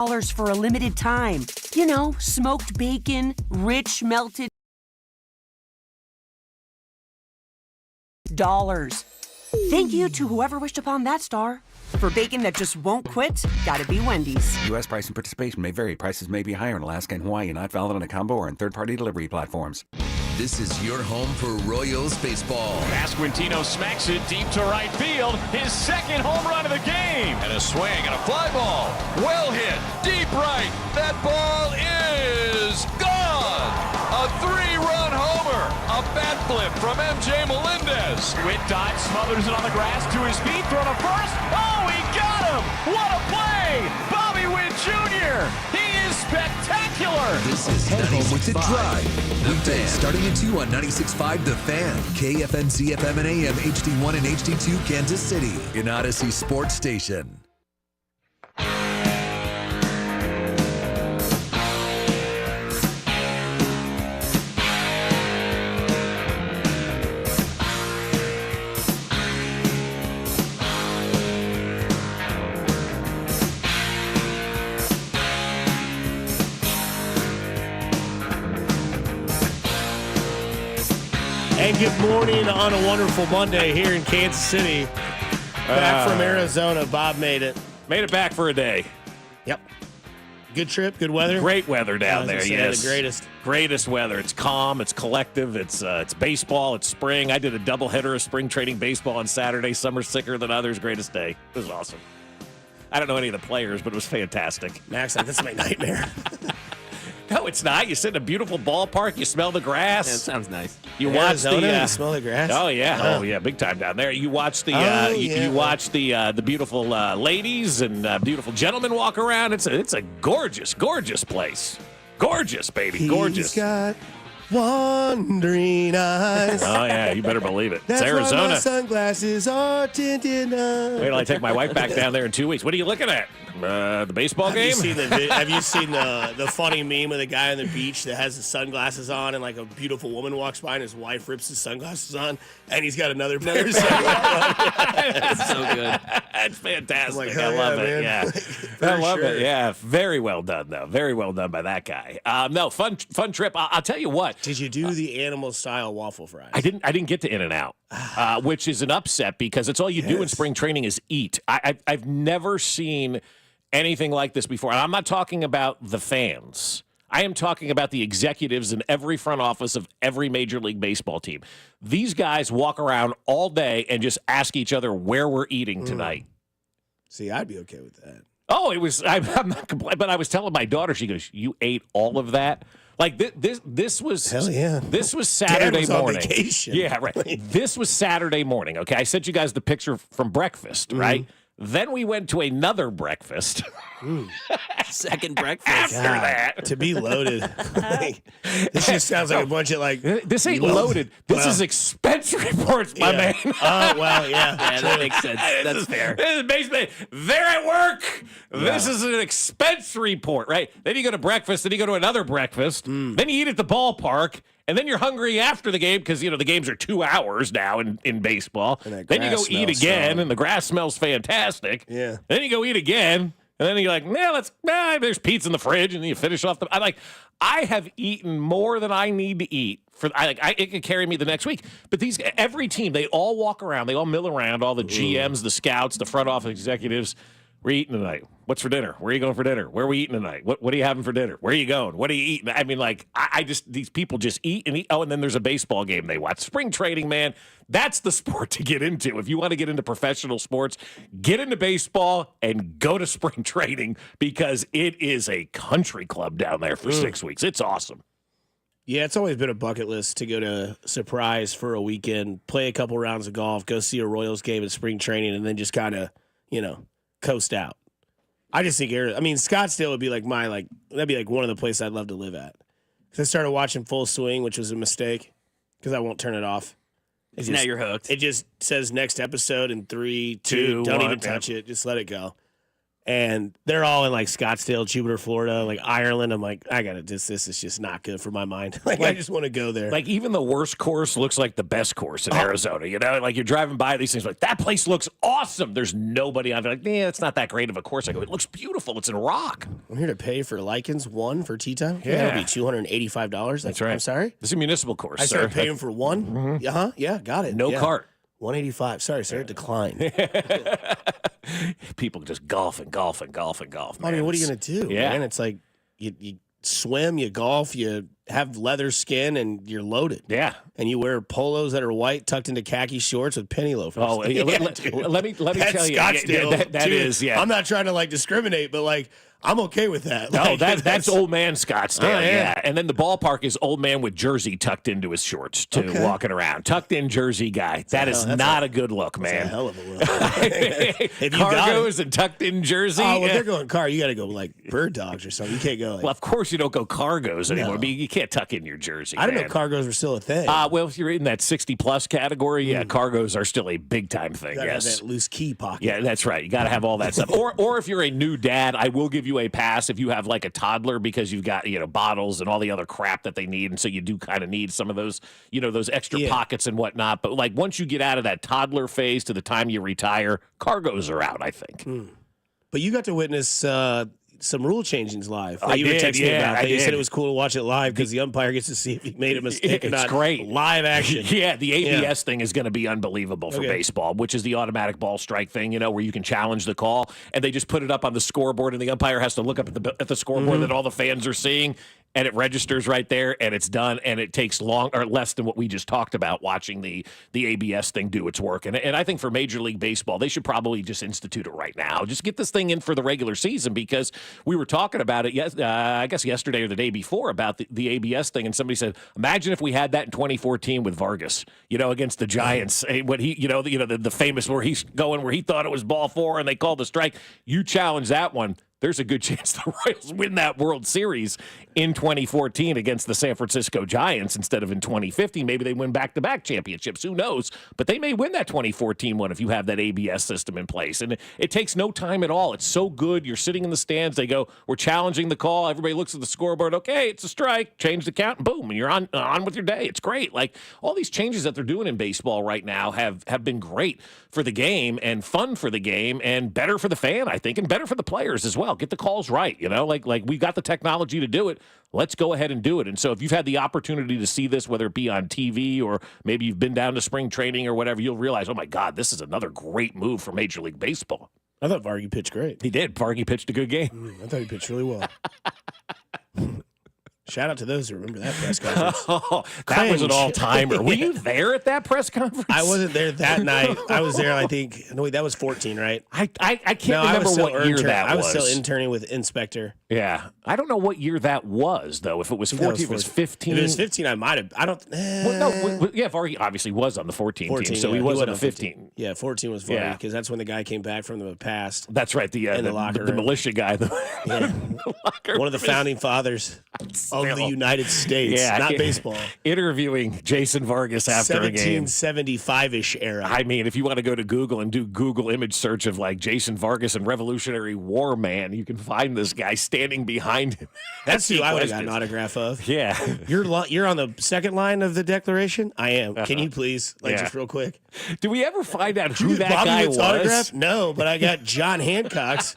for a limited time. You know, smoked bacon, rich melted dollars. Thank you to whoever wished upon that star. For bacon that just won't quit, gotta be Wendy's. U.S. price and participation may vary. Prices may be higher in Alaska and Hawaii, not valid on a combo or in third-party delivery platforms. This is your home for Royals baseball. Pasquantino smacks it deep to right field. His second home run of the game. And a swing and a fly ball. Well hit. Deep right. That ball is gone. A three-run homer. A bat flip from M.J. Melendez. Witt dodge, smothers it on the grass to his feet. Throw to first. Oh, he got him. What a play. Bobby Witt Jr. He is spectacular. This is Head home with the 96.5 Drive. The Weekdays Fan. starting at 2 on 96.5 The Fan. KFM, CFM, and AM, HD1 and HD2 Kansas City. An Odyssey Sports Station. And good morning on a wonderful Monday here in Kansas City. Back from Arizona. Bob made it. Made it back for a day. Yep. Good trip, good weather. Great weather down there, yes. The greatest. Greatest weather. It's calm, it's collective, it's baseball, it's spring. I did a doubleheader of spring training baseball on Saturday. Some are sicker than others. Greatest day. It was awesome. I don't know any of the players, but it was fantastic. Max, like, that's my nightmare. No, it's not. You sit in a beautiful ballpark. You smell the grass. Yeah, it sounds nice. You In watch Arizona, the you smell the grass? Oh yeah, oh yeah, big time down there. You watch the you watch the beautiful ladies and beautiful gentlemen walk around. It's a gorgeous, gorgeous place. Gorgeous, baby, gorgeous. He's got wandering eyes. Oh yeah, you better believe it. That's It's why Arizona. my sunglasses are tinted up. Wait till I take my wife back down there in 2 weeks. What are you looking at? The baseball Have game? you seen the funny meme of the guy on the beach that has his sunglasses on and like a beautiful woman walks by and his wife rips his sunglasses on and he's got another pair of sunglasses on? It's so good. That's fantastic. Like, I love yeah, it. man. Yeah, For I love sure. it. Yeah, very well done though. Very well done by that guy. No, fun trip. I'll tell you what. Did you do the animal style waffle fries? I didn't get to In-N-Out, which is an upset because it's all you do in spring training is eat. I've never seen anything like this before. And I'm not talking about the fans. I am talking about the executives in every front office of every Major League Baseball team. These guys walk around all day and just ask each other where we're eating tonight. See, I'd be okay with that. Oh, it was. I'm not complaining, but I was telling my daughter. She goes, "You ate all of that." Like this was. Hell yeah. This was Dad Saturday was on morning. vacation. Yeah, right. This was Saturday morning. Okay, I sent you guys the picture from breakfast, right? Then we went to another breakfast. Second breakfast. After that. To be loaded. This just sounds like a bunch of like. This ain't loaded. This is expense reports, my man. Oh, well, yeah. Yeah, that makes sense. That's fair. This is basically, they're at work. This is an expense report, right? Then you go to breakfast, then you go to another breakfast, then you eat at the ballpark, and then you're hungry after the game because, the games are 2 hours now in baseball. And that Then you grass go eat smells again, strong. and the grass smells fantastic. Yeah. Then you go eat again, and then you're like, there's pizza in the fridge, and then you finish off I have eaten more than I need to eat. It could carry me the next week. But every team, they all walk around, they all mill around, all the GMs, the scouts, the front office executives. We're eating tonight. What's for dinner? Where are you going for dinner? Where are we eating tonight? What are you having for dinner? Where are you going? What are you eating? I mean, these people just eat and eat. Oh, and then there's a baseball game they watch. Spring training, man, that's the sport to get into. If you want to get into professional sports, get into baseball and go to spring training because it is a country club down there for 6 weeks. It's awesome. Yeah, it's always been a bucket list to go to Surprise for a weekend, play a couple rounds of golf, go see a Royals game at spring training, and then just kind of, coast out. I just think Scottsdale would be that'd be like one of the places I'd love to live at. Because I started watching Full Swing, which was a mistake because I won't turn it off. Now you're hooked. It just says next episode in 3, 2, don't 1, even touch it. Just let it go. And they're all in like Scottsdale, Jupiter, Florida, like Ireland. I'm like, this is just not good for my mind. Like I just want to go there. Like even the worst course looks like the best course in Arizona. You know, like you're driving by these things, like that place looks awesome. There's nobody on it. Like, it's not that great of a course. I go, it looks beautiful. It's in rock. I'm here to pay for Lichens 1 for tea time. Yeah. That'll be $285. That's right. I'm sorry. This is a municipal course. I sir. started paying for 1. Mm-hmm. Yeah, got it. No cart. 185. Sorry, sir. Decline. People just golf, man. I mean, what are you going to do? Yeah. Man? It's like you swim, you golf, you have leather skin, and you're loaded. Yeah. And you wear polos that are white tucked into khaki shorts with penny loafers. Oh, let me tell you. Scottsdale, that is. I'm not trying to like discriminate, but like I'm okay with that. No, Like, that's old man Scottsdale. Oh, yeah. And then the ballpark is old man with jersey tucked into his shorts too, walking around. Tucked in jersey guy. That is not a good look, man. That's a hell of a look. If you Cargos and tucked in jersey. Oh, well, they're going car. You got to go like bird dogs or something. You can't go like. Well, of course you don't go cargos anymore. I mean, you can't tuck in your jersey. I didn't know cargos were still a thing. Well, if you're in that 60-plus category, yeah, cargos are still a big-time thing, You gotta have yes. that loose key pocket. Yeah, that's right. You got to have all that stuff. Or if you're a new dad, I will give you a pass if you have like a toddler because you've got, bottles and all the other crap that they need. And so you do kind of need some of those, those extra pockets and whatnot. But like once you get out of that toddler phase to the time you retire, cargos are out, I think. But you got to witness some rule changings live. I You were did, texting me about that. You did. said it was cool to watch it live because the umpire gets to see if he made a mistake or It's not. great. Live action. Yeah, the ABS thing is going to be unbelievable for baseball, which is the automatic ball strike thing, where you can challenge the call, and they just put it up on the scoreboard, and the umpire has to look up at the scoreboard that all the fans are seeing, and it registers right there, and it's done, and it takes less than what we just talked about watching the ABS thing do its work. And I think for Major League Baseball, they should probably just institute it right now. Just get this thing in for the regular season because we were talking about it, I guess yesterday or the day before, about the ABS thing, and somebody said, imagine if we had that in 2014 with Vargas, against the Giants, when he, the famous where he's going where he thought it was ball 4 and they called the strike. You challenge that one. There's a good chance the Royals win that World Series in 2014 against the San Francisco Giants instead of in 2015. Maybe they win back-to-back championships. Who knows? But they may win that 2014 one if you have that ABS system in place. And it takes no time at all. It's so good. You're sitting in the stands. They go, we're challenging the call. Everybody looks at the scoreboard. Okay, it's a strike. Change the count, and boom, and you're on with your day. It's great. Like all these changes that they're doing in baseball right now have been great for the game and fun for the game and better for the fan, I think, and better for the players as well. Get the calls right, like we got the technology to do it. Let's go ahead and do it. And so if you've had the opportunity to see this, whether it be on TV or maybe you've been down to spring training or whatever, you'll realize, oh my God, this is another great move for Major League Baseball. I thought Vargas pitched great. He did. Vargas pitched a good game. I thought he pitched really well. Shout out to those who remember that press conference. That was an all-timer. Were you there at that press conference? I wasn't there that night. I was there, I think. No, wait, that was 14, right? I can't remember what year that was. I was still interning with Inspector. Yeah. I don't know what year that was, though. If it was 14, if it was 15. If it was 15, I might have. I don't. Vargas obviously was on the 14 team, so yeah, he was on the 15. Yeah, 14 was Vargas because that's when the guy came back from the past. That's right. The militia guy. One of the founding fathers of the United States, not baseball. Interviewing Jason Vargas after a game. 1775-ish era. I mean, if you want to go to Google and do Google image search of like Jason Vargas and Revolutionary War Man, you can find this guy standing behind him. That's who I would have got an autograph of. Yeah. You're on the second line of the Declaration? I am. Can you please, just real quick? Do we ever find out who that Bobby guy Witt's was? Autograph? No, but I got John Hancock's.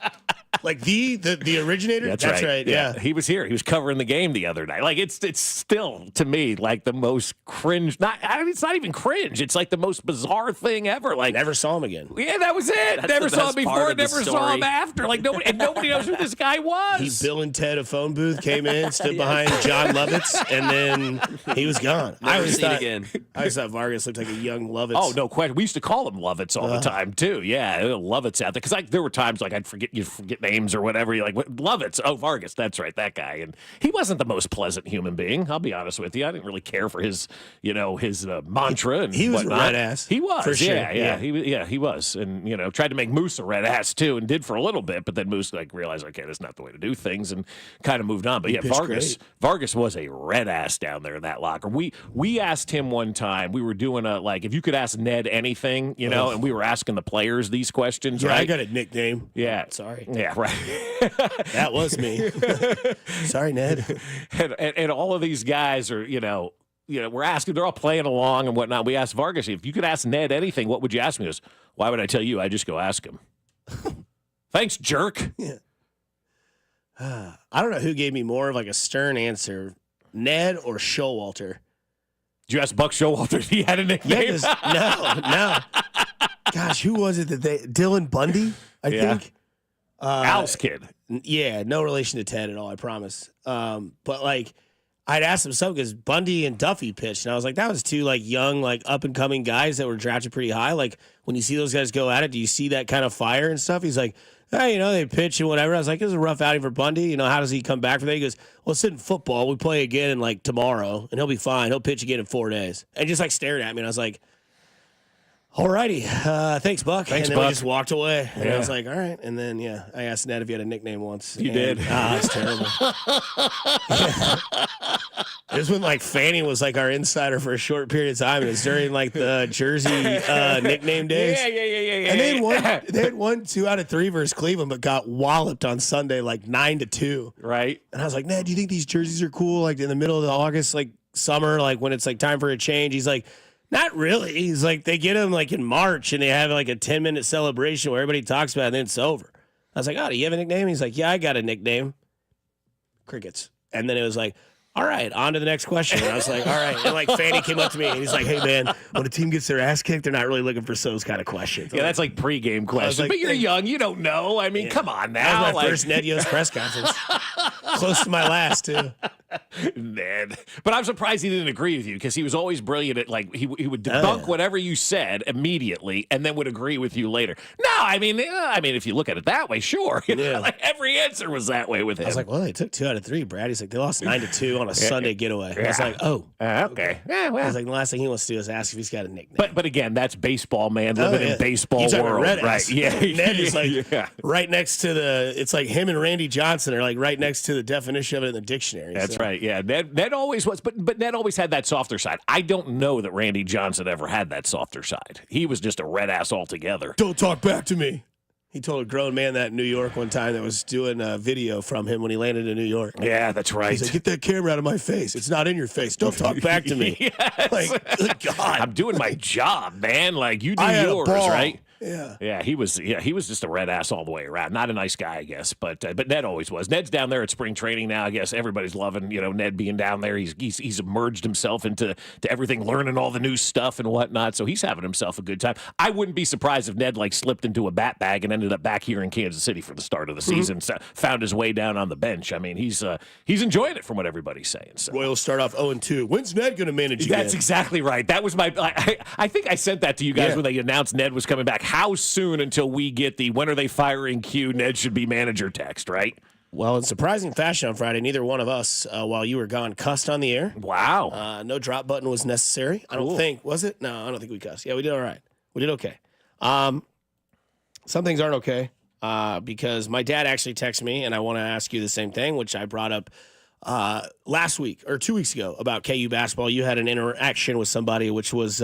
Like the originator? That's right. Yeah. He was here. He was covering the game the other night. Like it's still to me like the most cringe. It's not even cringe. It's like the most bizarre thing ever. Like never saw him again. Yeah, that was it. That's never the saw best him part before. of the Never saw him story. after. Like nobody knows who this guy was. Bill and Ted, a phone booth, came in, stood behind John Lovitz, and then he was gone. I always thought Vargas looked like a young Lovitz. Oh, no question. We used to call him Lovitz all the time too. Yeah, Lovitz out there because there were times like I'd forget names or whatever. You're like Lovitz. Oh, Vargas. That's right, that guy. And he wasn't the most pleasant human being. I'll be honest with you. I didn't really care for his mantra and he was whatnot. a red ass. He was for sure. Yeah. He was, and tried to make Moose a red ass too, and did for a little bit. But then Moose realized, okay, that's not the way to do things, and kind of moved on. But Vargas was a red ass down there in that locker. We asked him one time. We were doing if you could ask Ned anything, and we were asking the players these questions. Yeah, right? I got a nickname. Yeah. Sorry. Yeah. Yeah, right. That was me. Sorry, Ned. And all of these guys are, we're asking, they're all playing along and whatnot. We asked Vargas, if you could ask Ned anything, what would you ask me? He goes, why would I tell you? I just go ask him. Thanks, jerk. Yeah. I don't know who gave me more of like a stern answer, Ned or Showalter. Did you ask Buck Showalter if he had a nickname? No. Gosh, who was it Dylan Bundy, I think? Al's kid. Yeah, no relation to Ted at all, I promise. But like, I'd asked him something because Bundy and Duffy pitched, and I was like, that was two like young, like up and coming guys that were drafted pretty high. Like when you see those guys go at it, do you see that kind of fire and stuff? He's like, hey, they pitch and whatever. I was like, it was a rough outing for Bundy. How does he come back from that? He goes, well, it's in football. We play again in like tomorrow, and he'll be fine. He'll pitch again in 4 days. And just like stared at me, and I was like, all righty. Thanks, Buck. Thanks, and then Buck. we just walked away. And Yeah. I was like, all right. And then, I asked Ned if he had a nickname once. You did? It's terrible. It was when, like, Fanny was, like, our insider for a short period of time. It was during, like, the Jersey nickname days. Yeah. And they had won 2 out of 3 versus Cleveland, but got walloped on Sunday, like, 9-2. Right. And I was like, Ned, do you think these jerseys are cool? Like, in the middle of the August, like, summer, like, when it's, like, time for a change? He's like, not really. He's like, they get them like in March and they have like a 10-minute celebration where everybody talks about it and then it's over. I was like, oh, do you have a nickname? He's like, yeah, I got a nickname. Crickets. And then it was like, all right, on to the next question. And I was like, all right. And like Fanny came up to me and he's like, hey, man, when a team gets their ass kicked, they're not really looking for those kind of questions. Yeah, that's like pregame questions. like, but you're young. You don't know. I mean, come on now. That was my first Ned Yost press conference. Close to my last, too. Ned. But I'm surprised he didn't agree with you because he was always brilliant at like he would debunk whatever you said immediately and then would agree with you later. No, I mean if you look at it that way, sure. Like every answer was that way with him. I was like, well, they took 2 out of 3, Brad. He's like, they lost 9-2 on a Sunday getaway. I was like, oh. Okay. Yeah, I well. was like, the last thing he wants to do is ask if he's got a nickname. But again, that's baseball, man. Living in baseball You talking world. red Right. ass. Yeah. Ned is like right next to it's like him and Randy Johnson are like right next to the definition of it in the dictionary. That's right. Yeah. Ned always was, but Ned always had that softer side. I don't know that Randy Johnson ever had that softer side. He was just a red ass altogether. Don't talk back to me. He told a grown man that in New York one time that was doing a video from him when he landed in New York. Yeah, that's right. He's like, get that camera out of my face. It's not in your face. Don't talk back to me. Yes. Like, good God. I'm doing my job, man. Like you do I had a yours, ball. right? Yeah. He was just a red ass all the way around. Not a nice guy, I guess, but Ned always was. Ned's down there at spring training now. I guess everybody's loving, Ned being down there. He's immersed himself into everything, learning all the new stuff and whatnot. So he's having himself a good time. I wouldn't be surprised if Ned like slipped into a bat bag and ended up back here in Kansas City for the start of the season. So found his way down on the bench. I mean, he's enjoying it from what everybody's saying. So. Royals start off 0-2. When's Ned going to manage again? That's exactly right. That was my. I think I sent that to you guys when they announced Ned was coming back. How soon until we get the when are they firing Q? Ned should be manager text, right? Well, in surprising fashion on Friday, neither one of us, while you were gone, cussed on the air. Wow. No drop button was necessary. I don't think. Was it? No, I don't think we cussed. Yeah, we did all right. We did okay. Some things aren't okay because my dad actually texted me, and I want to ask you the same thing, which I brought up last week or 2 weeks ago about KU basketball. You had an interaction with somebody which was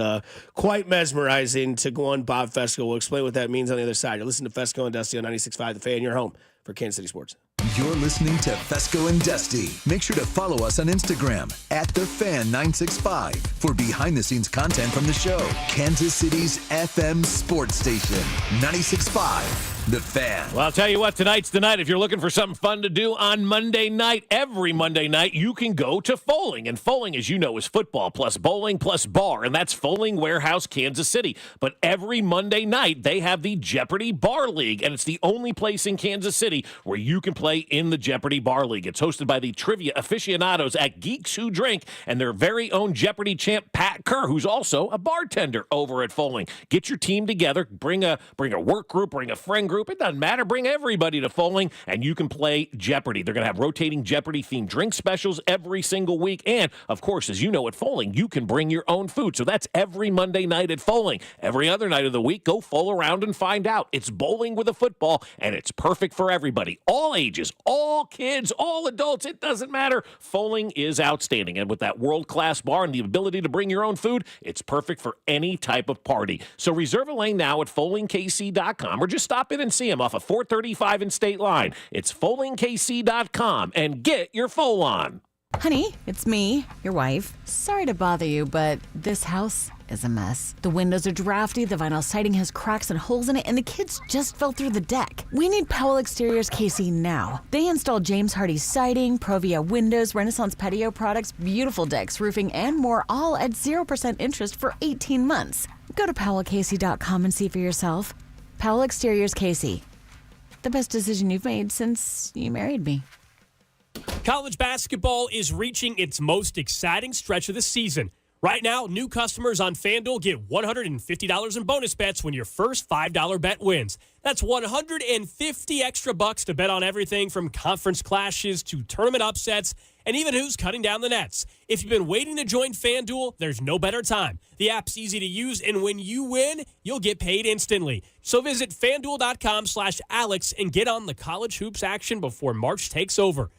quite mesmerizing to go on Bob Fescoe. We'll explain what that means on the other side. You're listening to Fescoe and Dusty on 96.5 The Fan, your home for Kansas City Sports. You're listening to Fescoe and Dusty. Make sure to follow us on Instagram @TheFan965 for behind-the-scenes content from the show. Kansas City's FM sports station, 96.5 The Fan. Well, I'll tell you what, tonight's the night. If you're looking for something fun to do on Monday night, every Monday night, you can go to Foaling. And Foaling, as you know, is football plus bowling plus bar. And that's Foaling Warehouse, Kansas City. But every Monday night, they have the Jeopardy Bar League. And it's the only place in Kansas City where you can play in the Jeopardy Bar League. It's hosted by the trivia aficionados at Geeks Who Drink and their very own Jeopardy champ, Pat Kerr, who's also a bartender over at Foaling. Get your team together, bring a work group, bring a friend group. It doesn't matter. Bring everybody to Foaling, and you can play Jeopardy. They're going to have rotating Jeopardy-themed drink specials every single week. And, of course, as you know, at Foaling, you can bring your own food. So that's every Monday night at Foaling. Every other night of the week, go fool around and find out. It's bowling with a football, and it's perfect for everybody. All ages, all kids, all adults. It doesn't matter. Foaling is outstanding. And with that world-class bar and the ability to bring your own food, it's perfect for any type of party. So reserve a lane now at foalingkc.com or just stop in in and see him off of 435 and State Line. It's FoldingKC.com and get your Fol on. Honey, it's me, your wife. Sorry to bother you, but this house is a mess. The windows are drafty, the vinyl siding has cracks and holes in it, and the kids just fell through the deck. We need Powell Exteriors KC now. They install James Hardie siding, Provia windows, Renaissance patio products, beautiful decks, roofing, and more, all at 0% interest for 18 months. Go to PowellKC.com and see for yourself. Powell Exteriors KC. The best decision you've made since you married me. College basketball is reaching its most exciting stretch of the season. Right now, new customers on FanDuel get $150 in bonus bets when your first $5 bet wins. That's $150 extra bucks to bet on everything from conference clashes to tournament upsets and even who's cutting down the nets. If you've been waiting to join FanDuel, there's no better time. The app's easy to use, and when you win, you'll get paid instantly. So visit FanDuel.com/Alex and get on the college hoops action before March takes over.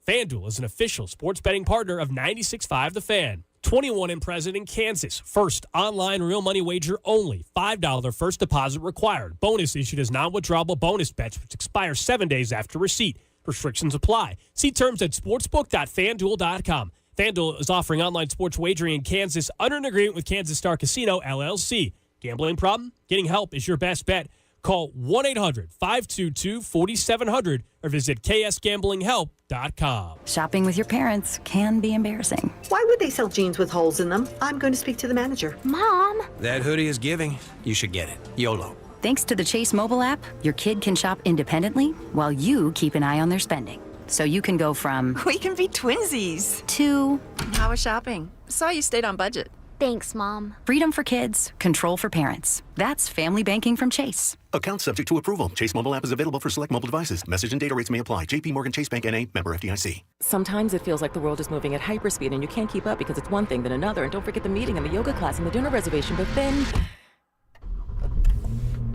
FanDuel is an official sports betting partner of 96.5 The Fan. 21 and present in Kansas. First online real money wager only. $5 first deposit required. Bonus issued as non-withdrawable bonus bets, which expire 7 days after receipt. Restrictions apply. See terms at sportsbook.fanduel.com. FanDuel is offering online sports wagering in Kansas under an agreement with Kansas Star Casino, LLC. Gambling problem? Getting help is your best bet. Call 1-800-522-4700 or visit ksgamblinghelp.com. Shopping with your parents can be embarrassing. Why would they sell jeans with holes in them? I'm going to speak to the manager. Mom! That hoodie is giving. You should get it. YOLO. Thanks to the Chase mobile app, your kid can shop independently while you keep an eye on their spending. So you can go from... We can be twinsies. ...to... How was shopping? Saw you stayed on budget. Thanks, Mom. Freedom for kids, control for parents. That's family banking from Chase. Account subject to approval. Chase mobile app is available for select mobile devices. Message and data rates may apply. JP Morgan Chase Bank N.A. member FDIC. Sometimes it feels like the world is moving at hyperspeed and you can't keep up because it's one thing then another. And don't forget the meeting and the yoga class and the dinner reservation. But then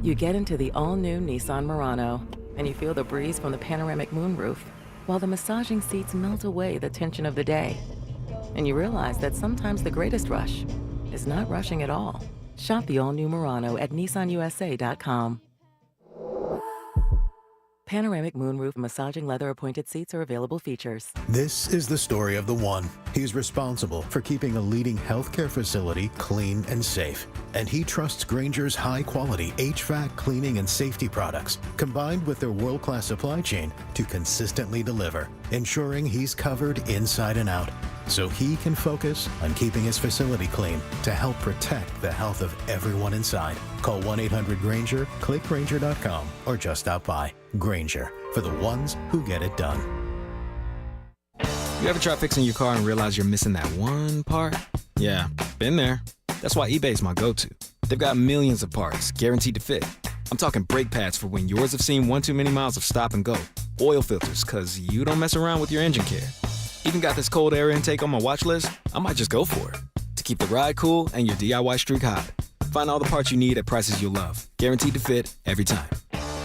you get into the all-new Nissan Murano and you feel the breeze from the panoramic moonroof while the massaging seats melt away the tension of the day. And you realize that sometimes the greatest rush is not rushing at all. Shop the all-new Murano at nissanusa.com. Panoramic moonroof massaging leather appointed seats are available features. This is the story of the one. He's responsible for keeping a leading healthcare facility clean and safe. And he trusts Grainger's high-quality HVAC cleaning and safety products, combined with their world-class supply chain, to consistently deliver, ensuring he's covered inside and out, so he can focus on keeping his facility clean to help protect the health of everyone inside. Call 1-800-GRAINGER, click Grainger.com, or just stop by. Grainger, for the ones who get it done. You ever try fixing your car and realize you're missing that one part? Yeah, been there. That's why eBay's my go-to. They've got millions of parts, guaranteed to fit. I'm talking brake pads for when yours have seen one too many miles of stop and go. Oil filters, because you don't mess around with your engine care. Even got this cold air intake on my watch list. I might just go for it. To keep the ride cool and your DIY streak hot. Find all the parts you need at prices you'll love. Guaranteed to fit every time.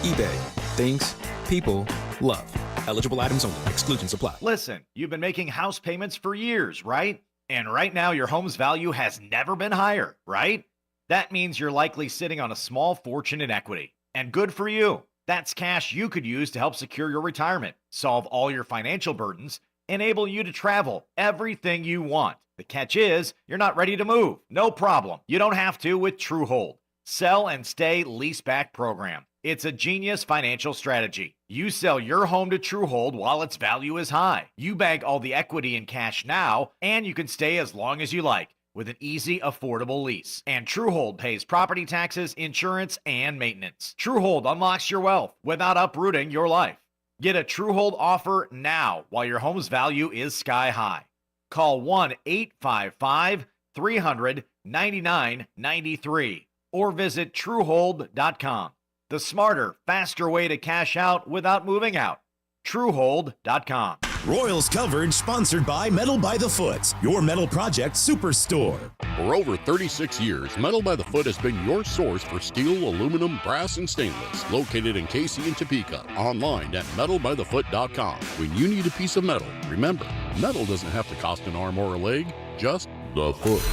eBay. Things people love. Eligible items only. Exclusions apply. Listen, you've been making house payments for years, right? And right now your home's value has never been higher, right? That means you're likely sitting on a small fortune in equity. And good for you. That's cash you could use to help secure your retirement, solve all your financial burdens, enable you to travel everything you want. The catch is, you're not ready to move. No problem. You don't have to with TrueHold. Sell and stay leaseback program. It's a genius financial strategy. You sell your home to TrueHold while its value is high. You bank all the equity in cash now, and you can stay as long as you like with an easy, affordable lease. And TrueHold pays property taxes, insurance, and maintenance. TrueHold unlocks your wealth without uprooting your life. Get a TrueHold offer now while your home's value is sky high. Call 1-855-300-9993 or visit TrueHold.com. The smarter, faster way to cash out without moving out. TrueHold.com. Royals coverage sponsored by Metal by the Foot, your metal project superstore. For over 36 years, Metal by the Foot has been your source for steel, aluminum, brass, and stainless. Located in Casey and Topeka. Online at metalbythefoot.com. When you need a piece of metal, remember, metal doesn't have to cost an arm or a leg, just the foot.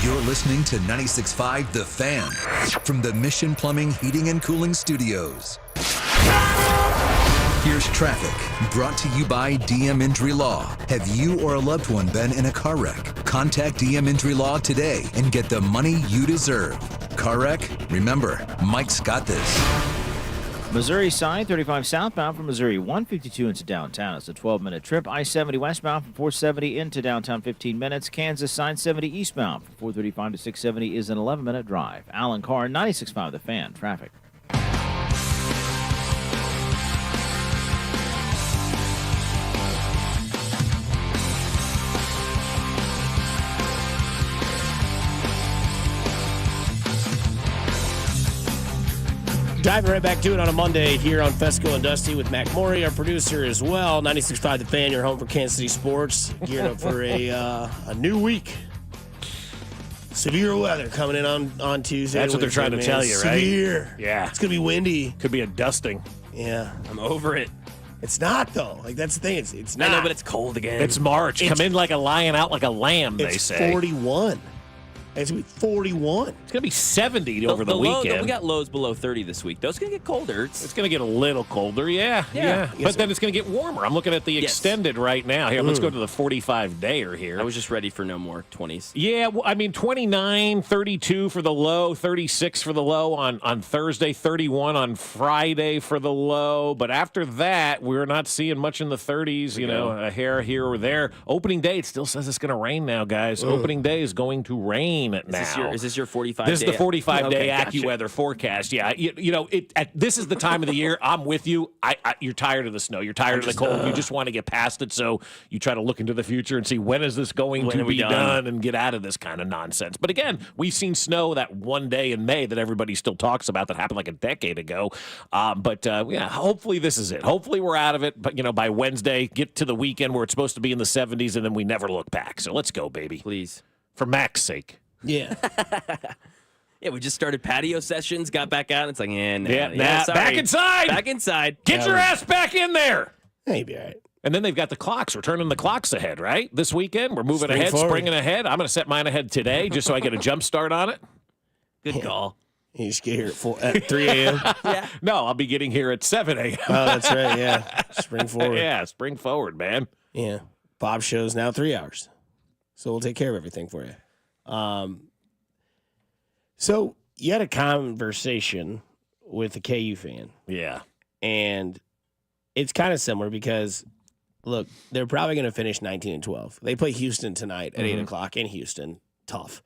You're listening to 96.5 The Fan from the Mission Plumbing, Heating, and Cooling Studios. Here's traffic, brought to you by DM Injury Law. Have you or a loved one been in a car wreck? Contact DM Injury Law today and get the money you deserve. Car wreck? Remember, Mike's got this. Missouri side, 35 southbound from Missouri 152 into downtown. It's a 12-minute trip. I-70 westbound from 470 into downtown 15 minutes. Kansas side 70 eastbound from 435 to 670 is an 11-minute drive. Alan Carr, 96.5 The Fan. Traffic. Diving right back to it on a Monday here on Fescoe and Dusty with Mac Morey, our producer as well. 96.5 The Fan, your home for Kansas City sports. Gearing up for a new week. Severe weather coming in on Tuesday. That's what they're trying to tell you, right? Severe. Yeah. It's going to be windy. Could be a dusting. Yeah. I'm over it. It's not, though. Like, that's the thing. It's not. I know, but it's cold again. It's March. Come in like a lion, out like a lamb, they say. 41. It's going to be 41. It's going to be 70 over the weekend. We got lows below 30 this week. Those going to get colder. It's going to get a little colder, yeah. But then it's going to get warmer. I'm looking at the extended right now. Here, let's go to the 45-dayer here. I was just ready for no more 20s. Yeah, well, I mean, 29, 32 for the low, 36 for the low on Thursday, 31 on Friday for the low. But after that, we're not seeing much in the 30s, a hair here or there. Opening day, it still says it's going to rain now, guys. Opening day is going to rain now. Is this your 45-day? This is the 45-day AccuWeather forecast. Yeah, this is the time of the year. I'm with you. You're tired of the snow. You're tired of the cold. You just want to get past it. So you try to look into the future and see when is this going to be done and get out of this kind of nonsense. But again, we've seen snow that one day in May that everybody still talks about that happened like a decade ago. Hopefully this is it. Hopefully we're out of it. But by Wednesday, get to the weekend where it's supposed to be in the 70s, and then we never look back. So let's go, baby. Please. For Mac's sake. Yeah. Yeah, we just started patio sessions, got back out, and it's like, sorry. Back inside. Back inside. Get your ass back in there. Hey, be all right. And then they've got the clocks. We're turning the clocks ahead, right? This weekend, we're moving Spring ahead, forward. springing ahead. I'm going to set mine ahead today just so I get a jump start on it. Good call. You just get here at 3 a.m.? Yeah. No, I'll be getting here at 7 a.m. Oh, that's right, yeah. Spring forward. Yeah, spring forward, man. Yeah. Bob's show's now 3 hours. So we'll take care of everything for you. So you had a conversation with a KU fan. Yeah. And it's kind of similar because, look, they're probably going to finish 19-12. They play Houston tonight at 8 o'clock in Houston. Tough.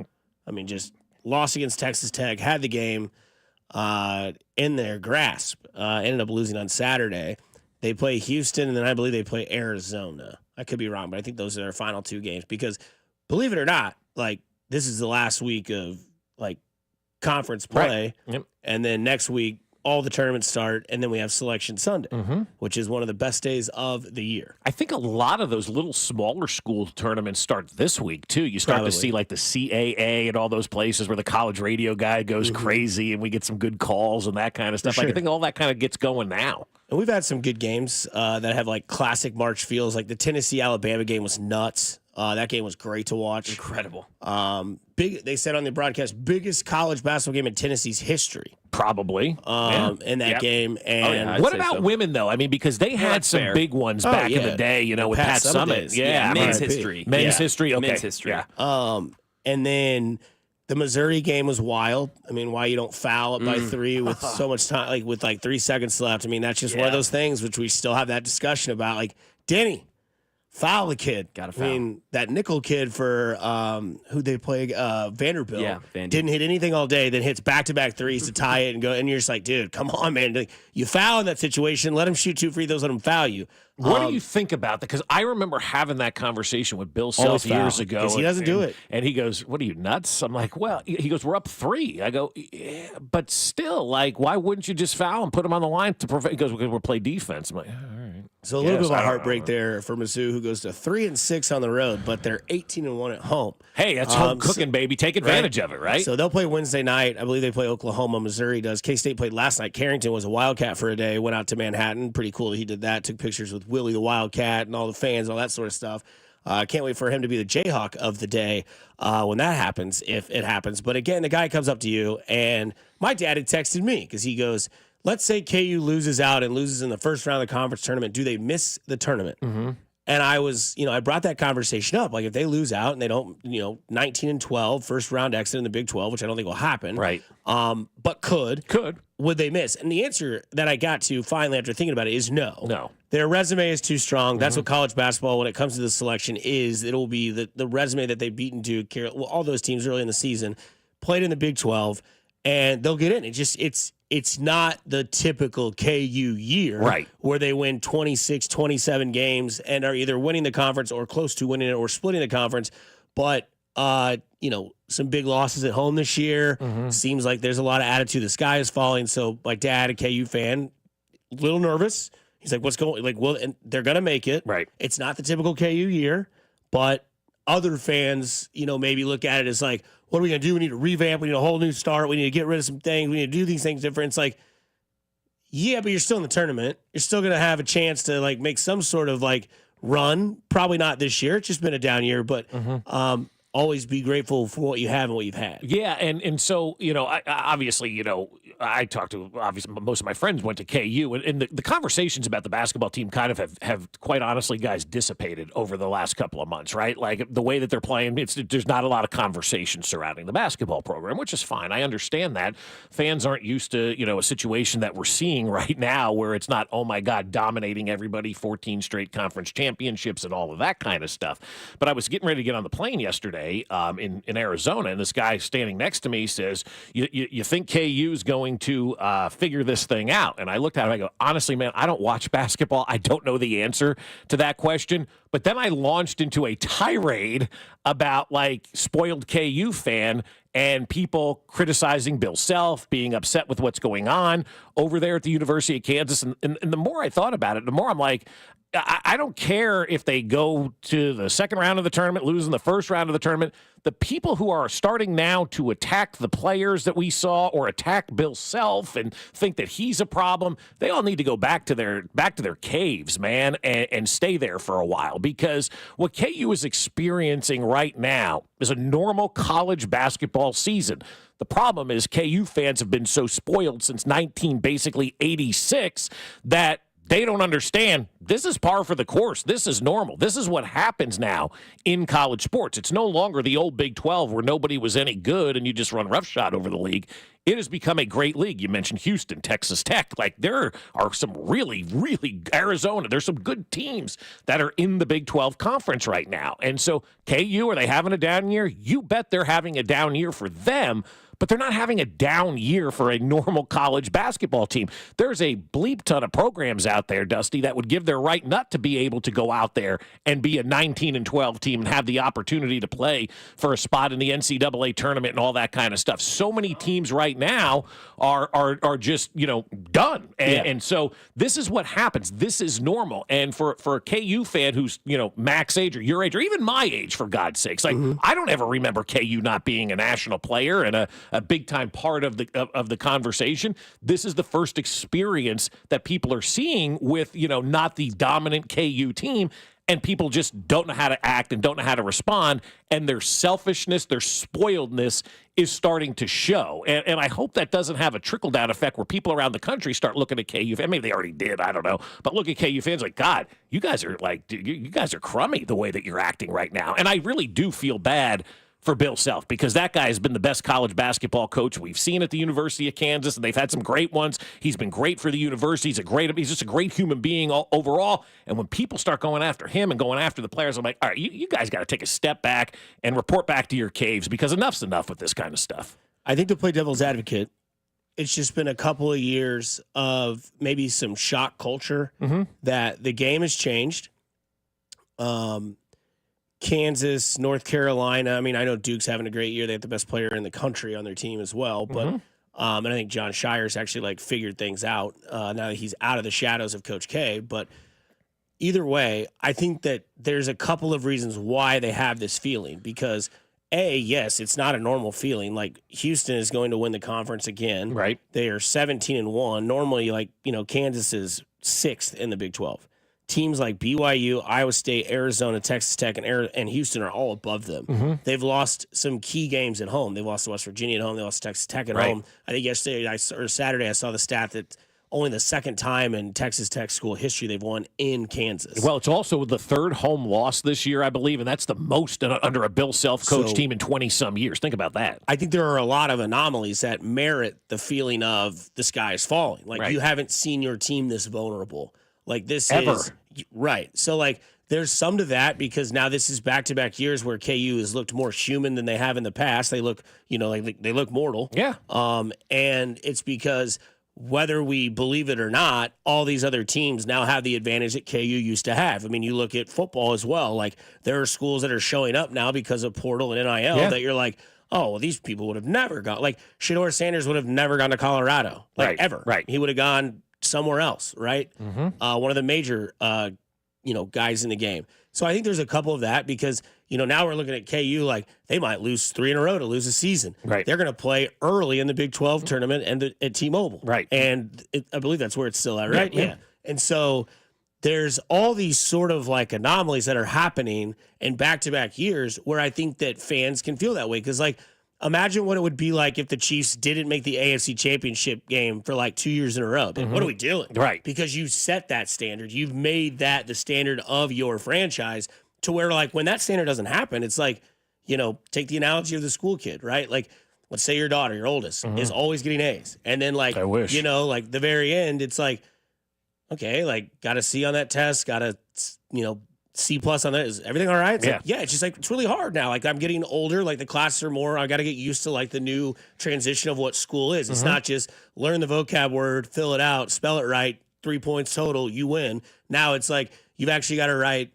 I mean, just lost against Texas Tech, had the game in their grasp, ended up losing on Saturday. They play Houston, and then I believe they play Arizona. I could be wrong, but I think those are their final two games because, believe it or not, like, this is the last week of, like, conference play. Right. Yep. And then next week, all the tournaments start, and then we have Selection Sunday, which is one of the best days of the year. I think a lot of those little smaller school tournaments start this week, too. You start to see, like, the CAA and all those places where the college radio guy goes crazy, and we get some good calls and that kind of stuff. Sure. Like, I think all that kind of gets going now. And we've had some good games that have, like, classic March feels. Like, the Tennessee-Alabama game was nuts. That game was great to watch. Incredible. They said on the broadcast, biggest college basketball game in Tennessee's history. Probably. In that game. And what about women, though? I mean, because they had some big ones back in the day, with Pat Summitt. Yeah, men's history. Men's history, okay. Men's history. Yeah. And then the Missouri game was wild. I mean, why you don't foul it by 3 with so much time, like with like 3 seconds left. I mean, that's just one of those things which we still have that discussion about. Like, Denny, foul the kid. Got to foul. I mean, that nickel kid for who they play, Vanderbilt, didn't hit anything all day, then hits back-to-back threes to tie it and go. And you're just like, dude, come on, man. Like, you foul in that situation. Let him shoot 2 free throws. Let him foul you. What do you think about that? Because I remember having that conversation with Bill Self years ago. Because he doesn't do it. And he goes, what are you, nuts? I'm like, well, he goes, we're up 3. I go, yeah, but still, like, why wouldn't you just foul and put him on the line to prevent? He goes, because we're play defense. I'm like, all right. So a little bit of a heartbreak there for Mizzou, who goes to 3-6 on the road, but they're 18-1 at home. Hey, that's home cooking, baby. Take advantage of it, right? So they'll play Wednesday night. I believe they play Oklahoma. Missouri does. K-State played last night. Carrington was a Wildcat for a day. Went out to Manhattan. Pretty cool that he did that. Took pictures with Willie the Wildcat and all the fans, all that sort of stuff. I can't wait for him to be the Jayhawk of the day when that happens, if it happens. But again, the guy comes up to you, and my dad had texted me because he goes, let's say KU loses out and loses in the first round of the conference tournament. Do they miss the tournament? Mm-hmm. And I was, I brought that conversation up. Like, if they lose out and they don't, 19-12, first round exit in the Big 12, which I don't think will happen. Right. But would they miss? And the answer that I got to finally after thinking about it is no. No. Their resume is too strong. That's what college basketball, when it comes to the selection, is. It'll be the resume that they've beaten Duke, all those teams early in the season, played in the Big 12, and they'll get in. It's not the typical KU year, right, where they win 26, 27 games and are either winning the conference or close to winning it or splitting the conference. But, some big losses at home this year. Seems like there's a lot of attitude. The sky is falling. So my dad, a KU fan, a little nervous. He's like, what's going, and they're going to make it. Right. It's not the typical KU year, but other fans, maybe look at it as like, what are we going to do? We need to revamp. We need a whole new start. We need to get rid of some things. We need to do these things different. It's like, yeah, but you're still in the tournament. You're still going to have a chance to make some sort of run. Probably not this year. It's just been a down year, but always be grateful for what you have and what you've had. Yeah, and so, I talked to, obviously, most of my friends went to KU, and the conversations about the basketball team kind of have quite honestly, guys, dissipated over the last couple of months, right? Like, the way that they're playing, there's not a lot of conversation surrounding the basketball program, which is fine. I understand that. Fans aren't used to, a situation that we're seeing right now where it's not, oh my God, dominating everybody, 14 straight conference championships and all of that kind of stuff. But I was getting ready to get on the plane yesterday in Arizona, and this guy standing next to me says, you think KU's going to figure this thing out? And I looked at him, I go, honestly, man, I don't watch basketball. I don't know the answer to that question. But then I launched into a tirade about spoiled KU fan and people criticizing Bill Self, being upset with what's going on over there at the University of Kansas. And the more I thought about it, the more I'm like, I don't care if they go to the second round of the tournament, lose in the first round of the tournament. The people who are starting now to attack the players that we saw or attack Bill Self and think that he's a problem, they all need to go back to their caves, man, and stay there for a while, because what KU is experiencing right now is a normal college basketball season. The problem is KU fans have been so spoiled since 1986 that they don't understand this is par for the course. This is normal. This is what happens now in college sports. It's no longer the old Big 12 where nobody was any good and you just run roughshod over the league. It has become a great league. You mentioned Houston, Texas Tech. There are some really, really Arizona. There's some good teams that are in the Big 12 conference right now. And so KU, are they having a down year? You bet they're having a down year for them. But they're not having a down year for a normal college basketball team. There's a bleep ton of programs out there, Dusty, that would give their right nut to be able to go out there and be a 19-12 team and have the opportunity to play for a spot in the NCAA tournament and all that kind of stuff. So many teams right now are just, done. And so this is what happens. This is normal. And for a KU fan who's, Mac's age or your age or even my age, for God's sakes, I don't ever remember KU not being a national player and a big-time part of the conversation. This is the first experience that people are seeing with, not the dominant KU team, and people just don't know how to act and don't know how to respond, and their selfishness, their spoiledness is starting to show. And I hope that doesn't have a trickle-down effect where people around the country start looking at KU fans. Maybe they already did, I don't know. But look at KU fans like, God, you guys are you guys are crummy the way that you're acting right now. And I really do feel bad for Bill Self, because that guy has been the best college basketball coach we've seen at the University of Kansas, and they've had some great ones. He's been great for the university. He's just a great human being overall. And when people start going after him and going after the players, I'm like, all right, you guys got to take a step back and report back to your caves, because enough's enough with this kind of stuff. I think, to play devil's advocate, it's just been a couple of years of maybe some shock culture that the game has changed. Kansas, North Carolina. I mean, I know Duke's having a great year. They have the best player in the country on their team as well. But and I think John Shire's actually figured things out now that he's out of the shadows of Coach K. But either way, I think that there's a couple of reasons why they have this feeling. Because yes, it's not a normal feeling. Houston is going to win the conference again. Right. They are 17-1. Normally, Kansas is 6th in the Big 12. teams like BYU, Iowa State, Arizona, Texas Tech, and Houston are all above them. Mm-hmm. They've lost some key games at home. They lost to West Virginia at home. They lost to Texas Tech at home. I think Saturday I saw the stat that only the second time in Texas Tech school history they've won in Kansas. Well, it's also the third home loss this year, I believe, and that's the most under a Bill Self-coached team in 20-some years. Think about that. I think there are a lot of anomalies that merit the feeling of the sky is falling. Like, you haven't seen your team this vulnerable. Like, this is right. So, like, there's some to that because now this is back-to-back years where KU has looked more human than they have in the past. They look, like they look mortal. Yeah. And it's because whether we believe it or not, all these other teams now have the advantage that KU used to have. I mean, you look at football as well. Like, there are schools that are showing up now because of portal and NIL that you're like, oh, well, these people would have never gone. Like, Shedeur Sanders would have never gone to Colorado, ever. Right. He would have gone somewhere else, right? Mm-hmm. One of the major, guys in the game. So I think there's a couple of that because, now we're looking at KU like they might lose 3 in a row to lose a season. Right. They're going to play early in the Big 12 tournament and at T-Mobile. Right. And I believe that's where it's still at, right? Yeah. And so there's all these sort of like anomalies that are happening in back-to-back years where I think that fans can feel that way. Because, like, imagine what it would be like if the Chiefs didn't make the AFC Championship game for like 2 years in a row. Like, what are we doing? Right. Because you set that standard. You've made that the standard of your franchise to where, like, when that standard doesn't happen, it's like, take the analogy of the school kid, right? Like, let's say your daughter, your oldest, is always getting A's. And then, like, I wish. Like the very end, it's like, okay, like, got a C on that test, got a, C+ on that. Is everything all right? It's like, it's just like, it's really hard now. Like, I'm getting older. Like, the classes are more, I got to get used to, like, the new transition of what school is. It's not just learn the vocab word, fill it out, spell it right, 3 points total, you win. Now it's like, you've actually got to write,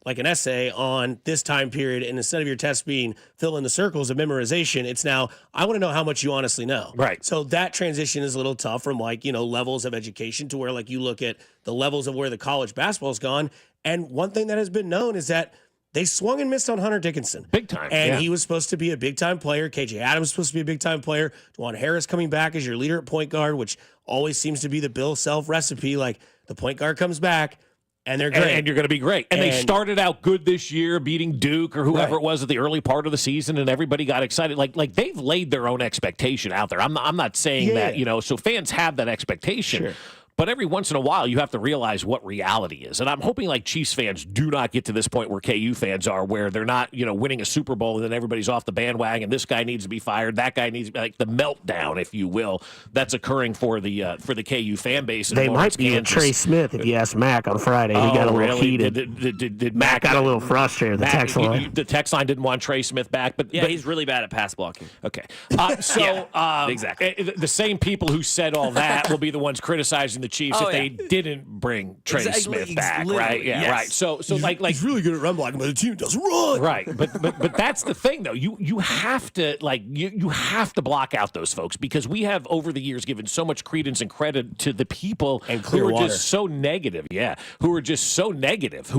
like an essay on this time period. And instead of your test being fill in the circles of memorization, it's now, I want to know how much you honestly know. Right. So that transition is a little tough from like, levels of education to where like you look at the levels of where the college basketball's gone. And one thing that has been known is that they swung and missed on Hunter Dickinson. Big time. And he was supposed to be a big-time player. KJ Adams was supposed to be a big-time player. Juwan Harris coming back as your leader at point guard, which always seems to be the Bill Self recipe. Like, the point guard comes back, and they're great. And you're going to be great. And they started out good this year, beating Duke or whoever it was at the early part of the season, and everybody got excited. Like they've laid their own expectation out there. I'm not saying that, so fans have that expectation. Sure. But every once in a while, you have to realize what reality is. And I'm hoping like Chiefs fans do not get to this point where KU fans are, where they're not, winning a Super Bowl and then everybody's off the bandwagon. This guy needs to be fired. That guy needs to be, like, the meltdown, if you will, that's occurring for the KU fan base. They might be in Trey Smith if you ask Mac on Friday. He got a little heated. Did Mac got a little frustrated? The text line. The text line didn't want Trey Smith back, but he's really bad at pass blocking. Okay, exactly. The same people who said all that will be the ones criticizing the Chiefs if they didn't bring Trey Smith back, right? Yeah, right. So like he's really good at run blocking, but the team doesn't run. Right, but that's the thing though. You have to you have to block out those folks because we have over the years given so much credence and credit to the people who are just so negative. Yeah, who are just so negative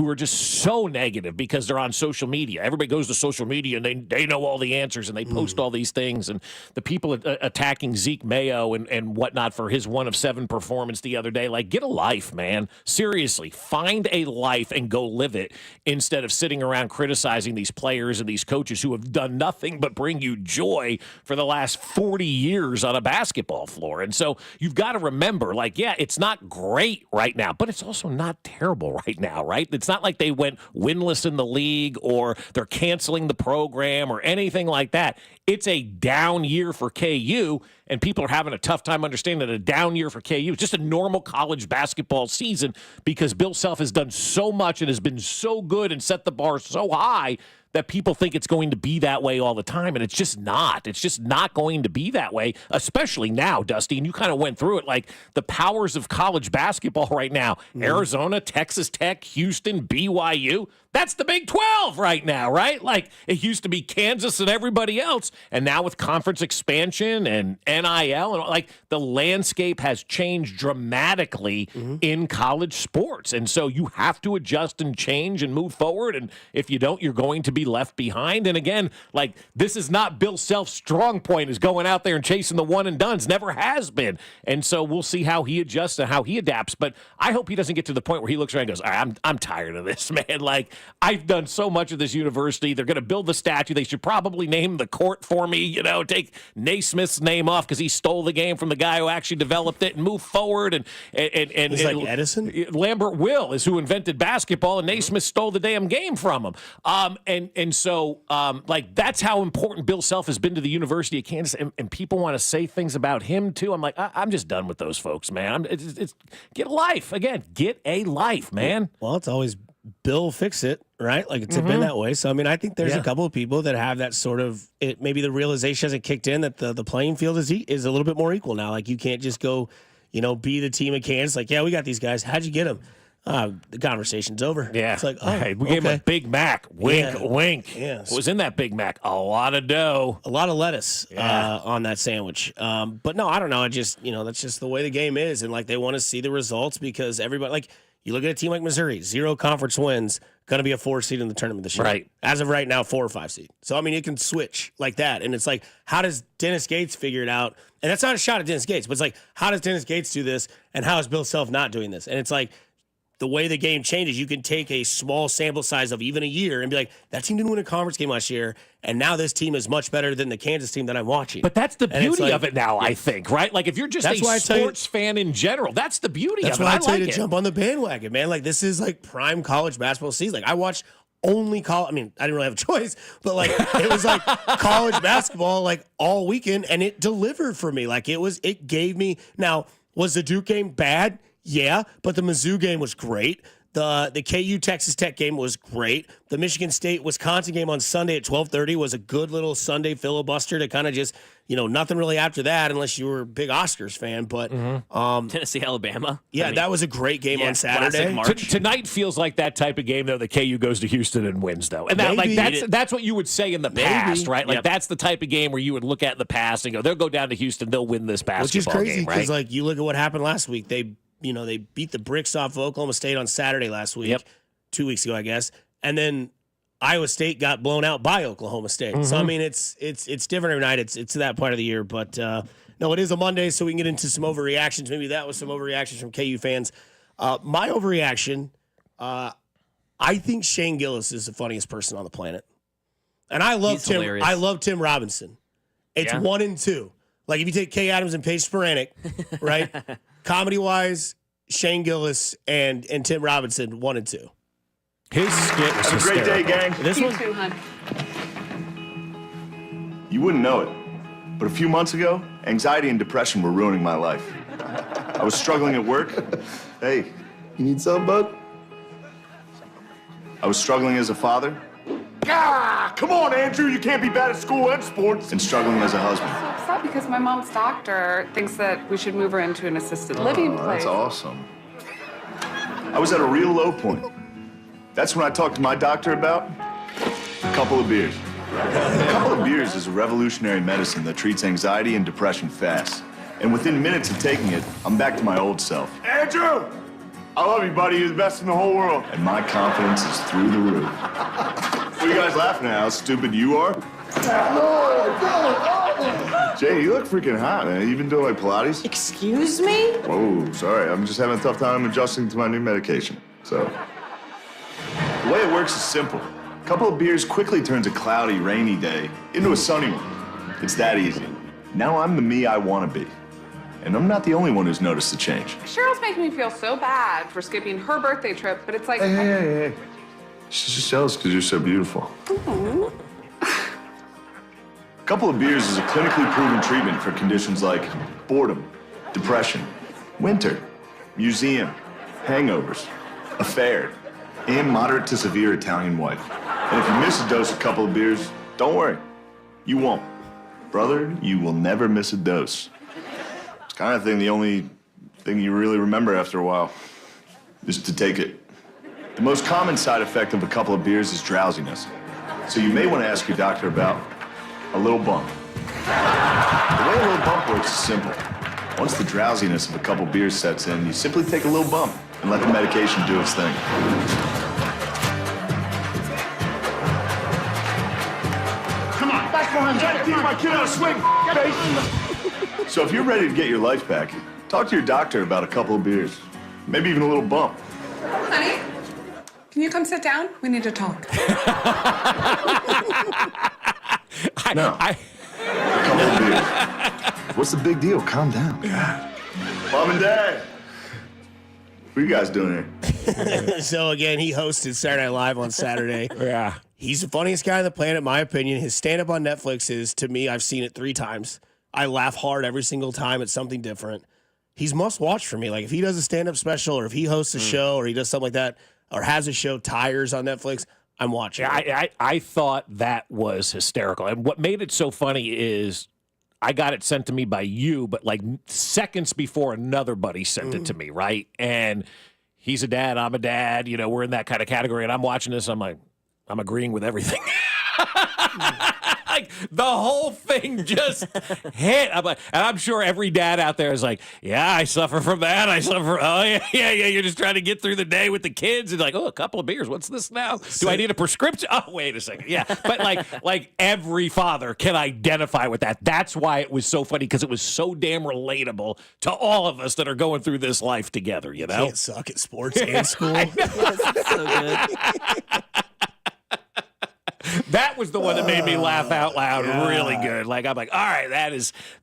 because they're on social media. Everybody goes to social media and they know all the answers and they post all these things. And the people attacking Zeke Mayo and whatnot for his 1 of 7 performance the other day, like, get a life, man. Seriously, find a life and go live it instead of sitting around criticizing these players and these coaches who have done nothing but bring you joy for the last 40 years on a basketball floor. And so you've got to remember, it's not great right now, but it's also not terrible right now, right? It's not like they went winless in the league or they're canceling the program or anything like that. It's a down year for KU, and people are having a tough time understanding that a down year for KU is just a normal college basketball season because Bill Self has done so much and has been so good and set the bar so high that people think it's going to be that way all the time, and it's just not. It's just not going to be that way, especially now, Dusty, and you kind of went through it, like the powers of college basketball right now, Arizona, Texas Tech, Houston, BYU, that's the Big 12 right now, right? Like, it used to be Kansas and everybody else, and now with conference expansion and NIL, and like the landscape has changed dramatically in college sports, and so you have to adjust and change and move forward, and if you don't, you're going to be be left behind. And again, like, this is not Bill Self's strong point, is going out there and chasing the one and dones. Never has been. And so we'll see how he adjusts and how he adapts. But I hope he doesn't get to the point where he looks around and goes, I'm tired of this, man. Like, I've done so much of this university. They're going to build the statue. They should probably name the court for me, take Naismith's name off because he stole the game from the guy who actually developed it, and move forward. And it's like Edison? Lambert Will is who invented basketball, and Naismith stole the damn game from him. So that's how important Bill Self has been to the University of Kansas, and people want to say things about him too. I'm like, I'm just done with those folks, man. It's get a life. Again, get a life, man. Well, it's always Bill fix it, right? Like, it's been that way. So, I mean, I think there's a couple of people that have that sort of, maybe the realization hasn't kicked in that the playing field is a little bit more equal now. Like, you can't just go, be the team of Kansas. Like, yeah, we got these guys. How'd you get them? The conversation's over. Yeah. It's like, we gave him a Big Mac. Wink, wink. Yeah. What was in that Big Mac? A lot of dough. A lot of lettuce on that sandwich. But no, I don't know. I just, that's just the way the game is. And, like, they want to see the results because everybody, like, you look at a team like Missouri, 0 conference wins, going to be a 4 seed in the tournament this year. Right. As of right now, 4 or 5 seed. So, I mean, it can switch like that. And it's like, how does Dennis Gates figure it out? And that's not a shot at Dennis Gates, but it's like, how does Dennis Gates do this? And how is Bill Self not doing this? And it's like, the way the game changes, you can take a small sample size of even a year and be like, that team didn't win a conference game last year, and now this team is much better than the Kansas team that I'm watching. But that's the beauty of it now, I think, right? Like, if you're just a sports fan in general, that's the beauty of it. That's why I tell you to jump on the bandwagon, man. Like, this is like prime college basketball season. Like, I watched only college. I mean, I didn't really have a choice, but like, it was like college basketball like all weekend, and it delivered for me. Like, it gave me. Now, was the Duke game bad? Yeah, but the Mizzou game was great. The KU Texas Tech game was great. The Michigan State Wisconsin game on Sunday at 12:30 was a good little Sunday filibuster to kind of just, nothing really after that unless you were a big Oscars fan. But Tennessee Alabama. Yeah, that was a great game on Saturday. Tonight feels like that type of game though. The KU goes to Houston and wins though, and that's what you would say in the past, right? Like that's the type of game where you would look at in the past and go, they'll go down to Houston, they'll win this basketball game, which is crazy because right? like you look at what happened last week. They beat the bricks off of Oklahoma State on Saturday last week, 2 weeks ago, I guess. And then Iowa State got blown out by Oklahoma State. So, I mean, it's different every night. It's that part of the year. But, no, it is a Monday, so we can get into some overreactions. Maybe that was some overreactions from KU fans. My overreaction, I think Shane Gillis is the funniest person on the planet. And I love Tim. Hilarious. I love Tim Robinson. It's 1 and 2. Like, if you take Kay Adams and Paige Sporanic, right? Comedy-wise, Shane Gillis and Tim Robinson, 1 and 2. His skit was Have a great day, gang. This one? Too, hon. You wouldn't know it, but a few months ago, anxiety and depression were ruining my life. I was struggling at work. Hey, you need some, bud? I was struggling as a father. Ah, come on, Andrew. You can't be bad at school and sports. And struggling as a husband. I'm upset because my mom's doctor thinks that we should move her into an assisted living place. That's awesome. I was at a real low point. That's when I talked to my doctor about a couple of beers. A couple of beers is a revolutionary medicine that treats anxiety and depression fast. And within minutes of taking it, I'm back to my old self. Andrew! I love you, buddy. You're the best in the whole world. And my confidence is through the roof. What are you guys laughing at? How stupid you are? Jay, you look freaking hot, man. You been doing like Pilates? Excuse me? Whoa, sorry. I'm just having a tough time adjusting to my new medication. So, the way it works is simple. A couple of beers quickly turns a cloudy, rainy day into a sunny one. It's that easy. Now I'm the me I want to be. And I'm not the only one who's noticed the change. Cheryl's making me feel so bad for skipping her birthday trip, but it's like... Hey. She's just jealous because you're so beautiful. A couple of beers is a clinically proven treatment for conditions like boredom, depression, winter, museum, hangovers, affair, and moderate to severe Italian wife. And if you miss a dose of a couple of beers, don't worry. You won't. Brother, you will never miss a dose. It's kind of the only thing you really remember after a while is to take it. The most common side effect of a couple of beers is drowsiness. So you may want to ask your doctor about a little bump. The way a little bump works is simple. Once the drowsiness of a couple beers sets in, you simply take a little bump and let the medication do its thing. trying to keep my kid out of swing, face. So if you're ready to get your life back, talk to your doctor about a couple of beers. Maybe even a little bump. Honey, can you come sit down? We need to talk. No. A couple of beers. What's the big deal? Calm down. God. Mom and Dad. What are you guys doing here? So, again, he hosted Saturday Night Live on Saturday. Yeah. He's the funniest guy on the planet, in my opinion. His stand-up on Netflix is, to me, I've seen it 3 times. I laugh hard every single time. It's something different. He's must-watch for me. Like, if he does a stand-up special or if he hosts a show or he does something like that or has a show, Tires, on Netflix, I'm watching. Yeah, I thought that was hysterical. And what made it so funny is I got it sent to me by you, but like seconds before another buddy sent it to me, right? And he's a dad, I'm a dad. You know, we're in that kind of category. And I'm watching this, I'm like, I'm agreeing with everything. Like the whole thing just hit. I'm like, and I'm sure every dad out there is like, yeah, I suffer from that. I suffer. Oh yeah. You're just trying to get through the day with the kids. And like, oh, a couple of beers. What's this now? Do I need a prescription? Oh, wait a second. Yeah, but like every father can identify with that. That's why it was so funny because it was so damn relatable to all of us that are going through this life together. You know, Can't suck at sports and school. So good. That was the one that made me laugh out loud really good. Like, I'm like, all right,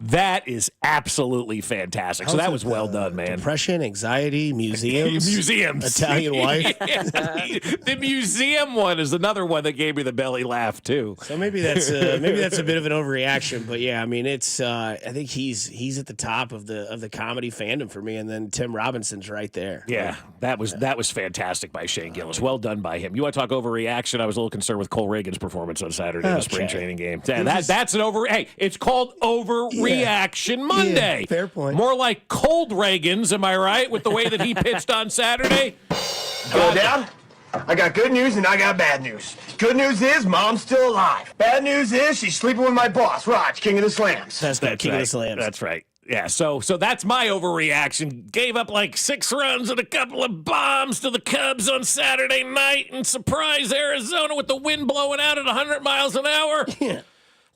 that is absolutely fantastic. So that was well done, man. Depression, anxiety, museums. Italian wife. The museum one is another one that gave me the belly laugh, too. So maybe that's a bit of an overreaction. But, yeah, I mean, it's I think he's at the top of the comedy fandom for me. And then Tim Robinson's right there. Yeah, that was fantastic by Shane Gillis. Well done by him. You want to talk overreaction? I was a little concerned with Cole Reagan's performance on Saturday in the spring training game. That's an Hey, it's called Overreaction Monday. Yeah, fair point. More like cold Ragans, am I right, with the way that he pitched on Saturday? Go down. I got good news and I got bad news. Good news is Mom's still alive. Bad news is she's sleeping with my boss, Raj, King of the Slams. That's King of the Slams. That's right. Yeah, so that's my overreaction. Gave up like 6 runs and a couple of bombs to the Cubs on Saturday night and surprised Arizona with the wind blowing out at 100 miles an hour. Yeah.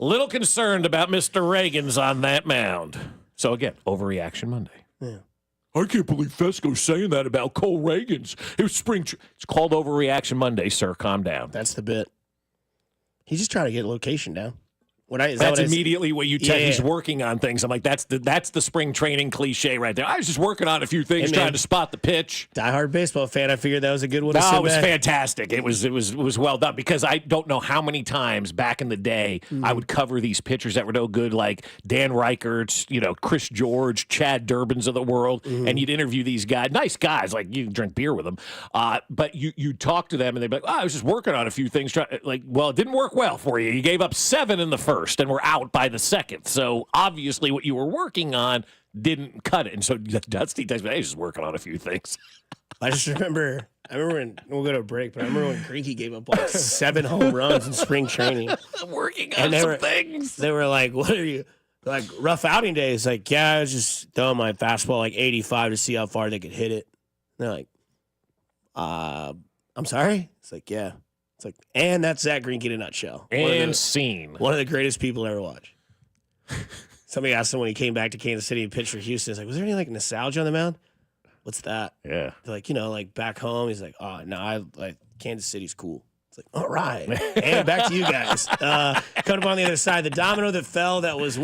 Little concerned about Mr. Ragans on that mound. So again, Overreaction Monday. Yeah. I can't believe Fescoe's saying that about Cole Ragans. It was it's called Overreaction Monday, sir. Calm down. That's the bit. He's just trying to get location down. That's immediately what you check. Yeah. He's working on things. I'm like, that's the spring training cliche right there. I was just working on a few things, trying to spot the pitch. Diehard baseball fan. I figured that was a good one. No, it was fantastic. It was well done because I don't know how many times back in the day I would cover these pitchers that were no good, like Dan Reichert's, Chris George, Chad Durbin's of the world, and you'd interview these guys, nice guys, like you can drink beer with them, but you talk to them and they'd be like, I was just working on a few things. Well, it didn't work well for you. You gave up 7 in the first. And we're out by the second. So obviously what you were working on didn't cut it. And so Dusty texted me, I was just working on a few things. I remember when, we'll go to a break, but I remember when Greinke gave up like 7 home runs in spring training. Working on some things. They were like, what are you, like rough outing days? Like, yeah, I was just throwing my fastball like 85 to see how far they could hit it. And they're like, I'm sorry? It's like, yeah. It's like, and that's Zach Greinke in a nutshell. And scene. One of the greatest people to ever watch. Somebody asked him when he came back to Kansas City and pitched for Houston. He's like, was there any like nostalgia on the mound? What's that? Yeah. They're like, like back home. He's like, oh, no, I like Kansas City's cool. It's like, all right. And back to you guys. Coming up on the other side, the domino that fell that was,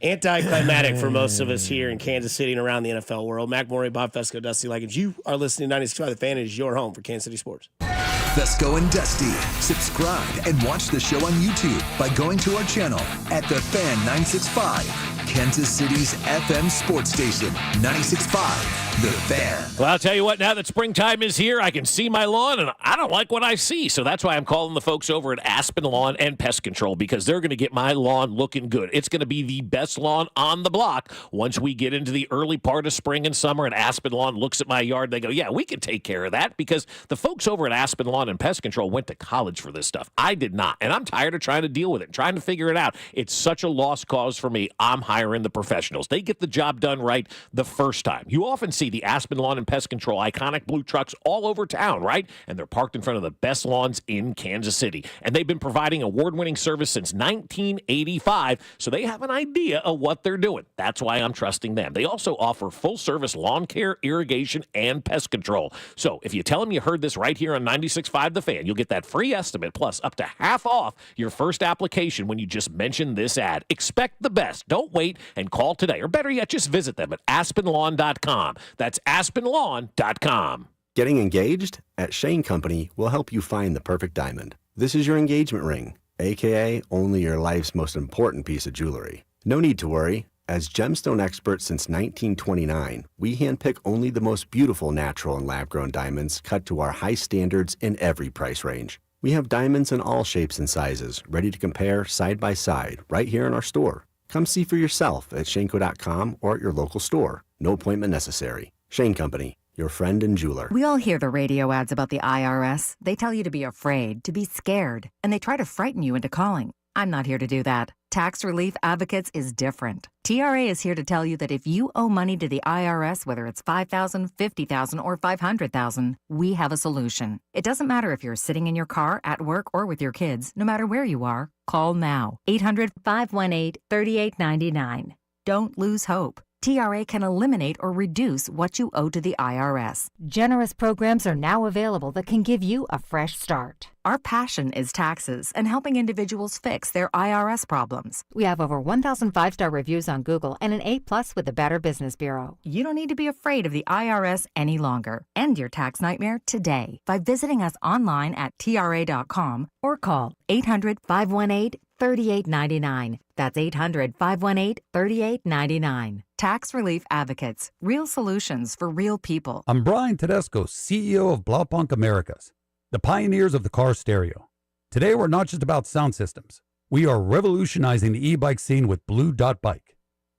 anticlimactic for most of us here in Kansas City and around the NFL world. Mac Morey, Bob Fescoe, Dusty Likens. You are listening to 96.5 The Fan. It is your home for Kansas City sports. Fescoe and Dusty. Subscribe and watch the show on YouTube by going to our channel at The Fan 965, Kansas City's FM sports station, 96.5 The Fan. Well, I'll tell you what, now that springtime is here, I can see my lawn, and I don't like what I see. So that's why I'm calling the folks over at Aspen Lawn and Pest Control, because they're going to get my lawn looking good. It's going to be the best lawn on the block once we get into the early part of spring and summer, and Aspen Lawn looks at my yard. They go, yeah, we can take care of that, because the folks over at Aspen Lawn and Pest Control went to college for this stuff. I did not, and I'm tired of trying to deal with it, trying to figure it out. It's such a lost cause for me. I'm hiring the professionals. They get the job done right the first time. You often see see the Aspen Lawn and Pest Control iconic blue trucks all over town, right? And they're parked in front of the best lawns in Kansas City. And they've been providing award-winning service since 1985, so they have an idea of what they're doing. That's why I'm trusting them. They also offer full-service lawn care, irrigation, and pest control. So if you tell them you heard this right here on 96.5 The Fan, you'll get that free estimate plus up to half off your first application when you just mention this ad. Expect the best. Don't wait and call today. Or better yet, just visit them at aspenlawn.com. That's aspenlawn.com. Getting engaged? At Shane Company, we'll help you find the perfect diamond. This is your engagement ring, aka only your life's most important piece of jewelry. No need to worry. As gemstone experts since 1929, we handpick only the most beautiful natural and lab-grown diamonds cut to our high standards in every price range. We have diamonds in all shapes and sizes, ready to compare side by side right here in our store. Come see for yourself at Shanco.com or at your local store. No appointment necessary. Shane Company, your friend and jeweler. We all hear the radio ads about the IRS. They tell you to be afraid, to be scared, and they try to frighten you into calling. I'm not here to do that. Tax Relief Advocates is different. TRA is here to tell you that if you owe money to the IRS, whether it's $5,000, $50,000, or $500,000, we have a solution. It doesn't matter if you're sitting in your car, at work, or with your kids. No matter where you are, call now. 800-518-3899. Don't lose hope. TRA can eliminate or reduce what you owe to the IRS. Generous programs are now available that can give you a fresh start. Our passion is taxes and helping individuals fix their IRS problems. We have over 1,000 5-star reviews on Google and an A+ with the Better Business Bureau. You don't need to be afraid of the IRS any longer. End your tax nightmare today by visiting us online at TRA.com or call 800-518-3899. That's 800-518-3899. Tax Relief Advocates. Real solutions for real people. I'm Brian Tedesco, CEO of Blaupunkt Americas, the pioneers of the car stereo. Today, we're not just about sound systems. We are revolutionizing the e-bike scene with Blue Dot Bike.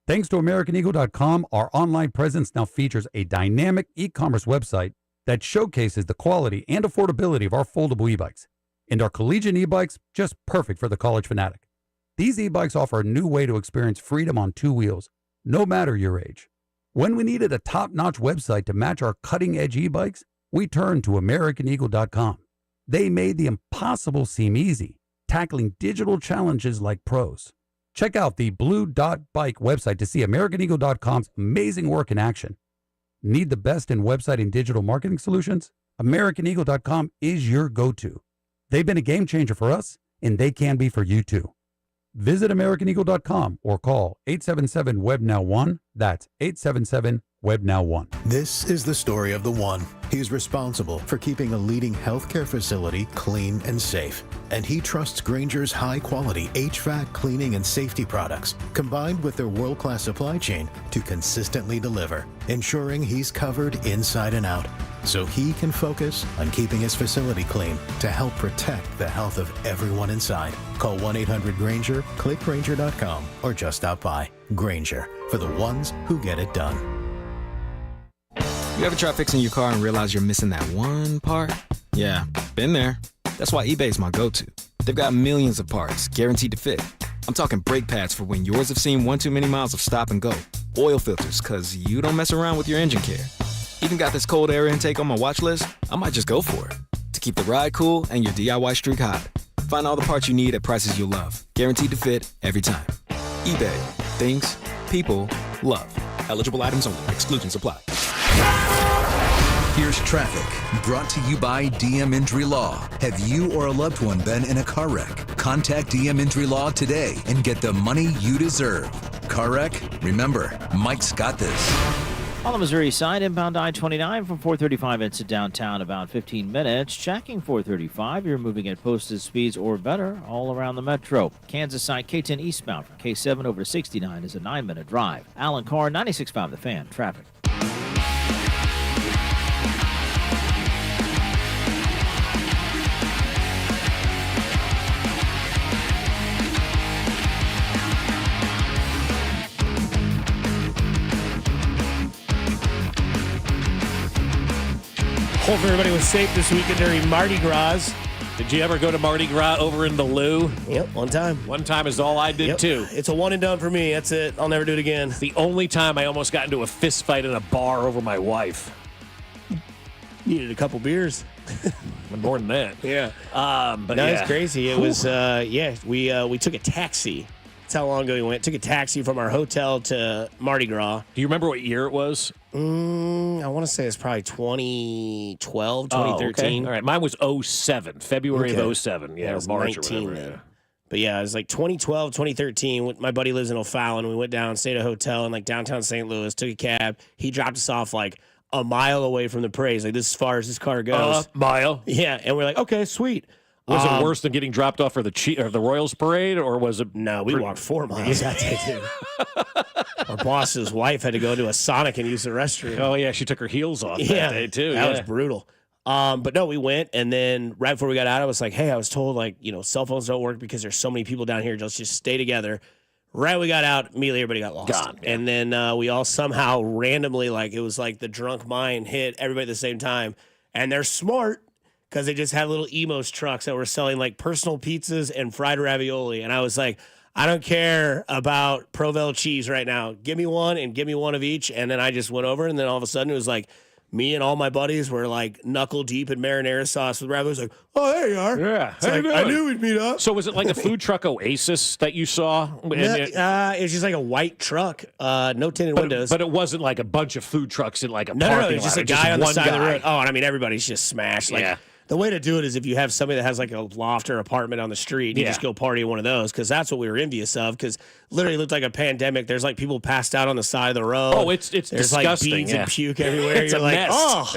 Thanks to AmericanEagle.com, our online presence now features a dynamic e-commerce website that showcases the quality and affordability of our foldable e-bikes. And our collegiate e-bikes, just perfect for the college fanatic. These e-bikes offer a new way to experience freedom on two wheels, no matter your age. When we needed a top-notch website to match our cutting-edge e-bikes, we turned to AmericanEagle.com. They made the impossible seem easy, tackling digital challenges like pros. Check out the Blue Dot Bike website to see AmericanEagle.com's amazing work in action. Need the best in website and digital marketing solutions? AmericanEagle.com is your go-to. They've been a game changer for us, and they can be for you too. Visit AmericanEagle.com or call 877-WEB-NOW-1. That's 877-WEB-NOW-1. This is the story of the one. He's responsible for keeping a leading healthcare facility clean and safe. And he trusts Grainger's high-quality HVAC cleaning and safety products, combined with their world-class supply chain, to consistently deliver, ensuring he's covered inside and out, so he can focus on keeping his facility clean to help protect the health of everyone inside. Call 1-800-GRAINGER, click Grainger.com, or just stop by. Grainger, for the ones who get it done. You ever try fixing your car and realize you're missing that one part? Yeah, been there. That's why eBay's my go-to. They've got millions of parts, guaranteed to fit. I'm talking brake pads for when yours have seen one too many miles of stop and go. Oil filters, cause you don't mess around with your engine care. Even got this cold air intake on my watch list. I might just go for it. To keep the ride cool and your DIY streak hot. Find all the parts you need at prices you'll love. Guaranteed to fit every time. eBay. Things. People. Love. Eligible items only. Exclusions apply. Here's traffic, brought to you by DM Injury Law. Have you or a loved one been in a car wreck? Contact DM Injury Law today and get the money you deserve. Car wreck? Remember, Mike's got this. On the Missouri side, inbound I-29 from 435 into downtown, about 15 minutes. Checking 435, you're moving at posted speeds or better all around the metro. Kansas side, K10 eastbound from K7 over 69 is a 9-minute drive. Alan Carr, 96.5 The Fan, traffic. Hope everybody was safe this weekend during Mardi Gras. Did you ever go to Mardi Gras over in the Lou? Yep, one time. One time is all I did, too. It's a one and done for me. That's it. I'll never do it again. It's the only time I almost got into a fist fight in a bar over my wife. Needed a couple beers. More than that. Yeah. But no, yeah. it's crazy. It was, we took a taxi. That's how long ago we went. Took a taxi from our hotel to Mardi Gras. Do you remember what year it was? I want to say it's probably 2012, 2013. All right. Mine was 07, February of 07. Yeah, it was March 19 or whatever. then. Yeah. But yeah, it was like 2012, 2013. My buddy lives in O'Fallon. We went down, stayed at a hotel in like downtown St. Louis, took a cab. He dropped us off like a mile away from the parade. Like, this is as far as this car goes. Mile. Yeah, and we're like, okay, sweet. Was it worse than getting dropped off for the Royals parade, or was it? No, we walked 4 miles that day, too. Our boss's wife had to go to a Sonic and use the restroom. Oh, yeah, she took her heels off that day, too. That was brutal. But no, we went, and then right before we got out, I was like, hey, I was told, like, cell phones don't work because there's so many people down here. Just stay together. Right when we got out, immediately everybody got lost. Gone, yeah. And then we all somehow randomly, like, it was like the drunk mind hit everybody at the same time. And they're smart because they just had little Emos trucks that were selling, like, personal pizzas and fried ravioli. And I was like, I don't care about Provel cheese right now. Give me one and give me one of each. And then I just went over, and then all of a sudden it was like, me and all my buddies were like knuckle deep in marinara sauce with ravioli. I was like, oh, there you are. Yeah. It's like, I knew we'd meet up. So was it like a food truck oasis that you saw? It was just like a white truck, no tinted windows. But it wasn't like a bunch of food trucks in like a No, parking lot. it was just a guy on the side of the road. Oh, and I mean, everybody's just smashed. Like, the way to do it is if you have somebody that has like a loft or apartment on the street, you just go party at one of those, because that's what we were envious of, because literally it looked like a pandemic. There's like people passed out on the side of the road. Oh, it's There's disgusting. like beads and puke everywhere. It's You're a like, mess. oh.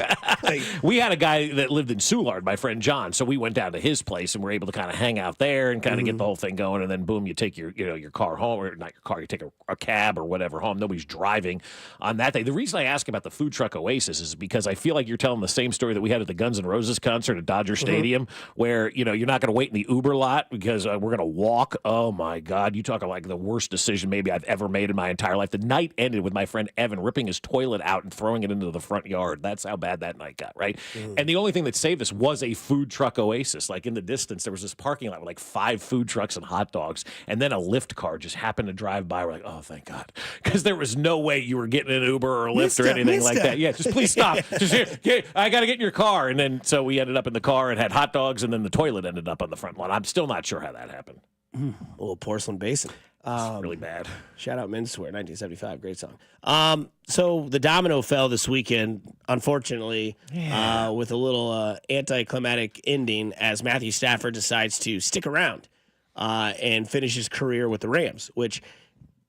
We had a guy that lived in Soulard, my friend John, so we went down to his place and were able to kind of hang out there and kind of get the whole thing going, and then boom, you take your car home, or not your car, you take a cab or whatever home. Nobody's driving on that day. The reason I ask about the food truck oasis is because I feel like you're telling the same story that we had at the Guns N' Roses concert at Dodger Stadium, where you're not going to wait in the Uber lot because we're going to walk. Oh my God, you talk about like the worst decision maybe I've ever made in my entire life. The night ended with my friend Evan ripping his toilet out and throwing it into the front yard. That's how bad that night got, right? And the only thing that saved us was a food truck oasis. Like in the distance, there was this parking lot with like 5 food trucks and hot dogs, and then a Lyft car just happened to drive by. We're like, oh, thank God, because there was no way you were getting an Uber or a Lyft or anything like that. Yeah, just please stop. Just here, I got to get in your car. And then so we ended up in the car and had hot dogs, and then the toilet ended up on the front lawn. I'm still not sure how that happened. A little porcelain basin. It's really bad. Shout out Menswear, 1975. Great song. So the domino fell this weekend, unfortunately, with a little anticlimactic ending as Matthew Stafford decides to stick around and finish his career with the Rams, which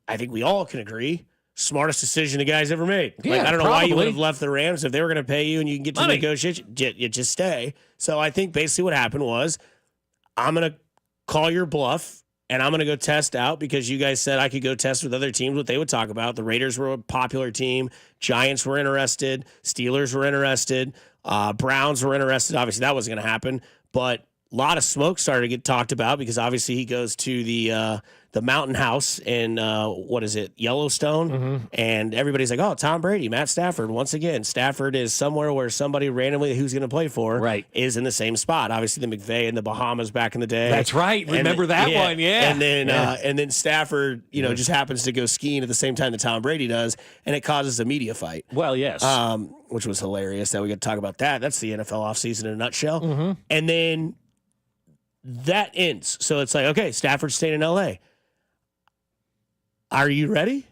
I think we all can agree, smartest decision the guy's ever made. Yeah, I don't know why you probably would have left the Rams. If they were going to pay you and you can get to Money. negotiation, you just stay. So I think basically what happened was, I'm going to call your bluff, and I'm going to go test out, because you guys said I could go test with other teams what they would talk about. The Raiders were a popular team. Giants were interested. Steelers were interested. Browns were interested. Obviously, that wasn't going to happen. But a lot of smoke started to get talked about, because obviously he goes to the Mountain House in, Yellowstone. And everybody's like, oh, Tom Brady, Matt Stafford. Once again, Stafford is somewhere where somebody randomly who's going to play for is in the same spot. Obviously, the McVay in the Bahamas back in the day. That's right. Remember that one, yeah. And then Stafford, just happens to go skiing at the same time that Tom Brady does, and it causes a media fight. Well, yes. Which was hilarious that we got to talk about that. That's the NFL offseason in a nutshell. And then that ends. So it's like, okay, Stafford's staying in L.A. Are you ready?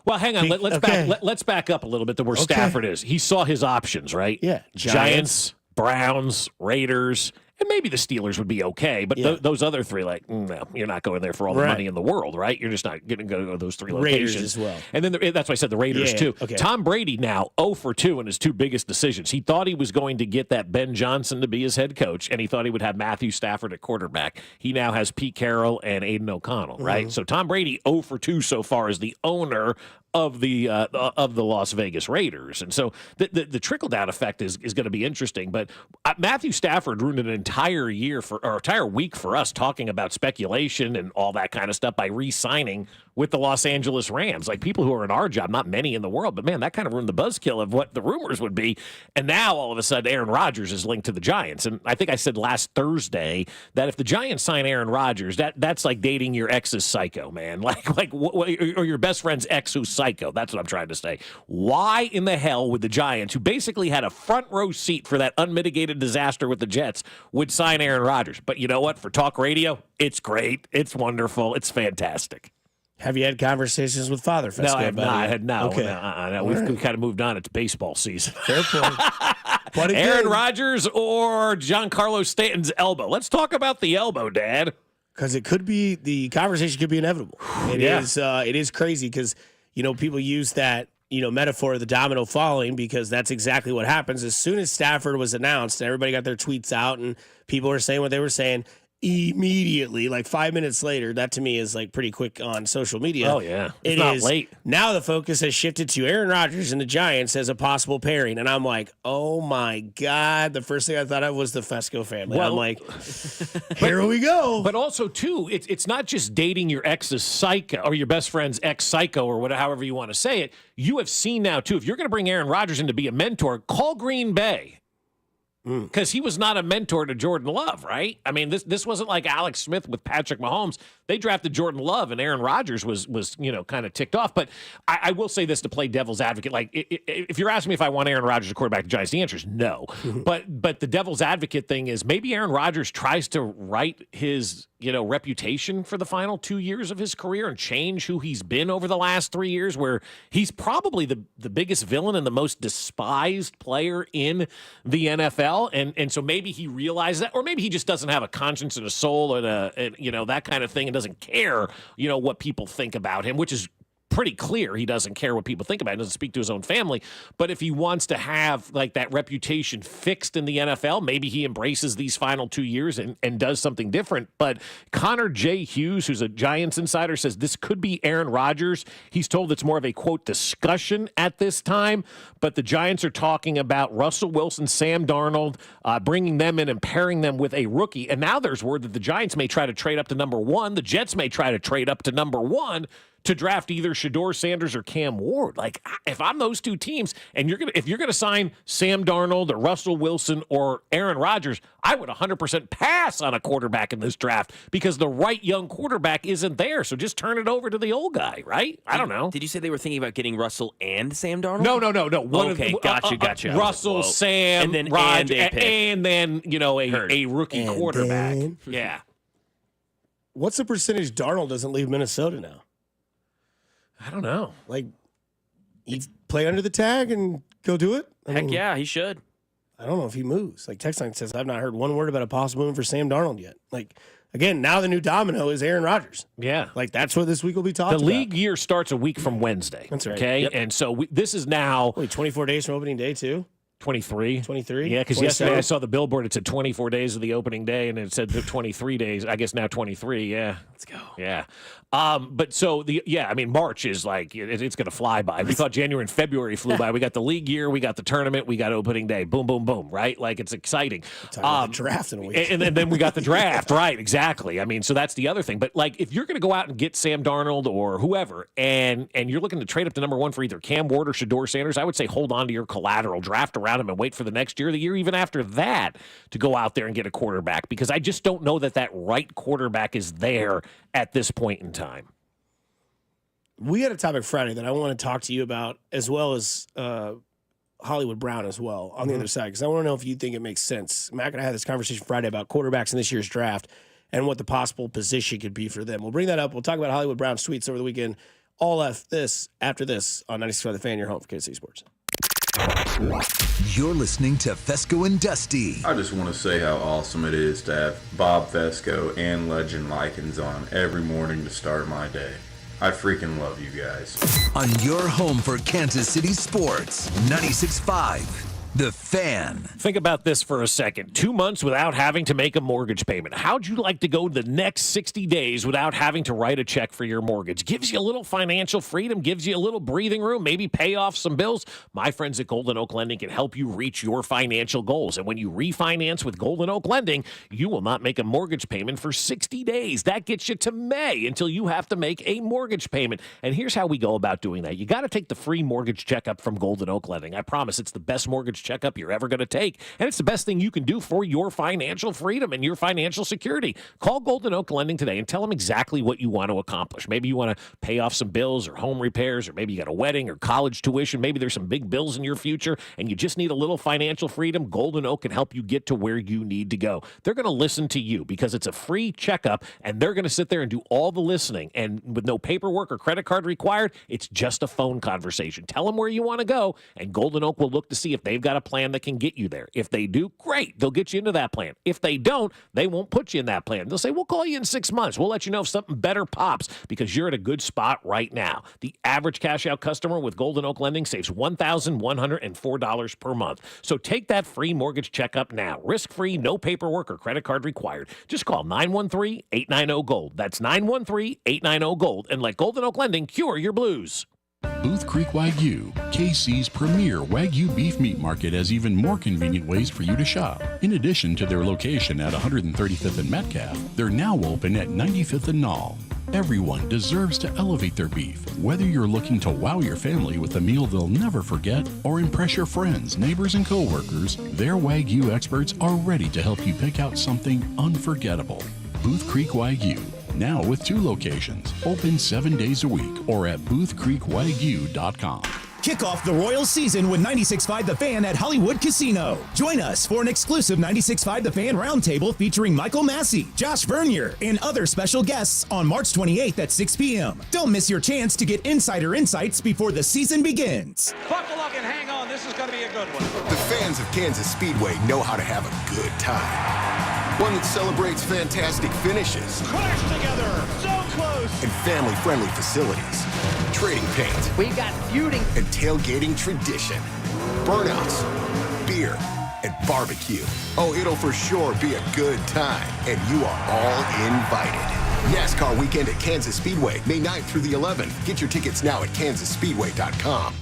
Well, hang on. Let's back up a little bit to where Stafford is. He saw his options, right? Yeah. Giants, Browns, Raiders, and maybe the Steelers would be okay. But those other three, like, no, you're not going there for all the money in the world, right? You're just not going to go to those 3 locations. Raiders as well. And then that's why I said the Raiders, too. Okay. Tom Brady now 0 for 2 in his 2 biggest decisions. He thought he was going to get that Ben Johnson to be his head coach, and he thought he would have Matthew Stafford at quarterback. He now has Pete Carroll and Aiden O'Connell, right? So Tom Brady 0 for 2 so far as the owner of the Las Vegas Raiders. And so the trickle-down effect is going to be interesting. But Matthew Stafford ruined an entire entire week for us talking about speculation and all that kind of stuff by re-signing with the Los Angeles Rams. Like, people who are in our job, not many in the world, but man, that kind of ruined the buzzkill of what the rumors would be. And now all of a sudden Aaron Rodgers is linked to the Giants. And I think I said last Thursday that if the Giants sign Aaron Rodgers, that's like dating your ex's psycho, man. Or your best friend's ex who's psycho. That's what I'm trying to say. Why in the hell would the Giants, who basically had a front row seat for that unmitigated disaster with the Jets, would sign Aaron Rodgers? But you know what? For talk radio, it's great. It's wonderful. It's fantastic. Have you had conversations with Father Fescoe? No, I have not. No. Okay. No. We've kind of moved on. It's baseball season. Fair point. But again, Aaron Rodgers or Giancarlo Stanton's elbow. Let's talk about the elbow, Dad. Because the conversation could be inevitable. It is crazy because, people use that, metaphor of the domino falling because that's exactly what happens. As soon as Stafford was announced and everybody got their tweets out and people were saying what they were saying, immediately, like 5 minutes later, that to me is like pretty quick on social media. Oh, yeah. It's not late. Now the focus has shifted to Aaron Rodgers and the Giants as a possible pairing. And I'm like, oh my God. The first thing I thought of was the Fescoe family. I'm like, here we go. But also, too, it's not just dating your ex's psycho or your best friend's ex psycho or whatever, however you want to say it. You have seen now, too, if you're going to bring Aaron Rodgers in to be a mentor, call Green Bay. Because he was not a mentor to Jordan Love, right? I mean, this wasn't like Alex Smith with Patrick Mahomes. They drafted Jordan Love, and Aaron Rodgers was kind of ticked off. But I will say this to play devil's advocate. Like, if you're asking me if I want Aaron Rodgers to quarterback the Giants, the answer is no. But the devil's advocate thing is maybe Aaron Rodgers tries to right his reputation for the final 2 years of his career and change who he's been over the last 3 years, where he's probably the biggest villain and the most despised player in the NFL. And so maybe he realized that, or maybe he just doesn't have a conscience and a soul and that kind of thing and doesn't care, what people think about him, which is pretty clear. He doesn't care what people think about him. He doesn't speak to his own family. But if he wants to have like that reputation fixed in the NFL, maybe he embraces these final 2 years and does something different. But Connor J. Hughes, who's a Giants insider, says this could be Aaron Rodgers. He's told it's more of a, quote, discussion at this time. But the Giants are talking about Russell Wilson, Sam Darnold, bringing them in and pairing them with a rookie. And now there's word that the Giants may try to trade up to number 1. The Jets may try to trade up to number 1 to draft either Shedeur Sanders or Cam Ward. Like, if I'm those two teams, and if you're gonna sign Sam Darnold or Russell Wilson or Aaron Rodgers, I would 100% pass on a quarterback in this draft because the right young quarterback isn't there. So just turn it over to the old guy, right? I don't know. Did you say they were thinking about getting Russell and Sam Darnold? No. Gotcha. Russell, Sam, and then Rodgers, and then a rookie quarterback. Yeah. What's the percentage Darnold doesn't leave Minnesota now? I don't know. Like, he'd play under the tag and go do it? Heck yeah, he should. I don't know if he moves. Like, text line says, I've not heard one word about a possible move for Sam Darnold yet. Like, again, now the new domino is Aaron Rodgers. Yeah. Like, that's what this week will be talked about. The league year starts a week from Wednesday. That's right. Okay? Yep. And so this is now... Wait, 24 days from opening day, too? 23. 23? Yeah, because yesterday I saw the billboard. It said 24 days of the opening day, and it said 23 days. I guess now 23, yeah. Let's go. Yeah. But so, March is like, it's going to fly by. We thought January and February flew by. We got the league year, we got the tournament, we got opening day. Boom, boom, boom, right? Like, it's exciting. The draft in a week. And then we got the draft, right, exactly. I mean, so that's the other thing. But, like, if you're going to go out and get Sam Darnold or whoever, and you're looking to trade up to number 1 for either Cam Ward or Shedeur Sanders, I would say hold on to your collateral, draft around him, and wait for the next year, the year even after that, to go out there and get a quarterback, because I just don't know that right quarterback is there at this point in time. We had a topic Friday that I want to talk to you about, as well as Hollywood Brown as well on the other side, because I want to know if you think it makes sense. Mac and I had this conversation Friday about quarterbacks in this year's draft and what the possible position could be for them. We'll bring that up. We'll talk about Hollywood Brown's tweets over the weekend. All after this on 96.5 The Fan, your home for Kansas City Sports. You're listening to Fescoe and Dusty. I just want to say how awesome it is to have Bob Fescoe and Legend Likens on every morning to start my day. I freaking love you guys. On your home for Kansas City sports, 96.5 The Fan. Think about this for a second. 2 months without having to make a mortgage payment. How'd you like to go the next 60 days without having to write a check for your mortgage? Gives you a little financial freedom, gives you a little breathing room, maybe pay off some bills. My friends at Golden Oak Lending can help you reach your financial goals. And when you refinance with Golden Oak Lending, you will not make a mortgage payment for 60 days. That gets you to May until you have to make a mortgage payment. And here's how we go about doing that. You got to take the free mortgage checkup from Golden Oak Lending. I promise it's the best mortgage checkup you're ever going to take, and it's the best thing you can do for your financial freedom and your financial security. Call Golden Oak Lending today and tell them exactly what you want to accomplish. Maybe you want to pay off some bills or home repairs, or maybe you got a wedding or college tuition. Maybe there's some big bills in your future and you just need a little financial freedom. Golden Oak can help you get to where you need to go. They're going to listen to you because it's a free checkup, and they're going to sit there and do all the listening, and with no paperwork or credit card required. It's just a phone conversation. Tell them where you want to go, and Golden Oak will look to see if they've got a plan that can get you there. If they do, great. They'll get you into that plan. If they don't, they won't put you in that plan. They'll say, we'll call you in 6 months. We'll let you know if something better pops, because you're at a good spot right now. The average cash out customer with Golden Oak Lending saves $1,104 per month. So take that free mortgage checkup now. Risk-free, no paperwork or credit card required. Just call 913-890-GOLD. That's 913-890-GOLD, and let Golden Oak Lending cure your blues. Booth Creek Wagyu, KC's premier Wagyu beef meat market, has even more convenient ways for you to shop. In addition to their location at 135th and Metcalf, they're now open at 95th and Knoll. Everyone deserves to elevate their beef. Whether you're looking to wow your family with a meal they'll never forget or impress your friends, neighbors, and coworkers, their Wagyu experts are ready to help you pick out something unforgettable. Booth Creek Wagyu, now with 2 locations, open 7 days a week, or at boothcreekwagyu.com. Kick off the Royal season with 96.5 The Fan at Hollywood Casino. Join us for an exclusive 96.5 The Fan roundtable featuring Michael Massey, Josh Vernier, and other special guests on March 28th at 6 p.m. Don't miss your chance to get insider insights before the season begins. Buckle up and hang on. This is going to be a good one. The fans of Kansas Speedway know how to have a good time. One that celebrates fantastic finishes. Crash together. So close. And family-friendly facilities. Trading paint. We got feuding. And tailgating tradition. Burnouts. Beer. And barbecue. Oh, it'll for sure be a good time. And you are all invited. NASCAR weekend at Kansas Speedway, May 9th through the 11th. Get your tickets now at kansasspeedway.com.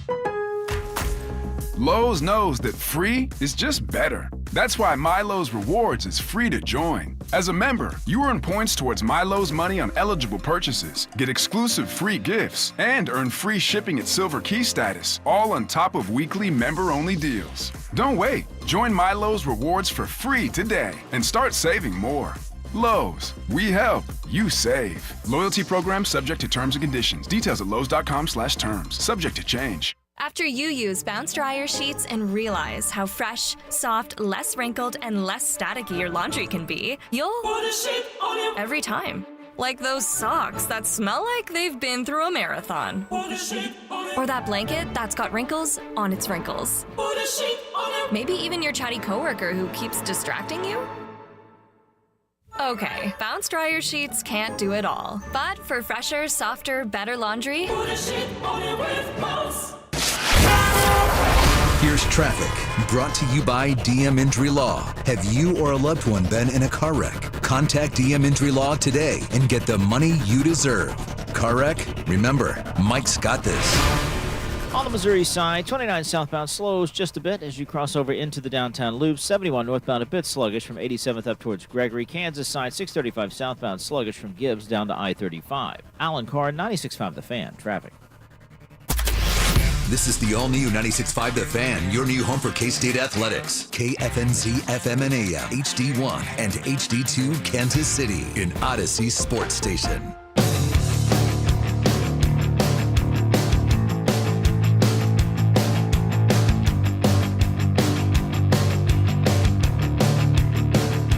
Lowe's knows that free is just better. That's why MyLowe's Rewards is free to join. As a member, you earn points towards MyLowe's money on eligible purchases, get exclusive free gifts, and earn free shipping at Silver Key status, all on top of weekly member-only deals. Don't wait. Join MyLowe's Rewards for free today and start saving more. Lowe's, we help, you save. Loyalty program subject to terms and conditions. Details at lowes.com/terms. Subject to change. After you use Bounce Dryer sheets and realize how fresh, soft, less wrinkled, and less staticky your laundry can be, you'll put a sheet on it every time. Like those socks that smell like they've been through a marathon. Put a sheet on it. Or that blanket that's got wrinkles on its wrinkles. Put a sheet on it. Maybe even your chatty coworker who keeps distracting you. Okay, Bounce Dryer sheets can't do it all. But for fresher, softer, better laundry, put a sheet on it with Bounce. Here's traffic, brought to you by DM Injury Law. Have you or a loved one been in a car wreck? Contact DM Injury Law today and get the money you deserve. Car wreck? Remember, Mike's got this. On the Missouri side, 29 southbound slows just a bit as you cross over into the downtown loop. 71 northbound a bit sluggish from 87th up towards Gregory. Kansas side, 635 southbound sluggish from Gibbs down to I-35. Alan Carr, 96.5 The Fan. Traffic. This is the all-new 96.5 The Fan, your new home for K-State Athletics. KFNZ FM and AM, HD1 and HD2 Kansas City in Odyssey Sports Station.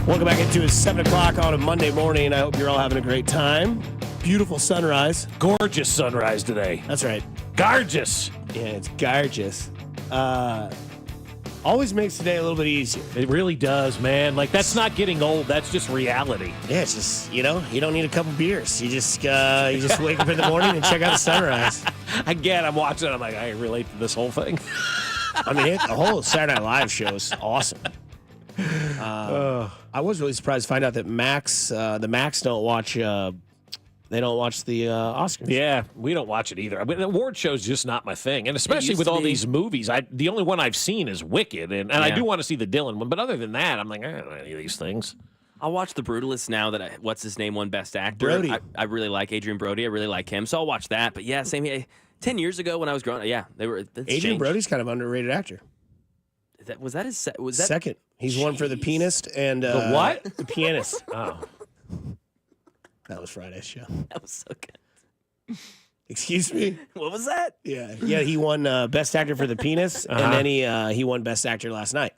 Welcome back into 7 o'clock on a Monday morning. I hope you're all having a great time. Beautiful sunrise. Gorgeous sunrise today. That's right. Gorgeous. Yeah, it's gorgeous. Always makes the day a little bit easier. It really does, man. Like, that's not getting old. That's just reality. Yeah, it's just, you don't need a couple beers. You just wake up in the morning and check out the sunrise. Again, I'm watching it. I'm like, I relate to this whole thing. I mean, the whole Saturday Night Live show is awesome. I was really surprised to find out that the Macs don't watch. They don't watch the Oscars. Yeah, we don't watch it either. I mean, the award show's just not my thing, and especially with all these movies. The only one I've seen is Wicked, and I do want to see the Dylan one. But other than that, I'm like, I don't know any of these things. I'll watch The Brutalist now that what's his name won Best Actor. Brody. I really like Adrian Brody. I really like him, so I'll watch that. But yeah, same here. 10 years ago when I was growing up, they were. Adrian Brody's kind of underrated actor. Was that second? He's won for The Pianist and the what? The Pianist. Oh, that was Friday's show. That was so good. Excuse me. What was that? Yeah. He won Best Actor for The Pianist, and then he won Best Actor last night.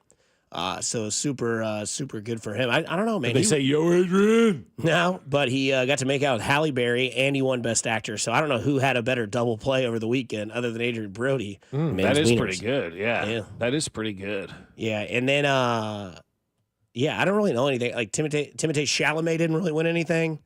So super good for him. I don't know, man. Did they say, yo, Adrian? No, but he got to make out with Halle Berry, and he won Best Actor. So I don't know who had a better double play over the weekend other than Adrian Brody. That is pretty good. Yeah, that is pretty good. Yeah, and then I don't really know anything. Like Timothée Chalamet didn't really win anything.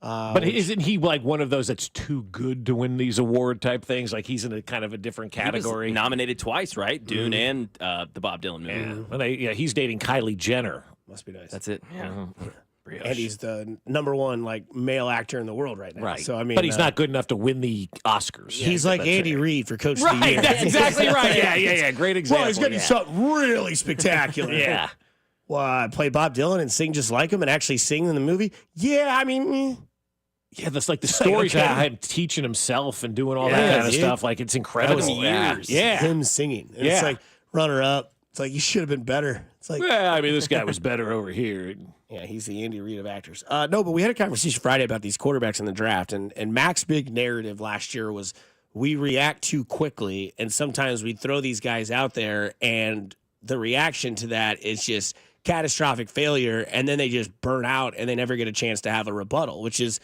But isn't he like one of those that's too good to win these award type things? Like he's in a kind of a different category. He was nominated twice, right? Dune and the Bob Dylan movie. Yeah. He's dating Kylie Jenner. Must be nice. That's it. Yeah. And he's the number one male actor in the world right now. Right. So I mean, but he's not good enough to win the Oscars. He's like Andy Reid for Coach of the Year. Right. That's exactly right. Yeah. Great example. Well, he's going to do something really spectacular. Yeah. Well, play Bob Dylan and sing just like him and actually sing in the movie. Yeah, I mean. Yeah, that's like the stories about him teaching himself and doing all that kind of stuff. Like, it's incredible. That was years. Yeah. Him singing. And it's like, runner up. It's like, you should have been better. It's like, I mean, this guy was better over here. Yeah, he's the Andy Reid of actors. No, but we had a conversation Friday about these quarterbacks in the draft. And Mac's big narrative last year was we react too quickly. And sometimes we throw these guys out there, and the reaction to that is just catastrophic failure. And then they just burn out, and they never get a chance to have a rebuttal, which is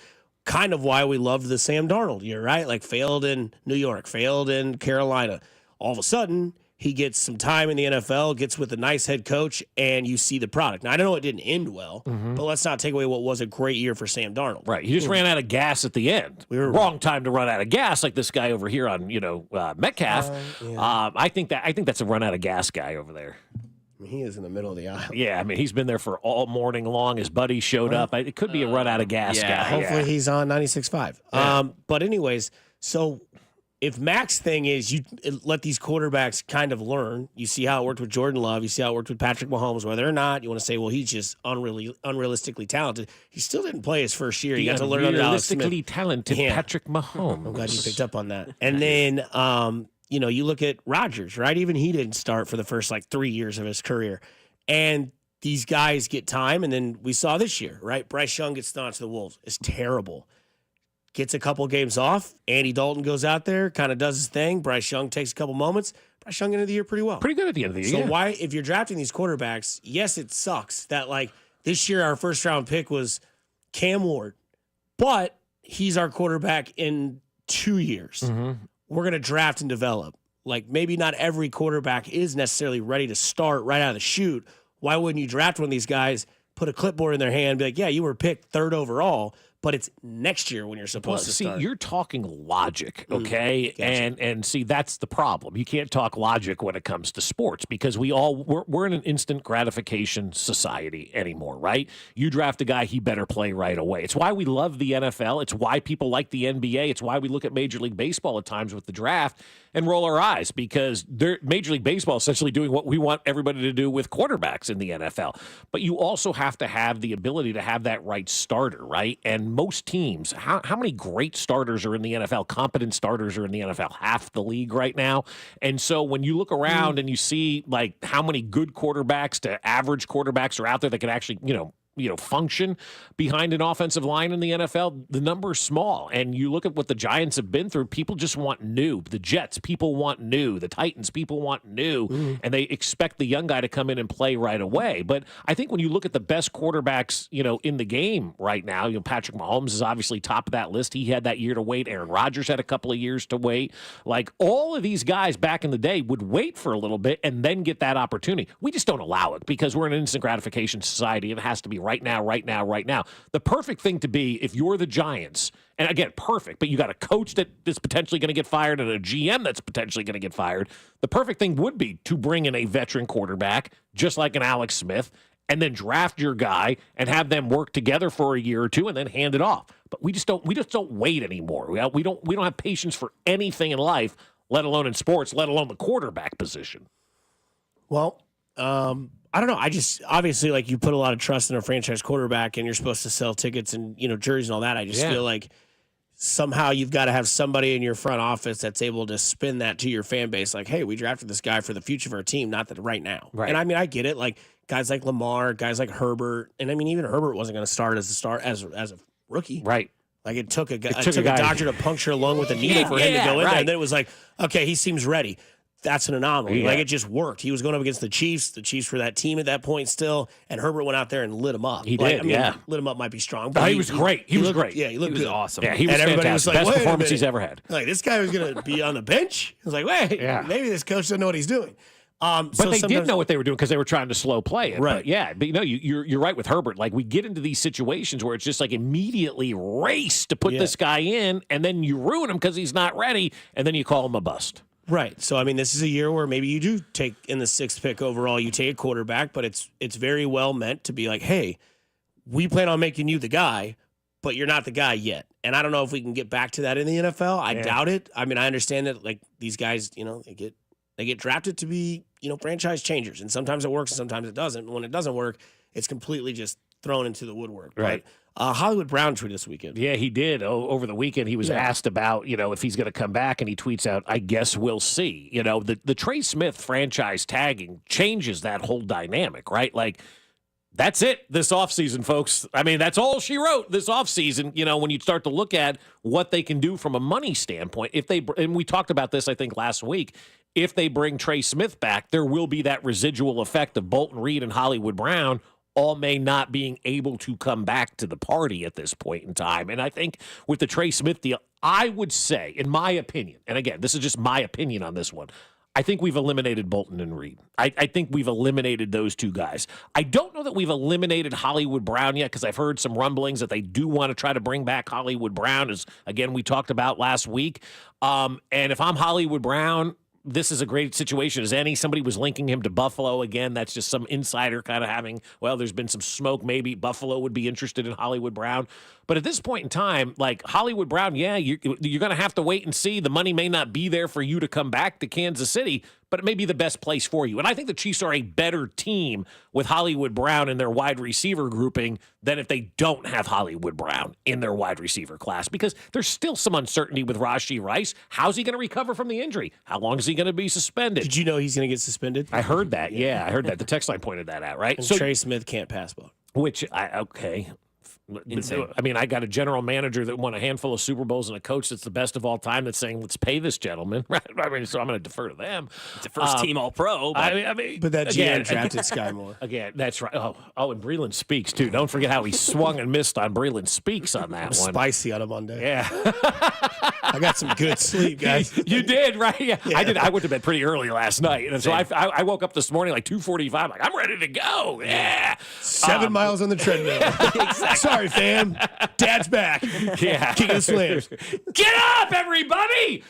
kind of why we loved the Sam Darnold year, right? Like failed in New York, failed in Carolina. All of a sudden, he gets some time in the NFL, gets with a nice head coach, and you see the product. Now, I know it didn't end well, but let's not take away what was a great year for Sam Darnold. Right. He just ran out of gas at the end. Wrong time to run out of gas, like this guy over here on, Metcalf. I think that's a run out of gas guy over there. He is in the middle of the aisle. Yeah, I mean, he's been there for all morning long. His buddy showed up. It could be a run out of gas guy. Hopefully he's on 96.5. Yeah. But anyways, so if Mac's thing is you let these quarterbacks kind of learn, you see how it worked with Jordan Love, you see how it worked with Patrick Mahomes, whether or not you want to say, well, he's just unrealistically talented. He still didn't play his first year. He got to learn under Alex Smith. Unrealistically talented Patrick Mahomes. I'm glad you picked up on that. And then you look at Rodgers, right? Even he didn't start for the first 3 years of his career. And these guys get time. And then we saw this year, right? Bryce Young gets thrown to the Wolves. It's terrible. Gets a couple games off. Andy Dalton goes out there, kind of does his thing. Bryce Young takes a couple moments. Bryce Young ended the year pretty well. Pretty good at the end of the year. So why, if you're drafting these quarterbacks, yes, it sucks that this year our first round pick was Cam Ward, but he's our quarterback in 2 years. We're going to draft and develop. Maybe not every quarterback is necessarily ready to start right out of the chute. Why wouldn't you draft one of these guys, put a clipboard in their hand, be like, yeah, you were picked third overall, but it's next year when you're supposed to start. See, you're talking logic, okay? Gotcha. And see, that's the problem. You can't talk logic when it comes to sports because we're in an instant gratification society anymore, right? You draft a guy, he better play right away. It's why we love the NFL. It's why people like the NBA. It's why we look at Major League Baseball at times with the draft and roll our eyes because Major League Baseball is essentially doing what we want everybody to do with quarterbacks in the NFL. But you also have to have the ability to have that right starter, right? And most teams, how many great starters are in the NFL? Competent starters are in the NFL, half the league right now. And so when you look around and you see how many good quarterbacks to average quarterbacks are out there that can actually, function behind an offensive line in the NFL, the number is small. And you look at what the Giants have been through, people just want new. The Jets, people want new. The Titans, people want new. And they expect the young guy to come in and play right away. But I think when you look at the best quarterbacks, in the game right now, Patrick Mahomes is obviously top of that list. He had that year to wait. Aaron Rodgers had a couple of years to wait. All of these guys back in the day would wait for a little bit and then get that opportunity. We just don't allow it because we're in an instant gratification society. It has to be right now, right now, right now. The perfect thing to be, if you're the Giants, and again, perfect, but you got a coach that is potentially going to get fired and a GM that's potentially going to get fired. The perfect thing would be to bring in a veteran quarterback, just like an Alex Smith, and then draft your guy and have them work together for a year or two and then hand it off. But we just don't wait anymore. We don't have patience for anything in life, let alone in sports, let alone the quarterback position. Well, I don't know. I just obviously, like, you put a lot of trust in a franchise quarterback, and you're supposed to sell tickets and jerseys and all that. I just feel like somehow you've got to have somebody in your front office that's able to spin that to your fan base, like, hey, we drafted this guy for the future of our team, not that right now. Right. And I mean, I get it. Like guys like Lamar, guys like Herbert, and I mean, even Herbert wasn't going to start as a rookie. Right. Like it took a doctor to puncture a lung with a needle for him to go in there, and then it was like, okay, he seems ready. That's an anomaly. Like, it just worked. He was going up against the Chiefs for that team at that point still, and Herbert went out there and lit him up. He did, lit him up might be strong. But he was great. He was great. Yeah, he looked good. Awesome. Yeah, he was and everybody fantastic. was like, Best wait performance he's ever had. Like, this guy was going to be on the bench? I was like, wait, maybe this coach doesn't know what he's doing. But they did know what they were doing because they were trying to slow play it. Right. But you're right with Herbert. Like, we get into these situations where it's just like immediately race to put this guy in, and then you ruin him because he's not ready, and then you call him a bust. Right. So, I mean, this is a year where maybe you do take in the 6th pick overall, you take a quarterback, but it's very well meant to be like, hey, we plan on making you the guy, but you're not the guy yet. And I don't know if we can get back to that in the NFL. I doubt it. I mean, I understand that, like, these guys, they get drafted to be, franchise changers. And sometimes it works and sometimes it doesn't. And when it doesn't work, it's completely just thrown into the woodwork. Right. Hollywood Brown tweeted this weekend. Yeah, he did. Over the weekend, he was asked about, if he's going to come back, and he tweets out, I guess we'll see. The Trey Smith franchise tagging changes that whole dynamic, right? Like, that's it this offseason, folks. I mean, that's all she wrote this offseason, when you start to look at what they can do from a money standpoint. And we talked about this, I think, last week. If they bring Trey Smith back, there will be that residual effect of Bolton Reed and Hollywood Brown all may not being able to come back to the party at this point in time. And I think with the Trey Smith deal, I would say, in my opinion, and again, this is just my opinion on this one, I think we've eliminated Bolton and Reed. I think we've eliminated those two guys. I don't know that we've eliminated Hollywood Brown yet, because I've heard some rumblings that they do want to try to bring back Hollywood Brown, as, again, we talked about last week. And if I'm Hollywood Brown, this is a great situation as any. Somebody was linking him to Buffalo. Again, that's just some insider kind of having, there's been some smoke. Maybe Buffalo would be interested in Hollywood Brown. But at this point in time, like Hollywood Brown, you're going to have to wait and see. The money may not be there for you to come back to Kansas City, but it may be the best place for you. And I think the Chiefs are a better team with Hollywood Brown in their wide receiver grouping than if they don't have Hollywood Brown in their wide receiver class, because there's still some uncertainty with Rashee Rice. How's he going to recover from the injury? How long is he going to be suspended? Did you know he's going to get suspended? I heard that. Yeah, I heard that. The text line pointed that out, right? And Trey Smith can't pass block. Okay. Insane. I mean, I got a general manager that won a handful of Super Bowls and a coach that's the best of all time that's saying, let's pay this gentleman. Right? I mean, so I'm going to defer to them. It's a first-team All-Pro. But that GM drafted Sky Moore. Again, that's right. Oh, and Breland Speaks, too. Don't forget how he swung and missed on Breland Speaks on that one. Spicy on a Monday. Yeah. I got some good sleep, guys. You did, right? Yeah. I did. I went to bed pretty early last night. And so I woke up this morning like 2:45. Like, I'm ready to go. Yeah. 7 miles on the treadmill. Exactly. Sorry, fam. Dad's back. Yeah. King of the slams. Get up, everybody.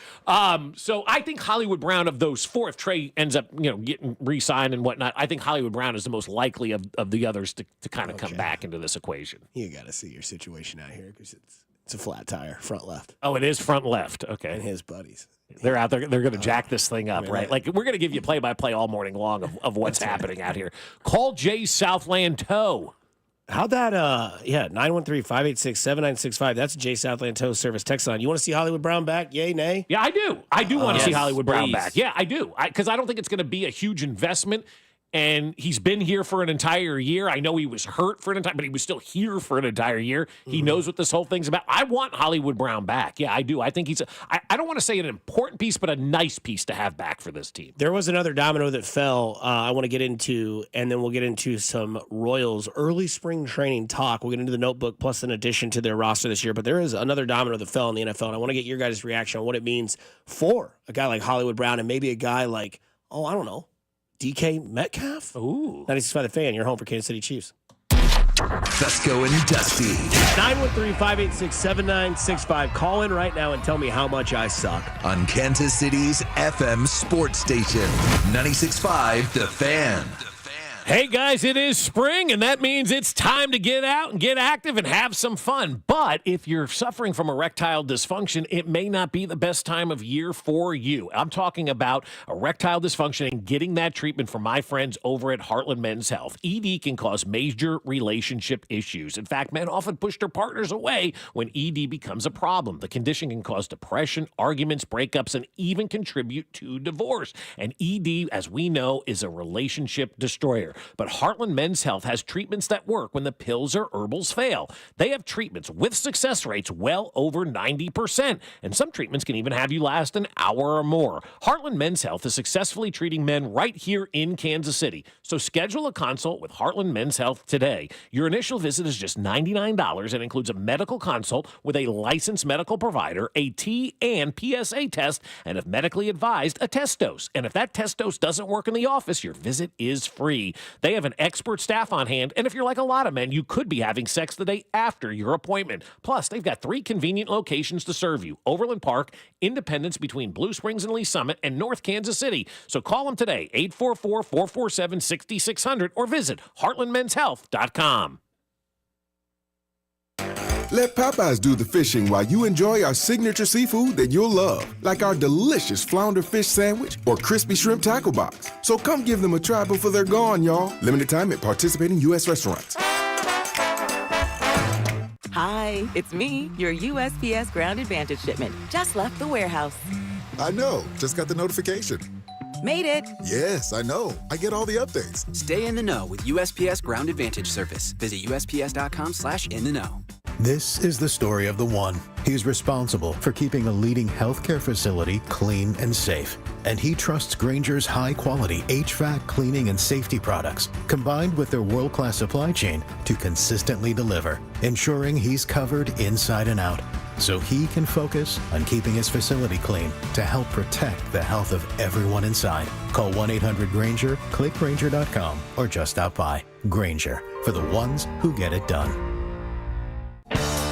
So I think Hollywood Brown, of those four, if Trey ends up, getting re-signed and whatnot, I think Hollywood Brown is the most likely of the others to kind of come back into this equation. You got to see your situation out here, because it's a flat tire, front left. Oh, it is front left. Okay. And his buddies. They're out there. They're going to jack this thing up, right? Like, we're going to give you play-by-play all morning long of what's happening out here. Call Jay's Southland Tow. How'd that, 913-586-7965. That's Jay Southland Tow Service text line. You want to see Hollywood Brown back? Yay, nay? Yeah, I do. I do want to see Hollywood Brown please. back. Yeah, I do. Because I don't think it's going to be a huge investment. And he's been here for an entire year. I know he was hurt for an entire, but he was still here for an entire year. He knows what this whole thing's about. I want Hollywood Brown back. Yeah, I do. I think he's I don't want to say an important piece, but a nice piece to have back for this team. There was another domino that fell I want to get into, and then we'll get into some Royals early spring training talk. We'll get into the notebook plus an addition to their roster this year. But there is another domino that fell in the NFL, and I want to get your guys' reaction on what it means for a guy like Hollywood Brown and maybe a guy like, I don't know, DK Metcalf? Ooh. 96.5 The Fan, you're home for Kansas City Chiefs. Fescoe and Dusty. 913-586-7965. Call in right now and tell me how much I suck. On Kansas City's FM sports station, 96.5 The Fan. Hey guys, it is spring, and that means it's time to get out and get active and have some fun. But if you're suffering from erectile dysfunction, it may not be the best time of year for you. I'm talking about erectile dysfunction and getting that treatment from my friends over at Heartland Men's Health. ED can cause major relationship issues. In fact, men often push their partners away when ED becomes a problem. The condition can cause depression, arguments, breakups, and even contribute to divorce. And ED, as we know, is a relationship destroyer. But Heartland Men's Health has treatments that work when the pills or herbals fail. They have treatments with success rates well over 90%, and some treatments can even have you last an hour or more. Heartland Men's Health is successfully treating men right here in Kansas City. So schedule a consult with Heartland Men's Health today. Your initial visit is just $99 and includes a medical consult with a licensed medical provider, a T and PSA test, and if medically advised, a test dose. And if that test dose doesn't work in the office, your visit is free. They have an expert staff on hand, and if you're like a lot of men, you could be having sex the day after your appointment. Plus, they've got 3 convenient locations to serve you: Overland Park, Independence between Blue Springs and Lee Summit, and North Kansas City. So call them today, 844-447-6600, or visit heartlandmenshealth.com. Let Popeyes do the fishing while you enjoy our signature seafood that you'll love, like our delicious flounder fish sandwich or crispy shrimp tackle box. So come give them a try before they're gone, y'all. Limited time at participating U.S. restaurants. Hi, it's me, your USPS Ground Advantage shipment. Just left the warehouse. I know. Just got the notification. Made it. Yes, I know. I get all the updates. Stay in the know with USPS Ground Advantage service. Visit USPS.com/in-the-know. This is the story of the one. He's responsible for keeping a leading healthcare facility clean and safe. And he trusts Grainger's high-quality HVAC cleaning and safety products, combined with their world-class supply chain, to consistently deliver, ensuring he's covered inside and out, so he can focus on keeping his facility clean to help protect the health of everyone inside. Call 1-800-GRAINGER, click Grainger.com, or just stop by. Grainger, for the ones who get it done.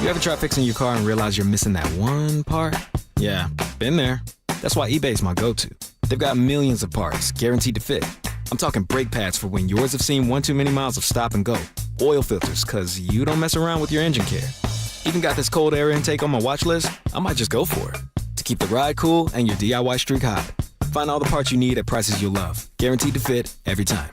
You ever try fixing your car and realize you're missing that one part? Yeah, been there. That's why eBay's my go-to. They've got millions of parts, guaranteed to fit. I'm talking brake pads for when yours have seen one too many miles of stop and go. Oil filters, cause you don't mess around with your engine care. Even got this cold air intake on my watch list. I might just go for it. To keep the ride cool and your DIY streak hot. Find all the parts you need at prices you'll love. Guaranteed to fit every time.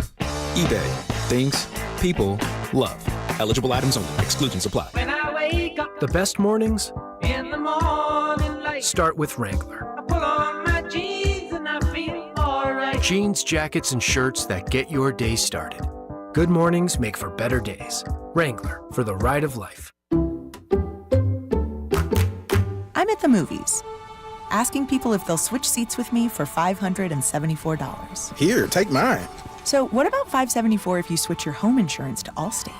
eBay. Things people love. Eligible items only. Exclusions apply. When I wake up, the best mornings in the morning light start with Wrangler. I pull on my jeans and I feel alright. Jeans, jackets, and shirts that get your day started. Good mornings make for better days. Wrangler, for the ride of life. I'm at the movies, asking people if they'll switch seats with me for $574. Here, take mine. So what about $574 if you switch your home insurance to Allstate?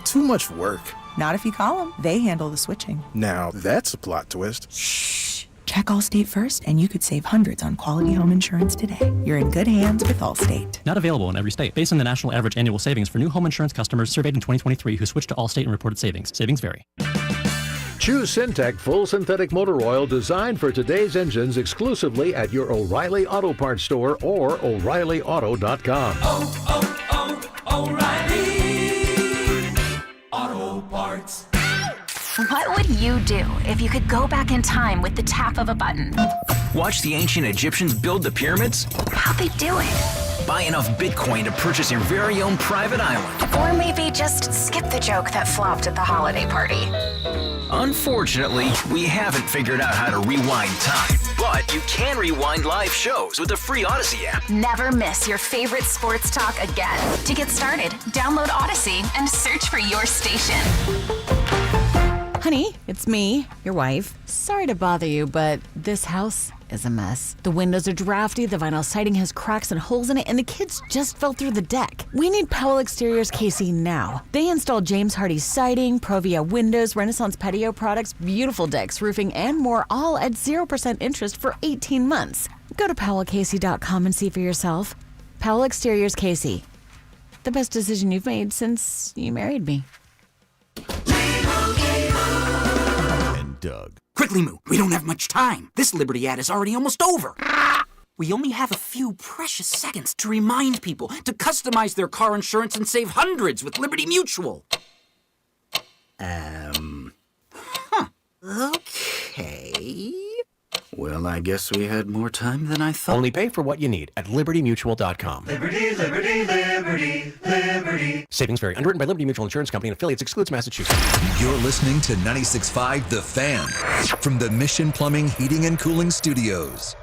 Too much work. Not if you call them. They handle the switching. Now, that's a plot twist. Shh. Check Allstate first, and you could save hundreds on quality home insurance today. You're in good hands with Allstate. Not available in every state. Based on the national average annual savings for new home insurance customers surveyed in 2023 who switched to Allstate and reported savings. Savings vary. Choose Syntec Full Synthetic Motor Oil designed for today's engines exclusively at your O'Reilly Auto Parts store or O'ReillyAuto.com. O'Reilly Auto Parts. What would you do if you could go back in time with the tap of a button? Watch the ancient Egyptians build the pyramids? How'd they do it? Buy enough Bitcoin to purchase your very own private island. Or maybe just skip the joke that flopped at the holiday party. Unfortunately, we haven't figured out how to rewind time. But you can rewind live shows with the free Odyssey app. Never miss your favorite sports talk again. To get started, download Odyssey and search for your station. Honey, it's me, your wife. Sorry to bother you, but this house is a mess. The windows are drafty, the vinyl siding has cracks and holes in it, and the kids just fell through the deck. We need Powell Exteriors KC now. They install James Hardie siding, Provia windows, Renaissance patio products, beautiful decks, roofing, and more, all at 0% interest for 18 months. Go to powellkc.com and see for yourself. Powell Exteriors KC. The best decision you've made since you married me. Doug. Quickly, Moo. We don't have much time. This Liberty ad is already almost over. We only have a few precious seconds to remind people to customize their car insurance and save hundreds with Liberty Mutual. Okay. Well, I guess we had more time than I thought. Only pay for what you need at libertymutual.com. Liberty, liberty, liberty, liberty. Savings vary. Underwritten by Liberty Mutual Insurance Company and affiliates. Excludes Massachusetts. You're listening to 96.5 The Fan from the Mission Plumbing, Heating, and Cooling Studios.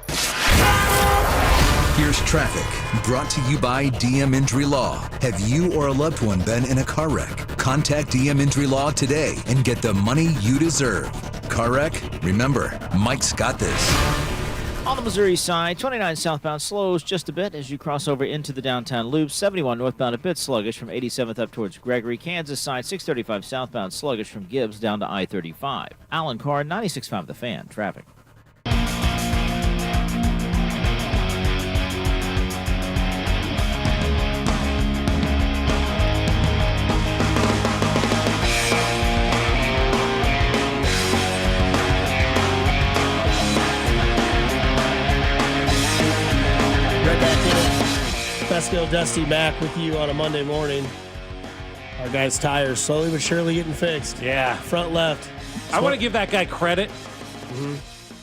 Here's traffic, brought to you by DM Injury Law. Have you or a loved one been in a car wreck? Contact DM Injury Law today and get the money you deserve. Car wreck? Remember, Mike's got this. On the Missouri side, 29 southbound slows just a bit as you cross over into the downtown loop. 71 northbound a bit sluggish from 87th up towards Gregory. Kansas side, 635 southbound sluggish from Gibbs down to I-35. Alan Carr, 96.5 The Fan. Traffic. Fescoe and Dusty back with you on a Monday morning. Our guy's tires slowly but surely getting fixed. Yeah. Front left. I want to give that guy credit.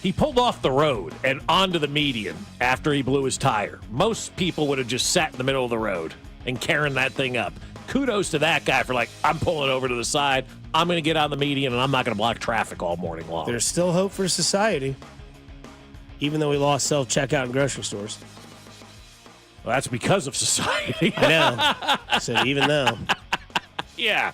He pulled off the road and onto the median after he blew his tire. Most people would have just sat in the middle of the road and carrying that thing up. Kudos to that guy for I'm pulling over to the side. I'm going to get on the median and I'm not going to block traffic all morning long. There's still hope for society, even though we lost self-checkout in grocery stores. Well, that's because of society. I know. I said even though. Yeah.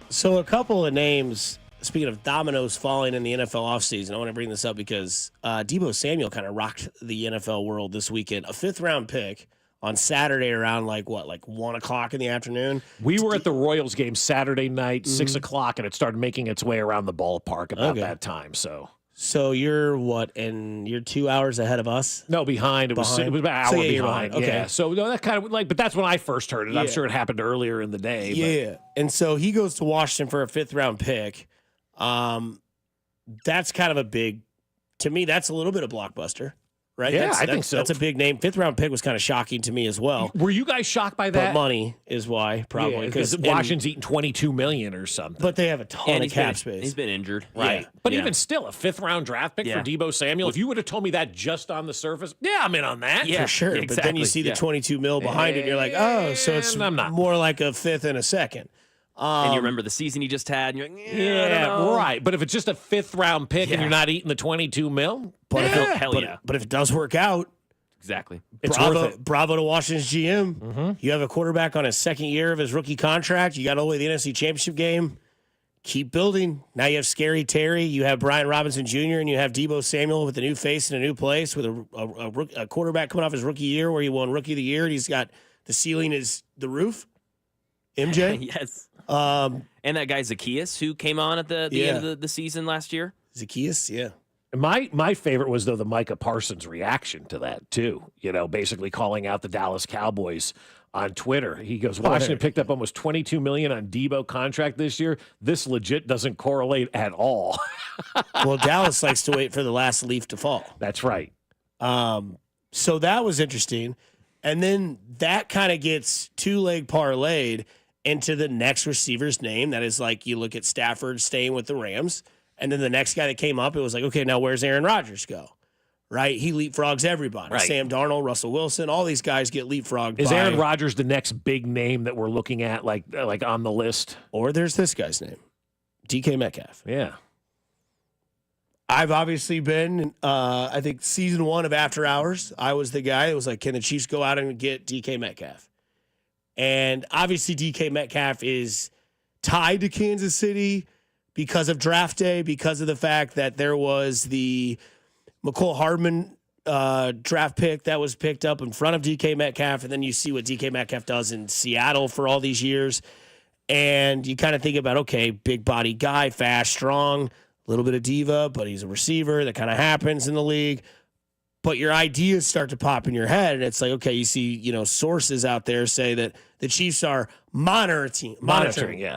So a couple of names, speaking of dominoes falling in the NFL offseason, I want to bring this up because Deebo Samuel kind of rocked the NFL world this weekend. A 5th-round pick on Saturday around 1 o'clock in the afternoon. We were at the Royals game Saturday night, 6 o'clock, and it started making its way around the ballpark about that time. So you're and you're 2 hours ahead of us? No, behind. It was about an hour behind. Okay. Yeah. So that kind of but that's when I first heard it. I'm sure it happened earlier in the day. Yeah. And so he goes to Washington for a 5th-round pick. That's kind of a big, to me, that's a little bit of blockbuster, right? Yeah, I think so. That's a big name. 5th-round pick was kind of shocking to me as well. Were you guys shocked by that? But money is why, probably. Because Washington's eating $22 million or something. But they have a ton of cap space. He's been injured. Right. But even still, a 5th-round draft pick for Deebo Samuel, if you would have told me that just on the surface, I'm in on that. Yeah, for sure. Exactly. But then you see the $22 million behind it, and you're like, oh, so it's more like a 5th and a 2nd. And you remember the season he just had, and you're like, I don't know. Right. But if it's just a 5th-round pick and you're not eating the $22 million, but if it does work out, exactly. It's bravo to Washington's GM. Mm-hmm. You have a quarterback on his 2nd year of his rookie contract. You got all the way to the NFC Championship game. Keep building. Now you have Scary Terry. You have Brian Robinson Jr. and you have Deebo Samuel with a new face in a new place with a quarterback coming off his rookie year where he won Rookie of the Year. And he's got the ceiling is the roof. MJ? Yes. And that guy Zacchaeus who came on at the end of the season last year. Zacchaeus, yeah. My favorite was, though, the Micah Parsons reaction to that, too. Basically calling out the Dallas Cowboys on Twitter. He goes, Washington picked up almost $22 million on Deebo contract this year. This legit doesn't correlate at all. Well, Dallas likes to wait for the last leaf to fall. That's right. So that was interesting. And then that kind of gets 2-leg parlayed into the next receiver's name. That is you look at Stafford staying with the Rams. And then the next guy that came up, it was okay, now where's Aaron Rodgers go? Right? He leapfrogs everybody. Right. Sam Darnold, Russell Wilson, all these guys get leapfrogged. Is Aaron Rodgers the next big name that we're looking at, like on the list? Or there's this guy's name, DK Metcalf. Yeah. I've obviously been, I think, season 1 of After Hours. I was the guy that was can the Chiefs go out and get DK Metcalf? And obviously DK Metcalf is tied to Kansas City because of draft day, because of the fact that there was the McCole Hardman draft pick that was picked up in front of DK Metcalf. And then you see what DK Metcalf does in Seattle for all these years. And you kind of think about, okay, big body guy, fast, strong, a little bit of diva, but he's a receiver. That kind of happens in the league. But your ideas start to pop in your head, and it's okay, you see, sources out there say that the Chiefs are monitoring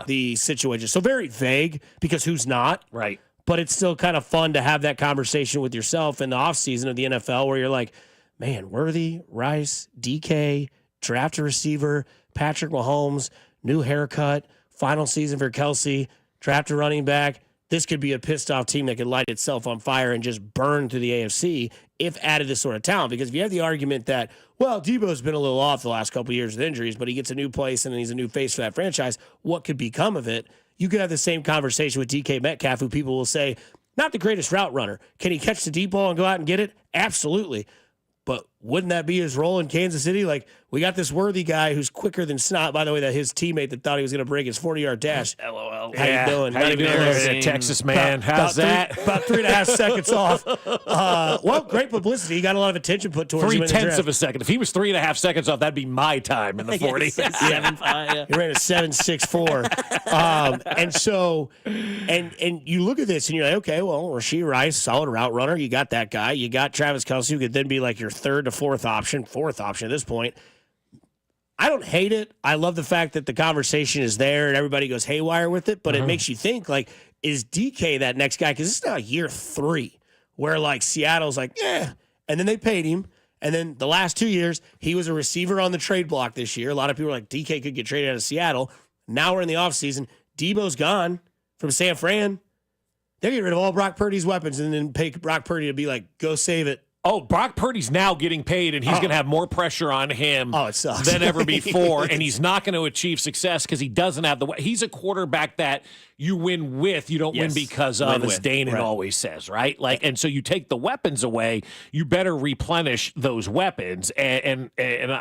the situation. So very vague because who's not? Right. but it's still kind of fun to have that conversation with yourself in the offseason of the NFL where you're like, man, Worthy, Rice, DK, draft a receiver, Patrick Mahomes, new haircut, final season for Kelsey, draft a running back. This could be a pissed off team that could light itself on fire and just burn through the AFC if added this sort of talent. Because if you have the argument that, well, Debo's been a little off the last couple of years with injuries, but he gets a new place and he's a new face for that franchise, what could become of it? You could have the same conversation with DK Metcalf, who people will say, not the greatest route runner. Can he catch the deep ball and go out and get it? Absolutely. But wouldn't that be his role in Kansas City? Like, we got this Worthy guy who's quicker than snot. By the way, that his teammate that thought he was going to break his 40-yard dash. LOL. How you doing? How you doing there, Texas man? How's that? About 3.5 seconds off. Well, great publicity. He got a lot of attention put towards him in the draft. 0.3 of a second. If he was 3.5 seconds off, that'd be my time in the 40. 7.5. Yeah. He ran a 7.64. And so, and you look at this and you're like, okay, well, Rashee Rice, solid route runner. You got that guy. You got Travis Kelce, who could then be like your third to fourth option at this point. I don't hate it. I love the fact that the conversation is there and everybody goes haywire with it, but it makes you think, like, is DK that next guy? Because this is now year 3 where, like, Seattle's like, yeah. And then they paid him. And then the last 2 years, he was a receiver on the trade block this year. A lot of people are like, DK could get traded out of Seattle. Now we're in the offseason. Debo's gone from San Fran. They're getting rid of all Brock Purdy's weapons and then pay Brock Purdy to be like, go save it. Oh, Brock Purdy's now getting paid, and he's going to have more pressure on him it sucks. than ever before, and he's not going to achieve success because he doesn't have the – he's a quarterback that you win with, you don't win because of, as Danon always says, right? Like, and so you take the weapons away, you better replenish those weapons, and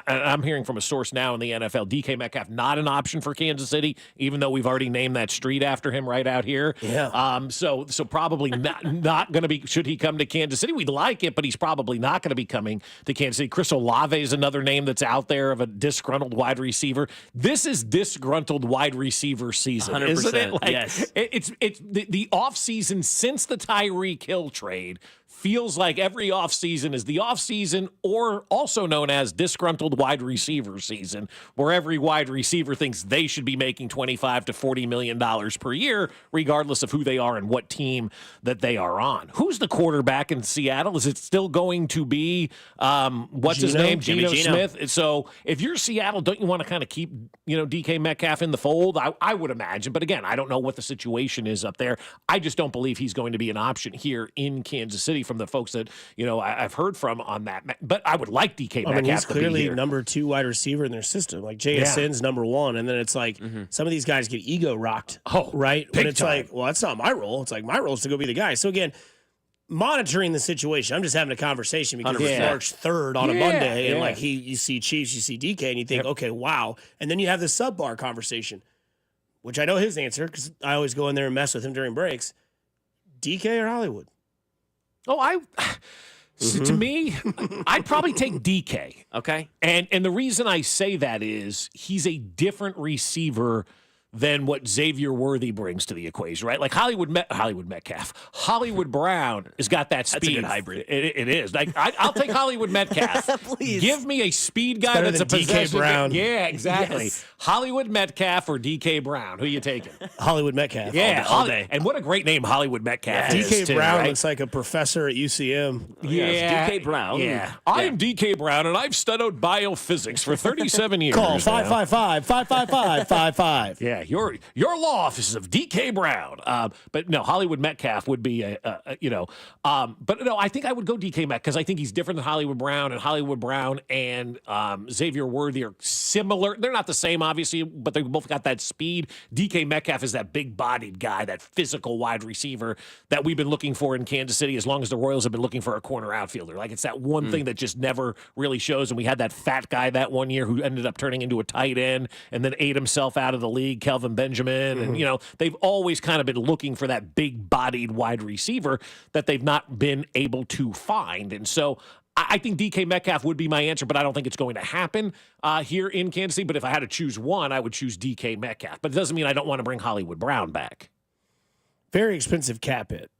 I'm hearing from a source now in the NFL, DK Metcalf not an option for Kansas City, even though we've already named that street after him right out here. Yeah. So probably not going to be – should he come to Kansas City? We'd like it, but he's probably not going to be coming to Kansas City. Chris Olave is another name that's out there of a disgruntled wide receiver. This is disgruntled wide receiver season, 100%, isn't it? Like, yes. It's the offseason since the Tyreek Hill trade feels like every offseason is the offseason, or also known as disgruntled wide receiver season, where every wide receiver thinks they should be making $25 to $40 million per year, regardless of who they are and what team that they are on. Who's the quarterback in Seattle? Is it still going to be, what's his name? Geno Smith. So if you're Seattle, don't you want to kind of keep, DK Metcalf in the fold? I would imagine. But again, I don't know what the situation is up there. I just don't believe he's going to be an option here in Kansas City from the folks that, I've heard from on that. But I would like DK Metcalf he's to be clearly here. number 2 wide receiver in their system. Like JSN's number 1. And then it's like some of these guys get ego rocked. Right? But it's like, well, that's not my role. It's like my role is to go be the guy. So again, monitoring the situation. I'm just having a conversation because it's March 3rd on a Monday. And like you see Chiefs, you see DK, and you think, okay, wow. And then you have the sub-bar conversation, which I know his answer because I always go in there and mess with him during breaks. DK or Hollywood? To me, I'd probably take DK. Okay. And the reason I say that is he's a different receiver than what Xavier Worthy brings to the equation, right? Like Hollywood Metcalf. Hollywood Brown has got that speed. That's a good hybrid. It is. Like I'll take Hollywood Metcalf. Please. Give me a speed guy that's a possession. DK Brown. Yeah, exactly. Yes. Hollywood Metcalf or DK Brown. Who are you taking? Hollywood Metcalf. Yeah, all day. And what a great name Hollywood Metcalf is, DK too, Brown right? looks like a professor at UCM. Yeah, DK Brown. Yeah. I'm DK Brown, and I've studied biophysics for 37 years. Call 555-555-555. Yeah, your law offices of DK Brown. But no, Hollywood Metcalf would be but no, I think I would go DK Metcalf because I think he's different than Hollywood Brown, and Hollywood Brown and Xavier Worthy are similar. They're not the same, obviously, but they both got that speed. DK Metcalf is that big-bodied guy, that physical wide receiver that we've been looking for in Kansas City as long as the Royals have been looking for a corner outfielder. Like, it's that one thing that just never really shows, and we had that fat guy that one year who ended up turning into a tight end and then ate himself out of the league, Kelvin Benjamin. And, they've always kind of been looking for that big-bodied wide receiver that they've not been able to find. And so I think DK Metcalf would be my answer, but I don't think it's going to happen here in Kansas City. But if I had to choose one, I would choose DK Metcalf. But it doesn't mean I don't want to bring Hollywood Brown back. Very expensive cap hit.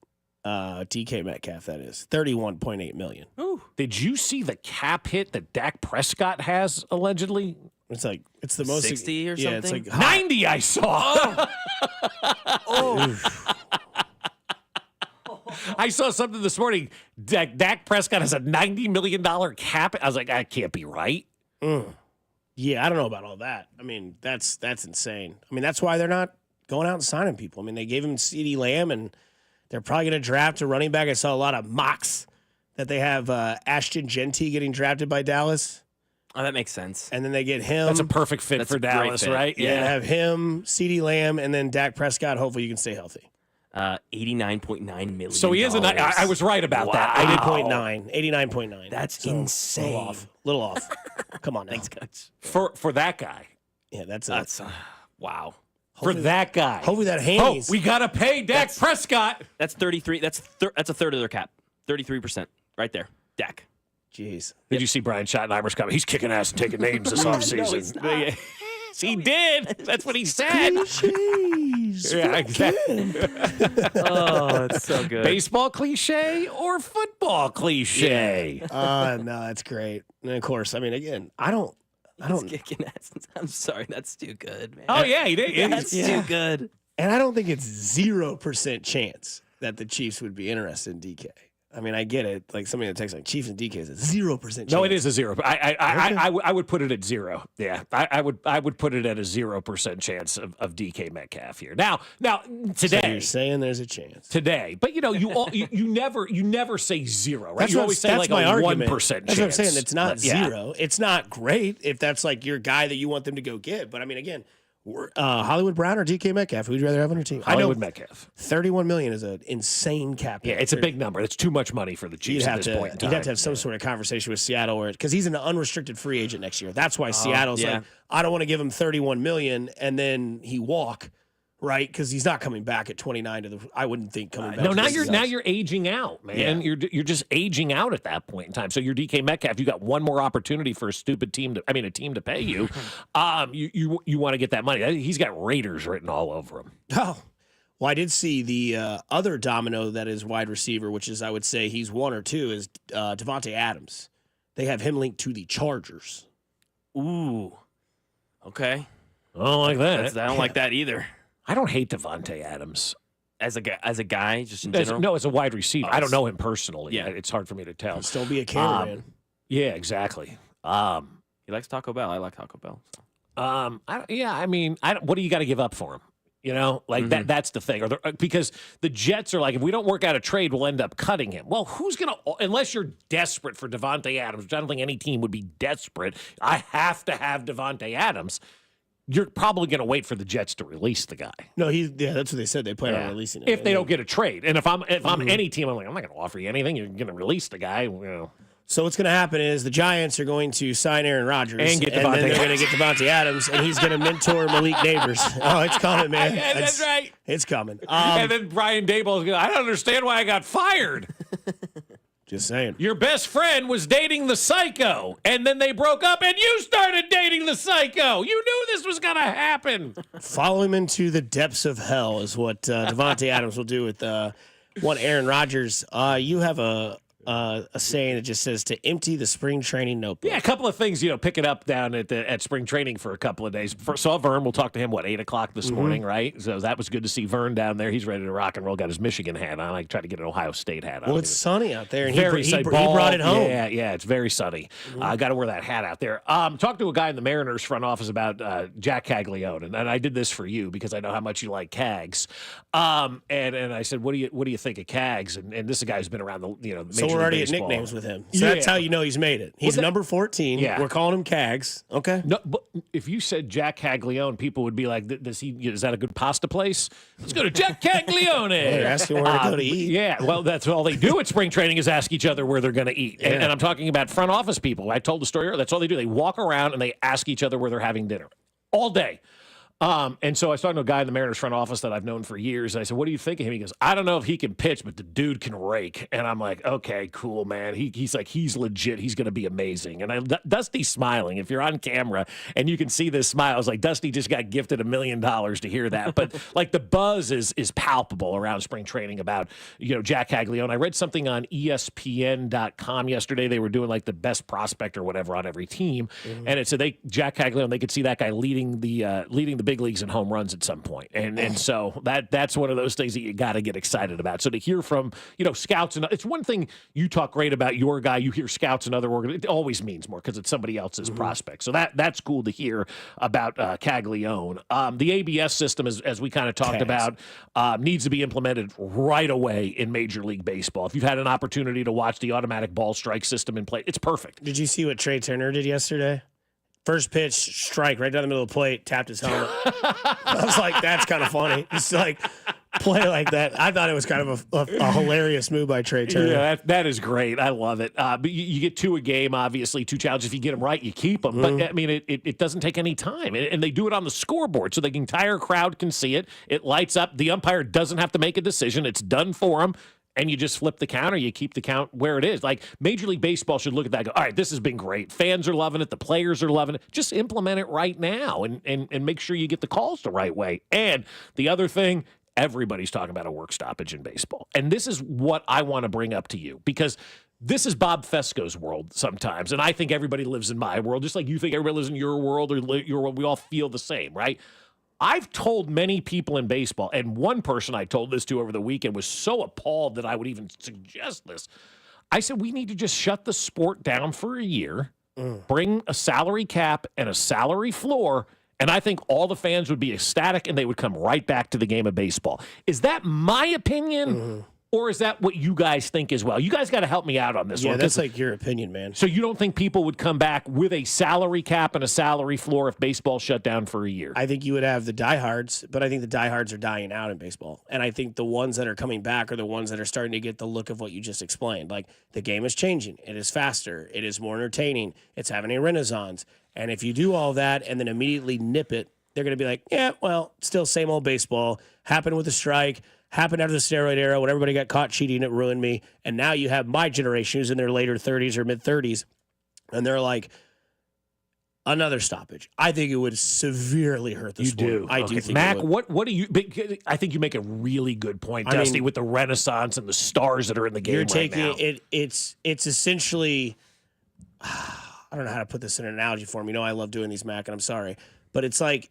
DK Metcalf, that is. $31.8 million. Ooh. Did you see the cap hit that Dak Prescott has, allegedly? It's the most 60 or something. something. It's like 90 I saw. I saw something this morning. Dak Prescott has a $90 million cap. I was like, that can't be right. Yeah, I don't know about all that. I mean, that's insane. I mean, that's why they're not going out and signing people. I mean, they gave him CeeDee Lamb, and they're probably going to draft a running back. I saw a lot of mocks that they have Ashton Genty getting drafted by Dallas. Oh, that makes sense. And then they get him. That's a perfect fit for Dallas, right? Yeah, have him, CeeDee Lamb, and then Dak Prescott. Hopefully you can stay healthy. $89.9 million. So he is I was right about that. 89.9. That's insane. A little off. Come on now. Thanks, Coach. For that guy. Yeah, that's wow. For that guy. Hopefully that hands. We got to pay Dak Prescott. That's 33. That's a third of their cap. 33% right there. Dak. Jeez. Did you see Brian Schottenheimer's comment? He's kicking ass and taking names this offseason. No, he did. That's what he said. Yeah, exactly. Oh, it's so good. Baseball cliche or football cliche? No, that's great. And of course, I mean, again, I don't. Kicking ass. I'm sorry, that's too good, man. Oh yeah, he did. That's too good. And I don't think it's 0% chance that the Chiefs would be interested in DK. I mean, I get it. Like somebody that texts like Chiefs and DK is a 0% chance. No, it is a 0. I would put it at 0. Yeah, I would put it at a 0% chance of DK Metcalf here. Now today. So you're saying there's a chance today, but you never say 0, right? You always say like a 1% chance. That's what I'm saying. It's not 0. It's not great if that's like your guy that you want them to go get. But I mean, again. Hollywood Brown or DK Metcalf? Who'd you rather have on your team? Hollywood Metcalf. $31 million is an insane cap. Yeah, it's a big number. That's too much money for the Chiefs at this point in time. You'd have to have some sort of conversation with Seattle, because he's an unrestricted free agent next year. That's why Seattle's like, I don't want to give him $31 million and then he walk. Right, because he's not coming back at 29. I wouldn't think coming back. No, now you're aging out, man. Yeah. You're just aging out at that point in time. So your DK Metcalf, you got one more opportunity for a team to pay you. You want to get that money. He's got Raiders written all over him. Oh, well, I did see the other domino that is wide receiver, which is I would say he's 1 or 2, is Davante Adams. They have him linked to the Chargers. Ooh, okay. I don't like that. I don't like that either. I don't hate Davante Adams as a guy, just in general. No, as a wide receiver. I don't know him personally. Yeah, it's hard for me to tell. He'll still be a cameraman. Yeah, exactly. He likes Taco Bell. I like Taco Bell. So. What do you got to give up for him? That's the thing. Because the Jets are like, if we don't work out a trade, we'll end up cutting him. Well, who's going to, unless you're desperate for Davante Adams, which I don't think any team would be desperate. I have to have Davante Adams. You're probably going to wait for the Jets to release the guy. No, that's what they said. They plan on releasing him. If they don't get a trade. And if I'm any team, I'm like, I'm not going to offer you anything. You're going to release the guy. So what's going to happen is the Giants are going to sign Aaron Rodgers. And then they're going to get Davante Adams, and he's going to mentor Malik Neighbors. Oh, it's coming, man. That's right. It's coming. And then Brian Daboll's going, I don't understand why I got fired. Just saying. Your best friend was dating the psycho, and then they broke up, and you started dating the psycho. You knew this was going to happen. Follow him into the depths of hell is what Davante Adams will do with one Aaron Rodgers. You have a saying that just says to empty the spring training notebook. Yeah, a couple of things, pick it up down at spring training for a couple of days. Saw Vern. We'll talk to him, 8 o'clock this morning, right? So that was good to see Vern down there. He's ready to rock and roll. Got his Michigan hat on. I tried to get an Ohio State hat on. Well, it's sunny out there, and he brought it home. Yeah, it's very sunny. I got to wear that hat out there. Talked to a guy in the Mariners front office about Jack Caglione, and I did this for you because I know how much you like Cags. And I said, what do you think of Cags? And this is a guy who's been around the Major So we're already at nicknames with him. So that's how you know he's made it. He's number 14. Yeah. We're calling him Cags. Okay. No, but if you said Jack Caglione, people would be like, is that a good pasta place? Let's go to Jack Caglione. They're asking where to go to eat. Yeah, well, that's all they do at spring training is ask each other where they're going to eat. Yeah. And I'm talking about front office people. I told the story earlier. That's all they do. They walk around and they ask each other where they're having dinner all day. And so I was talking to a guy in the Mariners front office that I've known for years. And I said, what do you think of him? He goes, I don't know if he can pitch, but the dude can rake. And I'm like, okay, cool, man. He's like, he's legit. He's going to be amazing. And Dusty's smiling. If you're on camera and you can see this smile, I was like, Dusty just got gifted $1 million to hear that. But like the buzz is palpable around spring training about, Jack Caglione. I read something on ESPN.com yesterday. They were doing like the best prospect or whatever on every team. Mm-hmm. And it said Jack Caglione, they could see that guy leading the big big leagues in home runs at some point. And so that's one of those things that you got to get excited about. So to hear from, scouts, and it's one thing you talk great about your guy, you hear scouts and other organizations, it always means more because it's somebody else's prospect. So that's cool to hear about Caglione. The ABS system, as we kind of talked about, needs to be implemented right away in Major League Baseball. If you've had an opportunity to watch the automatic ball strike system in play, it's perfect. Did you see what Trey Turner did yesterday? First pitch, strike right down the middle of the plate, tapped his helmet. I was like, that's kind of funny. Just like play like that. I thought it was kind of a hilarious move by Trey Turner. Yeah, that is great. I love it. But you get 2 a game, obviously, 2 challenges. If you get them right, you keep them. But, I mean, it doesn't take any time. And they do it on the scoreboard so the entire crowd can see it. It lights up. The umpire doesn't have to make a decision. It's done for him. And you just flip the count or you keep the count where it is. Like Major League Baseball should look at that and go, all right, this has been great. Fans are loving it. The players are loving it. Just implement it right now and make sure you get the calls the right way. And the other thing, everybody's talking about a work stoppage in baseball. And this is what I want to bring up to you because this is Bob Fescoe's world sometimes. And I think everybody lives in my world, just like you think everybody lives in your world or your world. We all feel the same, right? I've told many people in baseball, and one person I told this to over the weekend was so appalled that I would even suggest this. I said, we need to just shut the sport down for a year, bring a salary cap and a salary floor, and I think all the fans would be ecstatic and they would come right back to the game of baseball. Is that my opinion? Or is that what you guys think as well? You guys got to help me out on this one. Yeah, that's like your opinion, man. So you don't think people would come back with a salary cap and a salary floor if baseball shut down for a year? I think you would have the diehards, but I think the diehards are dying out in baseball. And I think the ones that are coming back are the ones that are starting to get the look of what you just explained. Like the game is changing. It is faster. It is more entertaining. It's having a renaissance. And if you do all that and then immediately nip it, they're going to be like, yeah, well, still same old baseball. Happened with the strike. Happened after the steroid era when everybody got caught cheating. It ruined me. And now you have my generation who's in their later 30s or mid-30s, and they're like, another stoppage. I think it would severely hurt the sport. Do. I do think Mac, it would. what do you – I think you make a really good point, Dusty, with the renaissance and the stars that are in the game You're taking right now. It's essentially – I don't know how to put this in an analogy form. I love doing these, Mac, and I'm sorry. But it's like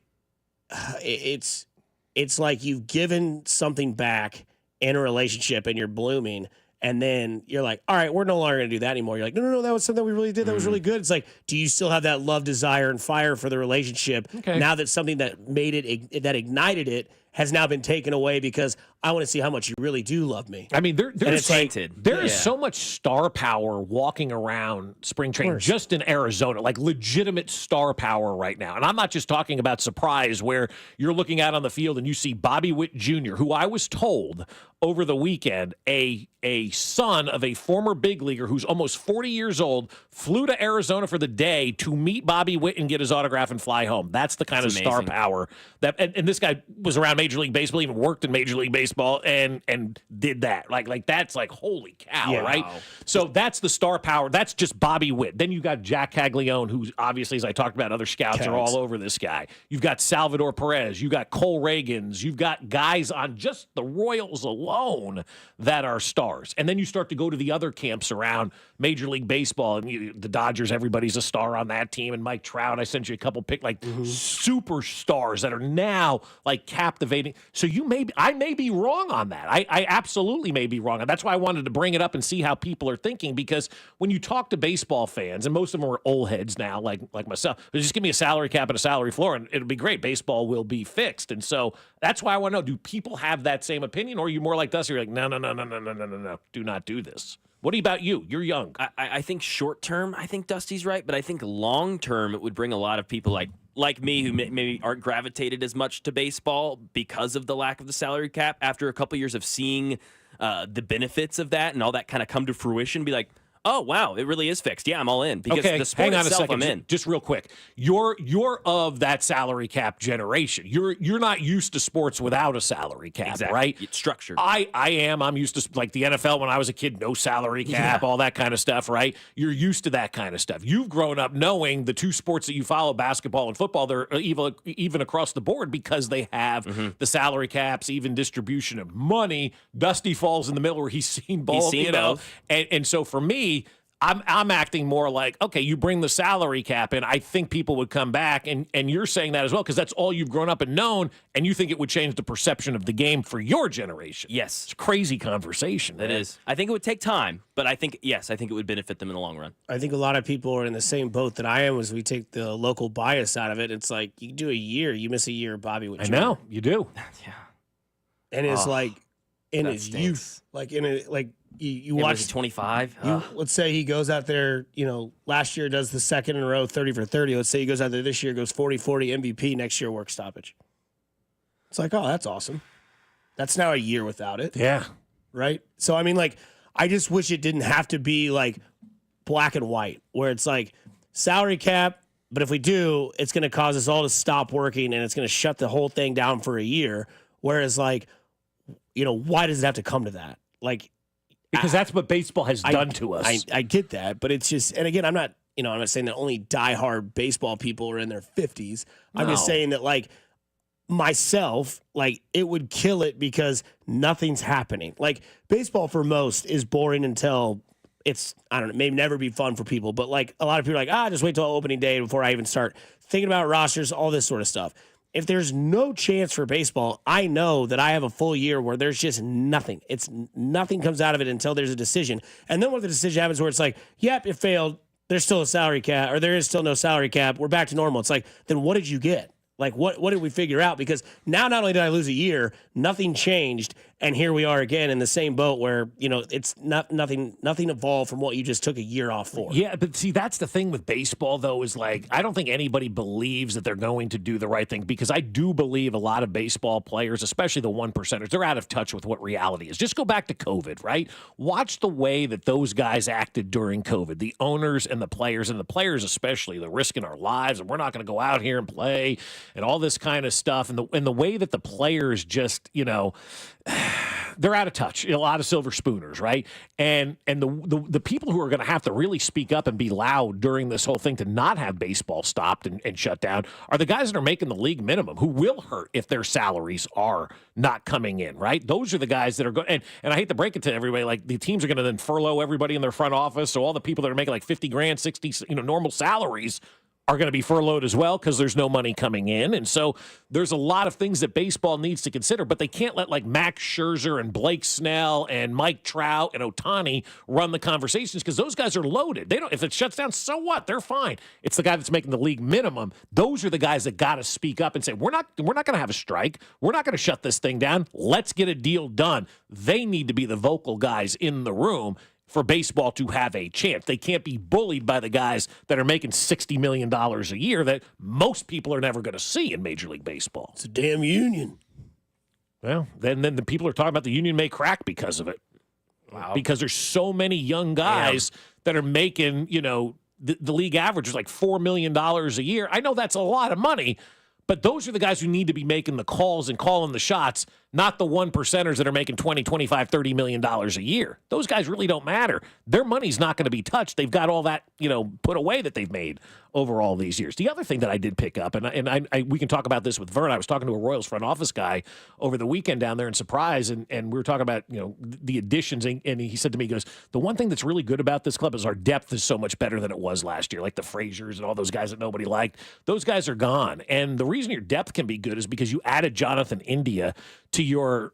it's like you've given something back in a relationship and you're blooming, and then you're like, all right, we're no longer going to do that anymore. You're like, no, that was something we really did. That was really good. It's like, do you still have that love, desire, and fire for the relationship now that something that made it, that ignited it, has now been taken away because I want to see how much you really do love me. I mean, there is so much star power walking around spring training just in Arizona, like legitimate star power right now. And I'm not just talking about surprise where you're looking out on the field and you see Bobby Witt Jr., who I was told over the weekend, a son of a former big leaguer who's almost 40 years old, flew to Arizona for the day to meet Bobby Witt and get his autograph and fly home. That's the kind of star power that, and this guy was around Major League Baseball, even worked in Major League Baseball, and did that. Like that's like holy cow, right? So that's the star power. That's just Bobby Witt. Then you got Jack Caglione, who's obviously, as I talked about, other scouts are all over this guy. You've got Salvador Perez. You've got Cole Ragans. You've got guys on just the Royals alone that are stars. And then you start to go to the other camps around Major League Baseball, and the Dodgers, everybody's a star on that team. And Mike Trout, I sent you a couple superstars that are now like captivating. So I may be wrong on that. I absolutely may be wrong. And that's why I wanted to bring it up and see how people are thinking, because when you talk to baseball fans, and most of them are old heads now, like myself, just give me a salary cap and a salary floor and it'll be great. Baseball will be fixed. And so that's why I want to know, do people have that same opinion, or are you more like us? You're like, no, do not do this. What about you? You're young. I think short term, I think Dusty's right, but I think long term, it would bring a lot of people like me who maybe aren't gravitated as much to baseball because of the lack of the salary cap. After a couple years of seeing the benefits of that and all that kind of come to fruition, be like, oh, wow, it really is fixed. Yeah, I'm all in. Because the sport hang on itself, a second. I'm in. Just real quick. You're of that salary cap generation. You're not used to sports without a salary cap, right? It's structured. I am. I'm used to like the NFL when I was a kid, no salary cap, all that kind of stuff, right? You're used to that kind of stuff. You've grown up knowing the two sports that you follow, basketball and football, they're even across the board because they have the salary caps, even distribution of money. Dusty falls in the middle where he's seen both. And so for me, I'm acting more like, okay, you bring the salary cap in, I think people would come back, and you're saying that as well because that's all you've grown up and known, and you think it would change the perception of the game for your generation. Yes. It's a crazy conversation. It is. I think it would take time, but I think it would benefit them in the long run. I think a lot of people are in the same boat that I am as we take the local bias out of it. It's like you do a year, you miss a year, Bobby. I know, you do. Yeah. And it's like in his youth, like in a like you watch 25. Let's say he goes out there, last year does the second in a row 30 for 30. Let's say he goes out there this year, goes 40-40 MVP, next year work stoppage. It's like, oh, that's awesome. That's now a year without it. Yeah. Right? So, I mean, like, I just wish it didn't have to be like black and white, where it's like salary cap, but if we do, it's going to cause us all to stop working and it's going to shut the whole thing down for a year. Whereas, like, why does it have to come to that? Like, because that's what baseball has done to us. I get that, but it's just, and again, I'm not saying that only diehard baseball people are in their 50s. I'm just saying that, like, myself, like, it would kill it because nothing's happening. Like, baseball for most is boring until it's, I don't know, maybe never be fun for people, but like a lot of people are like, just wait till opening day before I even start thinking about rosters, all this sort of stuff. If there's no chance for baseball, I know that I have a full year where there's just nothing. It's nothing comes out of it until there's a decision. And then when the decision happens where it's like, yep, it failed. There's still a salary cap, or there is still no salary cap. We're back to normal. It's like, then what did you get? Like, what did we figure out? Because now not only did I lose a year, nothing changed, and here we are again in the same boat where, it's nothing evolved from what you just took a year off for. Yeah, but see, that's the thing with baseball, though, is like, I don't think anybody believes that they're going to do the right thing, because I do believe a lot of baseball players, especially the 1%ers, they're out of touch with what reality is. Just go back to COVID, right? Watch the way that those guys acted during COVID, the owners and the players especially, they're risking our lives, and we're not going to go out here and play, and all this kind of stuff, and the way that the players just, they're out of touch. A lot of silver spooners, right? And the people who are going to have to really speak up and be loud during this whole thing to not have baseball stopped and shut down are the guys that are making the league minimum, who will hurt if their salaries are not coming in, right? Those are the guys that are going, and I hate to break it to everybody, like, the teams are going to then furlough everybody in their front office, so all the people that are making like 50 grand, 60, normal salaries are going to be furloughed as well because there's no money coming in. And so there's a lot of things that baseball needs to consider, but they can't let like Max Scherzer and Blake Snell and Mike Trout and Ohtani run the conversations, because those guys are loaded. They don't, if it shuts down, so what? They're fine. It's the guy that's making the league minimum. Those are the guys that got to speak up and say, we're not going to have a strike. We're not going to shut this thing down. Let's get a deal done. They need to be the vocal guys in the room for baseball to have a chance. They can't be bullied by the guys that are making $60 million a year that most people are never going to see in Major League Baseball. It's a damn union. Well, then the people are talking about the union may crack because of it. Wow. Because there's so many young guys that are making, the league average is like $4 million a year. I know that's a lot of money, but those are the guys who need to be making the calls and calling the shots, not the 1%ers that are making $20, $25, $30 million a year. Those guys really don't matter. Their money's not going to be touched. They've got all that, put away that they've made over all these years. The other thing that I did pick up, and we can talk about this with Vern. I was talking to a Royals front office guy over the weekend down there in Surprise, and we were talking about, the additions, and he said to me, he goes, the one thing that's really good about this club is our depth is so much better than it was last year, like the Fraziers and all those guys that nobody liked. Those guys are gone. And the reason your depth can be good is because you added Jonathan India to your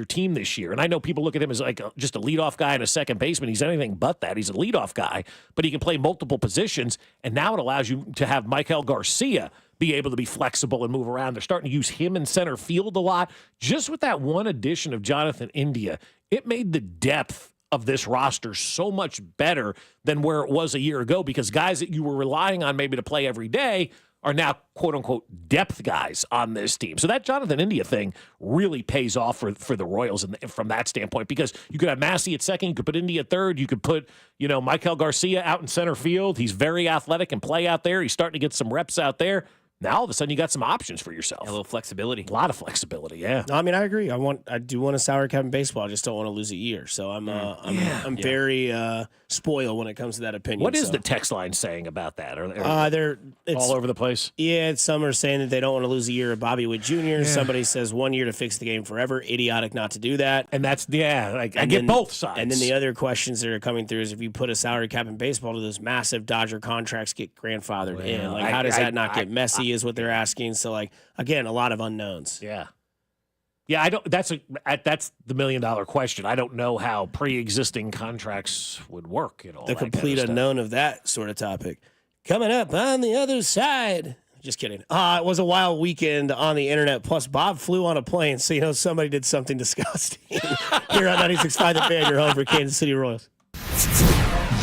team this year. And I know people look at him as like just a leadoff guy and a second baseman. He's anything but that. He's a leadoff guy, but he can play multiple positions. And now it allows you to have Michael Garcia be able to be flexible and move around. They're starting to use him in center field a lot. Just with that one addition of Jonathan India, it made the depth of this roster so much better than where it was a year ago, because guys that you were relying on maybe to play every day are now, quote-unquote, depth guys on this team. So that Jonathan India thing really pays off for the Royals from that standpoint, because you could have Massey at second, you could put India at third, you could put, Michael Garcia out in center field. He's very athletic and play out there. He's starting to get some reps out there. Now all of a sudden you got some options for yourself. A little flexibility. A lot of flexibility, yeah. No, I mean, I agree. I do want a salary cap in baseball. I just don't want to lose a year. So I'm very spoiled when it comes to that opinion. What is the text line saying about that? They're all over the place. Yeah, some are saying that they don't want to lose a year of Bobby Witt Jr. Yeah. Somebody says 1 year to fix the game forever. Idiotic not to do that. And that's I get both sides. And then the other questions that are coming through is if you put a salary cap in baseball, do those massive Dodger contracts get grandfathered in? Like, how does that not get messy? Is what they're asking. So, like, again, a lot of unknowns. Yeah. Yeah, I don't. That's the $1 million question. I don't know how pre-existing contracts would work. The complete unknown of that sort of topic. Coming up on the other side. Just kidding. It was a wild weekend on the internet. Plus, Bob flew on a plane, so somebody did something disgusting. Here on 96.5 The Fan, your home for Kansas City Royals.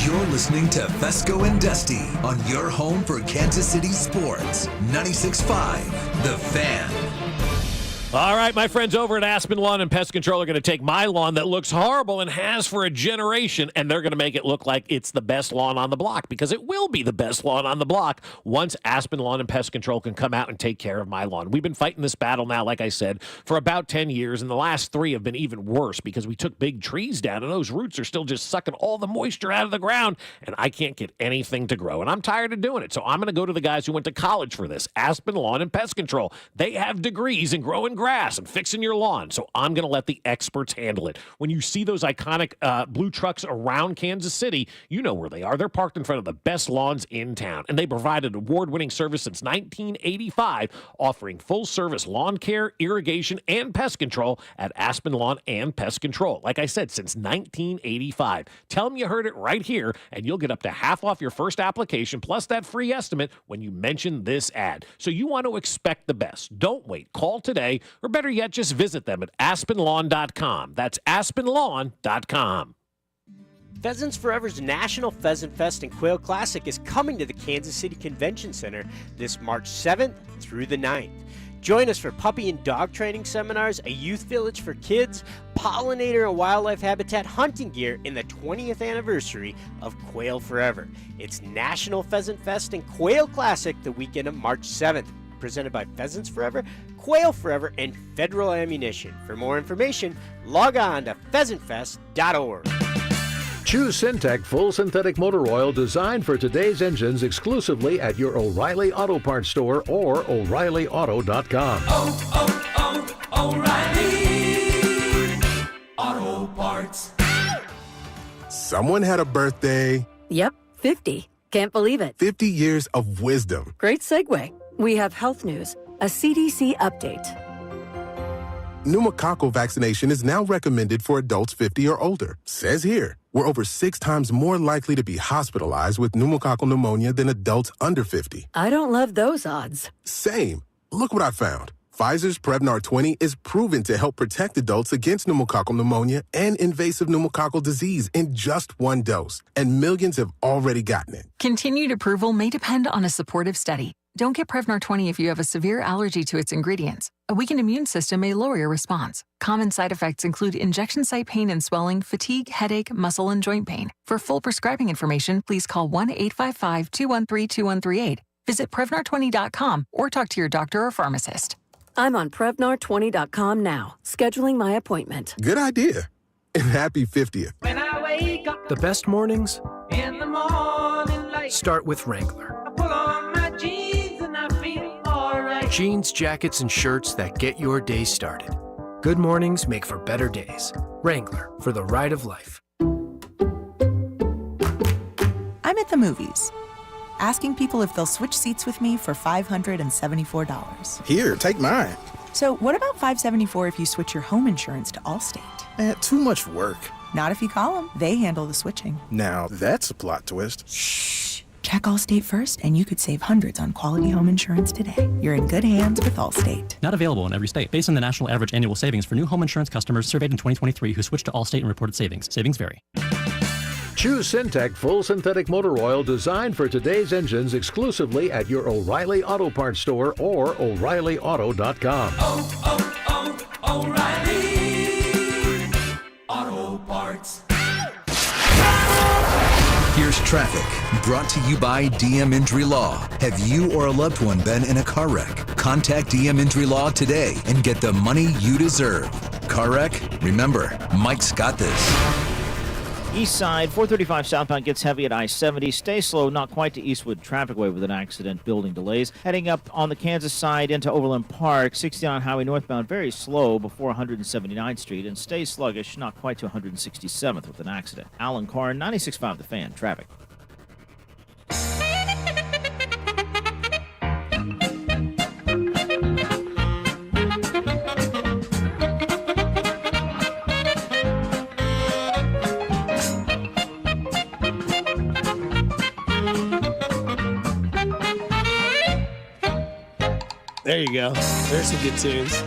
You're listening to Fescoe and Dusty on your home for Kansas City sports. 96.5 The Fan. All right, my friends over at Aspen Lawn and Pest Control are going to take my lawn that looks horrible and has for a generation, and they're going to make it look like it's the best lawn on the block, because it will be the best lawn on the block once Aspen Lawn and Pest Control can come out and take care of my lawn. We've been fighting this battle now, like I said, for about 10 years, and the last 3 have been even worse because we took big trees down, and those roots are still just sucking all the moisture out of the ground, and I can't get anything to grow, and I'm tired of doing it. So I'm going to go to the guys who went to college for this, Aspen Lawn and Pest Control. They have degrees in growing grass and fixing your lawn, so I'm going to let the experts handle it. When you see those iconic blue trucks around Kansas City, you know where they are. They're parked in front of the best lawns in town, and they provided award-winning service since 1985, offering full-service lawn care, irrigation, and pest control at Aspen Lawn and Pest Control. Like I said, since 1985. Tell them you heard it right here, and you'll get up to half off your first application, plus that free estimate when you mention this ad. So you want to expect the best. Don't wait. Call today, or better yet, just visit them at aspenlawn.com. That's aspenlawn.com. Pheasants Forever's National Pheasant Fest and Quail Classic is coming to the Kansas City Convention Center this March 7th through the 9th. Join us for puppy and dog training seminars, a youth village for kids, pollinator and wildlife habitat hunting gear in the 20th anniversary of Quail Forever. It's National Pheasant Fest and Quail Classic the weekend of March 7th. Presented by Pheasants Forever, Quail Forever, and Federal Ammunition. For more information, log on to pheasantfest.org. Choose Syntec Full Synthetic Motor Oil designed for today's engines exclusively at your O'Reilly Auto Parts store or O'ReillyAuto.com. O'Reilly Auto Parts. Someone had a birthday. Yep, 50. Can't believe it. 50 years of wisdom. Great segue. We have health news, a CDC update. Pneumococcal vaccination is now recommended for adults 50 or older. Says here, we're over 6 times more likely to be hospitalized with pneumococcal pneumonia than adults under 50. I don't love those odds. Same. Look what I found. Pfizer's Prevnar 20 is proven to help protect adults against pneumococcal pneumonia and invasive pneumococcal disease in just 1 dose. And millions have already gotten it. Continued approval may depend on a supportive study. Don't get Prevnar 20 if you have a severe allergy to its ingredients. A weakened immune system may lower your response. Common side effects include injection site pain and swelling, fatigue, headache, muscle, and joint pain. For full prescribing information, please call 1-855-213-2138. Visit Prevnar20.com or talk to your doctor or pharmacist. I'm on Prevnar20.com now, scheduling my appointment. Good idea. And happy 50th. When I wake up The best mornings in the morning light, start with Wrangler. I pull on my jeans and I feel alright. Jeans, jackets, and shirts that get your day started. Good mornings make for better days. Wrangler, for the ride of life. I'm at the movies, asking people if they'll switch seats with me for $574. Here, take mine. So what about $574 if you switch your home insurance to Allstate? Too much work. Not if you call them. They handle the switching. Now, that's a plot twist. Shh. Check Allstate first, and you could save hundreds on quality home insurance today. You're in good hands with Allstate. Not available in every state. Based on the national average annual savings for new home insurance customers surveyed in 2023 who switched to Allstate and reported savings. Savings vary. Choose Syntec Full Synthetic Motor Oil designed for today's engines exclusively at your O'Reilly Auto Parts store or O'ReillyAuto.com. O'Reilly Auto Parts. Here's traffic, brought to you by DM Injury Law. Have you or a loved one been in a car wreck? Contact DM Injury Law today and get the money you deserve. Car wreck? Remember, Mike's got this. East side, 435 southbound gets heavy at I-70. Stay slow, not quite to Eastwood Trafficway with an accident building delays. Heading up on the Kansas side into Overland Park, 69 Highway northbound, very slow before 179th Street, and stay sluggish, not quite to 167th with an accident. Alan Carr, 96.5 The Fan, traffic. There you go. There's some good tunes.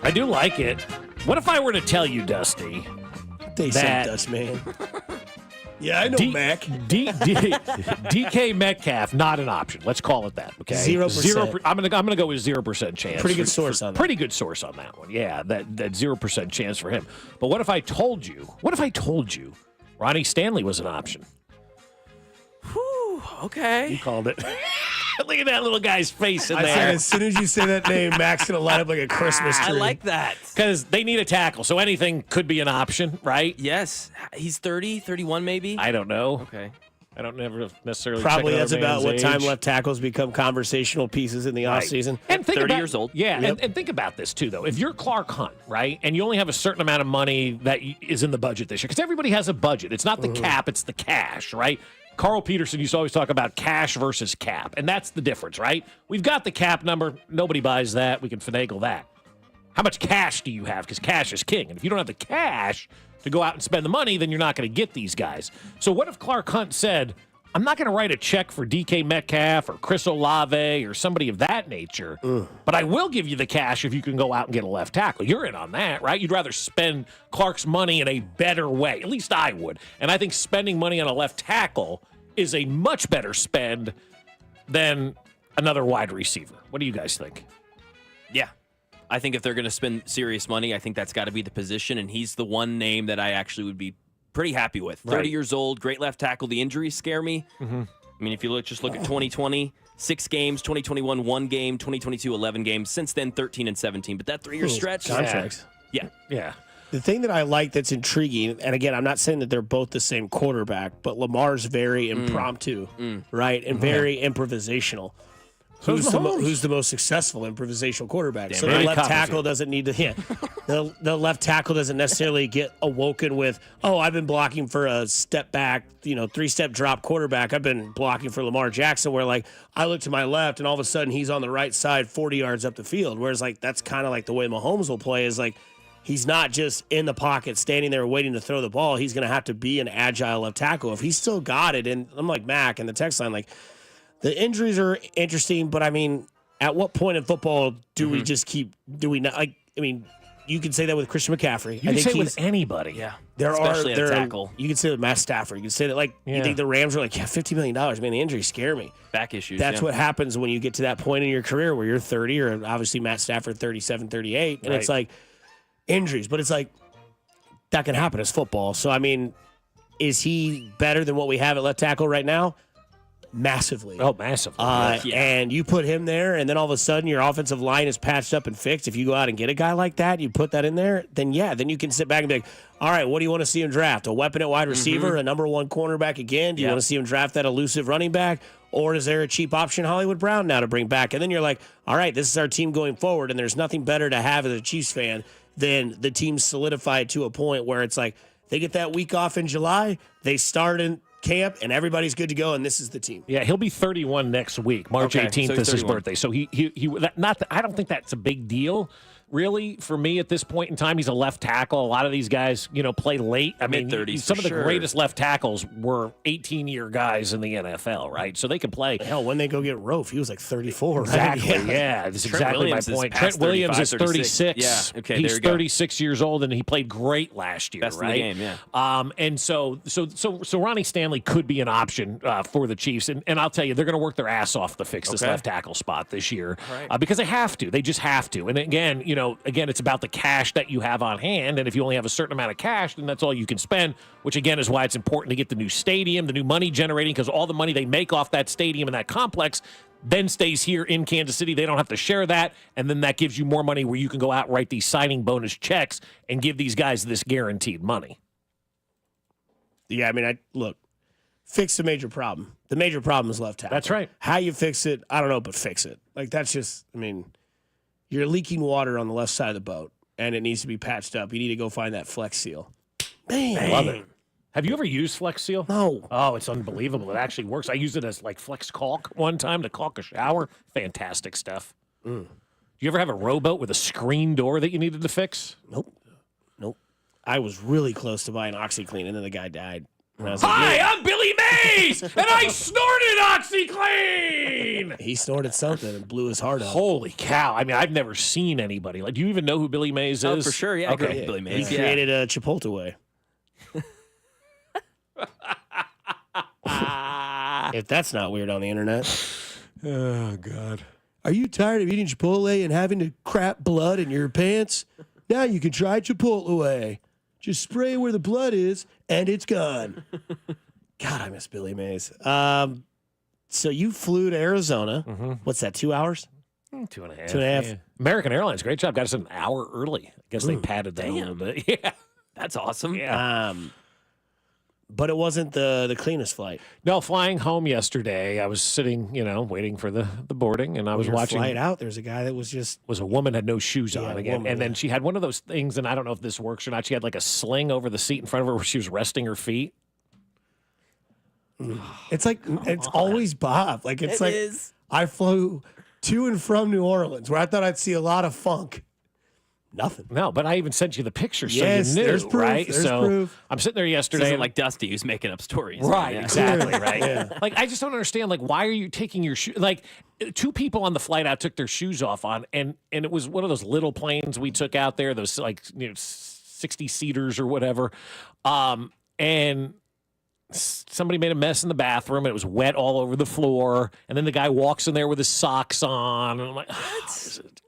I do like it. What if I were to tell you, Dusty, They said Dutch man. Yeah, I know Mac. DK Metcalf, not an option. Let's call it that. Okay, 0%. I'm gonna go with 0% chance. Pretty good source on that. Pretty good source on that one. Yeah, that 0% chance for him. But what if I told you? Ronnie Stanley was an option? Whew, okay. You called it. Look at that little guy's face in I there. said as soon as you say that name, Mac's going to light up like a Christmas tree. I like that. Because they need a tackle, so anything could be an option, right? Yes. He's 30, 31 maybe? I don't know. Okay. I don't never necessarily Probably check that's another about man's what time age. left tackles become conversational pieces in the offseason. And think 30 about, years old. Yeah, Yep. and think about this, too, though. If you're Clark Hunt, right, and you only have a certain amount of money that is in the budget this year, because everybody has a budget. It's not the cap, it's the cash, right? Carl Peterson used to always talk about cash versus cap, and that's the difference, right? We've got the cap number. Nobody buys that. We can finagle that. How much cash do you have? Because cash is king. And if you don't have the cash to go out and spend the money, then you're not going to get these guys. So what if Clark Hunt said, I'm not going to write a check for DK Metcalf or Chris Olave or somebody of that nature, but I will give you the cash if you can go out and get a left tackle. You're in on that, right? You'd rather spend Clark's money in a better way. At least I would. And I think spending money on a left tackle is a much better spend than another wide receiver. What do you guys think? Yeah. I think if they're going to spend serious money, I think that's got to be the position, and he's the one name that I actually would be pretty happy with. 30 years old, great left tackle. The injuries scare me. I mean, if you just look at 2020, 6 games, 2021, 1 game, 2022, 11 games. Since then, 13 and 17. But that 3-year stretch. Contracts. Yeah. The thing that I like that's intriguing, and again, I'm not saying that they're both the same quarterback, but Lamar's very impromptu, right? And very improvisational. Who's the most successful improvisational quarterback? So the left tackle doesn't need to. The left tackle doesn't necessarily get awoken with, oh, I've been blocking for a step back, 3-step drop quarterback. I've been blocking for Lamar Jackson, where like I look to my left and all of a sudden he's on the right side, 40 yards up the field. Whereas like that's kind of like the way Mahomes will play is like he's not just in the pocket standing there waiting to throw the ball. He's going to have to be an agile left tackle if he's still got it. And I'm like Mac and the text line like. The injuries are interesting, but I mean, at what point in football do we just do we not? Like, I mean, you can say that with Christian McCaffrey. You can say it with anybody. Yeah. Especially at tackle. You can say with Matt Stafford. You can say that, like, you think the Rams are like, $50 million. Man, the injuries scare me. Back issues. That's what happens when you get to that point in your career where you're 30, or obviously Matt Stafford 37, 38. And it's like injuries, but it's like that can happen as football. So, I mean, is he better than what we have at left tackle right now? Massively. Oh, massively. And you put him there, and then all of a sudden your offensive line is patched up and fixed. If you go out and get a guy like that, you put that in there, then you can sit back and be like, all right, what do you want to see him draft? A weapon at wide receiver, a number 1 cornerback again? Do you want to see him draft that elusive running back? Or is there a cheap option, Hollywood Brown, now to bring back? And then you're like, all right, this is our team going forward, and there's nothing better to have as a Chiefs fan than the team solidified to a point where it's like they get that week off in July, they start in camp, and everybody's good to go, and this is the team. Yeah, he'll be 31 next week. March 18th is his birthday. So he I don't think that's a big deal, really, for me at this point in time. He's a left tackle. A lot of these guys, play late. I mean, some of the greatest left tackles were 18-year guys in the NFL, right? So they can play. Hell, when they go get Rofe, he was like 34. Exactly, right? yeah. That's exactly my point. Trent Williams is 36. Yeah, okay, he's 36 years old, and he played great last year, Best right? in the game, yeah. And so Ronnie Stanley could be an option for the Chiefs, and I'll tell you, they're going to work their ass off to fix this left tackle spot this year because they have to. They just have to. And again, again, it's about the cash that you have on hand. And if you only have a certain amount of cash, then that's all you can spend, which, again, is why it's important to get the new stadium, the new money generating, because all the money they make off that stadium and that complex then stays here in Kansas City. They don't have to share that, and then that gives you more money where you can go out and write these signing bonus checks and give these guys this guaranteed money. Yeah, I mean, look, fix the major problem. The major problem is left tackle. That's right. How you fix it, I don't know, but fix it. Like, that's just, I mean, you're leaking water on the left side of the boat, and it needs to be patched up. You need to go find that Flex Seal. Bang. I love it. Have you ever used Flex Seal? No. Oh, it's unbelievable. It actually works. I used it as like Flex Caulk one time to caulk a shower. Fantastic stuff. Do you ever have a rowboat with a screen door that you needed to fix? Nope. I was really close to buying OxyClean, and then the guy died. And I was Hi, like, I'm Billy Mays, and I snorted OxyClean. He snorted something and blew his heart out. Holy cow. I mean, I've never seen anybody. Like, do you even know who Billy Mays is? Oh, for sure. Yeah, I Okay. grew up with Billy Mays. He created a Chipotle. If that's not weird on the internet. Oh, God. Are you tired of eating Chipotle and having to crap blood in your pants? Now you can try Chipotle. Just spray where the blood is, and it's gone. God, I miss Billy Mays. So you flew to Arizona. What's that, 2 hours? 2.5. 2.5. Yeah. American Airlines, great job. Got us an hour early. I guess they padded that a little bit. Yeah. That's awesome. Yeah. But it wasn't the cleanest flight. No, flying home yesterday, I was sitting, waiting for the boarding, and I was watching. Flight out. There's a guy that was a woman had no shoes on again, woman, and then she had one of those things, and I don't know if this works or not. She had like a sling over the seat in front of her where she was resting her feet. It's like it's always Bob. Like it's It like is. I flew to and from New Orleans where I thought I'd see a lot of funk. Nothing. No, but I even sent you the picture, so Yes, you knew, there's proof, right? there's so proof. I'm sitting there This yesterday, isn't and like Dusty who's making up stories. right, Yeah. exactly, right. Yeah. Like I just don't understand. Like, why are you taking your shoe? Like, two people on the flight out took their shoes off on, and it was one of those little planes we took out there, those 60 seaters or whatever, and somebody made a mess in the bathroom, and it was wet all over the floor, and then the guy walks in there with his socks on, and I'm like,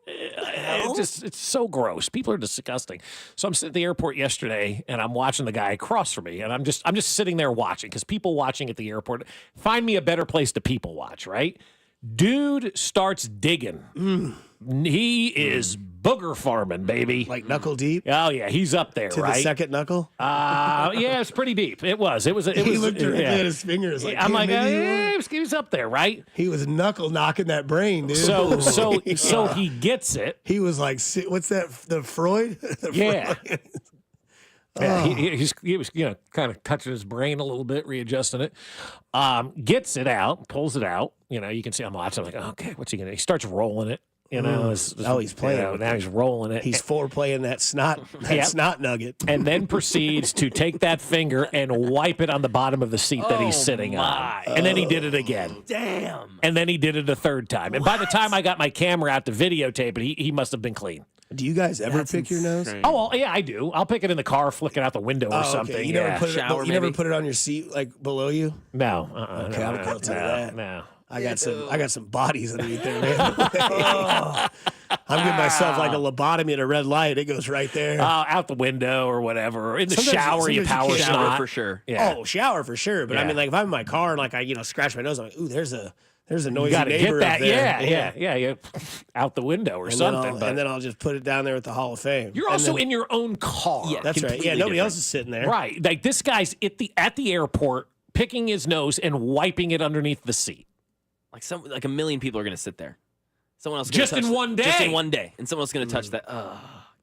it's so gross. People are disgusting. So I'm sitting at the airport yesterday, and I'm watching the guy across from me, and I'm just sitting there watching, because people watching at the airport, find me a better place to people watch, right? Dude starts digging. He is booger farming, baby. Like knuckle deep? Oh yeah, he's up there, To right? the second knuckle? Yeah, it's pretty deep. It was. He looked directly at his fingers. Like, I'm like, maybe he was up there, right? he was knuckle knocking that brain, dude. So he gets it. he was like, what's that? The Freud? The Yeah. Freud? Yeah, he was kind of touching his brain a little bit, readjusting it. Gets it out, pulls it out. You can see I'm watching. I'm like, okay, what's he gonna? He starts rolling it. He's playing. with now it. he's rolling it. He's foreplaying that snot nugget. And then proceeds to take that finger and wipe it on the bottom of the seat that he's sitting on. And then he did it again. Damn. And then he did it a third time. And by the time I got my camera out to videotape it, he must have been clean. Do you guys ever pick your nose? Oh, well, yeah, I do. I'll pick it in the car, flick it out the window or something. Okay. You yeah. never put it. You never put it on your seat, like below you. No. Okay, I'm guilty of that. No. I got some bodies underneath there, man. I'm giving myself like a lobotomy at a red light. It goes right there. Out the window or whatever. In the Sometimes- shower, you sometimes power you snot. Shower for sure. Yeah. Oh, shower for sure. But I Yeah. mean, like if I'm in my car and like I scratch my nose, I'm like, ooh, there's a noisy You got to neighbor get that. up there. Yeah. Out the window or And something. then I'll just put it down there with the Hall of Fame. You're And also then- in your own car. Yeah. That's right. Yeah, completely nobody different. else is sitting there. Right. Like this guy's at the airport picking his nose and wiping it underneath the seat. Like a million people are going to sit there. Someone else Just in one day. Just in one day, and someone else going to touch that. Oh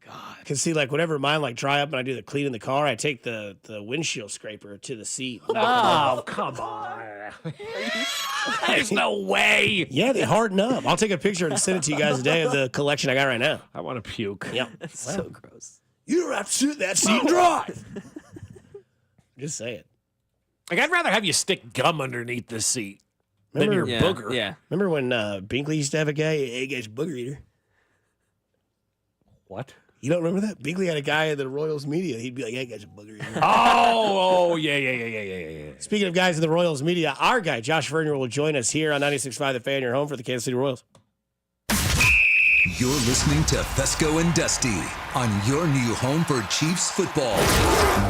God. Because see, like whenever mine like dry up and I do the clean in the car, I take the windshield scraper to the seat. Oh, come on. There's no way. Yeah, they harden up. I'll take a picture and send it to you guys today of the collection I got right now. I want to puke. Yep. That's so gross. You don't have to sit in that seat and drive. Just say it. Like, I'd rather have you stick gum underneath the seat than Remember- your Yeah. booger. Yeah. Remember when Binkley used to have a guy? Hey, guy's a booger eater. What? You don't remember that? Binkley had a guy at the Royals media. He'd be like, hey, guy's a booger eater. Yeah. Speaking of guys in the Royals media, our guy, Josh Vernier, will join us here on 96.5 The Fan, your home for the Kansas City Royals. You're listening to Fescoe and Dusty on your new home for Chiefs football.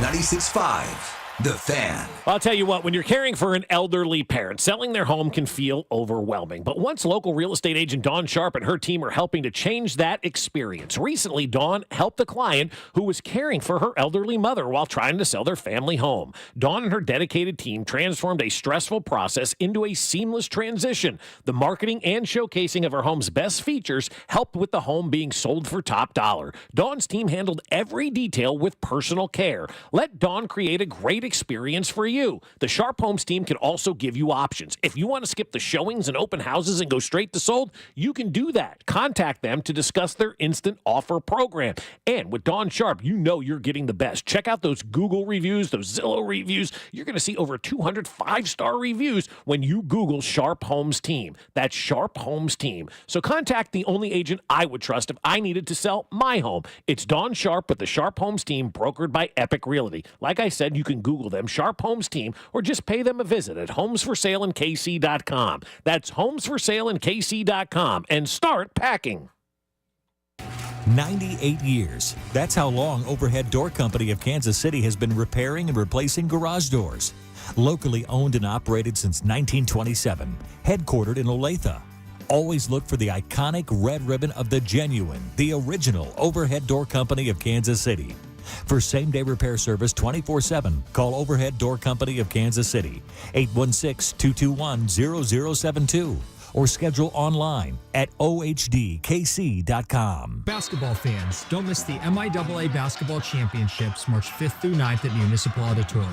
96.5, The Fan. I'll tell you what, when you're caring for an elderly parent, selling their home can feel overwhelming. But once local real estate agent Dawn Sharp and her team are helping to change that experience. Recently, Dawn helped a client who was caring for her elderly mother while trying to sell their family home. Dawn and her dedicated team transformed a stressful process into a seamless transition. The marketing and showcasing of her home's best features helped with the home being sold for top dollar. Dawn's team handled every detail with personal care. Let Dawn create a great experience for you. The Sharp Homes team can also give you options. If you want to skip the showings and open houses and go straight to sold, you can do that. Contact them to discuss their instant offer program. And with Dawn Sharp, you know you're getting the best. Check out those Google reviews, those Zillow reviews. You're going to see over 200 5-star reviews when you Google Sharp Homes team. That's Sharp Homes team. So contact the only agent I would trust if I needed to sell my home. It's Dawn Sharp with the Sharp Homes team, brokered by Epic Realty. Like I said, you can Google them, Sharp Homes team, or just pay them a visit at homesforsaleandkc.com. That's homesforsaleandkc.com, and start packing. 98 years. That's how long Overhead Door Company of Kansas City has been repairing and replacing garage doors. Locally owned and operated since 1927. Headquartered in Olathe. Always look for the iconic red ribbon of the genuine, the original Overhead Door Company of Kansas City. For same-day repair service 24/7, call Overhead Door Company of Kansas City, 816-221-0072, or schedule online at ohdkc.com. Basketball fans, don't miss the MIAA Basketball Championships March 5th through 9th at Municipal Auditorium.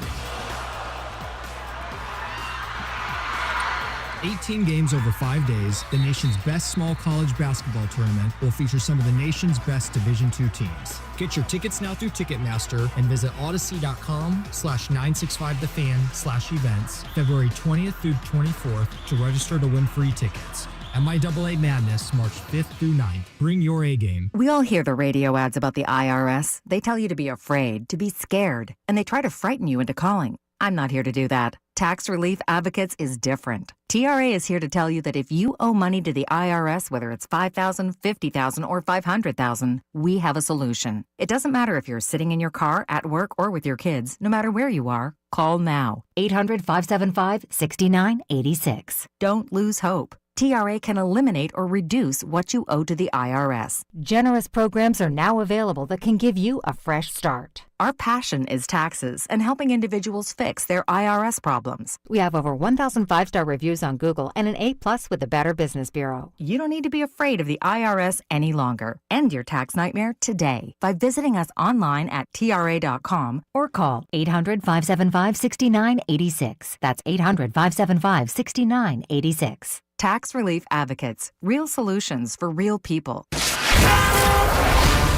18 games over 5 days, the nation's best small college basketball tournament will feature some of the nation's best Division II teams. Get your tickets now through Ticketmaster and visit odyssey.com/965thefan/events February 20th through 24th to register to win free tickets. MIAA Madness, March 5th through 9th. Bring your A game. We all hear the radio ads about the IRS. They tell you to be afraid, to be scared, and they try to frighten you into calling. I'm not here to do that. Tax Relief Advocates is different. TRA is here to tell you that if you owe money to the IRS, whether it's $5,000, $50,000, or $500,000, we have a solution. It doesn't matter if you're sitting in your car, at work, or with your kids. No matter where you are, call now. 800-575-6986. Don't lose hope. TRA can eliminate or reduce what you owe to the IRS. Generous programs are now available that can give you a fresh start. Our passion is taxes and helping individuals fix their IRS problems. We have over 1,000 5-star reviews on Google and an A+ with the Better Business Bureau. You don't need to be afraid of the IRS any longer. End your tax nightmare today by visiting us online at TRA.com or call 800-575-6986. That's 800-575-6986. Tax Relief Advocates. Real solutions for real people.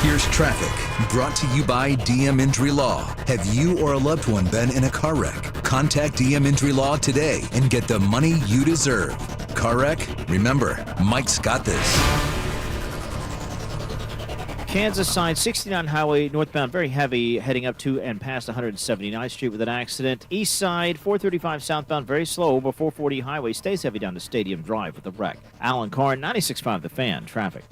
Here's traffic, brought to you by DM Injury Law. Have you or a loved one been in a car wreck? Contact DM Injury Law today and get the money you deserve. Car wreck? Remember, Mike's got this. Kansas side, 69 highway northbound, very heavy, heading up to and past 179th Street with an accident. East side, 435 southbound, very slow over 440 highway, stays heavy down to Stadium Drive with a wreck. Alan Carr, 96.5 The Fan, traffic.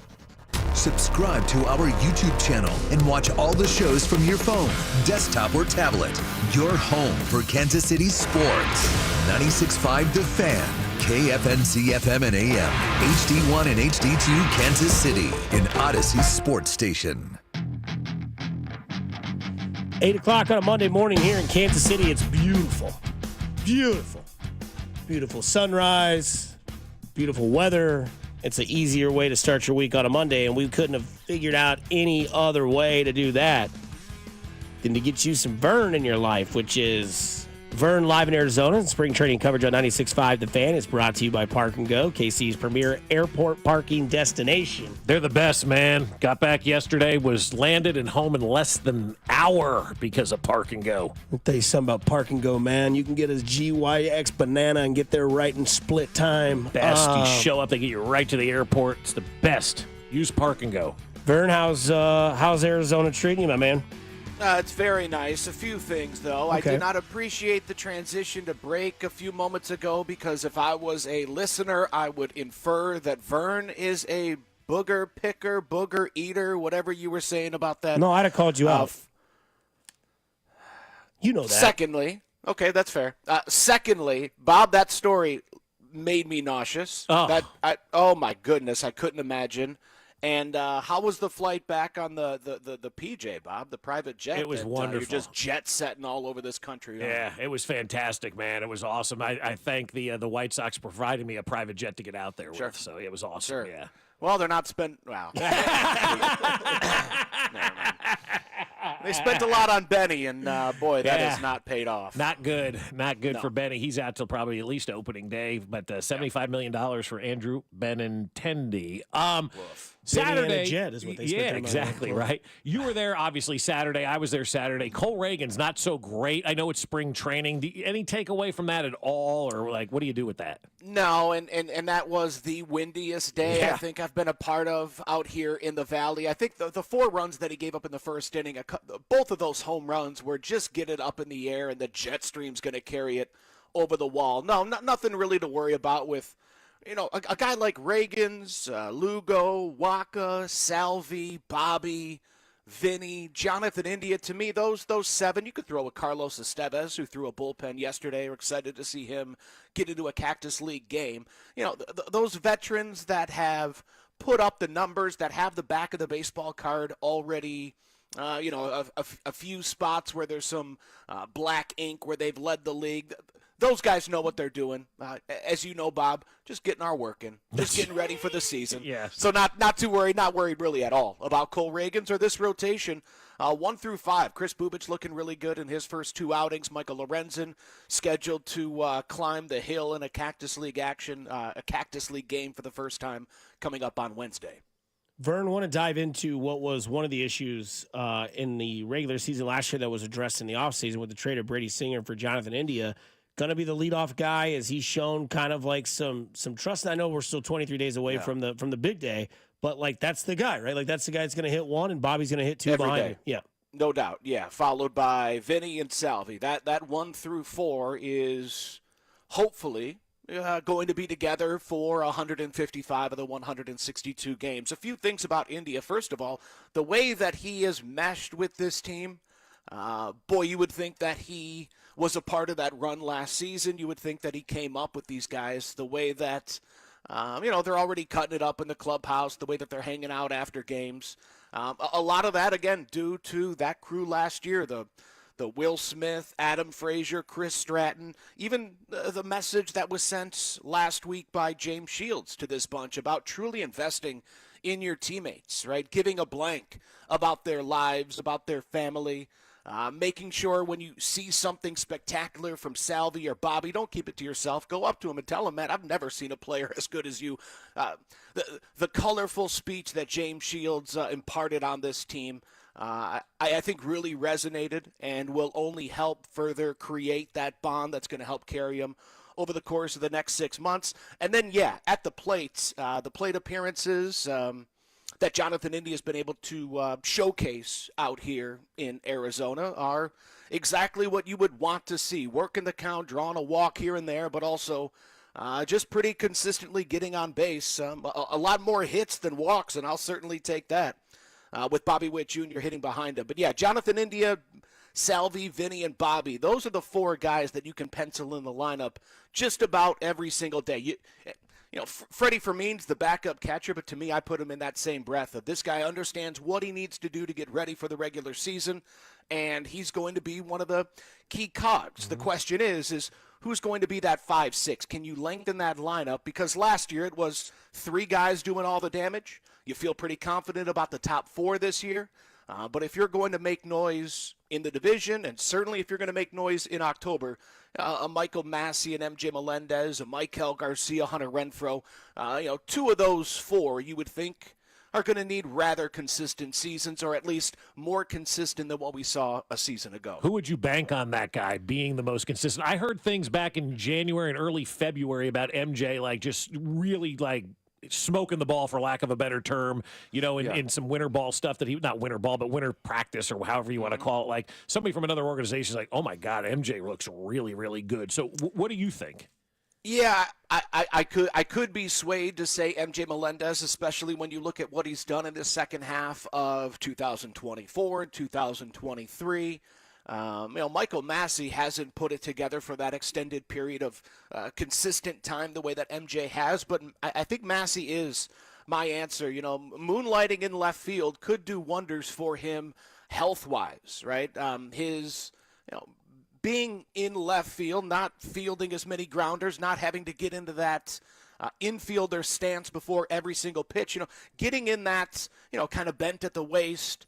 Subscribe to our YouTube channel and watch all the shows from your phone, desktop, or tablet. Your home for Kansas City sports. 96.5 The Fan. KFNC FM and AM, HD1 and HD2 Kansas City, an Odyssey sports station. 8 o'clock on a Monday morning here in Kansas City. It's beautiful. Beautiful. Beautiful sunrise, beautiful weather. It's an easier way to start your week on a Monday, and we couldn't have figured out any other way to do that than to get you some Vern in your life, which is Vern live in Arizona. Spring training coverage on 96.5 The Fan is brought to you by Park & Go, KC's premier airport parking destination. They're the best, man. Got back yesterday, was landed and home in less than an hour because of Park & Go. I'll tell you something about Park & Go, man. You can get a GYX banana and get there right in split time. Best. You show up, they get you right to the airport. It's the best. Use Park & Go. Vern, how's Arizona treating you, my man? It's very nice. A few things, though. Okay. I did not appreciate the transition to break a few moments ago because if I was a listener, I would infer that Vern is a booger picker, booger eater, whatever you were saying about that. No, I'd have called you out. You know that. Secondly, okay, that's fair. Secondly, Bob, that story made me nauseous. Oh my goodness, I couldn't imagine. And how was the flight back on the PJ, Bob, the private jet? It was wonderful. You're just jet setting all over this country. Yeah, it was fantastic, man. It was awesome. I thank the White Sox providing me a private jet to get out there with, so it was awesome. Sure. Yeah. Well, they're not spent. Wow. They spent a lot on Benny, and boy, that has not paid off. Not good. Not good for Benny. He's out till probably at least opening day. But $75 million for Andrew Benintendi. Saturday, Benny and a jet is what they spent. Yeah, exactly, right. You were there, obviously, Saturday. I was there Saturday. Cole Ragans, not so great. I know it's spring training. Any takeaway from that at all, or like, what do you do with that? No, and that was the windiest day I think I've been a part of out here in the Valley. I think the 4 runs that he gave up in the first inning, both of those home runs were just get it up in the air, and the jet stream's going to carry it over the wall. No, nothing really to worry about with, a guy like Ragans, Lugo, Waka, Salvi, Bobby, Vinny, Jonathan India. To me, those 7, you could throw a Carlos Estevez, who threw a bullpen yesterday. We're excited to see him get into a Cactus League game. Those veterans that have put up the numbers, that have the back of the baseball card already, a few spots where there's some black ink where they've led the league. Those guys know what they're doing. As you know, Bob, just getting our work in, just getting ready for the season. Yes. So not too worried, not worried really at all about Cole Ragans or this rotation. 1 through 5. Chris Bubich looking really good in his first 2 outings. Michael Lorenzen scheduled to climb the hill in a Cactus League game for the first time coming up on Wednesday. Vern, want to dive into what was one of the issues in the regular season last year that was addressed in the offseason with the trade of Brady Singer for Jonathan India. Going to be the leadoff guy. Has he shown kind of like some trust? And I know we're still 23 days away from the big day, but like that's the guy, right? Like that's the guy that's going to hit 1 and Bobby's going to hit 2 every behind day. him. Yeah. No doubt. Yeah. Followed by Vinny and Salvi. That 1 through 4 is hopefully going to be together for 155 of the 162 games. A few things about India. First of all, the way that he is meshed with this team, boy, you would think that he was a part of that run last season. You would think that he came up with these guys the way that, they're already cutting it up in the clubhouse, the way that they're hanging out after games. A lot of that, again, due to that crew last year, the Will Smith, Adam Frazier, Chris Stratton, even the message that was sent last week by James Shields to this bunch about truly investing in your teammates, right? Giving a blank about their lives, about their family, making sure when you see something spectacular from Salvi or Bobby, don't keep it to yourself. Go up to him and tell him, man, I've never seen a player as good as you. The colorful speech that James Shields imparted on this team, I think really resonated and will only help further create that bond that's going to help carry him over the course of the next 6 months. And then, at the plate appearances that Jonathan India has been able to showcase out here in Arizona are exactly what you would want to see. Working the count, drawing a walk here and there, but also just pretty consistently getting on base. A lot more hits than walks, and I'll certainly take that with Bobby Witt Jr. hitting behind him. But, Jonathan India, Salvi, Vinny, and Bobby, those are the 4 guys that you can pencil in the lineup just about every single day. Freddie Fermin's the backup catcher, but to me, I put him in that same breath of this guy understands what he needs to do to get ready for the regular season, and he's going to be one of the key cogs. The question is who's going to be that 5-6? Can you lengthen that lineup? Because last year it was 3 guys doing all the damage. You feel pretty confident about the top 4 this year. But if you're going to make noise in the division, and certainly if you're going to make noise in October, a Michael Massey and MJ Melendez, a Michael Garcia, Hunter Renfroe, 2 of those 4 you would think are going to need rather consistent seasons, or at least more consistent than what we saw a season ago. Who would you bank on that guy being the most consistent? I heard things back in January and early February about MJ, just really smoking the ball, for lack of a better term, in some winter ball stuff that not winter ball, but winter practice or however you want to call it. Somebody from another organization is like, oh my God, MJ looks really, really good. So what do you think? Yeah, I could be swayed to say MJ Melendez, especially when you look at what he's done in the second half of 2024 and 2023. Michael Massey hasn't put it together for that extended period of consistent time the way that MJ has, but I think Massey is my answer. Moonlighting in left field could do wonders for him health-wise, right? His being in left field, not fielding as many grounders, not having to get into that infielder stance before every single pitch, getting in that, kind of bent at the waist,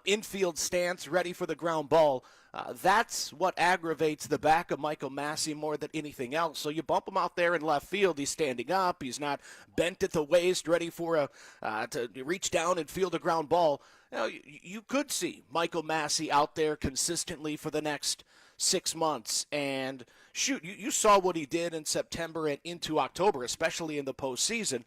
infield stance, ready for the ground ball. That's what aggravates the back of Michael Massey more than anything else. So you bump him out there in left field, he's standing up, he's not bent at the waist, ready for to reach down and field a ground ball. You could see Michael Massey out there consistently for the next 6 months. And shoot, you saw what he did in September and into October, especially in the postseason.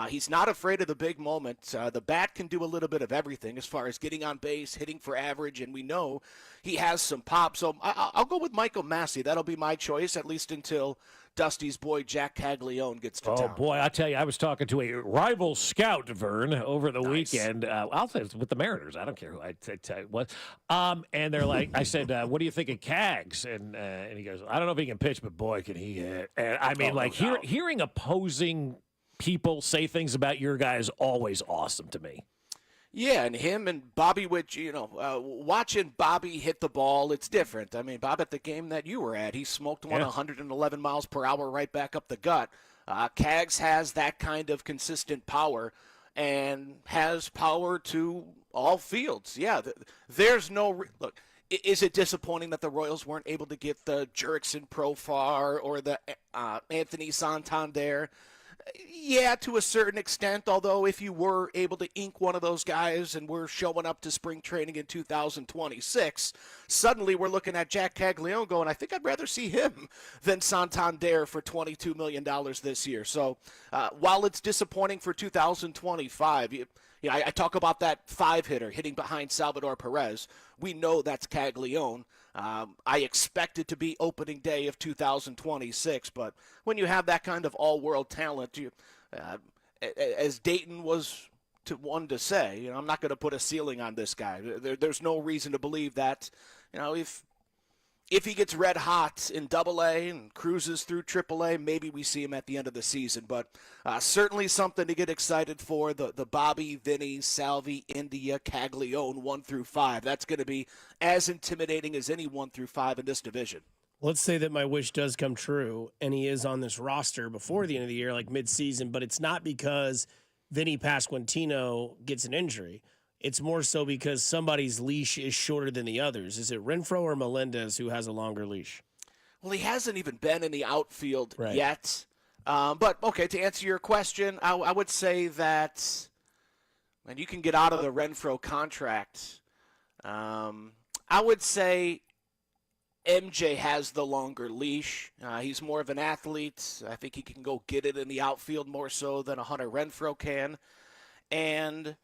He's not afraid of the big moment. The bat can do a little bit of everything as far as getting on base, hitting for average, and we know he has some pop. So I'll go with Michael Massey. That'll be my choice, at least until Dusty's boy Jack Caglione gets to town. Oh, boy, I tell you, I was talking to a rival scout, Vern, over the weekend. I'll say it's with the Mariners. I don't care who I tell you what. And they're like, I said, what do you think of Cags? And he goes, I don't know if he can pitch, but boy, can he hit. And I mean, hearing opposing people say things about your guy is always awesome to me. Yeah, and him and Bobby Witt, watching Bobby hit the ball, it's different. I mean, Bob, at the game that you were at, he smoked one 111 miles per hour right back up the gut. Cags has that kind of consistent power and has power to all fields. Yeah, there's no look. Is it disappointing that the Royals weren't able to get the Jurickson Profar or the Anthony Santander? Yeah, to a certain extent, although if you were able to ink one of those guys and we're showing up to spring training in 2026, suddenly we're looking at Jack Caglione going, I think I'd rather see him than Santander for $22 million this year. So while it's disappointing for 2025, I talk about that 5-hitter hitting behind Salvador Perez. We know that's Caglione. I expect it to be opening day of 2026, but when you have that kind of all-world talent, as Dayton was one to say, I'm not going to put a ceiling on this guy. There's no reason to believe that, if he gets red hot in AA and cruises through AAA, maybe we see him at the end of the season. But certainly something to get excited for. The Bobby, Vinny, Salvi, India, Caglione 1 through 5. That's going to be as intimidating as any 1 through 5 in this division. Let's say that my wish does come true, and he is on this roster before the end of the year, like mid-season, but it's not because Vinny Pasquantino gets an injury. It's more so because somebody's leash is shorter than the others. Is it Renfroe or Melendez who has a longer leash? Well, he hasn't even been in the outfield yet. But, okay, to answer your question, I would say that, and you can get out of the Renfroe contract. I would say MJ has the longer leash. He's more of an athlete. I think he can go get it in the outfield more so than a Hunter Renfroe can. And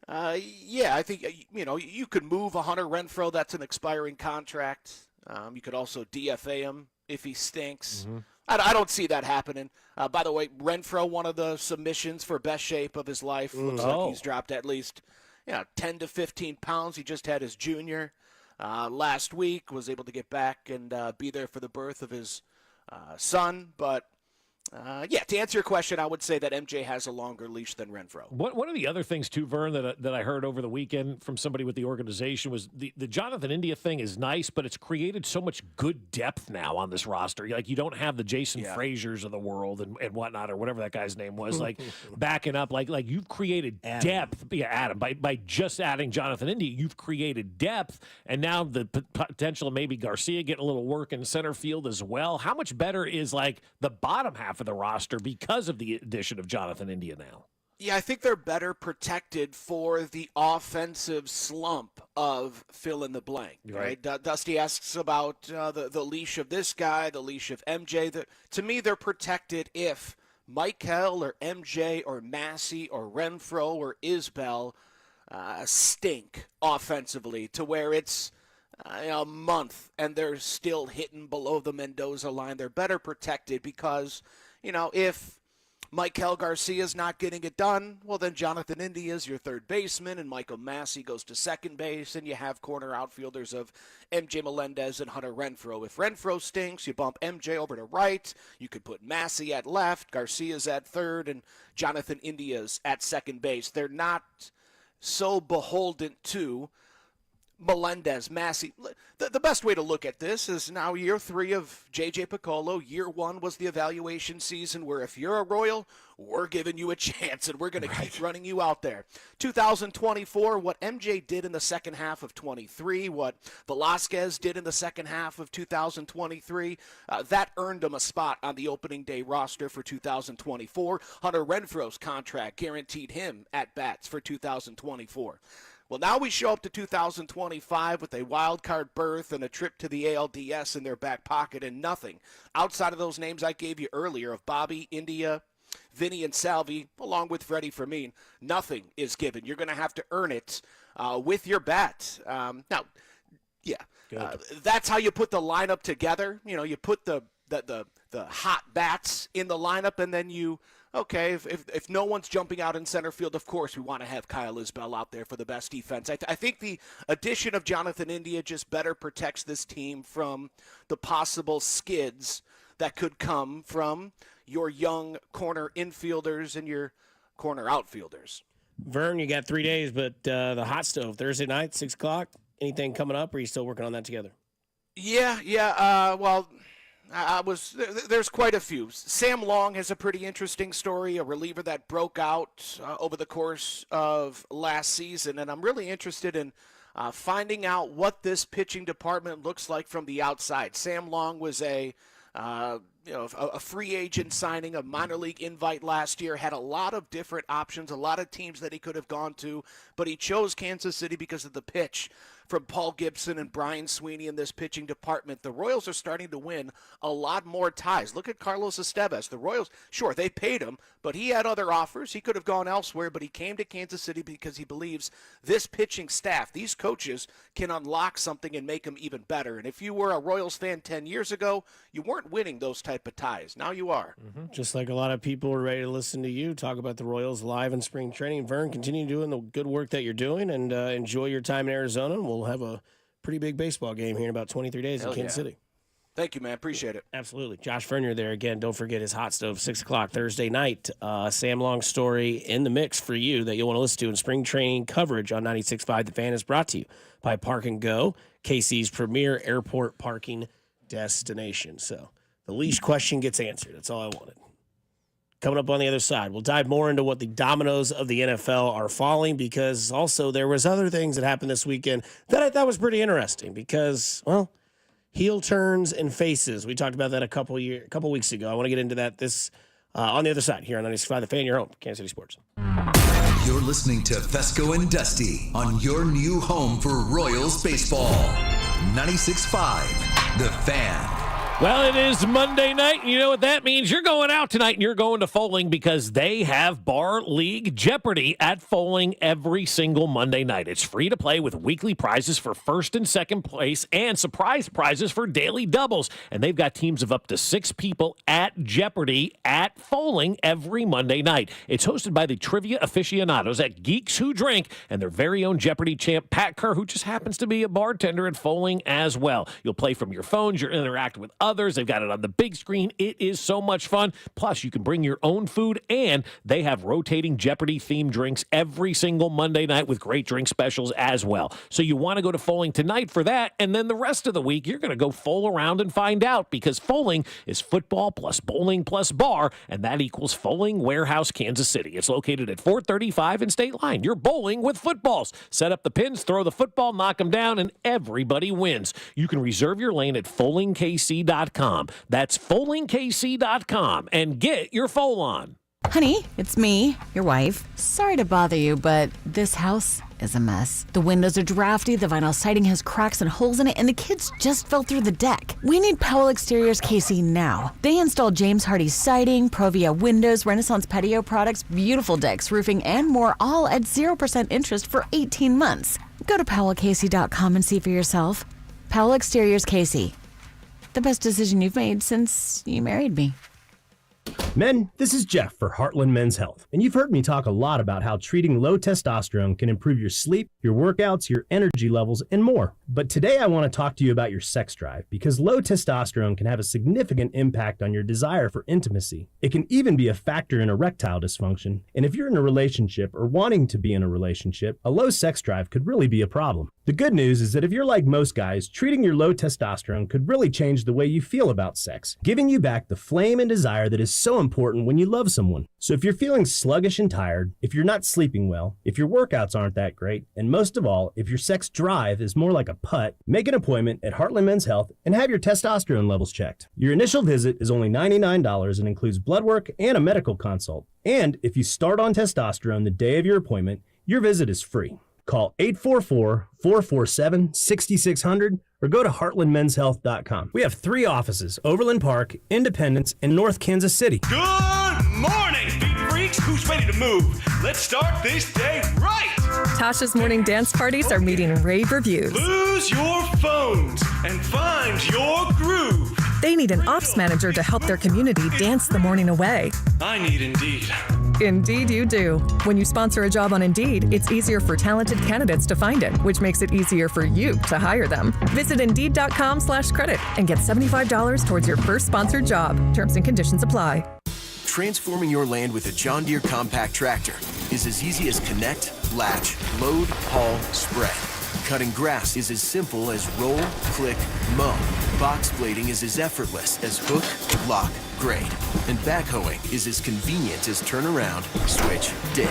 I think, you could move a Hunter Renfroe. That's an expiring contract. You could also DFA him if he stinks. Mm-hmm. I don't see that happening. By the way, Renfroe, one of the submissions for best shape of his life. Looks like he's dropped at least 10 to 15 pounds. He just had his junior last week, was able to get back and be there for the birth of his son. But to answer your question, I would say that MJ has a longer leash than Renfroe. One of the other things, too, Vern, that I heard over the weekend from somebody with the organization was the Jonathan India thing is nice, but it's created so much good depth now on this roster. Like, you don't have the Jason Fraziers of the world and whatnot, or whatever that guy's name was, like backing up. Like you've created depth. Yeah, Adam. By just adding Jonathan India, you've created depth, and now the potential of maybe Garcia getting a little work in center field as well. How much better is, like, the bottom half of the roster because of the addition of Jonathan India now? Yeah, I think they're better protected for the offensive slump of fill in the blank, right? Dusty asks about the leash of this guy, the leash of MJ. To me, they're protected if Michael or MJ or Massey or Renfroe or Isbell stink offensively, to where it's a month and they're still hitting below the Mendoza line. They're better protected because, if Michael Garcia's not getting it done, well, then Jonathan India's your third baseman, and Michael Massey goes to second base, and you have corner outfielders of MJ Melendez and Hunter Renfroe. If Renfroe stinks, you bump MJ over to right. You could put Massey at left, Garcia's at third, and Jonathan India's at second base. They're not so beholden to Melendez, Massey. The best way to look at this is now year 3 of J.J. Piccolo. Year 1 was the evaluation season where if you're a Royal, we're giving you a chance and we're going to keep running you out there. 2024, what MJ did in the second half of 23, what Velasquez did in the second half of 2023, that earned him a spot on the opening day roster for 2024. Hunter Renfroe's contract guaranteed him at-bats for 2024. Well, now we show up to 2025 with a wild card berth and a trip to the ALDS in their back pocket and nothing outside of those names I gave you earlier of Bobby, India, Vinny, and Salvi, along with Freddie Fermin. Nothing is given. You're going to have to earn it with your bat. That's how you put the lineup together. You put the hot bats in the lineup, and then if no one's jumping out in center field, of course we want to have Kyle Isbell out there for the best defense. I think the addition of Jonathan India just better protects this team from the possible skids that could come from your young corner infielders and your corner outfielders. Vern, you got 3 days, but the hot stove, Thursday night, 6 o'clock. Anything coming up, or are you still working on that together? There's quite a few. Sam Long has a pretty interesting story, a reliever that broke out over the course of last season, and I'm really interested in finding out what this pitching department looks like from the outside. Sam Long was a free agent signing, a minor league invite last year, had a lot of different options, a lot of teams that he could have gone to, but he chose Kansas City because of the pitch from Paul Gibson and Brian Sweeney in this pitching department. The Royals are starting to win a lot more ties. Look at Carlos Estevez. The Royals, sure, they paid him, but he had other offers. He could have gone elsewhere, but he came to Kansas City because he believes this pitching staff, these coaches, can unlock something and make them even better. And if you were a Royals fan 10 years ago, you weren't winning those type of ties. Now you are. Mm-hmm. Just like a lot of people are ready to listen to you talk about the Royals live in spring training. Vern, continue doing the good work that you're doing, and enjoy your time in Arizona. We'll have a pretty big baseball game here in about 23 days in Kansas City. Thank you, man. Appreciate it. Absolutely. Josh Fernier there again. Don't forget his hot stove, 6 o'clock Thursday night. Sam Long story in the mix for you that you'll want to listen to in spring training coverage on 96.5. The Fan is brought to you by Park and Go, KC's premier airport parking destination. So the leash question gets answered. That's all I wanted. Coming up on the other side, we'll dive more into what the dominoes of the NFL are falling, because also there was other things that happened this weekend that I thought was pretty interesting because, well, heel turns and faces. We talked about that a couple weeks ago. I want to get into that on the other side here on 95 The Fan, your home, Kansas City Sports. You're listening to Fescoe and Dusty on your new home for Royals baseball. 96.5 The Fan. Well, it is Monday night, and you know what that means. You're going out tonight, and you're going to Foaling because they have Bar League Jeopardy at Foaling every single Monday night. It's free to play with weekly prizes for first and second place and surprise prizes for daily doubles. And they've got teams of up to 6 people at Jeopardy at Foaling every Monday night. It's hosted by the trivia aficionados at Geeks Who Drink and their very own Jeopardy champ, Pat Kerr, who just happens to be a bartender at Foaling as well. You'll play from your phones. You'll interact with others. They've got it on the big screen. It is so much fun. Plus, you can bring your own food, and they have rotating Jeopardy-themed drinks every single Monday night with great drink specials as well. So you want to go to Foaling tonight for that, and then the rest of the week, you're going to go foal around and find out, because Foaling is football plus bowling plus bar, and that equals Foaling Warehouse, Kansas City. It's located at 435 and State Line. You're bowling with footballs. Set up the pins, throw the football, knock them down, and everybody wins. You can reserve your lane at foalingkc.com. That's foalingkc.com and get your foal on. Honey, it's me, your wife. Sorry to bother you, but this house is a mess. The windows are drafty, the vinyl siding has cracks and holes in it, and the kids just fell through the deck. We need Powell Exteriors KC now. They install James Hardie siding, Provia windows, Renaissance patio products, beautiful decks, roofing, and more, all at 0% interest for 18 months. Go to powellkc.com and see for yourself. Powell Exteriors Casey. The best decision you've made since you married me. Men, this is Jeff for Heartland Men's Health, and you've heard me talk a lot about how treating low testosterone can improve your sleep, your workouts, your energy levels, and more. But today I want to talk to you about your sex drive, because low testosterone can have a significant impact on your desire for intimacy. It can even be a factor in erectile dysfunction, and if you're in a relationship or wanting to be in a relationship, a low sex drive could really be a problem. The good news is that if you're like most guys, treating your low testosterone could really change the way you feel about sex, giving you back the flame and desire that is so important when you love someone. So if you're feeling sluggish and tired, if you're not sleeping well, if your workouts aren't that great, and most of all, if your sex drive is more like a putt, make an appointment at Heartland Men's Health and have your testosterone levels checked. Your initial visit is only $99 and includes blood work and a medical consult. And if you start on testosterone the day of your appointment, your visit is free. Call 844-447-6600 or go to heartlandmenshealth.com. We have 3 offices, Overland Park, Independence, and North Kansas City. Good morning, beat freaks. Who's ready to move? Let's start this day right. Tasha's morning dance parties are meeting rave reviews. Lose your phones and find your groove. They need an ops manager to help their community dance the morning away. I need Indeed. Indeed you do. When you sponsor a job on Indeed, it's easier for talented candidates to find it, which makes it easier for you to hire them. Visit Indeed.com/credit and get $75 towards your first sponsored job. Terms and conditions apply. Transforming your land with a John Deere compact tractor is as easy as connect, latch, load, haul, spread. Cutting grass is as simple as roll, click, mow. Box blading is as effortless as hook, lock, grade. And backhoeing is as convenient as turn around, switch, dig.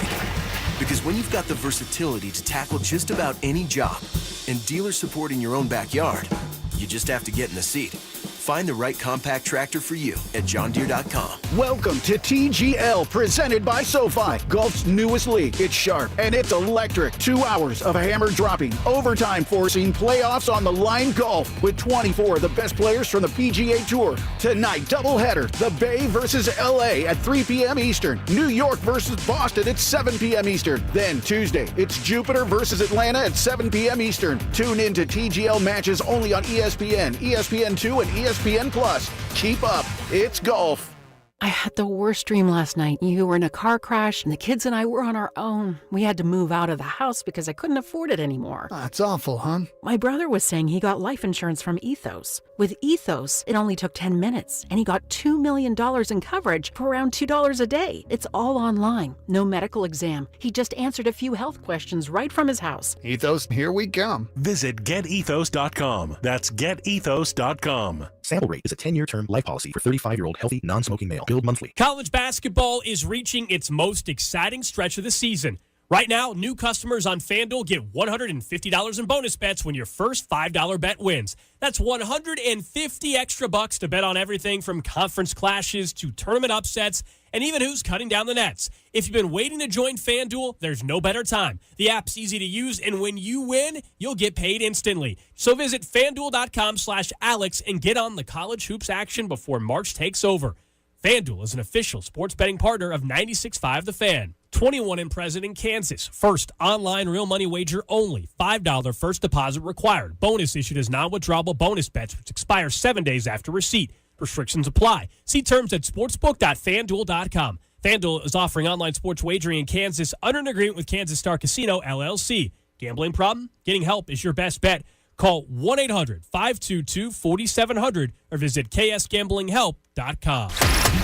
Because when you've got the versatility to tackle just about any job and dealer support in your own backyard, you just have to get in the seat. Find the right compact tractor for you at johndeere.com. Welcome to TGL, presented by SoFi, golf's newest league. It's sharp and it's electric. 2 hours of hammer dropping, overtime forcing, playoffs on the line golf with 24 of the best players from the PGA Tour. Tonight, doubleheader, the Bay versus LA at 3 p.m. Eastern. New York versus Boston at 7 p.m. Eastern. Then Tuesday, it's Jupiter versus Atlanta at 7 p.m. Eastern. Tune in to TGL matches only on ESPN, ESPN2, and ESPN Plus. Keep up. It's golf. I had the worst dream last night. You were in a car crash, and the kids and I were on our own. We had to move out of the house because I couldn't afford it anymore. That's awful, hon. My brother was saying he got life insurance from Ethos. With Ethos, it only took 10 minutes, and he got $2 million in coverage for around $2 a day. It's all online. No medical exam. He just answered a few health questions right from his house. Ethos, here we come. Visit getethos.com. That's getethos.com. Sample rate is a 10-year term life policy for 35-year-old healthy, non-smoking male. Billed monthly. College basketball is reaching its most exciting stretch of the season. Right now, new customers on FanDuel get $150 in bonus bets when your first $5 bet wins. That's $150 extra bucks to bet on everything from conference clashes to tournament upsets and even who's cutting down the nets. If you've been waiting to join FanDuel, there's no better time. The app's easy to use, and when you win, you'll get paid instantly. So visit FanDuel.com/Alex and get on the college hoops action before March takes over. FanDuel is an official sports betting partner of 96.5 The Fan. 21 and present in Kansas. First online real money wager only. $5 first deposit required. Bonus issued as non-withdrawable bonus bets, which expire 7 days after receipt. Restrictions apply. See terms at sportsbook.fanduel.com. FanDuel is offering online sports wagering in Kansas under an agreement with Kansas Star Casino, LLC. Gambling problem? Getting help is your best bet. Call 1-800-522-4700 or visit ksgamblinghelp.com.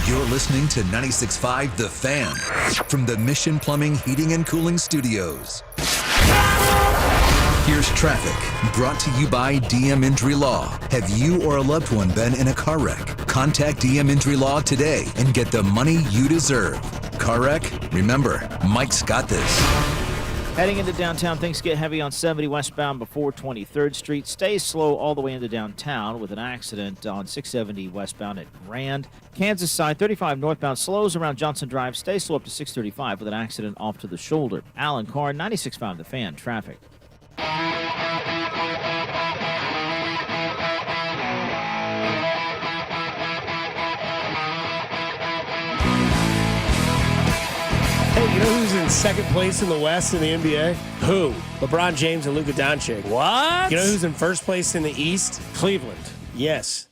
You're listening to 96.5 The Fan from the Mission Plumbing, Heating, and Cooling Studios. Here's traffic brought to you by DM Injury Law. Have you or a loved one been in a car wreck? Contact DM Injury Law today and get the money you deserve. Car wreck? Remember, Mike's got this. Heading into downtown, things get heavy on 70 westbound before 23rd Street. Stays slow all the way into downtown with an accident on 670 westbound at Grand. Kansas side, 35 northbound slows around Johnson Drive. Stays slow up to 635 with an accident off to the shoulder. Alan Carr, 96.5 The Fan, traffic. Hey, you know who's in second place in the West in the NBA? Who? LeBron James and Luka Doncic. What? You know who's in first place in the East? Cleveland. Yes.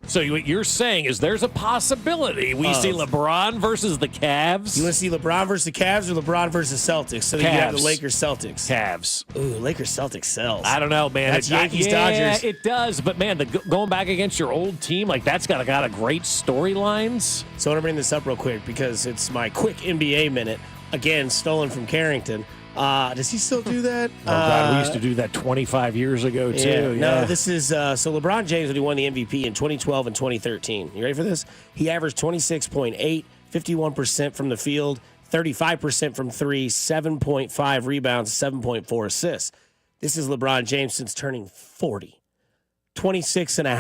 So what you're saying is there's a possibility we see LeBron versus the Cavs? You want to see LeBron versus the Cavs or LeBron versus Celtics? So that you have the Cavs. Lakers-Celtics. Cavs. Ooh, Lakers-Celtics sells. I don't know, man. That's Yankees-Dodgers. Yeah, it does. But, man, going back against your old team, like, that's got a great storylines. So I want to bring this up real quick because it's my quick NBA minute. Again, stolen from Carrington. Does he still do that? Oh, God, we used to do that 25 years ago, too. Yeah. Yeah. No, this is so LeBron James, when he won the MVP in 2012 and 2013. You ready for this? He averaged 26.8, 51% from the field, 35% from three, 7.5 rebounds, 7.4 assists. This is LeBron James since turning 40. 26.5,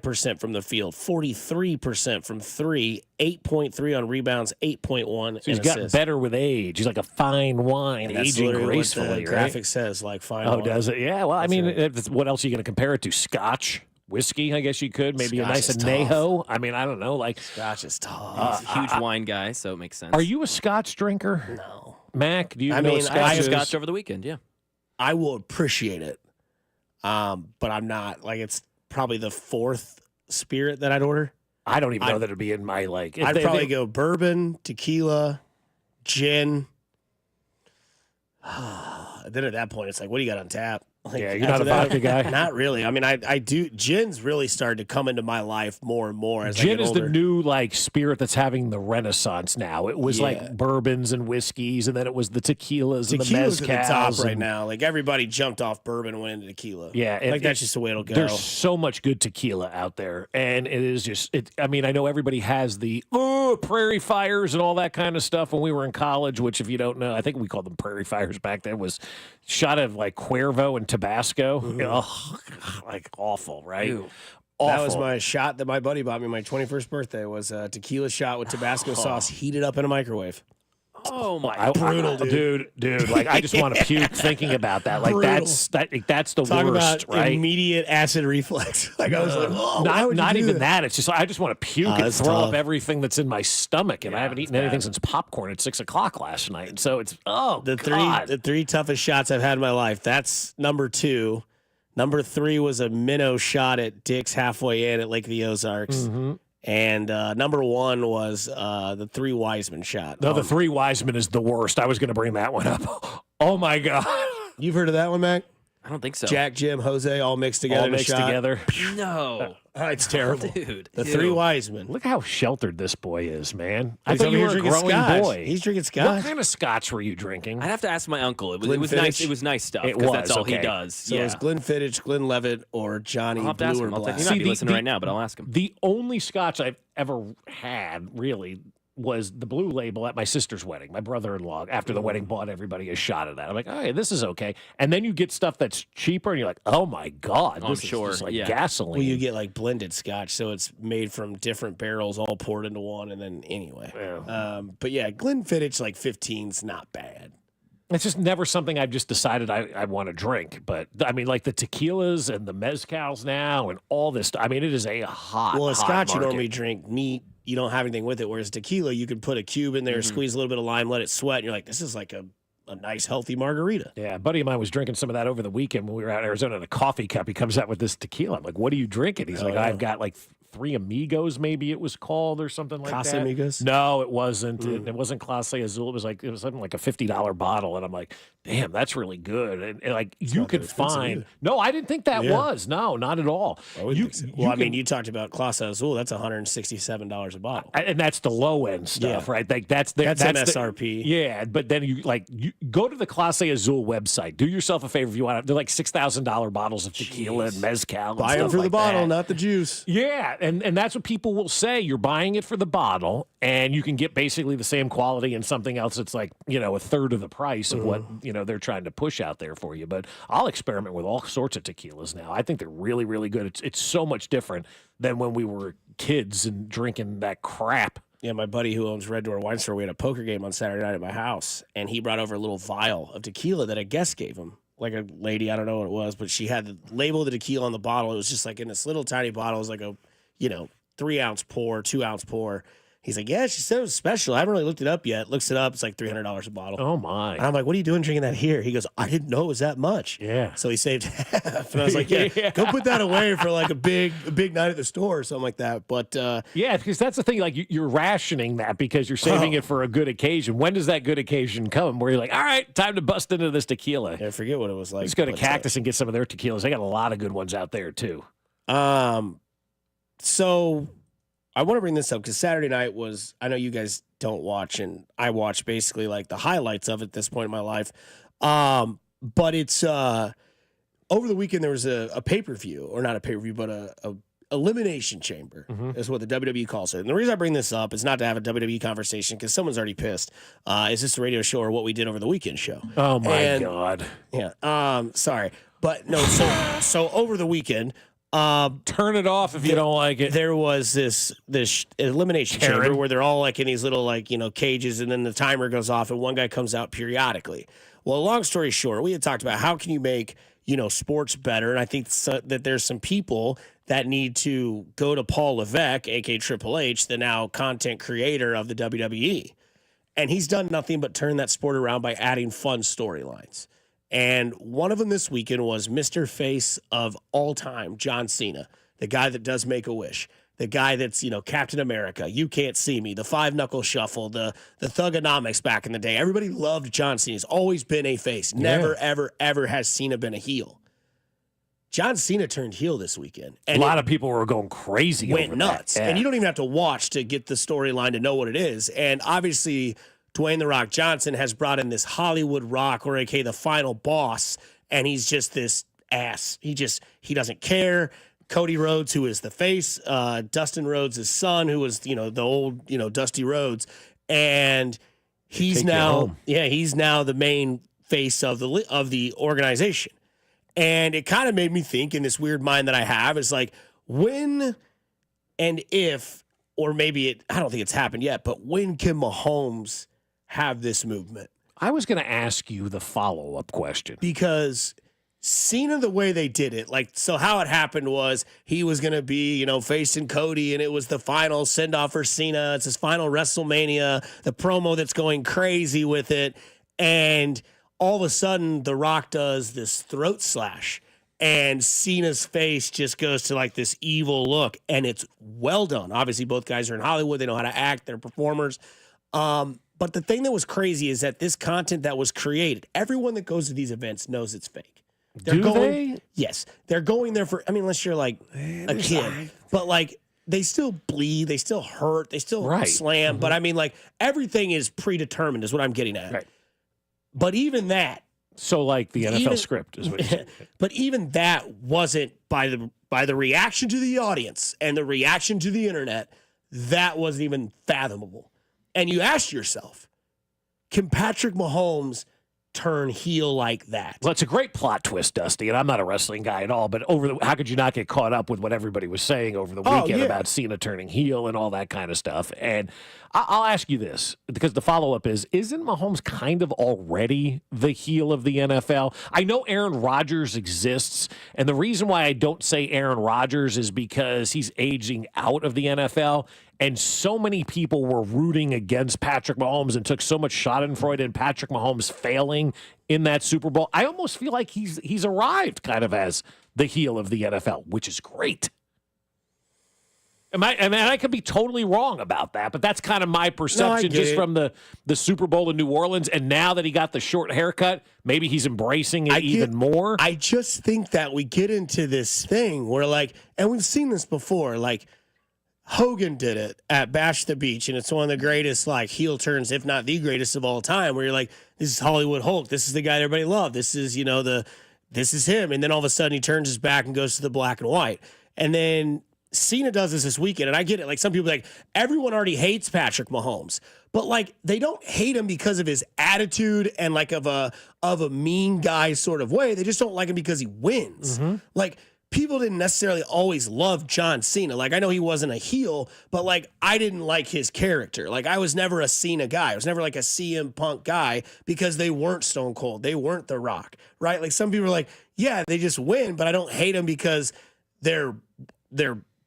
55% from the field, 43% from three, 8.3 on rebounds, 8.1. So he's gotten better with age. He's like a fine wine, aging gracefully, what the right? graphic says, like fine wine. Oh, does it? Yeah. Well, I mean, what else are you going to compare it to? Scotch, whiskey, I guess you could. Maybe Scotch a nice is Añejo. I mean, I don't know. Like Scotch is tough. He's a huge wine guy, so it makes sense. Are you a Scotch drinker? No. Mac, do you know mean, what Scotch I had is? Scotch over the weekend, yeah. I will appreciate it, but I'm not. Like, it's probably the fourth spirit that I'd order. I don't even know that it'd be in my, like... I'd probably go bourbon, tequila, gin. Then at that point, it's like, what do you got on tap? Like, Yeah, you're not after a vodka guy? Not really. I mean, I do. Gin's really started to come into my life more and more as I Gin get is older. the new like spirit that's having the renaissance now. It was Yeah. like bourbons and whiskeys, and then it was the tequilas and the Tequila's mezcals. at the top right and- now. Like, everybody jumped off bourbon and went into tequila. Yeah, like that's just the way it'll go. There's so much good tequila out there, and it is just. I mean, I know everybody has the prairie fires and all that kind of stuff when we were in college. Which, if you don't know, I think we called them prairie fires back then. Was shot of like Cuervo and Tabasco. Ugh, like awful, right? Ew. That was my shot that my buddy bought me my 21st birthday. Was a tequila shot with Tabasco sauce heated up in a microwave. Oh my! Brutal, dude. Like I just want to puke thinking about that. Like Brutal. that's the Talk worst, about right? immediate acid reflex. Like I was like, oh, why would not you do even that. It's just I just want to puke and that's throw tough. up everything that's in my stomach, and I haven't eaten anything since popcorn at 6 o'clock last night. And so it's the three toughest shots I've had in my life. That's number 2. Number 3 was a minnow shot at Dick's halfway in at Lake of the Ozarks. Mm-hmm. And number 1 was the 3 Wiseman shot. No, the 3 Wiseman is the worst. I was going to bring that one up. Oh my god! You've heard of that one, Mac? I don't think so. Jack, Jim, Jose, all mixed together. All in a mixed shot. together. No. It's terrible. Dude. The 3 Wiseman. Look how sheltered this boy is, man. I He's thought over you here were a drinking growing scotch. boy. He's drinking What scotch. kind of scotch were you drinking? I'd have to ask my uncle. It was Glenfiddich? nice. It was nice stuff It because was, that's all he okay. does. So yeah. it's Glenfiddich, Glenlivet, or Johnny I'll have to ask Blue or him. He Black. might be listening right now, but I'll ask him. The only scotch I've ever had, really, was the Blue Label at my sister's wedding. My brother-in-law, after the wedding, bought everybody a shot of that. I'm like, oh, yeah, this is okay. And then you get stuff that's cheaper, and you're like, oh, my God. This is just like gasoline. Well, you get like blended scotch, so it's made from different barrels all poured into one, and then anyway. But yeah, Glenfiddich like 15's not bad. It's just never something I've just decided I want to drink. But, I mean, like the tequilas and the mezcals now and all this stuff. I mean, it is a hot, Well, a hot scotch you market. normally drink neat. You don't have anything with it. Whereas tequila, you can put a cube in there, squeeze a little bit of lime, let it sweat, and you're like, this is like a nice, healthy margarita. Yeah, a buddy of mine was drinking some of that over the weekend when we were out in Arizona in a coffee cup. He comes out with this tequila. I'm like, what are you drinking? He's like, I've got like 3 Amigos, maybe it was called, or something like Casa that. Amigos? No, it wasn't. It wasn't Clase Azul. It was something like a $50 bottle. And I'm like, damn, that's really good. And like you could find. No, I didn't think that was. No, not at all. Well, I mean, you talked about Clase Azul. That's $167 a bottle. And that's the low end stuff, Yeah. right? Like that's MSRP. Yeah, but then you go to the Clase Azul website. Do yourself a favor if you want to. They're like $6,000 bottles of tequila and mezcal. Buy and them stuff for the like bottle, that. not the juice. Yeah, and that's what people will say. You're buying it for the bottle, and you can get basically the same quality and something else that's like, a third of the price of what, they're trying to push out there for you. But I'll experiment with all sorts of tequilas now. I think they're really, really good. It's so much different than when we were kids and drinking that crap. Yeah, my buddy who owns Red Door Wine Store, we had a poker game on Saturday night at my house, and he brought over a little vial of tequila that a guest gave him. Like a lady, I don't know what it was, but she had the label of the tequila on the bottle. It was just like in this little tiny bottle. It was like a, 3-ounce pour, 2-ounce pour. He's like, yeah, she said it was special. I haven't really looked it up yet. Looks it up. It's like $300 a bottle. Oh, my. And I'm like, what are you doing drinking that here? He goes, I didn't know it was that much. Yeah. So he saved half. And I was like, yeah, go put that away for like a big night at the store or something like that. But yeah, because that's the thing. Like, you're rationing that because you're saving it for a good occasion. When does that good occasion come where you're like, all right, time to bust into this tequila? I forget what it was like. Let's go to Cactus and get some of their tequilas. They got a lot of good ones out there, too. So I want to bring this up because Saturday night was, I know you guys don't watch, and I watch basically like the highlights of it at this point in my life. But it's over the weekend there was a pay-per-view, or not a pay-per-view, but a elimination chamber is what the WWE calls it. And the reason I bring this up is not to have a WWE conversation because someone's already pissed. Is this a radio show or what we did over the weekend show? Oh my God. Yeah. Sorry. But no, so over the weekend, turn it off if you don't like it. There was this elimination chamber where they're all like in these little cages, and then the timer goes off, and one guy comes out periodically. Well, long story short, we had talked about how can you make sports better, and I think that there's some people that need to go to Paul Levesque, aka Triple H, the now content creator of the WWE, and he's done nothing but turn that sport around by adding fun storylines. And one of them this weekend was Mr. Face of all time, John Cena, the guy that does Make-A-Wish, the guy that's, Captain America, You Can't See Me, the Five Knuckle Shuffle, the Thugonomics back in the day. Everybody loved John Cena. He's always been a face. Never, ever, ever has Cena been a heel. John Cena turned heel this weekend. And a lot of people were going crazy. Went over nuts. That. Yeah. And you don't even have to watch to get the storyline to know what it is. And obviously, Dwayne The Rock Johnson has brought in this Hollywood Rock, or aka the final boss, and he's just this ass. He doesn't care. Cody Rhodes, who is the face, Dustin Rhodes' son, who was the old Dusty Rhodes, and he's now the main face of the organization. And it kind of made me think, in this weird mind that I have, is like, when and if, or maybe I don't think it's happened yet, but when can Mahomes have this movement? I was going to ask you the follow-up question. Because Cena, the way they did it, so how it happened was he was going to be, facing Cody, and it was the final send-off for Cena. It's his final WrestleMania, the promo that's going crazy with it. And all of a sudden, The Rock does this throat slash, and Cena's face just goes to this evil look, and it's well done. Obviously, both guys are in Hollywood. They know how to act. They're performers. But the thing that was crazy is that this content that was created, everyone that goes to these events knows it's fake. They? Yes. They're going there for, unless you're a kid, but they still bleed, they still hurt, they still slam. Mm-hmm. But everything is predetermined, is what I'm getting at. Right. But even that. So the NFL script is what you're saying. But even that wasn't by the reaction to the audience and the reaction to the internet, that wasn't even fathomable. And you ask yourself, can Patrick Mahomes turn heel like that? Well, it's a great plot twist, Dusty, and I'm not a wrestling guy at all, but how could you not get caught up with what everybody was saying over the weekend about Cena turning heel and all that kind of stuff? And I'll ask you this, because the follow-up is, isn't Mahomes kind of already the heel of the NFL? I know Aaron Rodgers exists, and the reason why I don't say Aaron Rodgers is because he's aging out of the NFL, and so many people were rooting against Patrick Mahomes and took so much schadenfreude in Patrick Mahomes failing in that Super Bowl. I almost feel like he's arrived kind of as the heel of the NFL, which is great. I could be totally wrong about that, but that's kind of my perception from the Super Bowl in New Orleans. And now that he got the short haircut, maybe he's embracing it even more. I just think that we get into this thing where and we've seen this before, Hogan did it at Bash the Beach, and it's one of the greatest heel turns, if not the greatest of all time, where you're like, this is Hollywood Hulk. This is the guy that everybody loved. This is, this is him. And then all of a sudden he turns his back and goes to the black and white. And then Cena does this weekend, and I get it. Some people everyone already hates Patrick Mahomes, but they don't hate him because of his attitude and of a mean guy sort of way. They just don't like him because he wins. Mm-hmm. People didn't necessarily always love John Cena. I know he wasn't a heel, but I didn't like his character. I was never a Cena guy. I was never a CM Punk guy because they weren't Stone Cold. They weren't The Rock, right? Some people are yeah, they just win, but I don't hate them because they're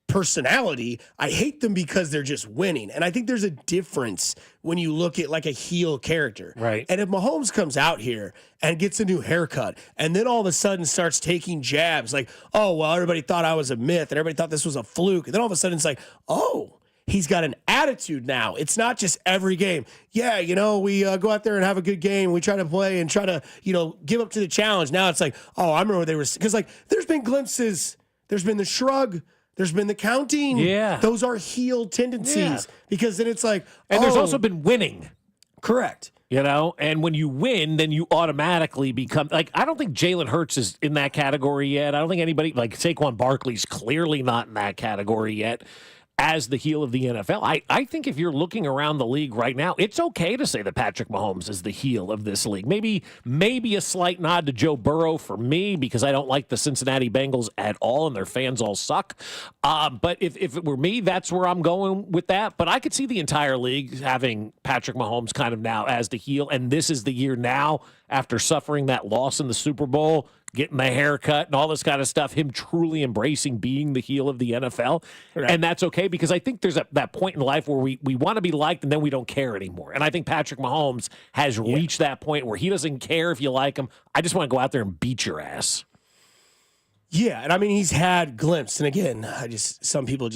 personality. I hate them because they're just winning. And I think there's a difference when you look at like a heel character. Right. And if Mahomes comes out here and gets a new haircut and then all of a sudden starts taking jabs like, oh, well, everybody thought I was a myth and everybody thought this was a fluke. And then all of a sudden it's like, oh, he's got an attitude now. It's not just every game. Yeah, we go out there and have a good game. We try to play and try to, give up to the challenge. Now it's like, oh, I remember they were, because like there's been glimpses. There's been the shrug. There's been the counting. Yeah. Those are heel tendencies because then it's like, and there's also been winning. Correct. And when you win, then you automatically become like, I don't think Jalen Hurts is in that category yet. I don't think anybody like Saquon Barkley's clearly not in that category yet as the heel of the NFL. I think if you're looking around the league right now, it's okay to say that Patrick Mahomes is the heel of this league. Maybe a slight nod to Joe Burrow for me because I don't like the Cincinnati Bengals at all and their fans all suck. But if it were me, that's where I'm going with that. But I could see the entire league having Patrick Mahomes kind of now as the heel, and this is the year now after suffering that loss in the Super Bowl, getting the haircut and all this kind of stuff, him truly embracing being the heel of the NFL. Right. And that's okay because I think there's that point in life where we want to be liked and then we don't care anymore. And I think Patrick Mahomes has reached that point where he doesn't care if you like him. I just want to go out there and beat your ass. Yeah, and I mean, he's had glimpses. And again, some people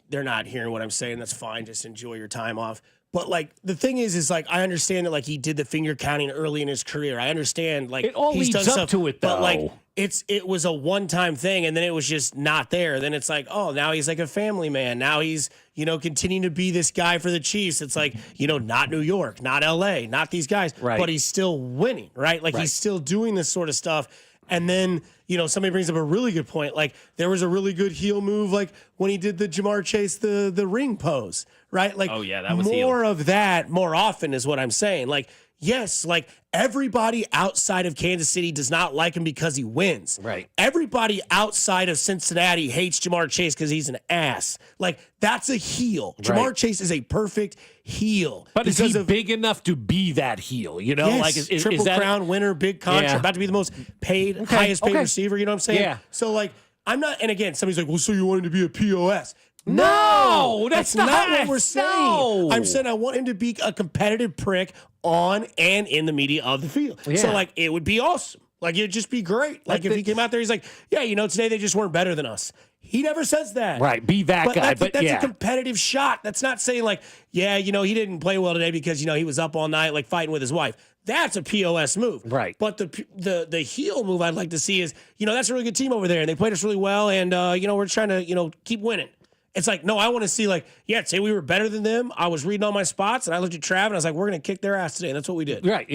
they're not hearing what I'm saying. That's fine. Just enjoy your time off. But like the thing is like I understand that like he did the finger counting early in his career. I understand like it all he's leads done up stuff, to it though. But like it was a one-time thing, and then it was just not there. Then it's like, oh, now he's like a family man. Now he's continuing to be this guy for the Chiefs. It's like not New York, not L.A., not these guys, right. But he's still winning, right? Like he's still doing this sort of stuff. And then, somebody brings up a really good point. Like, there was a really good heel move, like, when he did the Jamar Chase, the ring pose, right? Like, oh, yeah, that was more of that more often is what I'm saying. Like, yes, like, everybody outside of Kansas City does not like him because he wins. Right. Everybody outside of Cincinnati hates Jamar Chase because he's an ass. Like, that's a heel. Right. Jamar Chase is a perfect heel. But is he big enough to be that heel? Yes, like Triple Crown winner, big contract, about to be the most paid, highest paid receiver. You know what I'm saying? Yeah. So, like, I'm not, and again, somebody's like, well, so you want him to be a POS. No, that's not what we're saying. No. I'm saying I want him to be a competitive prick on and in the media of the field. Yeah. So, like, it would be awesome. Like, it'd just be great. Like, if he came out there, he's like, yeah, today they just weren't better than us. He never says that. Right, be that guy. That's a competitive shot. That's not saying, like, yeah, he didn't play well today because, he was up all night, like, fighting with his wife. That's a POS move. Right. But the heel move I'd like to see is, that's a really good team over there, and they played us really well, and, we're trying to, keep winning. It's like, no, I want to see, like, say we were better than them. I was reading all my spots, and I looked at Trav, and I was like, we're going to kick their ass today. And that's what we did. Right.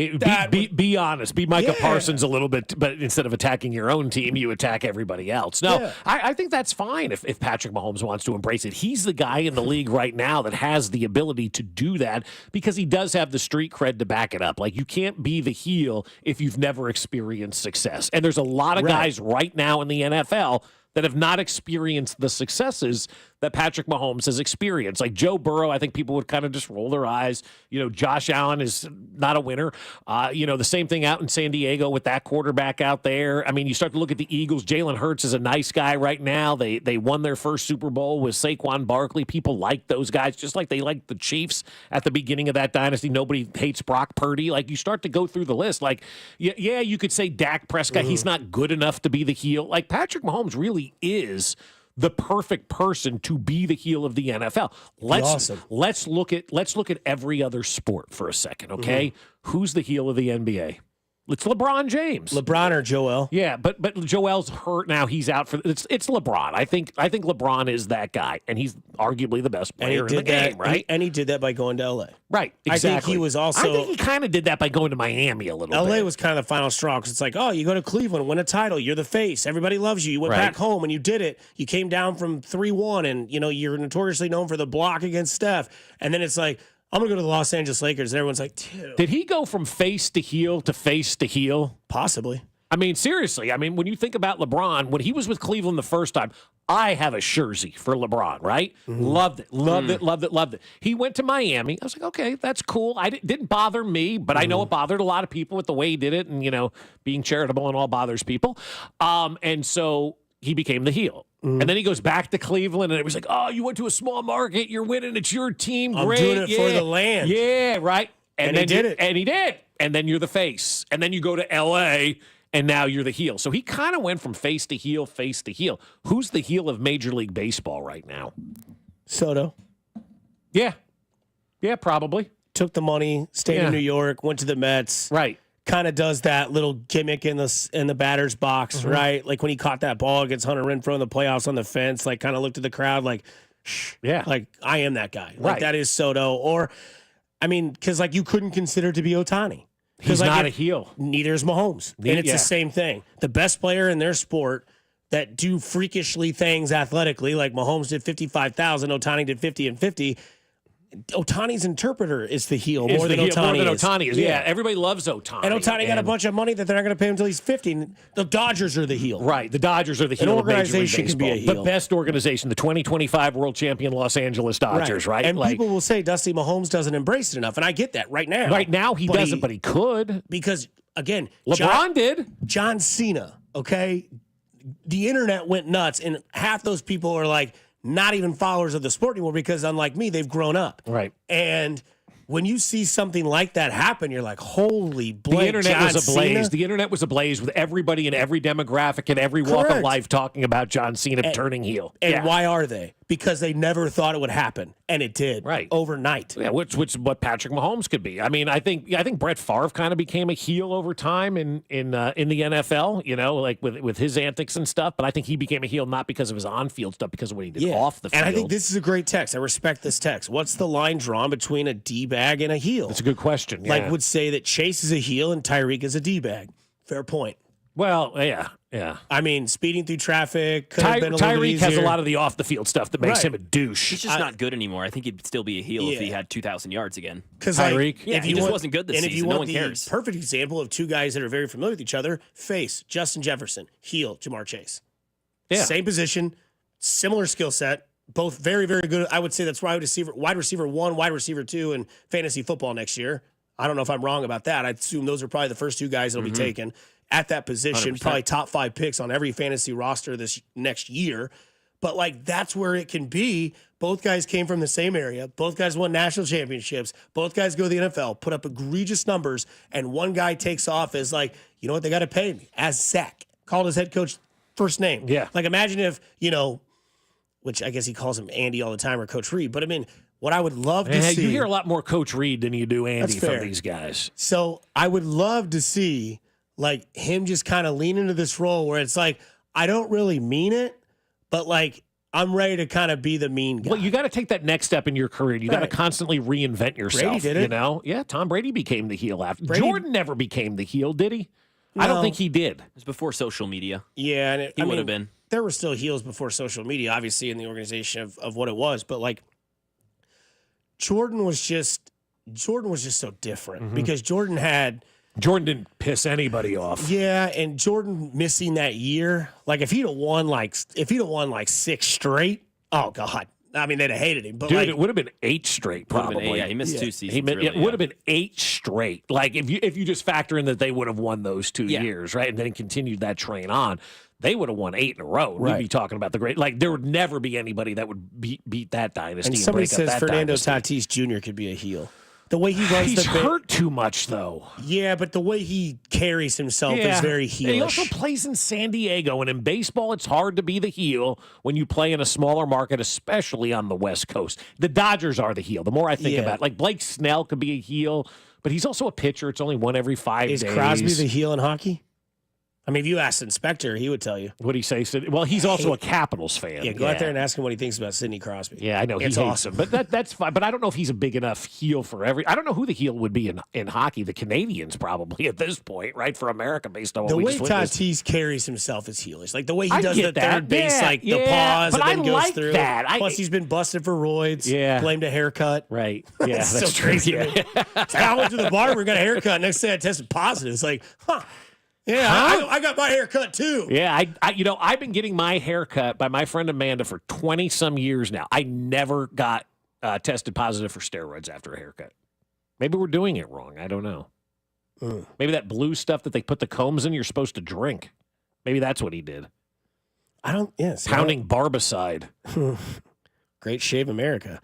Be honest. Be Micah Parsons a little bit, but instead of attacking your own team, you attack everybody else. No, I think that's fine if Patrick Mahomes wants to embrace it. He's the guy in the league right now that has the ability to do that because he does have the street cred to back it up. Like, you can't be the heel if you've never experienced success. And there's a lot of guys right now in the NFL that have not experienced the successes that Patrick Mahomes has experienced. Like Joe Burrow, I think people would kind of just roll their eyes. Josh Allen is not a winner. The same thing out in San Diego with that quarterback out there. I mean, you start to look at the Eagles. Jalen Hurts is a nice guy right now. They won their first Super Bowl with Saquon Barkley. People like those guys, just like they liked the Chiefs at the beginning of that dynasty. Nobody hates Brock Purdy. Like, you start to go through the list. Like, yeah, you could say Dak Prescott, he's not good enough to be the heel. Like, Patrick Mahomes really is the perfect person to be the heel of the NFL. Let's look at every other sport for a second, okay? Who's the heel of the NBA? It's LeBron James. LeBron or Joel? Yeah, but Joel's hurt now. He's out for it's LeBron. I think LeBron is that guy, and he's arguably the best player in the game, right? And he did that by going to LA. Right, exactly. I think he was also. I think he kind of did that by going to Miami a little bit. LA was kind of the final straw because it's like, oh, you go to Cleveland, win a title, you're the face, everybody loves you. You went back home and you did it. You came down from 3-1, and you're notoriously known for the block against Steph, and then it's like, I'm going to go to the Los Angeles Lakers. And everyone's like, dude. Did he go from face to heel to face to heel? Possibly. I mean, seriously. I mean, when you think about LeBron, when he was with Cleveland the first time, I have a jersey for LeBron, right? Loved it. He went to Miami. I was like, okay, that's cool. Didn't bother me, but I know it bothered a lot of people with the way he did it. And, being charitable and all bothers people. And so he became the heel. And then he goes back to Cleveland, and it was like, oh, you went to a small market. You're winning. It's your team. I'm Great. doing it for the land. Yeah, right. And he did it. And he did. And then you're the face. And then you go to L.A., and now you're the heel. So he kind of went from face to heel, face to heel. Who's the heel of Major League Baseball right now? Soto. Yeah. Yeah, probably. Took the money, stayed in New York, went to the Mets. Right. Kind of does that little gimmick in the batter's box, right? Like when he caught that ball against Hunter Renfroe in the playoffs on the fence, like kind of looked at the crowd like, shh. Yeah. Like, I am that guy. Right. Like, that is Soto. Or, I mean, because like you couldn't consider to be Ohtani. He's like, not a heel. Neither is Mahomes. And it's the same thing. The best player in their sport that do freakishly things athletically, like Mahomes did 55,000, Ohtani did 50 and 50. Ohtani's interpreter is the heel more than Ohtani is. Yeah, everybody loves Ohtani. And Ohtani got a bunch of money that they're not going to pay him until he's 50. The Dodgers are the heel. Right, the Dodgers are the heel. An of Major League organization can be a Baseball. heel. The best organization, the 2025 world champion Los Angeles Dodgers, right? And Like, people will say Dusty Mahomes doesn't embrace it enough, and I get that right now. right now he doesn't, but he could. Because, again, LeBron did. John Cena, okay? The internet went nuts, and half those people are like, not even followers of the sport anymore because, unlike me, they've grown up. Right. And when you see something like that happen, you're like, holy blank, The internet John was ablaze. Cena? The internet was ablaze with everybody in every demographic and every walk of Correct. life talking about John Cena turning heel. And why are they? Because they never thought it would happen, and it did. Right. Overnight. Yeah, which what Patrick Mahomes could be. I mean, I think Brett Favre kind of became a heel over time in the NFL. You know, like with his antics and stuff. But I think he became a heel not because of his on-field stuff, because of what he did off the field. And I think this is a great text. I respect this text. What's the line drawn between a D-bag and a heel? That's a good question. Like yeah. would say that Chase is a heel and Tyreek is a D-bag. Fair point. Well, yeah. I mean, speeding through traffic could have been a little bit Tyreek easier. has a lot of the off-the-field stuff that makes him a douche. He's just not good anymore. I think he'd still be a heel if he had 2,000 yards again. Because Tyreek, he just wasn't good this and season. If you No want one cares. the perfect example of two guys that are very familiar with each other, face Justin Jefferson, heel Jamar Chase. Yeah. Same position, similar skill set, both very, very good. I would say that's wide receiver 1, wide receiver 2 in fantasy football next year. I don't know if I'm wrong about that. I assume those are probably the first two guys that'll be taken at that position, 100%. probably top 5 picks on every fantasy roster this next year. But like that's where it can be. Both guys came from the same area. Both guys won national championships. Both guys go to the NFL, put up egregious numbers, and one guy takes off as like, you know what, they got to pay me as Zach. Called his head coach first name. Yeah. Like imagine if, which I guess he calls him Andy all the time or Coach Reed. But I mean, what I would love to see. You hear a lot more Coach Reed than you do Andy That's from fair. these guys. So I would love to see like him just kind of lean into this role where it's like, I don't really mean it, but like I'm ready to kind of be the mean guy. Well, you got to take that next step in your career. You got to Right. constantly reinvent yourself. Brady did it. You know? Yeah, Tom Brady became the heel after. Brady- Jordan never became the heel, did he? I don't No. think he did. It was before social media. Yeah, and He would have been. There were still heels before social media, obviously, in the organization of what it was. But like Jordan was just so different because Jordan didn't piss anybody off. Yeah, and Jordan missing that year, like if he'd have won like 6 straight, oh God. I mean, they'd have hated him. But Dude, like, it would have been 8 straight, probably. Yeah, he missed 2 seasons. It would have been 8 straight. Like if you just factor in that they would have won those 2 years, right, and then continued that train on, they would have won 8 in a row. Right. We'd be talking about the great. Like there would never be anybody that would beat that dynasty. and somebody break up says that Fernando dynasty. Tatis Jr. could be a heel. The way he runs He's the hurt too much, though. Yeah, but the way he carries himself is very heelish. And he also plays in San Diego, and in baseball, it's hard to be the heel when you play in a smaller market, especially on the West Coast. The Dodgers are the heel. The more I think about it, like Blake Snell could be a heel, but he's also a pitcher. It's only one every 5 days. Is Crosby the heel in hockey? I mean, if you asked Inspector, he would tell you. What do you say? Well, he's also a Capitals fan. Yeah, go out there and ask him what he thinks about Sidney Crosby. Yeah, I know. He It's hates awesome. him. But that's fine. But I don't know if he's a big enough heel for every. I don't know who the heel would be in hockey. The Canadians probably at this point, right? For America, based on what The we way just witnessed. Tatis carries himself is heelish. Like the way he I does get the that. third base, Yeah, like the yeah, pause but and then I goes like through. that. Plus, he's been busted for roids. Yeah. Blamed a haircut. Right. Yeah, It's that's so true. crazy. Yeah. It's like, I went to the barber and got a haircut. Next day I tested positive. It's like, yeah, Huh? I got my haircut too. Yeah, I've been getting my hair cut by my friend Amanda for 20 some years now. I never got tested positive for steroids after a haircut. Maybe we're doing it wrong. I don't know. Maybe that blue stuff that they put the combs in, you're supposed to drink. Maybe that's what he did. Pounding barbicide. Great Shave America.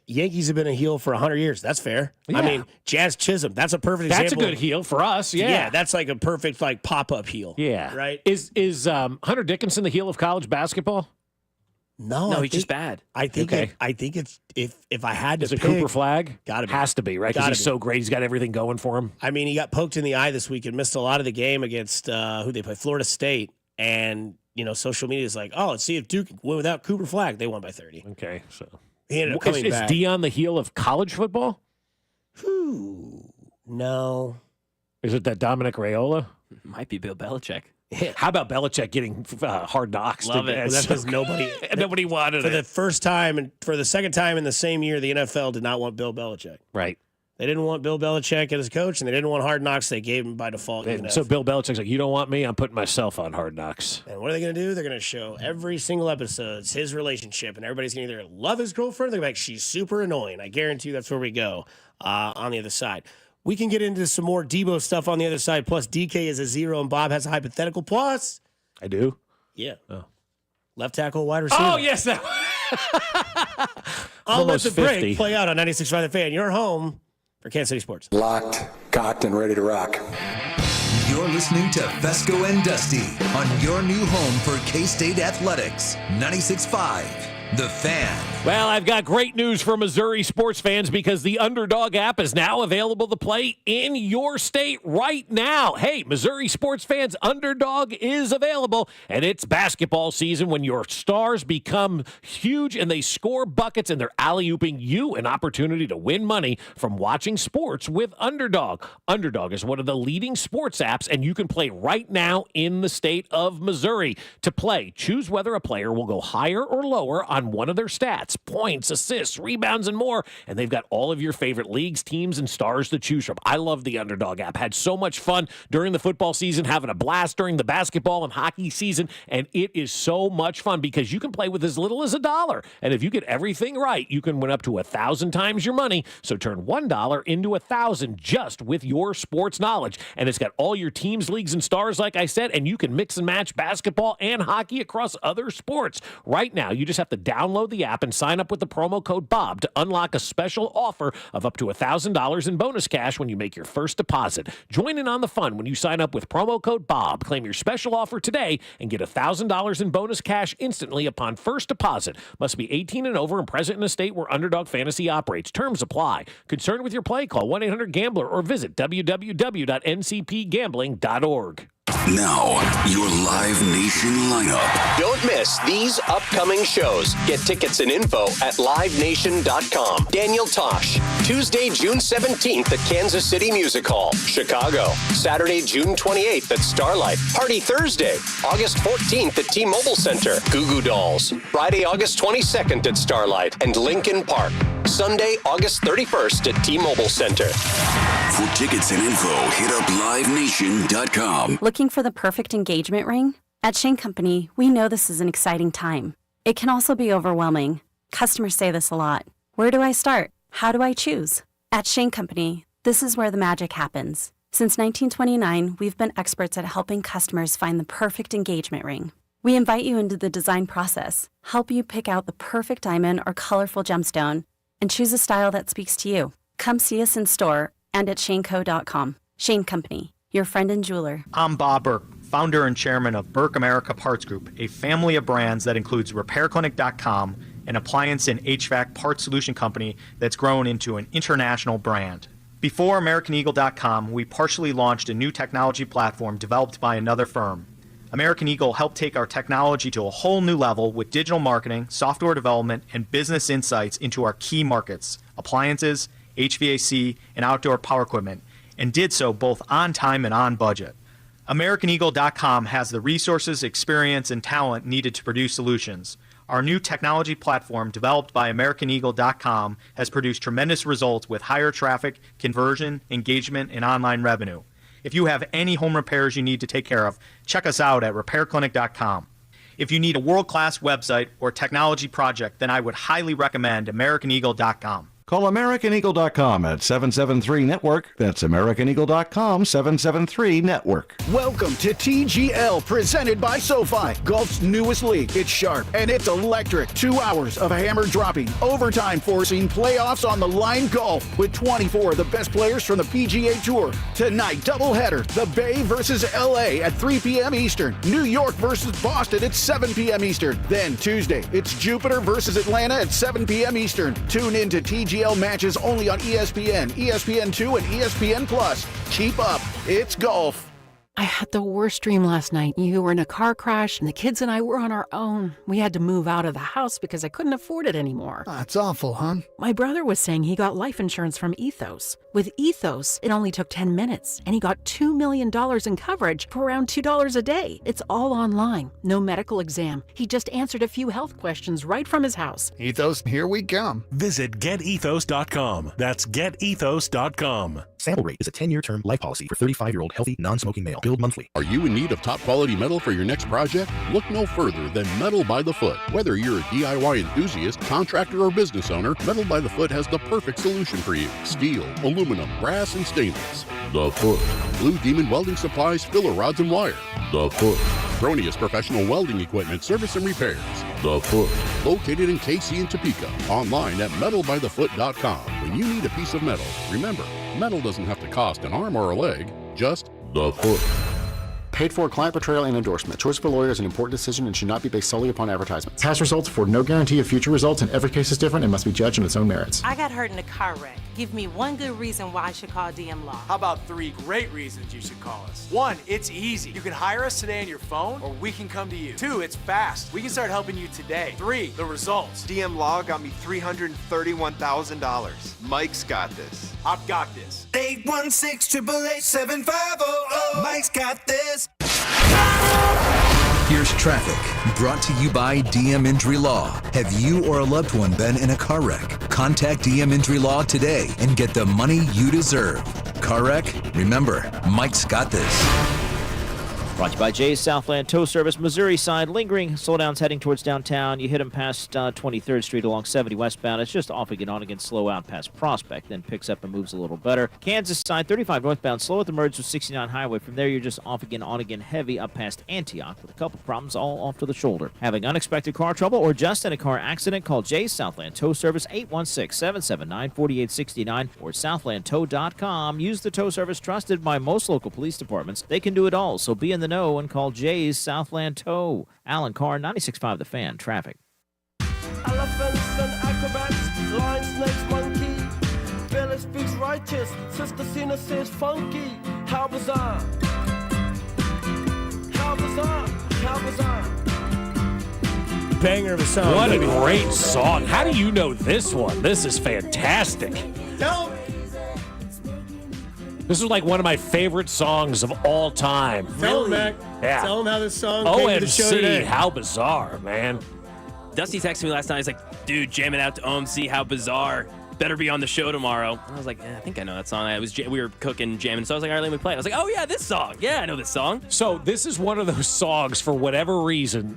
Yankees have been a heel for 100 years. That's fair. Yeah. I mean, Jazz Chisholm. That's a perfect That's example. a good heel for us. Yeah. That's like a perfect pop-up heel. Yeah. Right? Is Hunter Dickinson the heel of college basketball? No, he's just bad. I think Okay. I think it's if I had to Is it pick, Cooper Flag? Gotta be. Has to be, right? Because Gotta he's be. so great. He's got everything going for him. I mean, he got poked in the eye this week and missed a lot of the game against who they play, Florida State. And, social media is like, oh, let's see if Duke win without Cooper Flag. They won by 30. Okay, so He ended up coming is back. Dion the heel of college football? No. Is it that Dominic Raiola? Might be Bill Belichick. How about Belichick getting hard knocks? Love it. Well, that's because nobody wanted for it. the first time and for the second time in the same year, the NFL did not want Bill Belichick. Right. They didn't want Bill Belichick as coach, and they didn't want Hard Knocks. They gave him by default. So Bill Belichick's like, you don't want me? I'm putting myself on Hard Knocks. And what are they going to do? They're going to show every single episode his relationship, and everybody's going to either love his girlfriend or they're like, she's super annoying. I guarantee you that's where we go on the other side. We can get into some more Debo stuff on the other side. Plus, DK is a 0, and Bob has a hypothetical. Plus, I do? Yeah. Oh. Left tackle, wide receiver. Oh, yes. I'll let the 50. break play out on 96.5 The Fan. You're home for Kansas City Sports. Locked, cocked, and ready to rock. You're listening to Fescoe and Dusty on your new home for K-State Athletics. 96.5 The Fan. Well, I've got great news for Missouri sports fans because the Underdog app is now available to play in your state right now. Hey, Missouri sports fans, Underdog is available, and it's basketball season when your stars become huge and they score buckets and they're alley-ooping you an opportunity to win money from watching sports with Underdog. Underdog is one of the leading sports apps, and you can play right now in the state of Missouri. To play, choose whether a player will go higher or lower on one of their stats, points, assists, rebounds, and more. And they've got all of your favorite leagues, teams, and stars to choose from. I love the Underdog app. Had so much fun during the football season, having a blast during the basketball and hockey season. And it is so much fun because you can play with as little as $1. And if you get everything right, you can win up to 1,000 times your money. So turn $1 into 1,000 just with your sports knowledge. And it's got all your teams, leagues, and stars, like I said, and you can mix and match basketball and hockey across other sports. Right now, you just have to download the app and sign up with the promo code BOB to unlock a special offer of up to $1,000 in bonus cash when you make your first deposit. Join in on the fun when you sign up with promo code BOB. Claim your special offer today and get $1,000 in bonus cash instantly upon first deposit. Must be 18 and over and present in a state where Underdog Fantasy operates. Terms apply. Concerned with your play? Call 1-800-GAMBLER or visit www.ncpgambling.org. Now, your Live Nation lineup. Don't miss these upcoming shows. Get tickets and info at livenation.com. Daniel Tosh, Tuesday, June 17th at Kansas City Music Hall, Chicago. Saturday, June 28th at Starlight. Party Thursday, August 14th at T-Mobile Center, Goo Goo Dolls. Friday, August 22nd at Starlight and Lincoln Park. Sunday, August 31st at T-Mobile Center. For tickets and info, hit up livenation.com. Looking for the perfect engagement ring? At Shane Company, we know this is an exciting time. It can also be overwhelming. Customers say this a lot. Where do I start? How do I choose? At Shane Company, this is where the magic happens. Since 1929, we've been experts at helping customers find the perfect engagement ring. We invite you into the design process, help you pick out the perfect diamond or colorful gemstone, and choose a style that speaks to you. Come see us in store and at shaneco.com. Shane Company, your friend and jeweler. I'm Bob Burke, founder and chairman of Burke America Parts Group, a family of brands that includes RepairClinic.com, an appliance and HVAC parts solution company that's grown into an international brand. Before AmericanEagle.com, we partially launched a new technology platform developed by another firm. American Eagle helped take our technology to a whole new level with digital marketing, software development, and business insights into our key markets, appliances, HVAC, and outdoor power equipment, and did so both on time and on budget. AmericanEagle.com has the resources, experience, and talent needed to produce solutions. Our new technology platform, developed by AmericanEagle.com, has produced tremendous results with higher traffic, conversion, engagement, and online revenue. If you have any home repairs you need to take care of, check us out at RepairClinic.com. If you need a world-class website or technology project, then I would highly recommend AmericanEagle.com. Call AmericanEagle.com at 773-NETWORK. That's AmericanEagle.com, 773-NETWORK. Welcome to TGL, presented by SoFi, golf's newest league. It's sharp and it's electric. 2 hours of hammer dropping, overtime forcing, playoffs on the line golf with 24 of the best players from the PGA Tour. Tonight, doubleheader, the Bay versus LA at 3 p.m. Eastern. New York versus Boston at 7 p.m. Eastern. Then Tuesday, it's Jupiter versus Atlanta at 7 p.m. Eastern. Tune in to TGL matches only on ESPN, ESPN2, and ESPN Plus. Keep up. It's golf. I had the worst dream last night. You were in a car crash, and the kids and I were on our own. We had to move out of the house because I couldn't afford it anymore. That's awful, hon. My brother was saying he got life insurance from Ethos. With Ethos, it only took 10 minutes, and he got $2 million in coverage for around $2 a day. It's all online. No medical exam. He just answered a few health questions right from his house. Ethos, here we come. Visit GetEthos.com. That's GetEthos.com. Sample Rate is a 10-year term life policy for 35-year-old healthy, non-smoking male. Billed monthly. Are you in need of top-quality metal for your next project? Look no further than Metal by the Foot. Whether you're a DIY enthusiast, contractor, or business owner, Metal by the Foot has the perfect solution for you. Steel, aluminum, brass, and stainless. The Foot. Blue Demon Welding Supplies, filler rods, and wire. The Foot. Bronius Professional Welding Equipment, service and repairs. The Foot. Located in KC and Topeka. Online at metalbythefoot.com. When you need a piece of metal, remember, metal doesn't have to cost an arm or a leg, just the Foot. Paid for client portrayal and endorsement. Choice of a lawyer is an important decision and should not be based solely upon advertisements. Past results afford no guarantee of future results, and every case is different and must be judged on its own merits. I got hurt in a car wreck. Give me one good reason why I should call DM Law. How about 3 great reasons you should call us? 1, it's easy. You can hire us today on your phone, or we can come to you. 2, it's fast. We can start helping you today. 3, the results. DM Law got me $331,000. Mike's got this. I've got this. 816-888-7500. Mike's got this. Here's traffic, brought to you by DM Injury Law. Have you or a loved one been in a car wreck? Contact DM Injury Law today and get the money you deserve. Car wreck? Remember, Mike's got this. Brought to you by Jay's Southland Tow Service, Missouri side. Lingering slowdowns heading towards downtown. You hit them past 23rd Street along 70 westbound. It's just off again, on again, slow out past Prospect. Then picks up and moves a little better. Kansas side, 35 northbound, slow at the merge with 69 highway. From there, you're just off again, on again, heavy up past Antioch with a couple problems all off to the shoulder. Having unexpected car trouble or just in a car accident, call Jay's Southland Tow Service, 816-779-4869 or southlandtow.com. Use the tow service trusted by most local police departments. They can do it all, so be in the know and call Jay's Southland Tow. Alan Carr, 96.5 The Fan. Traffic. Elephants and acrobats, lion, snakes, monkey. Village speaks righteous, Sister Cena says funky. How bizarre. How bizarre. How bizarre. Banger of a song. What a great song. How do you know this one? This is fantastic. No. This is like one of my favorite songs of all time. Tell him, Mac. Yeah. Tell him how this song came to the show today. OMC, how bizarre, man. Dusty texted me last night. He's like, dude, jamming out to OMC, how bizarre. Better be on the show tomorrow. And I was like, I think I know that song. We were cooking, jamming, so I was like, all right, let me play it. I was like, oh, yeah, this song. Yeah, I know this song. So this is one of those songs, for whatever reason.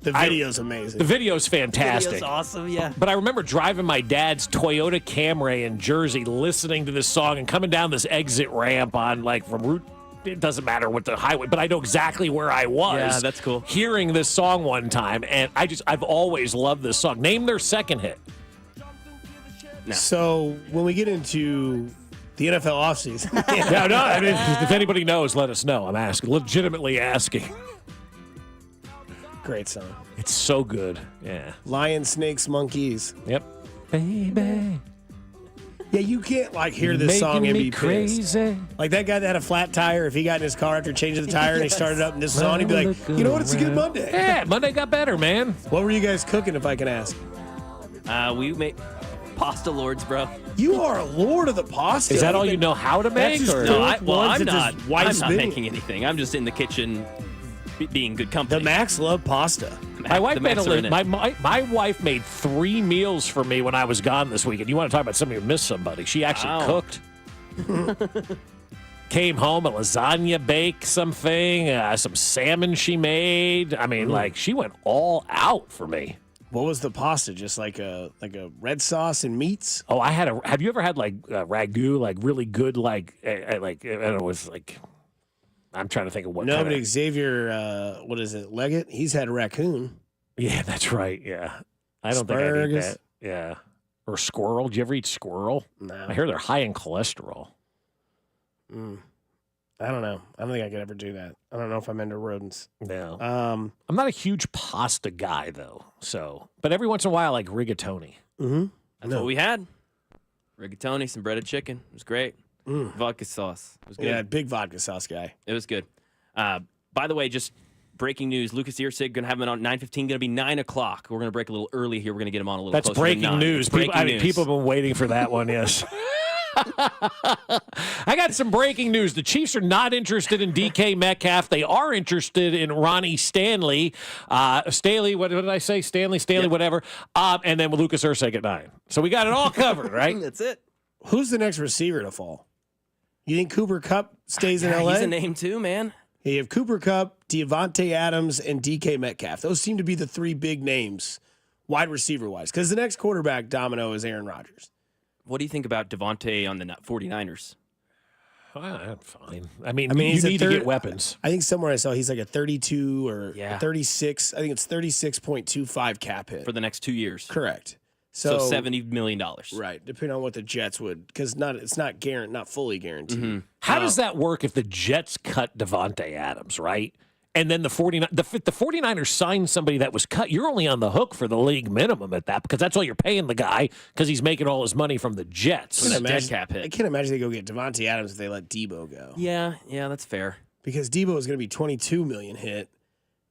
The video's amazing. The video's fantastic. The video's awesome, yeah. But I remember driving my dad's Toyota Camry in Jersey, listening to this song and coming down this exit ramp on, like, from Route, it doesn't matter what the highway, but I know exactly where I was. Yeah, that's cool. Hearing this song one time, and I've always loved this song. Name their second hit. No. So when we get into the NFL offseason. No, I mean, if anybody knows, let us know. I'm asking, legitimately asking. Great song. It's so good. Yeah. Lion, snakes, monkeys. Yep. Baby. Yeah, you can't hear this song and be crazy. Like that guy that had a flat tire, if he got in his car after changing the tire and he started up and this was on, he'd be like, you know what, it's a good Monday. Yeah, Monday got better, man. What were you guys cooking, if I can ask? We made pasta lords, bro. You are a lord of the pasta. Is that all you know how to make? No, I'm not making anything. I'm just in the kitchen being good company. The Macs love pasta. My wife made 3 meals for me when I was gone this weekend. You want to talk about somebody who missed somebody? She actually cooked. Came home, a lasagna baked something, some salmon she made. I mean, she went all out for me. What was the pasta? Just like a red sauce and meats? Oh, have you ever had like ragu, like really good, like I don't know, it was like, I'm trying to think of what. No, but Xavier, what is it, Leggett? He's had raccoon. Yeah, that's right. Yeah. I don't think I'd eat that. Yeah. Or squirrel. Did you ever eat squirrel? No. I hear they're high in cholesterol. I don't know. I don't think I could ever do that. I don't know if I'm into rodents. No. I'm not a huge pasta guy, though. But every once in a while, I like rigatoni. Mm-hmm. That's what we had. Rigatoni, some breaded chicken. It was great. Vodka sauce. It was good. Yeah, big vodka sauce guy. It was good. By the way, just breaking news. Lucas Erceg going to have him on 9:15. Going to be 9 o'clock. We're going to break a little early here. We're going to get him on a little That's closer breaking to 9. news. People have been waiting for that one, yes. I got some breaking news. The Chiefs are not interested in DK Metcalf. They are interested in Ronnie Stanley. Staley, what did I say? Stanley, yep. Whatever. And then with Lucas Erceg at 9. So we got it all covered, right? That's it. Who's the next receiver to fall? You think Cooper Kupp stays in LA? He's a name too, man. You have Cooper Kupp, Devontae Adams, and DK Metcalf. Those seem to be the three big names, wide receiver-wise. Because the next quarterback domino is Aaron Rodgers. What do you think about Devontae on the 49ers? I'm fine. I mean, you need to get weapons. I think somewhere I saw he's like a 32 or 36. I think it's 36.25 cap hit. For the next 2 years. Correct. So $70 million. Right, depending on what the Jets would, because it's not fully guaranteed. Mm-hmm. How does that work if the Jets cut Devontae Adams, right? And then the 49ers signed somebody that was cut. You're only on the hook for the league minimum at that because that's all you're paying the guy because he's making all his money from the Jets. Dead cap hit. I can't imagine they go get Devontae Adams if they let Debo go. Yeah, that's fair. Because Debo is going to be $22 million hit.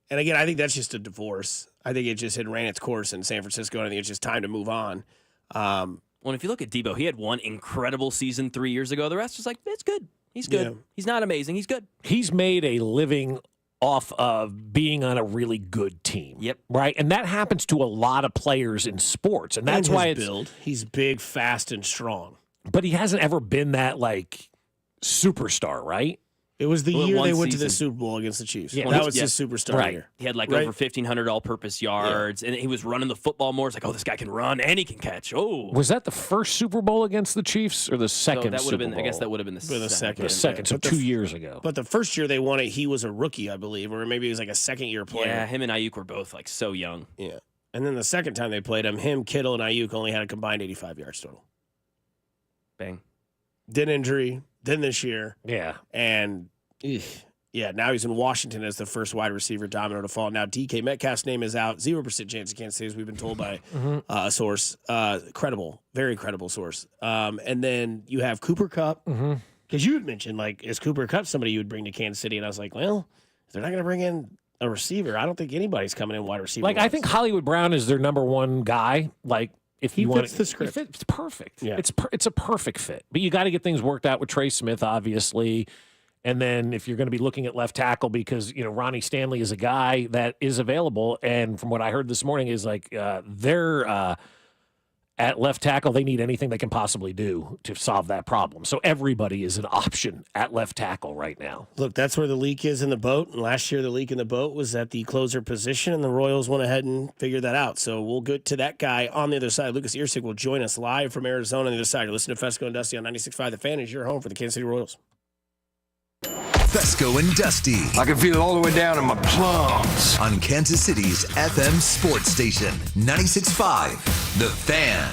And again, I think that's just a divorce. I think it just had ran its course in San Francisco, and I think it's just time to move on. Well, if you look at Debo, he had one incredible season 3 years ago. The rest was like, it's good. He's good. Yeah. He's not amazing. He's good. He's made a living off of being on a really good team. Yep. Right? And that happens to a lot of players in sports. And that's why it's build. He's big, fast, and strong. But he hasn't ever been that, like, superstar, right? It was the year they went to the Super Bowl against the Chiefs. Yeah, that was his superstar year. He had like over 1,500 all-purpose yards, and he was running the football more. It's like, oh, this guy can run and he can catch. Oh, was that the first Super Bowl against the Chiefs or the second? That would have been. Bowl? I guess that would have been the second. The second. So 2 years ago. But the first year they won it, he was a rookie, I believe, or maybe he was like a second-year player. Yeah, him and Ayuk were both like so young. Yeah, and then the second time they played him, Kittle, and Ayuk only had a combined 85 yards total. Bang. Then injury. Then this year. Yeah, and. Yeah, now he's in Washington as the first wide receiver domino to fall. Now DK Metcalf's name is out. 0% chance he can't stay, as we've been told by a source. Credible, very credible source. And then you have Cooper Kupp. Because you had mentioned, like, is Cooper Kupp somebody you would bring to Kansas City? And I was like, well, if they're not going to bring in a receiver, I don't think anybody's coming in wide receiver. Like, I think Hollywood Brown is their number one guy. Like, if he fits the script. It's perfect. Yeah. It's a perfect fit. But you got to get things worked out with Trey Smith, obviously. And then if you're going to be looking at left tackle, because, Ronnie Stanley is a guy that is available. And from what I heard this morning is like they're at left tackle. They need anything they can possibly do to solve that problem. So everybody is an option at left tackle right now. Look, that's where the leak is in the boat. And last year the leak in the boat was at the closer position, and the Royals went ahead and figured that out. So we'll get to that guy on the other side. Lucas Erceg will join us live from Arizona on the other side. You're listening to Fescoe and Dusty on 96.5. The Fan is your home for the Kansas City Royals. Fescoe and Dusty. I can feel it all the way down in my plums. On Kansas City's FM sports station, 96.5, The Fan.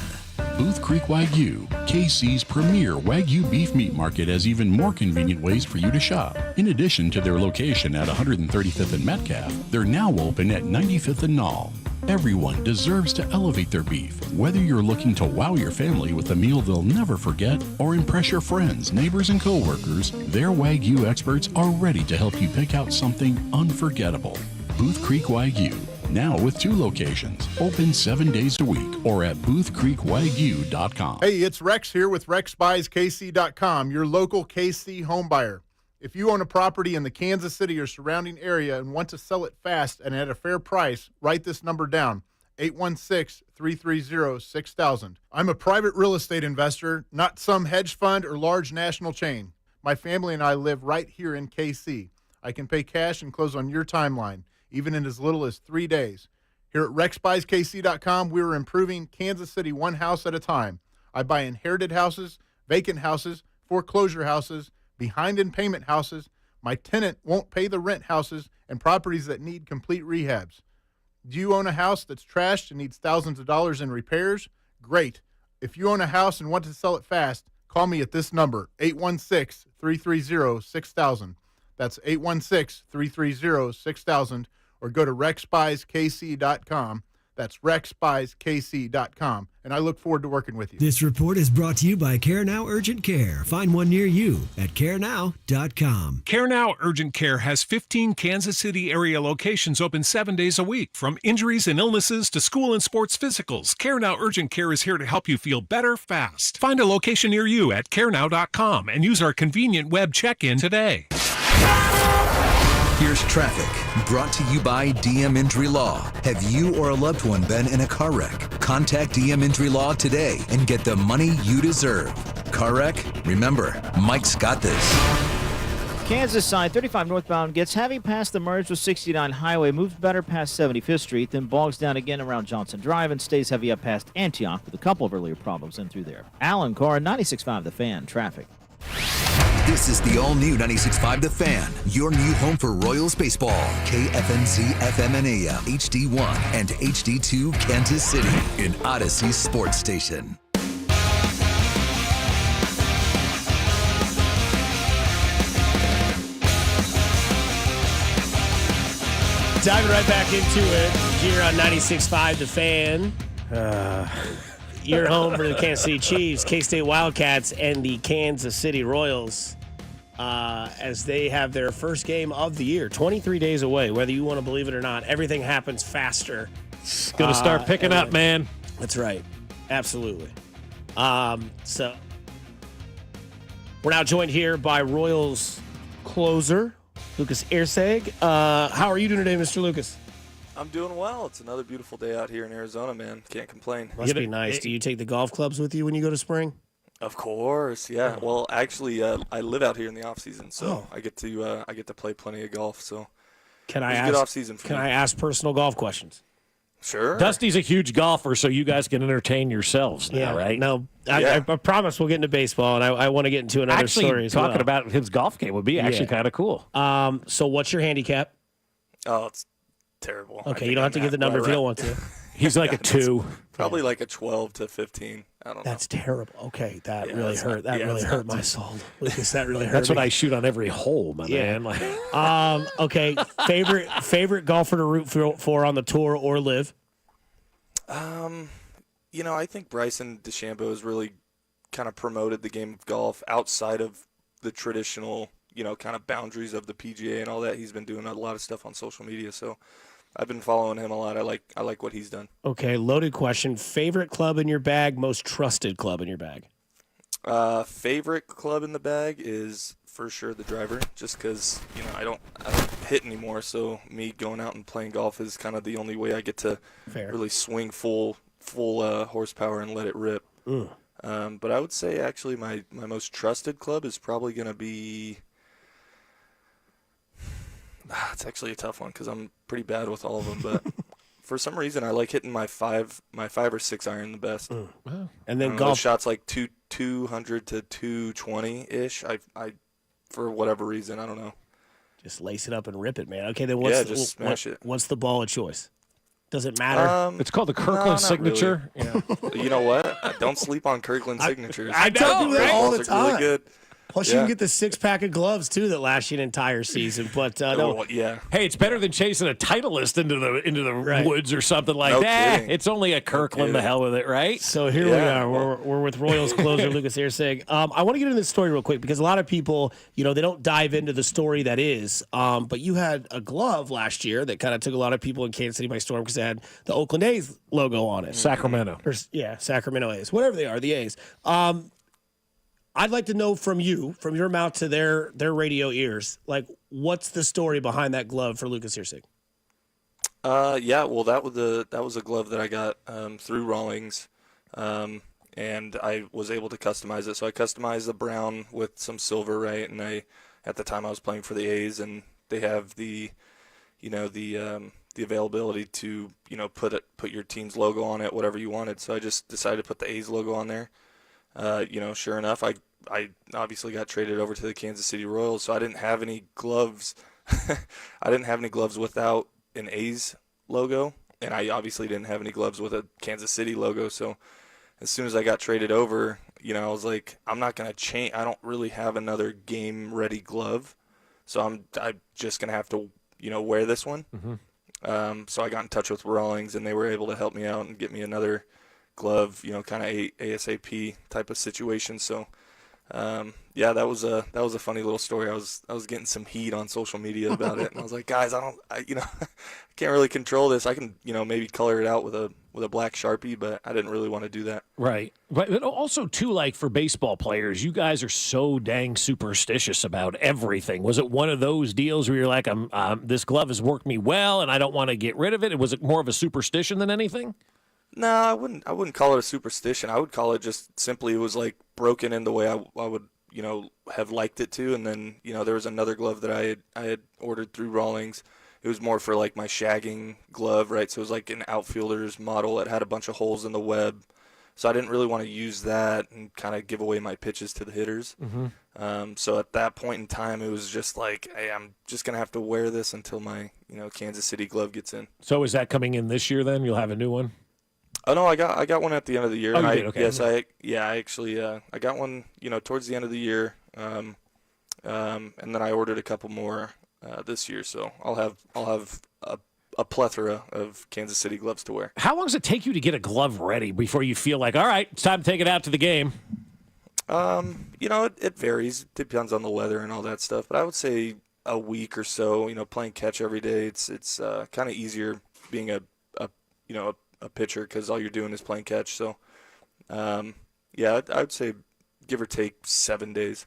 Booth Creek Wagyu, KC's premier Wagyu beef meat market, has even more convenient ways for you to shop. In addition to their location at 135th and Metcalf, they're now open at 95th and Knoll. Everyone deserves to elevate their beef. Whether you're looking to wow your family with a meal they'll never forget or impress your friends, neighbors, and coworkers, their Wagyu experts are ready to help you pick out something unforgettable. Booth Creek Wagyu, now with 2 locations, open 7 days a week, or at boothcreekwagyu.com. Hey, it's Rex here with RexBuysKC.com, your local KC home buyer. If you own a property in the Kansas City or surrounding area and want to sell it fast and at a fair price, write this number down, 816-330-6000. I'm a private real estate investor, not some hedge fund or large national chain. My family and I live right here in KC. I can pay cash and close on your timeline, even in as little as 3 days. Here at RexBuysKC.com, we're improving Kansas City one house at a time. I buy inherited houses, vacant houses, foreclosure houses, behind in payment houses, my tenant won't pay the rent houses, and properties that need complete rehabs. Do you own a house that's trashed and needs thousands of dollars in repairs? Great. If you own a house and want to sell it fast, call me at this number, 816-330-6000. That's 816-330-6000, or go to RexBuysKC.com. That's RexBuysKC.com, and I look forward to working with you. This report is brought to you by Care Now Urgent Care. Find one near you at CareNow.com. Care Now Urgent Care has 15 Kansas City area locations open 7 days a week. From injuries and illnesses to school and sports physicals, Care Now Urgent Care is here to help you feel better fast. Find a location near you at CareNow.com and use our convenient web check-in today. Here's traffic, brought to you by DM Injury Law. Have you or a loved one been in a car wreck? Contact DM Injury Law today and get the money you deserve. Car wreck? Remember, Mike's got this. Kansas side 35 northbound gets heavy past the merge with 69 highway, moves better past 75th Street, then bogs down again around Johnson Drive and stays heavy up past Antioch with a couple of earlier problems in through there. Alan Carr, 96.5 The Fan, traffic. This is the all-new 96.5 The Fan, your new home for Royals baseball. KFNZ FM and AM, HD1 and HD2 Kansas City, an Odyssey sports station. Diving right back into it here on 96.5 The Fan. You're home for the Kansas City Chiefs, K-State Wildcats, and the Kansas City Royals as they have their first game of the year, 23 days away. Whether you want to believe it or not, everything happens faster. It's going to start picking up, man. That's right. Absolutely. So we're now joined here by Royals closer, Lucas Erceg. How are you doing today, Mr. Lucas? I'm doing well. It's another beautiful day out here in Arizona, man. Can't complain. Must be nice. Do you take the golf clubs with you when you go to spring? Of course, yeah. Well, actually, I live out here in the off season, so I get to play plenty of golf. So can I ask? Good off season for me. I ask personal golf questions? Sure. Dusty's a huge golfer, so you guys can entertain yourselves now, right? No, I promise we'll get into baseball, and I want to get into another story as well. Talking about his golf game would be actually kind of cool. So what's your handicap? Oh, it's terrible. Okay, you don't have to give the number if you don't want to. He's like a 2. Probably like a 12 to 15. I don't know. That's terrible. Okay, that really hurt. That really hurt my soul, Lucas. That really hurt. That's me. what I shoot on every hole, my man. Like, okay, favorite golfer to root for on the tour or live? I think Bryson DeChambeau has really kind of promoted the game of golf outside of the traditional, kind of boundaries of the PGA and all that. He's been doing a lot of stuff on social media, so I've been following him a lot. I like what he's done. Okay, loaded question. Favorite club in your bag, most trusted club in your bag? Favorite club in the bag is for sure the driver, just because I don't hit anymore. So me going out and playing golf is kind of the only way I get to really swing full horsepower and let it rip. But I would say actually my most trusted club is probably going to be. It's actually a tough one because I'm pretty bad with all of them, but for some reason I like hitting my 5 or 6 iron the best. And then golf shots like 200 to 220 ish. I for whatever reason, I don't know. Just lace it up and rip it, man. Okay, then just smash it. What's the ball of choice? Does it matter? it's called the Kirkland signature. Really. Yeah. You know what? Don't sleep on Kirkland signatures. I don't do that all the time. Really good. Plus, you can get the 6-pack of gloves too that last you an entire season. But no, Hey, it's better than chasing a Titleist into the woods or something like that. Kidding. It's only a Kirkland. The hell with it, right? So here we are. We're with Royals closer Lucas Erceg. I want to get into this story real quick because a lot of people, they don't dive into the story that is. But you had a glove last year that kind of took a lot of people in Kansas City by storm because it had the Oakland A's logo on it. Sacramento. Sacramento A's, whatever they are, the A's. I'd like to know from you, from your mouth to their radio ears, like what's the story behind that glove for Lucas Erceg? Well, that was a glove that I got through Rawlings, and I was able to customize it. So I customized the brown with some silver, right? And at the time I was playing for the A's, and they have the the availability to, put your team's logo on it, whatever you wanted. So I just decided to put the A's logo on there. Sure enough, I obviously got traded over to the Kansas City Royals, so I didn't have any gloves. I didn't have any gloves without an A's logo, and I obviously didn't have any gloves with a Kansas City logo. So as soon as I got traded over, I was like, I'm not going to change. I don't really have another game-ready glove, so I'm just going to have to, wear this one. Mm-hmm. So I got in touch with Rawlings, and they were able to help me out and get me another glove, kind of ASAP type of situation. So, that was a funny little story. I was getting some heat on social media about it, and I was like, guys, I can't really control this. I can, maybe color it out with a black Sharpie, but I didn't really want to do that. Right. But also, too, like for baseball players, you guys are so dang superstitious about everything. Was it one of those deals where you're like, this glove has worked me well, and I don't want to get rid of it? Was it more of a superstition than anything? No, I wouldn't call it a superstition. I would call it just simply it was like broken in the way I would, have liked it to. And then, there was another glove that I had ordered through Rawlings. It was more for like my shagging glove, right? So it was like an outfielder's model. It had a bunch of holes in the web. So I didn't really want to use that and kind of give away my pitches to the hitters. Mm-hmm. So at that point in time, it was just like, hey, I'm just going to have to wear this until my, Kansas City glove gets in. So is that coming in this year then? You'll have a new one? Oh no, I got one at the end of the year. Oh, you did? Okay. Yes, I actually I got one, towards the end of the year, and then I ordered a couple more this year. So I'll have a plethora of Kansas City gloves to wear. How long does it take you to get a glove ready before you feel like, all right, it's time to take it out to the game? It varies. It depends on the weather and all that stuff. But I would say a week or so. Playing catch every day, it's kind of easier being a pitcher because all you're doing is playing catch. So, I would say give or take 7 days.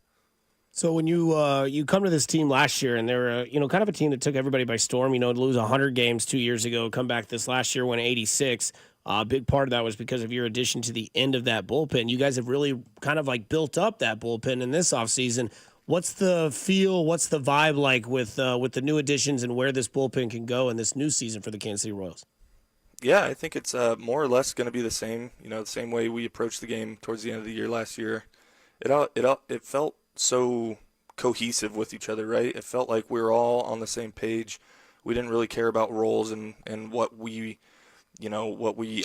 So when you come to this team last year, and they're kind of a team that took everybody by storm, to lose 100 games 2 years ago, come back this last year, win 86. A big part of that was because of your addition to the end of that bullpen. You guys have really kind of like built up that bullpen in this offseason. What's the feel? What's the vibe like with the new additions and where this bullpen can go in this new season for the Kansas City Royals? Yeah, I think it's more or less going to be the same. The same way we approached the game towards the end of the year last year. It felt so cohesive with each other, right? It felt like we were all on the same page. We didn't really care about roles and what we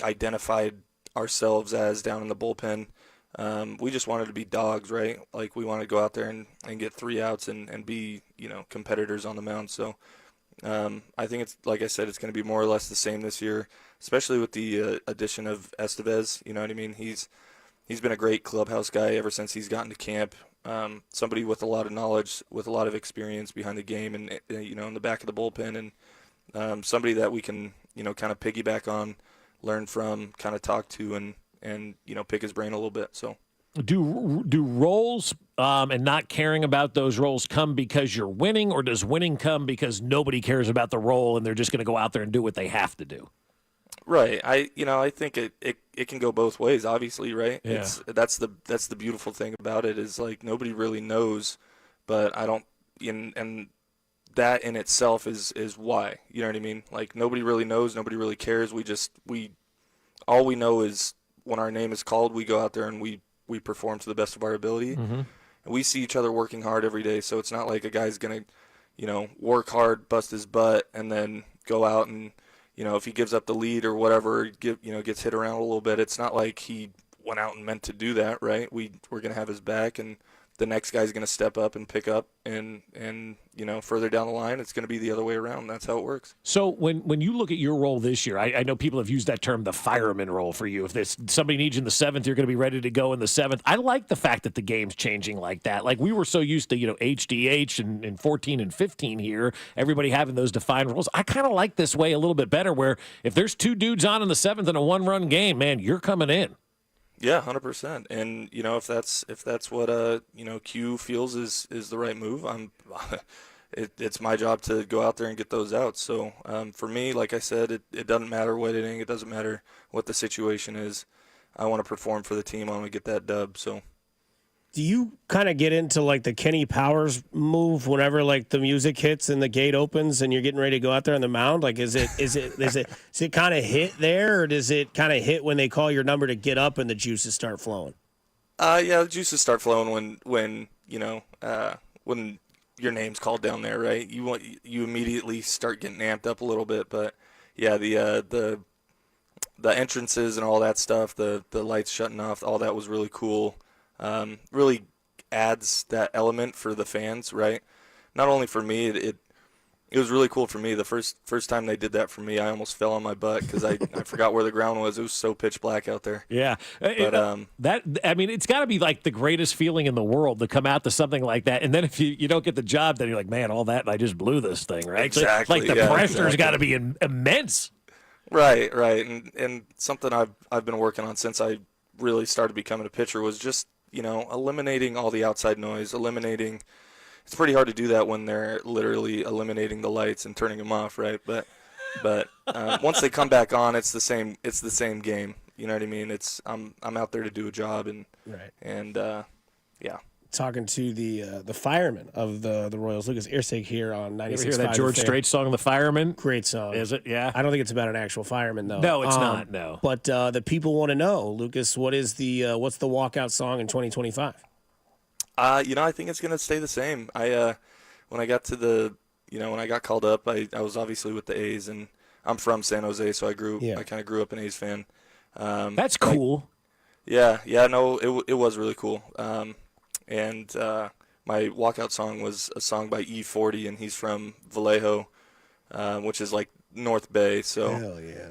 identified ourselves as down in the bullpen. We just wanted to be dogs, right? Like we wanted to go out there and get 3 outs and be, competitors on the mound. So I think it's, like I said, it's going to be more or less the same this year, especially with the addition of Estevez. You know what I mean? He's been a great clubhouse guy ever since he's gotten to camp. Somebody with a lot of knowledge, with a lot of experience behind the game and, in the back of the bullpen, and somebody that we can, kind of piggyback on, learn from, kind of talk to, and pick his brain a little bit. So do roles and not caring about those roles come because you're winning, or does winning come because nobody cares about the role and they're just going to go out there and do what they have to do? Right. I think it can go both ways, obviously, right? Yeah. That's the beautiful thing about it is like nobody really knows, but I don't and that in itself is why. You know what I mean? Like nobody really knows, nobody really cares. All we know is when our name is called, we go out there and we perform to the best of our ability. Mm-hmm. And we see each other working hard every day, so it's not like a guy's going to, work hard, bust his butt, and then go out and, if he gives up the lead or whatever, gets hit around a little bit. It's not like he went out and meant to do that, right? We're going to have his back, and the next guy's going to step up and pick up, and further down the line, it's going to be the other way around. That's how it works. So when you look at your role this year, I know people have used that term, the fireman role for you. If somebody needs you in the 7th, you're going to be ready to go in the 7th. I like the fact that the game's changing like that. Like we were so used to, HDH and 14 and 15 here, everybody having those defined roles. I kind of like this way a little bit better where if there's 2 dudes on in the 7th in a 1-run game, man, you're coming in. Yeah, 100%. And if that's what Q feels is the right move, it's my job to go out there and get those out. So for me, like I said, it doesn't matter what inning, it doesn't matter what the situation is. I want to perform for the team. I want to get that dub. So Do you kind of get into like the Kenny Powers move whenever like the music hits and the gate opens and you're getting ready to go out there on the mound? Like, does it kind of hit there, or does it kind of hit when they call your number to get up and the juices start flowing? Yeah, the juices start flowing when when your name's called down there, right? You immediately start getting amped up a little bit, but yeah, the entrances and all that stuff, the lights shutting off, all that was really cool. Really adds that element for the fans, right? Not only for me, it was really cool for me. The first time they did that for me, I almost fell on my butt because I forgot where the ground was. It was so pitch black out there. Yeah, but it's got to be like the greatest feeling in the world to come out to something like that, and then if you don't get the job, then you're like, man, all that, and I just blew this thing, right? Exactly. Like the pressure's got to be immense. Right, and something I've been working on since I really started becoming a pitcher was just eliminating all the outside noise, it's pretty hard to do that when they're literally eliminating the lights and turning them off, right? But once they come back on, it's the same game. You know what I mean? I'm out there to do a job, and yeah. Talking to the fireman of the Royals, Lucas Erceg here on 96.5. You ever hear that George Strait song, "The Fireman"? Great song. Is it? Yeah. I don't think it's about an actual fireman though. No, it's not. No. But the people want to know, Lucas, what's the walkout song in 2025? I think it's gonna stay the same. When I got to when I got called up, I was obviously with the A's, and I'm from San Jose, so I kind of grew up an A's fan. That's cool. No, it was really cool. And my walkout song was a song by E40, and he's from Vallejo, which is like North Bay. So, hell yeah.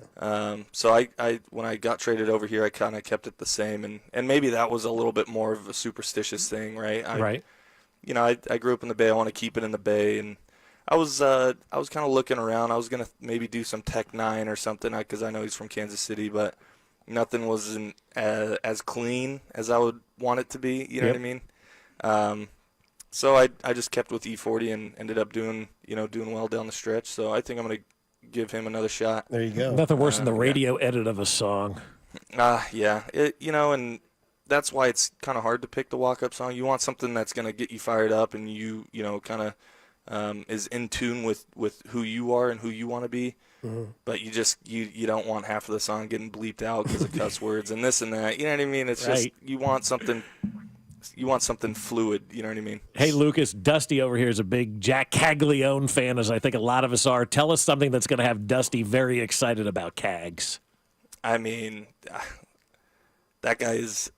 So I when I got traded over here, I kind of kept it the same, and maybe that was a little bit more of a superstitious thing, right? Right. I grew up in the Bay. I want to keep it in the Bay, and I was kind of looking around. I was gonna maybe do some Tech 9 or something, because I know he's from Kansas City, but nothing wasn't as clean as I would want it to be. You know what I mean? So I just kept with E40 and ended up doing well down the stretch. So I think I'm going to give him another shot. There you go. Nothing worse than the radio edit of a song. Yeah. And that's why it's kind of hard to pick the walk-up song. You want something that's going to get you fired up and kind of is in tune with who you are and who you want to be. Mm-hmm. But you don't want half of the song getting bleeped out because of cuss words and this and that. You know what I mean? It's just you want something fluid, you know what I mean? Hey, Lucas, Dusty over here is a big Jack Caglione fan, as I think a lot of us are. Tell us something that's going to have Dusty very excited about Cags. I mean, that guy is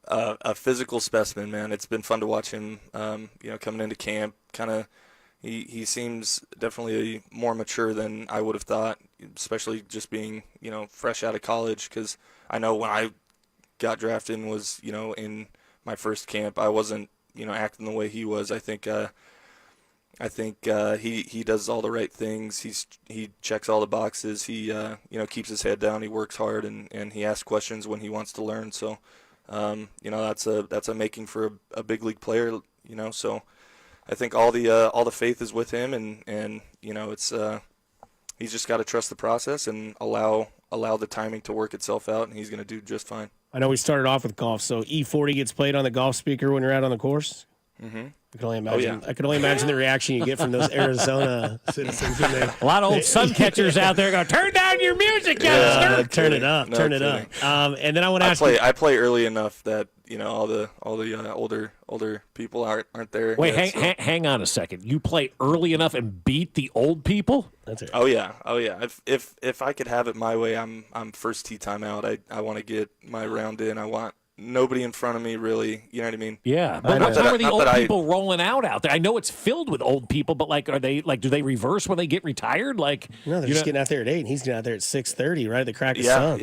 a physical specimen, man. It's been fun to watch him, coming into camp. He seems definitely more mature than I would have thought, especially just being, fresh out of college, because I know when I got drafted and was, in my first camp, I wasn't, acting the way he was. I think he does all the right things. He checks all the boxes. He keeps his head down. He works hard, and he asks questions when he wants to learn. So, that's a making for a big league player. So I think all the faith is with him, and it's he's just got to trust the process and allow the timing to work itself out, and he's going to do just fine. I know we started off with golf, so E40 gets played on the golf speaker when you're out on the course. Mm-hmm. I can only imagine. I can only imagine the reaction you get from those Arizona citizens. A lot of old sun catchers out there go, "Turn down your music, turn it up, turn it up." And then I want to ask. I play early enough that all the older people aren't there. Wait, hang on a second. You play early enough and beat the old people? That's it. Oh yeah. If I could have it my way, I'm first tee time out. I want to get my round in. I want nobody in front of me, really. You know what I mean? Yeah. But what time are the old people rolling out there? I know it's filled with old people, but are they do they reverse when they get retired? No, they're just getting out there at 8, and he's getting out there at 6:30, right at the crack of sun.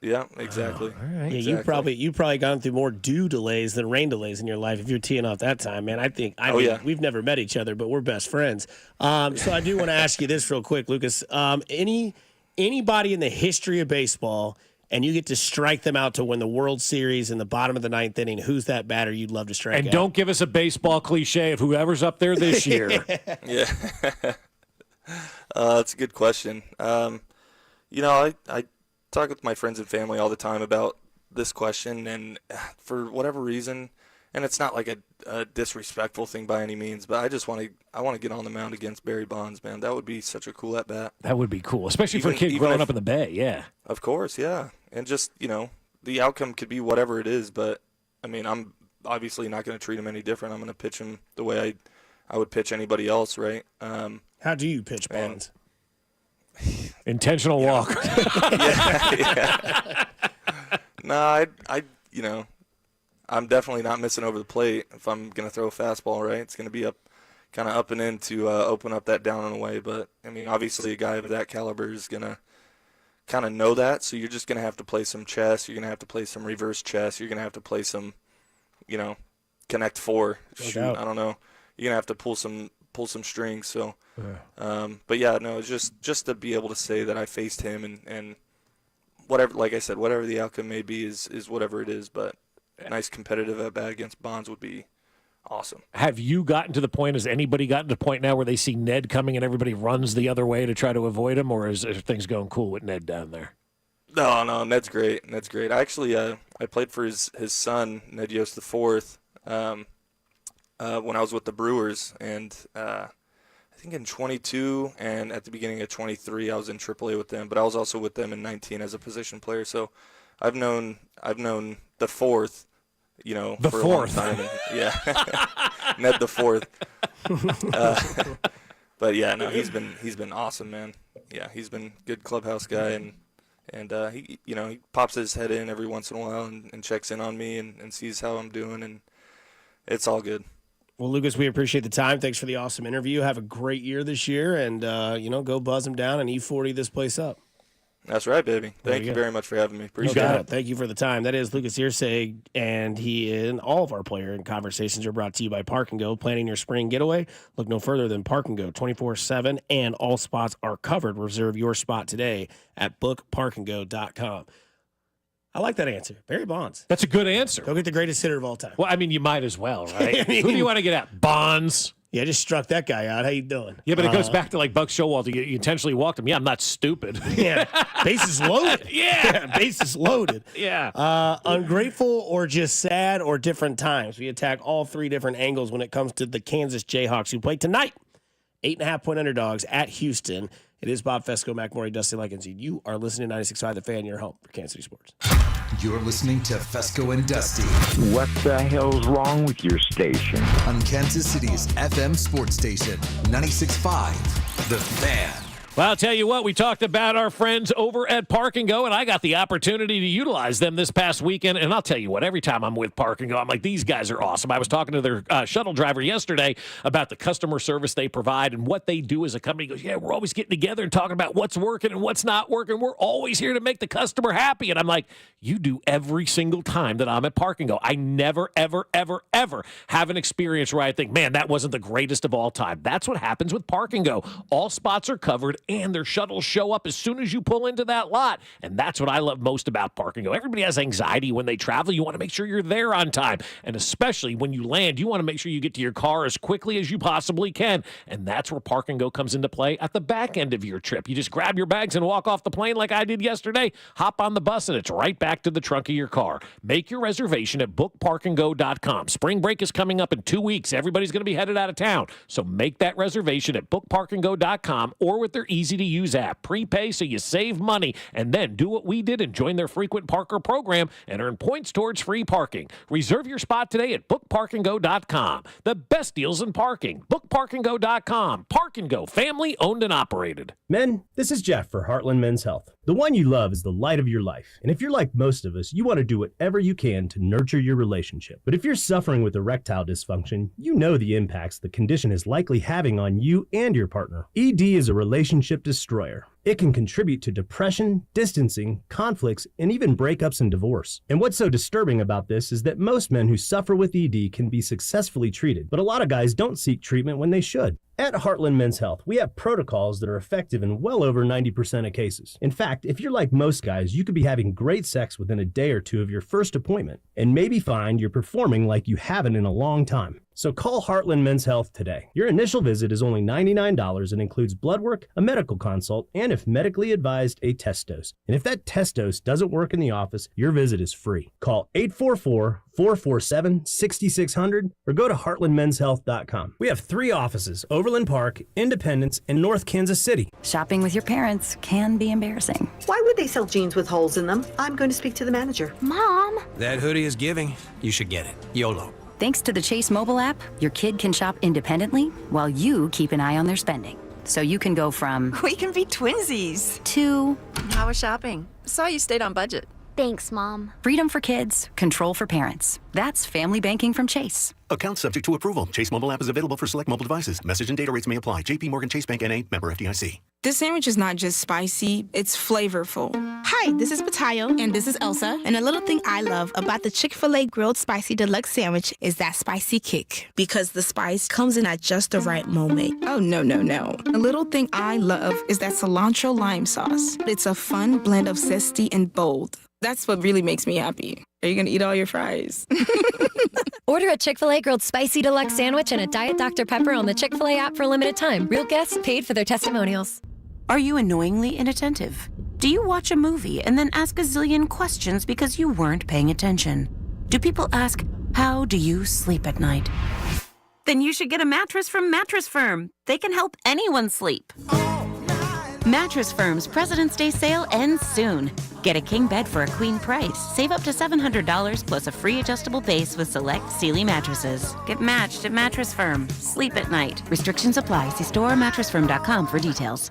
Yeah, exactly. All right. Yeah, exactly. you probably gone through more dew delays than rain delays in your life if you're teeing off that time, man. I mean, we've never met each other, but we're best friends. So I do want to ask you this real quick, Lucas. Anybody in the history of baseball, and you get to strike them out to win the World Series in the bottom of the 9th inning, who's that batter you'd love to strike out? And don't give us a baseball cliche of whoever's up there this year. Yeah. That's a good question. I talk with my friends and family all the time about this question, and for whatever reason, and it's not like a disrespectful thing by any means, but I want to get on the mound against Barry Bonds, man. That would be such a cool at bat. That would be cool, especially for a kid growing up in the Bay. Yeah, of course, yeah, and just the outcome could be whatever it is, but I mean, I'm obviously not going to treat him any different. I'm going to pitch him the way I would pitch anybody else, right? How do you pitch Bonds? Intentional walk. Yeah. No, I'm definitely not missing over the plate. If I'm going to throw a fastball, right, it's going to be kind of up and in to open up that down and away. But, I mean, obviously a guy of that caliber is going to kind of know that. So you're just going to have to play some chess. You're going to have to play some reverse chess. You're going to have to play some, connect four. Shoot, I don't know. You're going to have to pull some strings. So, but yeah, no, it's just to be able to say that I faced him and whatever, like I said, whatever the outcome may be is whatever it is. But a nice competitive at bat against Bonds would be awesome. Have you gotten to the point, has anybody gotten to the point now where they see Ned coming and everybody runs the other way to try to avoid him, or are things going cool with Ned down there? No, Ned's great. I actually I played for his son, Ned Yost IV, when I was with the Brewers, and I think in 22 and at the beginning of 23 I was in AAA with them, but I was also with them in 19 as a position player. So I've known the fourth, the for fourth. a long time. Yeah, Ned the fourth. But yeah, no, he's been awesome, man. Yeah, he's been a good clubhouse guy, and he he pops his head in every once in a while and checks in on me and sees how I'm doing, and it's all good. Well, Lucas, we appreciate the time. Thanks for the awesome interview. Have a great year this year, and go buzz them down and E40 this place up. That's right, baby. Thank you very much for having me. Appreciate it. Thank you for the time. That is Lucas Erceg, and he and all of our player and conversations are brought to you by Park and Go. Planning your spring getaway? Look no further than Park and Go 24/7, and all spots are covered. Reserve your spot today at bookparkandgo.com. I like that answer. Barry Bonds. That's a good answer. Go get the greatest hitter of all time. Well, I mean, you might as well, right? Who do you want to get at? Bonds. Yeah, I just struck that guy out. How you doing? Yeah, but it goes back to like Buck Showalter. You intentionally walked him. Yeah, I'm not stupid. Yeah, bases loaded. Yeah, bases loaded. Yeah. Ungrateful or just sad or different times. We attack all three different angles when it comes to the Kansas Jayhawks, who play tonight. 8.5-point underdogs at Houston. It is Bob Fescoe, Mardi Dusty Legency. You are listening to 96.5 The Fan, your home for Kansas City Sports. You're listening to Fescoe and Dusty. What the hell's wrong with your station? On Kansas City's FM sports station, 96.5 The Fan. Well, I'll tell you what, we talked about our friends over at Park and Go, and I got the opportunity to utilize them this past weekend. And I'll tell you what, every time I'm with Park and Go, I'm like, these guys are awesome. I was talking to their shuttle driver yesterday about the customer service they provide and what they do as a company. He goes, yeah, we're always getting together and talking about what's working and what's not working. We're always here to make the customer happy. And I'm like, you do every single time that I'm at Park and Go. I never, ever, ever, ever have an experience where I think, man, that wasn't the greatest of all time. That's what happens with Park and Go. All spots are covered, and their shuttles show up as soon as you pull into that lot. And that's what I love most about Park and Go. Everybody has anxiety when they travel. You want to make sure you're there on time. And especially when you land, you want to make sure you get to your car as quickly as you possibly can. And that's where Park and Go comes into play at the back end of your trip. You just grab your bags and walk off the plane like I did yesterday, hop on the bus, and it's right back to the trunk of your car. Make your reservation at bookparkandgo.com. Spring break is coming up in 2 weeks. Everybody's going to be headed out of town. So make that reservation at bookparkandgo.com or with their easy-to-use app. Prepay so you save money, and then do what we did and join their frequent parker program and earn points towards free parking. Reserve your spot today at bookparkandgo.com. The best deals in parking. Bookparkandgo.com. Park and Go, family owned and operated. Men, this is Jeff for Heartland Men's Health. The one you love is the light of your life. And if you're like most of us, you want to do whatever you can to nurture your relationship. But if you're suffering with erectile dysfunction, you know the impacts the condition is likely having on you and your partner. ED is a relationship destroyer. It can contribute to depression, distancing, conflicts, and even breakups and divorce. And what's so disturbing about this is that most men who suffer with ED can be successfully treated, but a lot of guys don't seek treatment when they should. At Heartland Men's Health, we have protocols that are effective in well over 90% of cases. In fact, if you're like most guys, you could be having great sex within a day or two of your first appointment, and maybe find you're performing like you haven't in a long time. So call Heartland Men's Health today. Your initial visit is only $99 and includes blood work, a medical consult, and if medically advised, a test dose. And if that test dose doesn't work in the office, your visit is free. Call 844-447-6600 or go to heartlandmenshealth.com. We have 3 offices, Overland Park, Independence, and North Kansas City. Shopping with your parents can be embarrassing. Why would they sell jeans with holes in them? I'm going to speak to the manager. Mom! That hoodie is giving. You should get it. YOLO. Thanks to the Chase mobile app, your kid can shop independently while you keep an eye on their spending. So you can go from we can be twinsies to how was shopping? Saw you stayed on budget. Thanks, Mom. Freedom for kids, control for parents. That's family banking from Chase. Account subject to approval. Chase mobile app is available for select mobile devices. Message and data rates may apply. JP Morgan Chase Bank N.A. member FDIC. This sandwich is not just spicy, it's flavorful. Hi, this is Patayo. And this is Elsa. And a little thing I love about the Chick-fil-A Grilled Spicy Deluxe Sandwich is that spicy kick. Because the spice comes in at just the right moment. Oh, no. A little thing I love is that cilantro lime sauce. It's a fun blend of zesty and bold. That's what really makes me happy. Are you going to eat all your fries? Order a Chick-fil-A Grilled Spicy Deluxe Sandwich and a Diet Dr. Pepper on the Chick-fil-A app for a limited time. Real guests paid for their testimonials. Are you annoyingly inattentive? Do you watch a movie and then ask a zillion questions because you weren't paying attention? Do people ask, how do you sleep at night? Then you should get a mattress from Mattress Firm. They can help anyone sleep. Mattress Firm's President's Day sale ends soon. Get a king bed for a queen price. Save up to $700 plus a free adjustable base with select Sealy mattresses. Get matched at Mattress Firm. Sleep at night. Restrictions apply. See store or mattressfirm.com for details.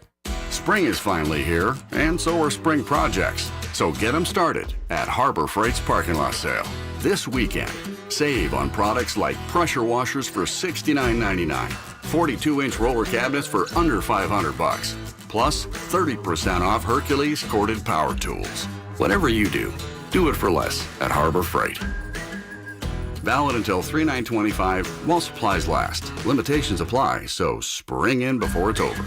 Spring is finally here, and so are spring projects. So get them started at Harbor Freight's parking lot sale. This weekend, save on products like pressure washers for $69.99, 42-inch roller cabinets for under $500, plus 30% off Hercules corded power tools. Whatever you do, do it for less at Harbor Freight. Valid until 3/9/25 while supplies last. Limitations apply, so spring in before it's over.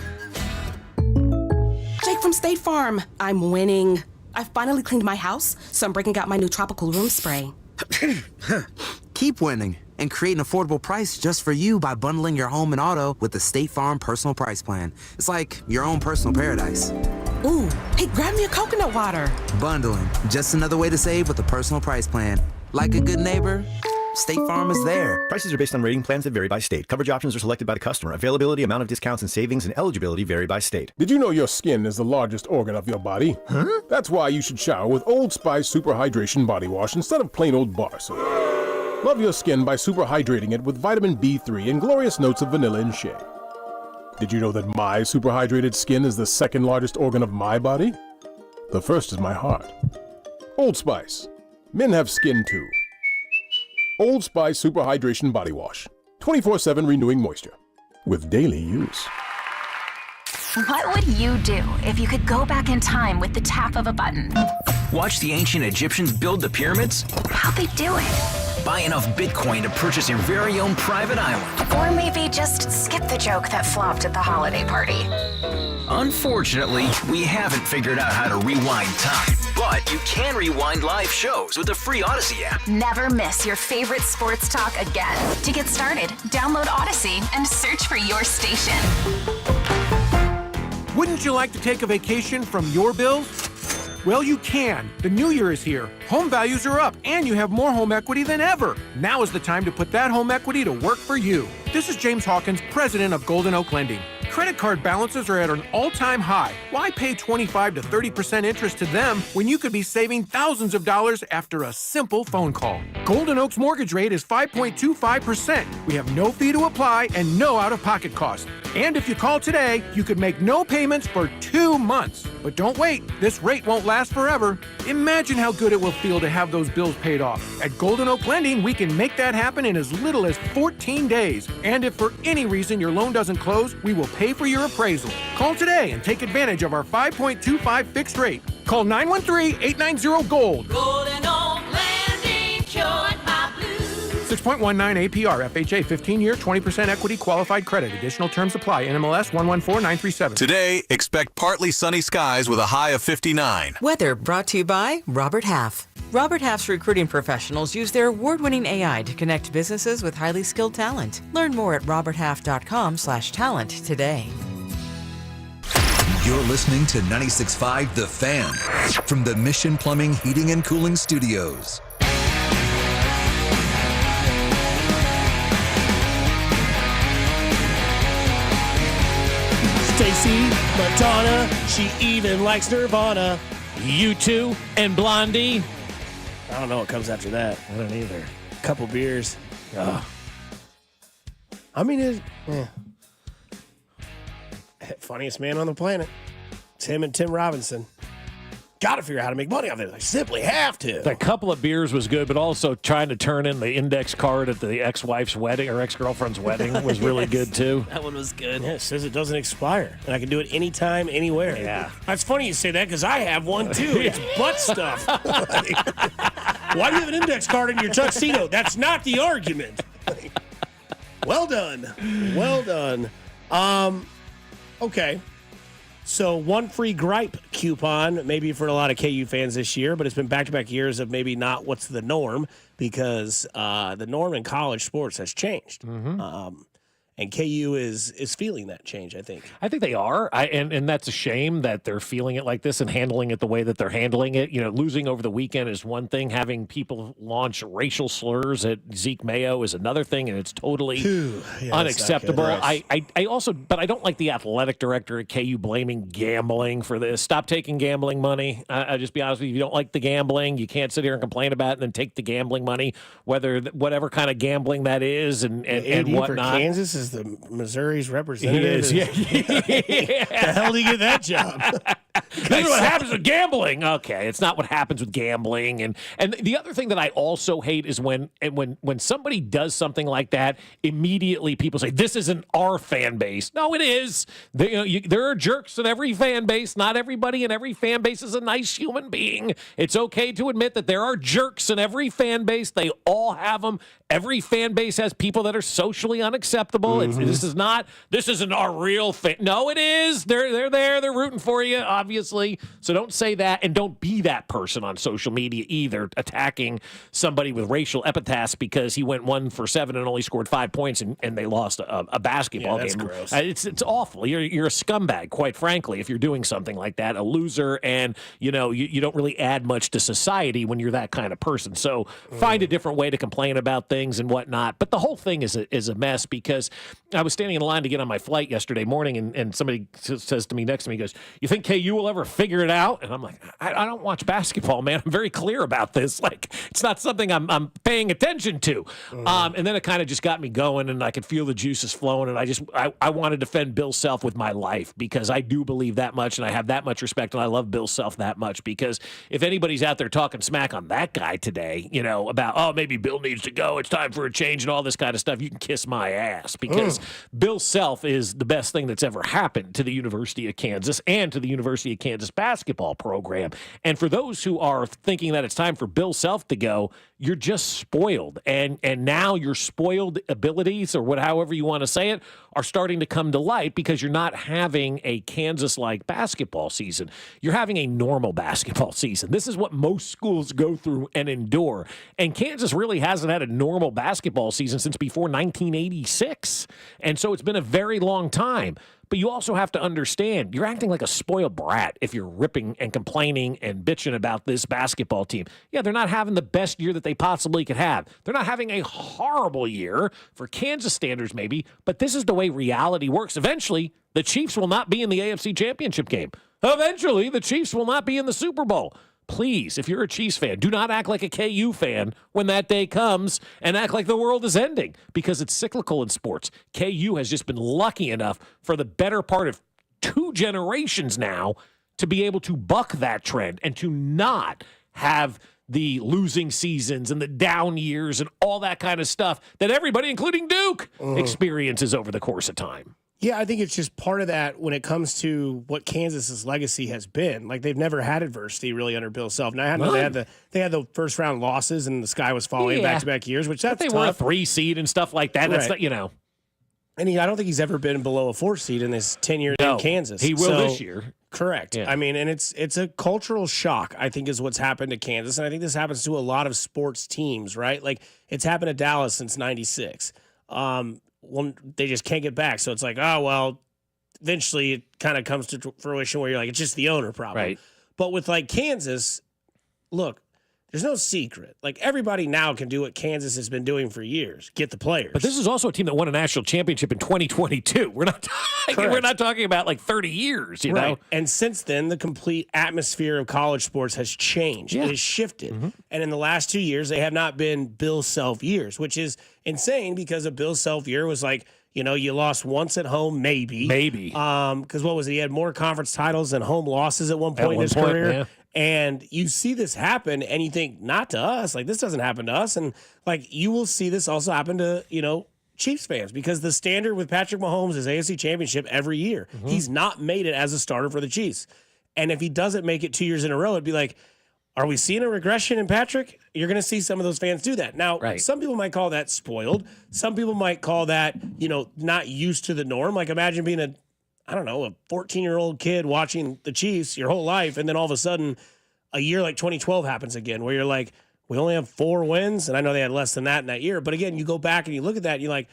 Jake from State Farm. I'm winning. I've finally cleaned my house, so I'm breaking out my new tropical room spray. Keep winning and create an affordable price just for you by bundling your home and auto with the State Farm Personal Price Plan. It's like your own personal paradise. Ooh, hey, grab me a coconut water. Bundling, just another way to save with the Personal Price Plan. Like a good neighbor, State Farm is there. Prices are based on rating plans that vary by state. Coverage options are selected by the customer. Availability, amount of discounts and savings, and eligibility vary by state. Did you know your skin is the largest organ of your body? Huh? That's why you should shower with Old Spice Super Hydration Body Wash instead of plain old bar soap. Love your skin by super hydrating it with vitamin B3 and glorious notes of vanilla and shea. Did you know that my super hydrated skin is the second largest organ of my body? The first is my heart. Old Spice. Men have skin too. Old Spice Super Hydration Body Wash. 24/7 renewing moisture. With daily use. What would you do if you could go back in time with the tap of a button? Watch the ancient Egyptians build the pyramids? How'd they do it? Buy enough Bitcoin to purchase your very own private island. Or maybe just skip the joke that flopped at the holiday party. Unfortunately, we haven't figured out how to rewind time. But you can rewind live shows with the free Odyssey app. Never miss your favorite sports talk again. To get started, download Odyssey and search for your station. Wouldn't you like to take a vacation from your bills? Well, you can. The new year is here. Home values are up, and you have more home equity than ever. Now is the time to put that home equity to work for you. This is James Hawkins, president of Golden Oak Lending. Credit card balances are at an all-time high. Why pay 25 to 30% interest to them when you could be saving thousands of dollars after a simple phone call? Golden Oak's mortgage rate is 5.25%. We have no fee to apply and no out-of-pocket cost. And if you call today, you could make no payments for 2 months. But don't wait. This rate won't last forever. Imagine how good it will feel to have those bills paid off. At Golden Oak Lending, we can make that happen in as little as 14 days. And if for any reason your loan doesn't close, we will pay for your appraisal. Call today and take advantage of our 5.25 fixed rate. Call 913-890-GOLD. Golden Oak Landing cured my blues. 6.19 APR, FHA, 15-year, 20% equity, qualified credit. Additional terms apply. NMLS 114937. Today, expect partly sunny skies with a high of 59. Weather brought to you by Robert Half. Robert Half's recruiting professionals use their award-winning AI to connect businesses with highly skilled talent. Learn more at roberthalf.com/talent today. You're listening to 96.5 The Fan from the Mission Plumbing, Heating, and Cooling Studios. Stacy, Madonna, she even likes Nirvana. U2 and Blondie. I don't know what comes after that. I don't either. A couple beers. I mean, funniest man on the planet. It's him and Tim Robinson. Got to figure out how to make money off this. I simply have to. That couple of beers was good, but also trying to turn in the index card at the ex-wife's wedding or ex-girlfriend's wedding was really good, too. That one was good. Yeah, it says it doesn't expire, and I can do it anytime, anywhere. Yeah. That's funny you say that because I have one, too. It's butt stuff. Why do you have an index card in your tuxedo? That's not the argument. Well done. Well done. Okay. So one free gripe coupon, maybe for a lot of KU fans this year, but it's been back-to-back years of maybe not what's the norm because the norm in college sports has changed. And KU is feeling that change, I think. I think they are. And that's a shame that they're feeling it like this and handling it the way that they're handling it. You know, losing over the weekend is one thing. Having people launch racial slurs at Zeke Mayo is another thing, and it's totally unacceptable. I also, but I don't like the athletic director at KU blaming gambling for this. Stop taking gambling money. I'll just be honest with you. If you don't like the gambling, you can't sit here and complain about it and then take the gambling money, whatever kind of gambling that is and whatnot. For Kansas is the Missouri's representative. He is. The hell did he get that job? This is what happens with gambling. Okay, it's not what happens with gambling. And the other thing that I also hate is when somebody does something like that, immediately people say, this isn't our fan base. No, it is. There are jerks in every fan base. Not everybody in every fan base is a nice human being. It's okay to admit that there are jerks in every fan base. They all have them. Every fan base has people that are socially unacceptable. This isn't our real fan. No, it is. They're there. They're rooting for you, obviously. So don't say that, and don't be that person on social media either, attacking somebody with racial epithets because he went 1 for 7 and only scored 5 points, and they lost a basketball that's game. Gross. It's awful. You're a scumbag, quite frankly, if you're doing something like that, a loser, and you don't really add much to society when you're that kind of person. So find a different way to complain about things and whatnot. But the whole thing is a mess because I was standing in line to get on my flight yesterday morning, and somebody says to me next to me, he goes, "You think KU will ever figure it out?" And I'm like, I don't watch basketball, man. I'm very clear about this. Like, it's not something I'm paying attention to. And then it kind of just got me going, and I could feel the juices flowing, and I want to defend Bill Self with my life because I do believe that much, and I have that much respect, and I love Bill Self that much because if anybody's out there talking smack on that guy today, about, maybe Bill needs to go, it's time for a change and all this kind of stuff, you can kiss my ass because Bill Self is the best thing that's ever happened to the University of Kansas and to the University of Kansas basketball program. And for those who are thinking that it's time for Bill Self to go, you're just spoiled. And now your spoiled abilities, or however you want to say it, are starting to come to light because you're not having a Kansas-like basketball season. You're having a normal basketball season. This is what most schools go through and endure. And Kansas really hasn't had a normal basketball season since before 1986. And so it's been a very long time. But you also have to understand, you're acting like a spoiled brat if you're ripping and complaining and bitching about this basketball team. Yeah, they're not having the best year that they possibly could have. They're not having a horrible year for Kansas standards maybe, but this is the way reality works. Eventually, the Chiefs will not be in the AFC Championship game. Eventually, the Chiefs will not be in the Super Bowl. Please, if you're a Chiefs fan, do not act like a KU fan when that day comes and act like the world is ending because it's cyclical in sports. KU has just been lucky enough for the better part of 2 generations now to be able to buck that trend and to not have the losing seasons and the down years and all that kind of stuff that everybody, including Duke, experiences over the course of time. Yeah, I think it's just part of that when it comes to what Kansas's legacy has been. Like, they've never had adversity really under Bill Self. Now, I know they had the first round losses and the sky was falling back-to-back years, which that's they tough. Were a 3 seed and stuff like that. That's not, And I don't think he's ever been below a 4 seed in his tenure in Kansas. He will this year. Correct. Yeah. I mean, and it's a cultural shock, I think, is what's happened to Kansas. And I think this happens to a lot of sports teams, right? Like, it's happened to Dallas since 96. Well, they just can't get back. So it's like, oh, well, eventually it kind of comes to fruition where you're like, it's just the owner problem. Right. But with, like, Kansas, look, there's no secret. Like, everybody now can do what Kansas has been doing for years, get the players. But this is also a team that won a national championship in 2022. We're not talking about like 30 years, you know? And since then, the complete atmosphere of college sports has changed. Yeah. It has shifted. And in the last 2 years, they have not been Bill Self years, which is insane because a Bill Self year was like, you know, you lost once at home, maybe. Because what was it? He had more conference titles than home losses at one point in his career. Yeah. And you see this happen, and you think, not to us. Like, this doesn't happen to us. And, like, you will see this also happen to, you know, Chiefs fans, because the standard with Patrick Mahomes is AFC Championship every year. He's not made it as a starter for the Chiefs. And if he doesn't make it 2 years in a row, it'd be like, are we seeing a regression in Patrick? You're going to see some of those fans do that. Now, some people might call that spoiled. Some people might call that, you know, not used to the norm. Like, imagine being a 14-year-old kid watching the Chiefs your whole life, and then all of a sudden a year like 2012 happens again, where you're like, we only have 4 wins, and I know they had less than that in that year. But again, you go back and you look at that, and you're like,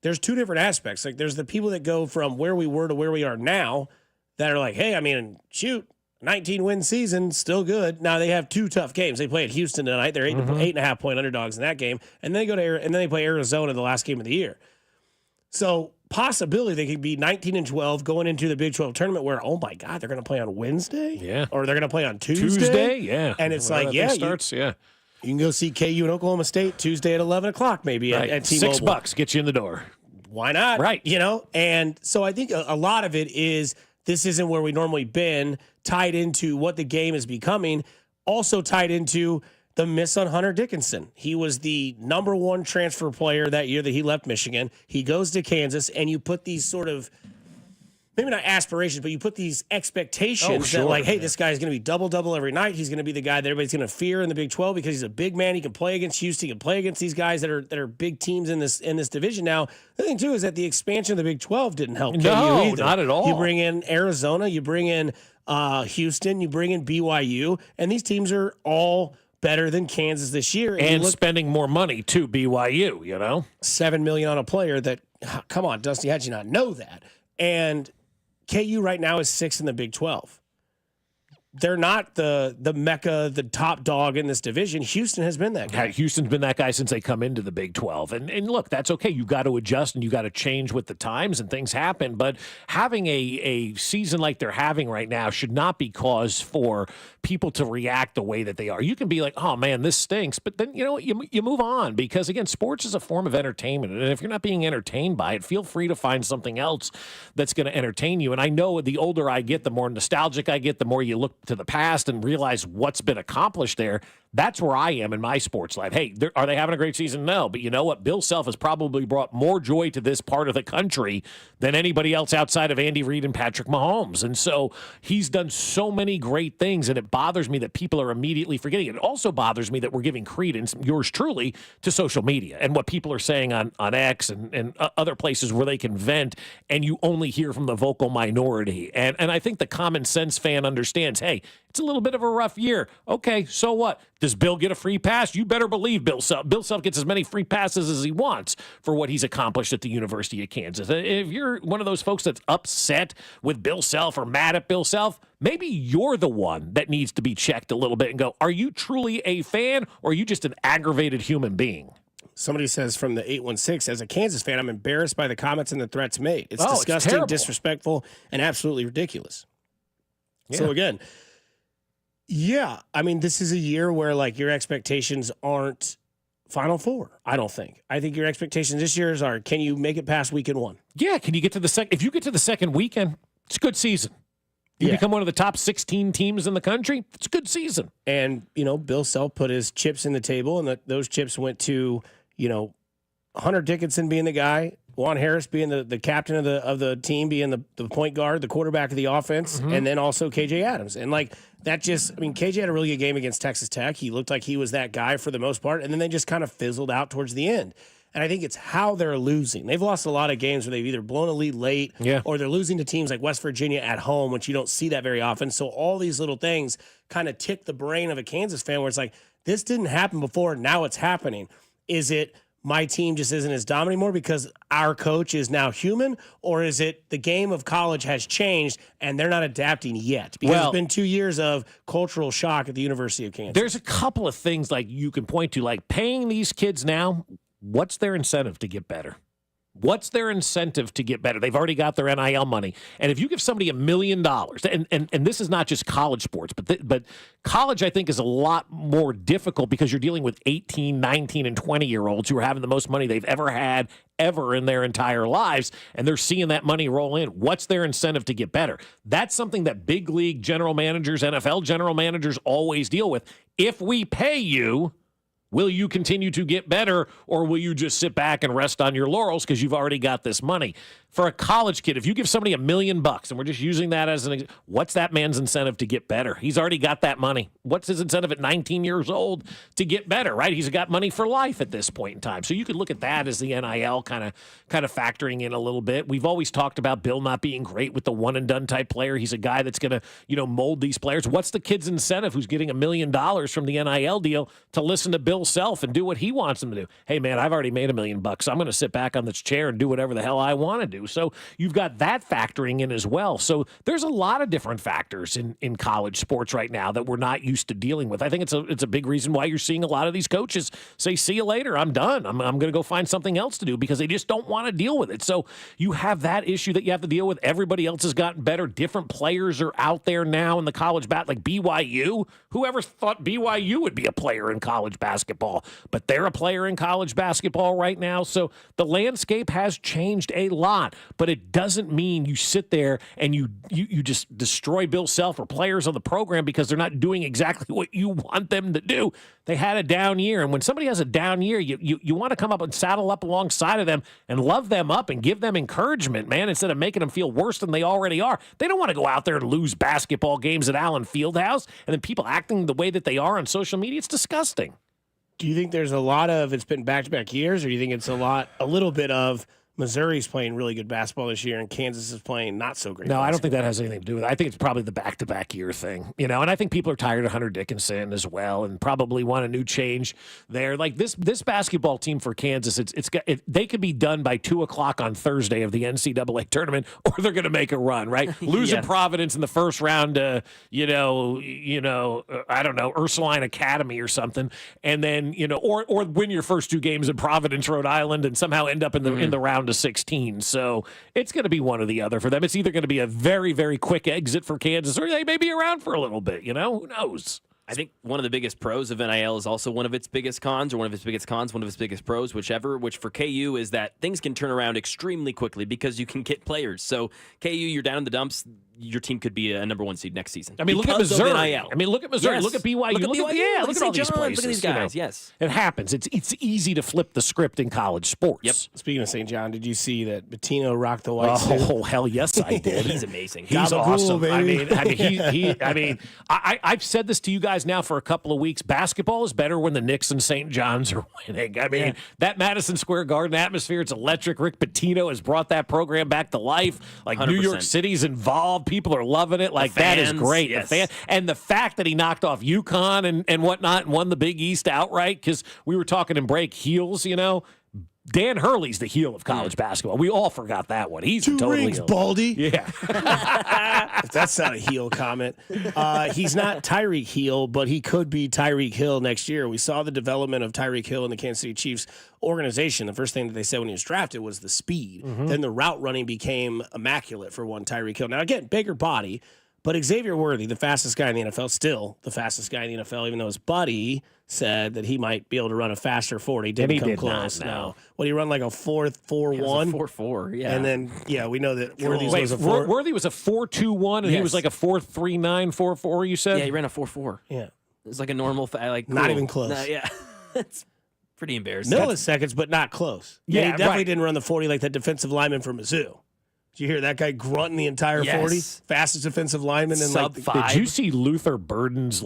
there's 2 different aspects. Like, there's the people that go from where we were to where we are now that are like, hey, I mean, shoot, 19-win season, still good. Now they have 2 tough games. They play at Houston tonight. They're 8.5 point underdogs in that game, and then they play Arizona the last game of the year. So possibility they could be 19-12 going into the Big 12 tournament where, oh my God, they're going to play on Wednesday? Yeah. Or they're going to play on Tuesday? Yeah. And it's Whenever like, that yeah. starts, yeah. You can go see KU and Oklahoma State Tuesday at 11 o'clock maybe at T-Mobile. $6 gets you in the door. Why not? Right. You know? And so I think a lot of it is this isn't where we normally been, tied into what the game is becoming, also tied into the miss on Hunter Dickinson. He was the number 1 transfer player that year that he left Michigan. He goes to Kansas, and you put these sort of, maybe not aspirations, but you put these expectations that, like, hey, this guy's going to be double-double every night. He's going to be the guy that everybody's going to fear in the Big 12 because he's a big man. He can play against Houston. He can play against these guys that are big teams in this division. Now, the thing, too, is that the expansion of the Big 12 didn't help KU either. Not at all. You bring in Arizona, you bring in Houston, you bring in BYU, and these teams are all better than Kansas this year. And spending more money to BYU, you know? $7 million on a player that, come on, Dusty, how'd you not know that? And KU right now is 6th in the Big 12. They're not the mecca, the top dog in this division. Houston has been that guy. Houston's been that guy since they come into the Big 12. And look, that's okay. You got to adjust and you got to change with the times and things happen. But having a season like they're having right now should not be cause for people to react the way that they are. You can be like, oh, man, this stinks. But then, you know what, you move on because, again, sports is a form of entertainment. And if you're not being entertained by it, feel free to find something else that's going to entertain you. And I know the older I get, the more nostalgic I get, the more you look to the past and realize what's been accomplished there. That's where I am in my sports life. Hey, are they having a great season? No. But you know what? Bill Self has probably brought more joy to this part of the country than anybody else outside of Andy Reid and Patrick Mahomes. And so he's done so many great things, and it bothers me that people are immediately forgetting it. It also bothers me that we're giving credence, yours truly, to social media and what people are saying on X and other places where they can vent, and you only hear from the vocal minority. And I think the common sense fan understands, hey, it's a little bit of a rough year. Okay, so what? Does Bill get a free pass? You better believe Bill Self. Bill Self gets as many free passes as he wants for what he's accomplished at the University of Kansas. If you're one of those folks that's upset with Bill Self or mad at Bill Self, maybe you're the one that needs to be checked a little bit and go, are you truly a fan or are you just an aggravated human being? Somebody says from the 816, as a Kansas fan, I'm embarrassed by the comments and the threats made. It's it's disgusting, terrible. disrespectful, and absolutely ridiculous. Yeah. So again, yeah, I mean, this is a year where, like, your expectations aren't Final Four, I don't think. I think your expectations this year are, can you make it past weekend 1? Yeah, can you get to the second? If you get to the second weekend, it's a good season. You become one of the top 16 teams in the country, it's a good season. And, you know, Bill Self put his chips in the table, and those chips went to, you know, Hunter Dickinson being the guy, Juan Harris being the captain of the team, being the point guard, the quarterback of the offense, and then also KJ Adams. And, like, that just, I mean, KJ had a really good game against Texas Tech. He looked like he was that guy for the most part, and then they just kind of fizzled out towards the end. And I think it's how they're losing. They've lost a lot of games where they've either blown a lead late or they're losing to teams like West Virginia at home, which you don't see that very often. So all these little things kind of tick the brain of a Kansas fan where it's like, this didn't happen before, now it's happening. Is it my team just isn't as dominant anymore because our coach is now human, or is it the game of college has changed and they're not adapting yet? Because it's been 2 years of cultural shock at the University of Kansas. There's a couple of things like you can point to, like paying these kids now. What's their incentive to get better? What's their incentive to get better? They've already got their NIL money. And if you give somebody $1 million, and this is not just college sports, but college, I think, is a lot more difficult because you're dealing with 18, 19, and 20-year-olds who are having the most money they've ever had ever in their entire lives, and they're seeing that money roll in. What's their incentive to get better? That's something that big league general managers, NFL general managers always deal with. If we pay you, will you continue to get better, or will you just sit back and rest on your laurels because you've already got this money? For a college kid, if you give somebody $1 million, and we're just using that as what's that man's incentive to get better? He's already got that money. What's his incentive at 19 years old to get better, right? He's got money for life at this point in time. So you could look at that as the NIL kind of factoring in a little bit. We've always talked about Bill not being great with the one-and-done type player. He's a guy that's going to, mold these players. What's the kid's incentive who's getting $1 million from the NIL deal to listen to Bill Self and do what he wants him to do? Hey, man, I've already made $1 million. So I'm going to sit back on this chair and do whatever the hell I want to do. So you've got that factoring in as well. So there's a lot of different factors in college sports right now that we're not used to dealing with. I think it's a big reason why you're seeing a lot of these coaches say, see you later, I'm done. I'm going to go find something else to do because they just don't want to deal with it. So you have that issue that you have to deal with. Everybody else has gotten better. Different players are out there now in the college like BYU. Whoever thought BYU would be a player in college basketball? But they're a player in college basketball right now. So the landscape has changed a lot, but it doesn't mean you sit there and you just destroy Bill Self or players on the program because they're not doing exactly what you want them to do. They had a down year, and when somebody has a down year, you want to come up and saddle up alongside of them and love them up and give them encouragement, man, instead of making them feel worse than they already are. They don't want to go out there and lose basketball games at Allen Fieldhouse, and then people acting the way that they are on social media. It's disgusting. Do you think there's a lot of it's been back-to-back years, or do you think it's a little bit of Missouri's playing really good basketball this year and Kansas is playing not so great? No, I don't think that has anything to do with it. I think it's probably the back-to-back year thing, and I think people are tired of Hunter Dickinson as well and probably want a new change there. Like this basketball team for Kansas, they could be done by 2:00 on Thursday of the NCAA tournament, or they're going to make a run, right? Losing Providence in the first round to, I don't know, Ursuline Academy or something, and then, or win your first two games in Providence, Rhode Island, and somehow end up in the round of 16. So it's going to be one or the other for them. It's either going to be a very, very quick exit for Kansas, or they may be around for a little bit. Who knows? I think one of the biggest pros of NIL is also one of its biggest cons, or one of its biggest cons, one of its biggest pros, whichever, which for KU is that things can turn around extremely quickly because you can get players. So KU, you're down in the dumps. Your team could be a number 1 seed next season. I mean, look at Missouri. NIL. Look at Missouri. Yes. Look at BYU. Look at all these places. Look at these guys. Yes. It happens. It's easy to flip the script in college sports. Yep. Speaking of St. John, did you see that Bettino rocked the white suit? Oh, hell yes, I did. He's amazing. He's Gabagool, awesome. baby. I've said this to you guys now for a couple of weeks. Basketball is better when the Knicks and St. John's are winning. That Madison Square Garden atmosphere, it's electric. Rick Pitino has brought that program back to life. Like 100%. New York City's involved. People are loving it. Like, that is great. Yes. And the fact that he knocked off UConn and whatnot and won the Big East outright, because we were talking in break heels, Dan Hurley's the heel of college basketball. We all forgot that one. He's 2 totally rings, heel. Baldy. Yeah. If that's not a heel comment. He's not Tyreek Hill, but he could be Tyreek Hill next year. We saw the development of Tyreek Hill in the Kansas City Chiefs organization. The first thing that they said when he was drafted was the speed. Mm-hmm. Then the route running became immaculate for one Tyreek Hill. Now, again, bigger body, but Xavier Worthy, the fastest guy in the NFL, still the fastest guy in the NFL, even though his buddy said that he might be able to run a faster 40. Didn't come close. No. What, he run like a 4.41? 4.4, yeah. And then, we know that Worthy's Wait, was a 4. Worthy was a 4.21, and he was like a 4.39, 4.4, you said? Yeah, he ran a 4.4. Yeah. It's like a normal, Not cool. even close. No, yeah. It's pretty embarrassing. Milliseconds, but not close. Yeah, he definitely didn't run the 40 like that defensive lineman from Mizzou. Did you hear that guy grunting the entire 40? Fastest defensive lineman in Sub-5. Did you see Luther Burden's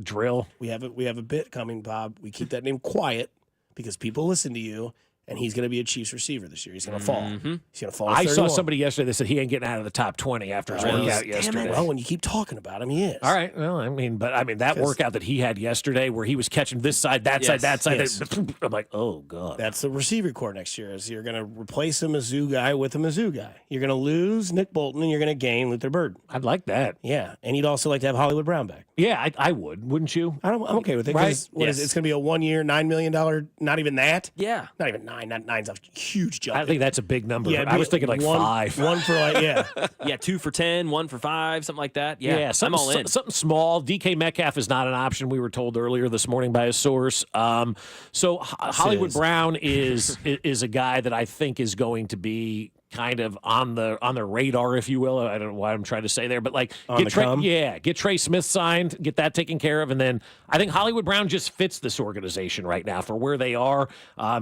drill? We have a bit coming, Bob. We keep that name quiet, because people listen to you. And he's going to be a Chiefs receiver this year. He's going to fall. He's going to fall. I saw somebody yesterday that said he ain't getting out of the top 20 after his workout yesterday. Well, when you keep talking about him, he is. All right. Well, that workout that he had yesterday where he was catching this side, that side, that side. Yes. I'm like, oh, God. That's the receiver core next year. Is you're going to replace a Mizzou guy with a Mizzou guy. You're going to lose Nick Bolton, and you're going to gain Luther Burden. I'd like that. Yeah. And you'd also like to have Hollywood Brown back. Yeah, I would. Wouldn't you? I'm okay with it. Right? It's going to be a 1 year, $9 million, not even that. Yeah. Not even nine. Nine's a huge jump. I think that's a big number. Yeah, I was thinking like 5. One for Yeah, 2 for 10, 1 for 5, something like that. Yeah, I'm all in. Something small. DK Metcalf is not an option. We were told earlier this morning by a source. So Hollywood Brown is a guy that I think is going to be kind of on the radar, if you will. I don't know what I'm trying to say there, but like get Trey Smith signed, get that taken care of, and then I think Hollywood Brown just fits this organization right now for where they are.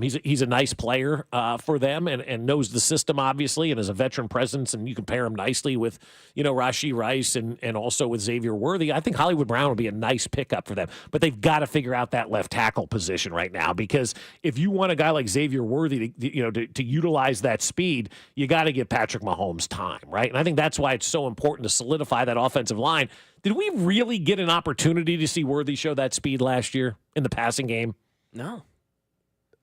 He's a nice player for them and knows the system obviously, and is a veteran presence, and you can pair him nicely with Rashee Rice and also with Xavier Worthy. I think Hollywood Brown would be a nice pickup for them, but they've got to figure out that left tackle position right now, because if you want a guy like Xavier Worthy to utilize that speed, you got to give Patrick Mahomes time, right? And I think that's why it's so important to solidify that offensive line. Did we really get an opportunity to see Worthy show that speed last year in the passing game? No.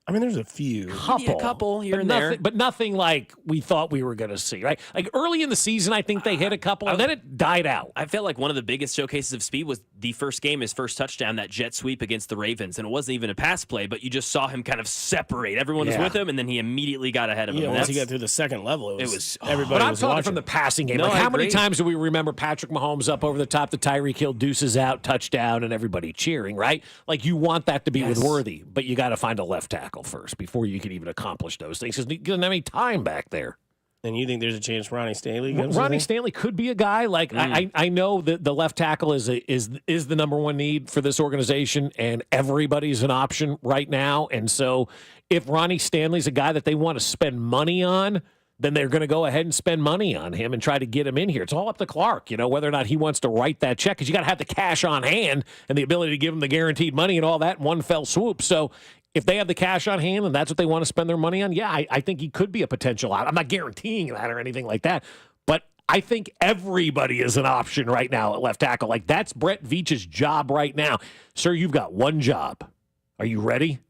I mean, there's a few. A couple here and there. But nothing like we thought we were going to see, right? Like early in the season, I think they hit a couple, and then it died out. I felt like one of the biggest showcases of speed was the first game, his first touchdown, that jet sweep against the Ravens. And it wasn't even a pass play, but you just saw him kind of separate. Everyone was with him, and then he immediately got ahead of him. Once he got through the second level, it was everybody But I'm was talking watching. from the passing game. No, like I how many agree. times do we remember Patrick Mahomes up over the top, the Tyreek Hill deuces out, touchdown, and everybody cheering, right? Like you want that to be with Worthy, but you got to find a left tackle first before you can even accomplish those things, because he doesn't have any time back there. And you think there's a chance Ronnie Stanley? Ronnie Stanley could be a guy. Like I know that the left tackle is the number one need for this organization, and everybody's an option right now. And so if Ronnie Stanley's a guy that they want to spend money on, then they're going to go ahead and spend money on him and try to get him in here. It's all up to Clark, whether or not he wants to write that check, because you got to have the cash on hand and the ability to give him the guaranteed money and all that in one fell swoop. So if they have the cash on hand and that's what they want to spend their money on, I think he could be a potential out. I'm not guaranteeing that or anything like that, but I think everybody is an option right now at left tackle. Like that's Brett Veach's job right now. Sir, you've got one job. Are you ready?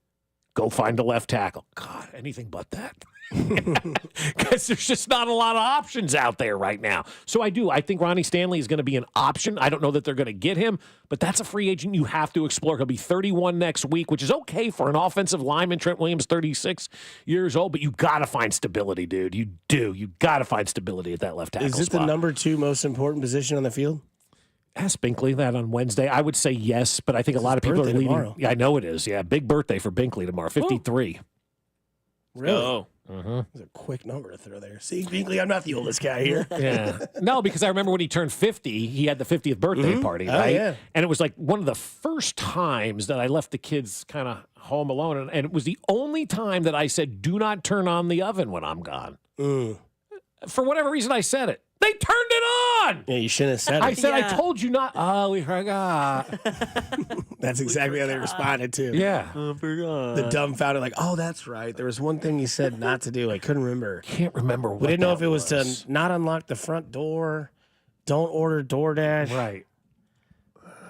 Go find a left tackle. God, anything but that. Because there's just not a lot of options out there right now. So I think Ronnie Stanley is going to be an option. I don't know that they're going to get him, but that's a free agent you have to explore. He'll be 31 next week, which is okay for an offensive lineman. Trent Williams, 36 years old, but you got to find stability, dude. You do. You got to find stability at that left tackle spot. Is it the number 2 most important position on the field? Ask Binkley that on Wednesday. I would say yes, but I think a lot of people are leaving. Tomorrow. Yeah, I know it is. Yeah, big birthday for Binkley tomorrow, 53. Really? Oh. It's a quick number to throw there. See, Binkley, I'm not the oldest guy here. Yeah. No, because I remember when he turned 50, he had the 50th birthday party, right? Yeah. And it was like one of the first times that I left the kids kind of home alone. And it was the only time that I said, do not turn on the oven when I'm gone. For whatever reason, I said it. They turned it on. Yeah, you shouldn't have said it. I said, I told you not. Oh, we forgot. That's exactly how they responded, too. Yeah. I forgot. The dumbfounded, like, oh, that's right. There was one thing you said not to do. I couldn't remember. Can't remember what We didn't know that if it was to not unlock the front door, don't order DoorDash. Right.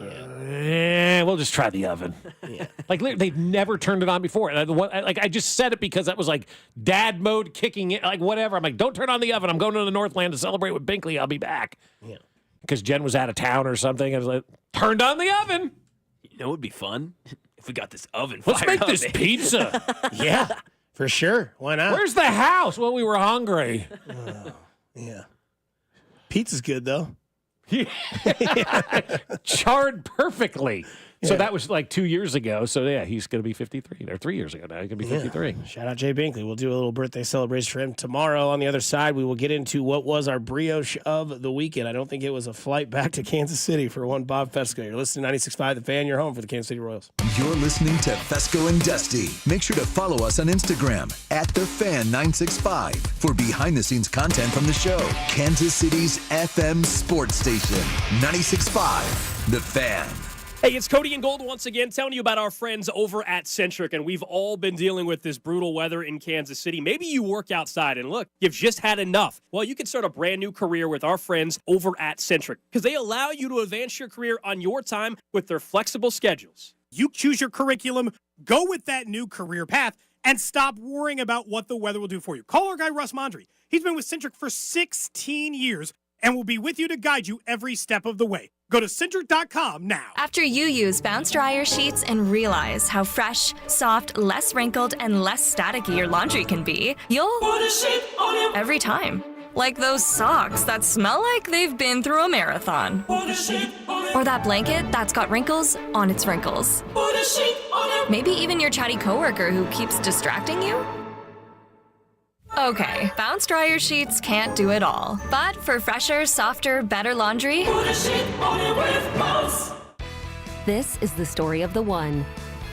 Yeah. We'll just try the oven. Yeah. Like they've never turned it on before, and I just said it because that was like dad mode kicking in, like whatever. I'm like, don't turn on the oven. I'm going to the Northland to celebrate with Binkley. I'll be back. Yeah. Because Jen was out of town or something. I was like, turned on the oven. You know, it would be fun if we got this oven. Let's fired make up, this man. pizza. Yeah, for sure. Why not? Where's the house? Well, we were hungry. Yeah. Pizza's good, though. Charred perfectly. So Yeah. that was like 2 years ago. So yeah, he's going to be 53. Or 3 years ago now. He's going to be 53. Shout out Jay Binkley. We'll do a little birthday celebration for him tomorrow. On the other side, we will get into what was our brioche of the weekend. I don't think it was a flight back to Kansas City for one Bob Fescoe. You're listening to 96.5 The Fan. You're home for the Kansas City Royals. You're listening to Fescoe and Dusty. Make sure to follow us on Instagram @TheFan965 for behind-the-scenes content from the show. Kansas City's FM sports station, 96.5 The Fan. Hey, it's Cody and Gold once again telling you about our friends over at Centric, and we've all been dealing with this brutal weather in Kansas City. Maybe you work outside and look, you've just had enough. Well, you can start a brand new career with our friends over at Centric because they allow you to advance your career on your time with their flexible schedules. You choose your curriculum, go with that new career path, and stop worrying about what the weather will do for you. Call our guy, Russ Mondry. He's been with Centric for 16 years and will be with you to guide you every step of the way. Go to Centric.com now. After you use Bounce Dryer sheets and realize how fresh, soft, less wrinkled, and less staticky your laundry can be, you'll put a sheet on it every time. Like those socks that smell like they've been through a marathon. Put a sheet on it. Or that blanket that's got wrinkles on its wrinkles. Put a sheet on it. Maybe even your chatty coworker who keeps distracting you. Okay, Bounce Dryer sheets can't do it all. But for fresher, softer, better laundry, put a sheet on it with Bounce. This is the story of the one.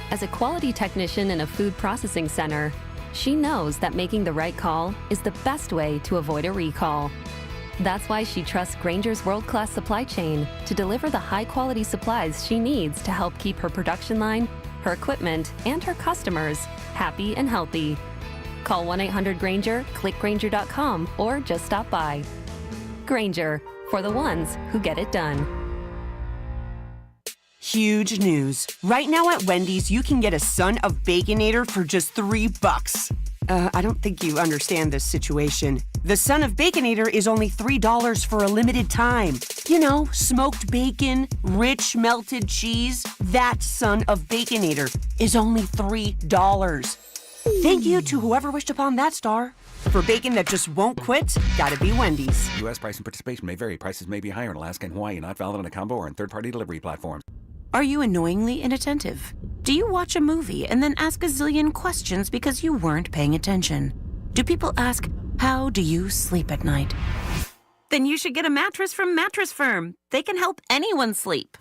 As a quality technician in a food processing center, she knows that making the right call is the best way to avoid a recall. That's why she trusts Grainger's world-class supply chain to deliver the high-quality supplies she needs to help keep her production line, her equipment, and her customers happy and healthy. Call 1-800-GRAINGER, click Grainger.com, or just stop by. Grainger, for the ones who get it done. Huge news. Right now at Wendy's, you can get a Son of Baconator for just $3. I don't think you understand this situation. The Son of Baconator is only $3 for a limited time. You know, smoked bacon, rich melted cheese. That Son of Baconator is only $3. Thank you to whoever wished upon that star. For bacon that just won't quit, gotta be Wendy's. U.S. price and participation may vary. Prices may be higher in Alaska and Hawaii, not valid on a combo or on third-party delivery platforms. Are you annoyingly inattentive? Do you watch a movie and then ask a zillion questions because you weren't paying attention? Do people ask, how do you sleep at night? Then you should get a mattress from Mattress Firm. They can help anyone sleep.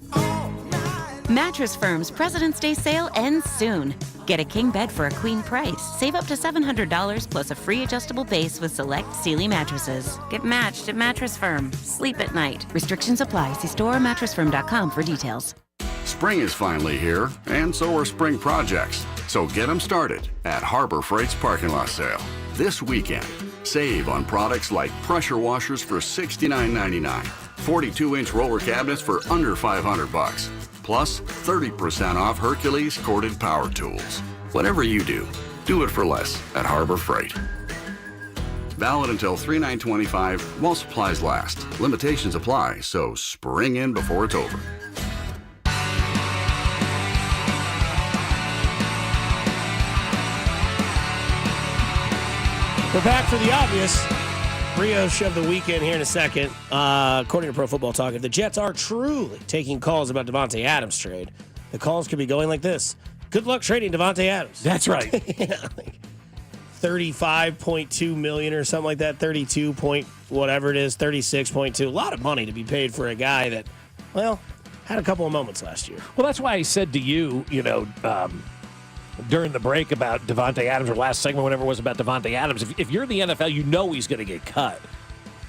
Mattress Firm's President's Day sale ends soon. Get a king bed for a queen price. Save up to $700 plus a free adjustable base with select Sealy mattresses. Get matched at Mattress Firm. Sleep at night. Restrictions apply. See store or mattressfirm.com for details. Spring is finally here, and so are spring projects. So get them started at Harbor Freight's parking lot sale. This weekend, save on products like pressure washers for $69.99, 42-inch roller cabinets for under $500, plus 30% off Hercules corded power tools. Whatever you do, do it for less at Harbor Freight. Valid until 3/9/25 while supplies last. Limitations apply, so spring in before it's over. We're back for the obvious brioche of the weekend here in a second. According to Pro Football Talk, if the Jets are truly taking calls about Davante Adams trade, the calls could be going like this. Good luck trading Davante Adams. That's right. Yeah, like $35.2 million or something like that, 32 point whatever it is, 36.2. A lot of money to be paid for a guy that, well, had a couple of moments last year. Well, that's why I said to you, during the break about Davante Adams, or last segment, whatever it was about Davante Adams, if you're in the NFL, you know he's going to get cut.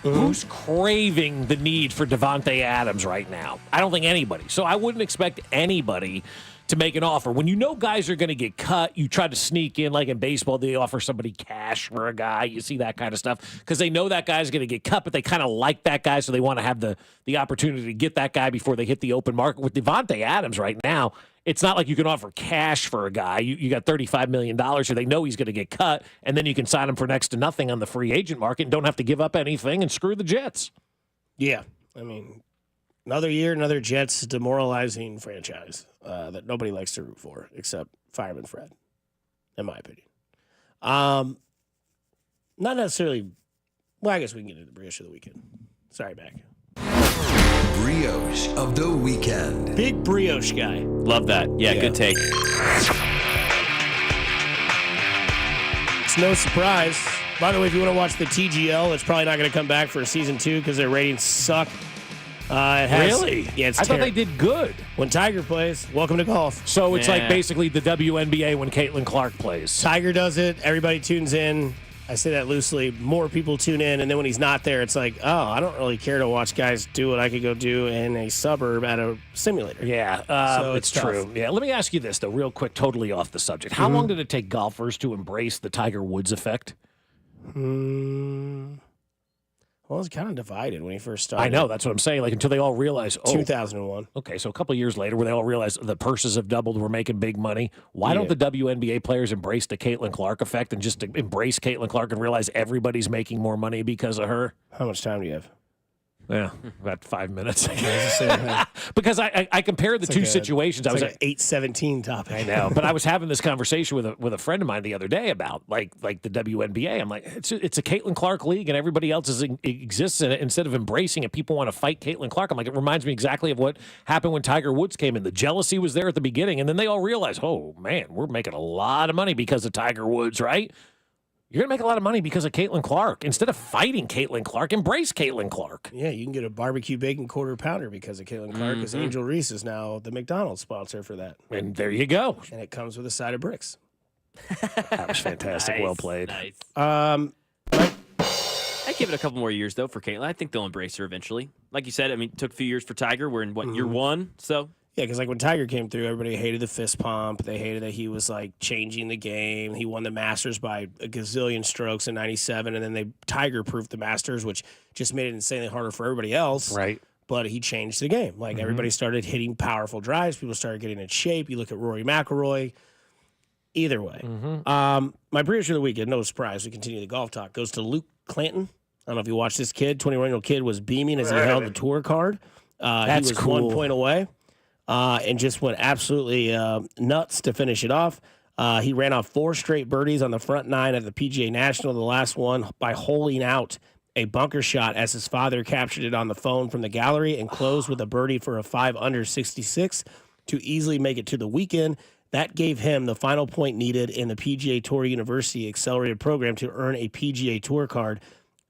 Mm-hmm. Who's craving the need for Davante Adams right now? I don't think anybody. So I wouldn't expect anybody to make an offer. When you know guys are going to get cut, you try to sneak in, like in baseball, they offer somebody cash for a guy. You see that kind of stuff because they know that guy's going to get cut, but they kind of like that guy, so they want to have the opportunity to get that guy before they hit the open market. With Davante Adams right now, it's not like you can offer cash for a guy. You got $35 million, so they know he's going to get cut, and then you can sign him for next to nothing on the free agent market and don't have to give up anything and screw the Jets. Yeah, I mean, another year, another Jets demoralizing franchise that nobody likes to root for except Fireman Fred, in my opinion. Not necessarily. Well, I guess we can get into the brioche of the weekend. Sorry, Mac. Brioche of the weekend. Big brioche guy. Love that. Yeah, good take. It's no surprise. By the way, if you want to watch the TGL, it's probably not going to come back for season 2 because their ratings suck. Really? Yeah, it's I terrible. thought they did good. When Tiger plays, welcome to golf. So it's like basically the WNBA when Caitlin Clark plays. Tiger does it. Everybody tunes in. I say that loosely. More people tune in, and then when he's not there, it's like, oh, I don't really care to watch guys do what I could go do in a suburb at a simulator. Yeah, so it's true. Yeah, let me ask you this, though, real quick, totally off the subject. How long did it take golfers to embrace the Tiger Woods effect? Well, it's kind of divided when he first started. I know, that's what I'm saying. Like, until they all realize, 2001. Okay, so a couple of years later, where they all realize the purses have doubled, we're making big money. Why don't the WNBA players embrace the Caitlin Clark effect and just embrace Caitlin Clark and realize everybody's making more money because of her? How much time do you have? Yeah, about 5 minutes. Because I compared the two situations. I was like an 8:17 topic. I know, but I was having this conversation with a friend of mine the other day about like the WNBA. I'm like, it's a Caitlin Clark league, and everybody else exists in it. Instead of embracing it, people want to fight Caitlin Clark. I'm like, it reminds me exactly of what happened when Tiger Woods came in. The jealousy was there at the beginning, and then they all realized, oh man, we're making a lot of money because of Tiger Woods, right? You're going to make a lot of money because of Caitlin Clark. Instead of fighting Caitlin Clark, embrace Caitlin Clark. Yeah, you can get a barbecue bacon quarter pounder because of Caitlin Clark, because Angel Reese is now the McDonald's sponsor for that. And there you go. And it comes with a side of bricks. That was fantastic. Nice, well played. Nice. I give it a couple more years, though, for Caitlin. I think they'll embrace her eventually. Like you said, I mean, it took a few years for Tiger. We're in, year one? So... Yeah, because like when Tiger came through, everybody hated the fist pump. They hated that he was like changing the game. He won the Masters by a gazillion strokes in '97, and then Tiger proved the Masters, which just made it insanely harder for everybody else. Right. But he changed the game. Like everybody started hitting powerful drives. People started getting in shape. You look at Rory McIlroy. Either way, my prediction of the weekend, no surprise, we continue the golf talk, goes to Luke Clanton. I don't know if you watched this kid. 21-year-old kid was beaming as he held the tour card. That's he was cool. 1 point away. And just went absolutely nuts to finish it off. He ran off 4 straight birdies on the front 9 at the PGA National, the last one by holing out a bunker shot as his father captured it on the phone from the gallery and closed with a birdie for a 5 under 66 to easily make it to the weekend. That gave him the final point needed in the PGA Tour University Accelerated Program to earn a PGA Tour card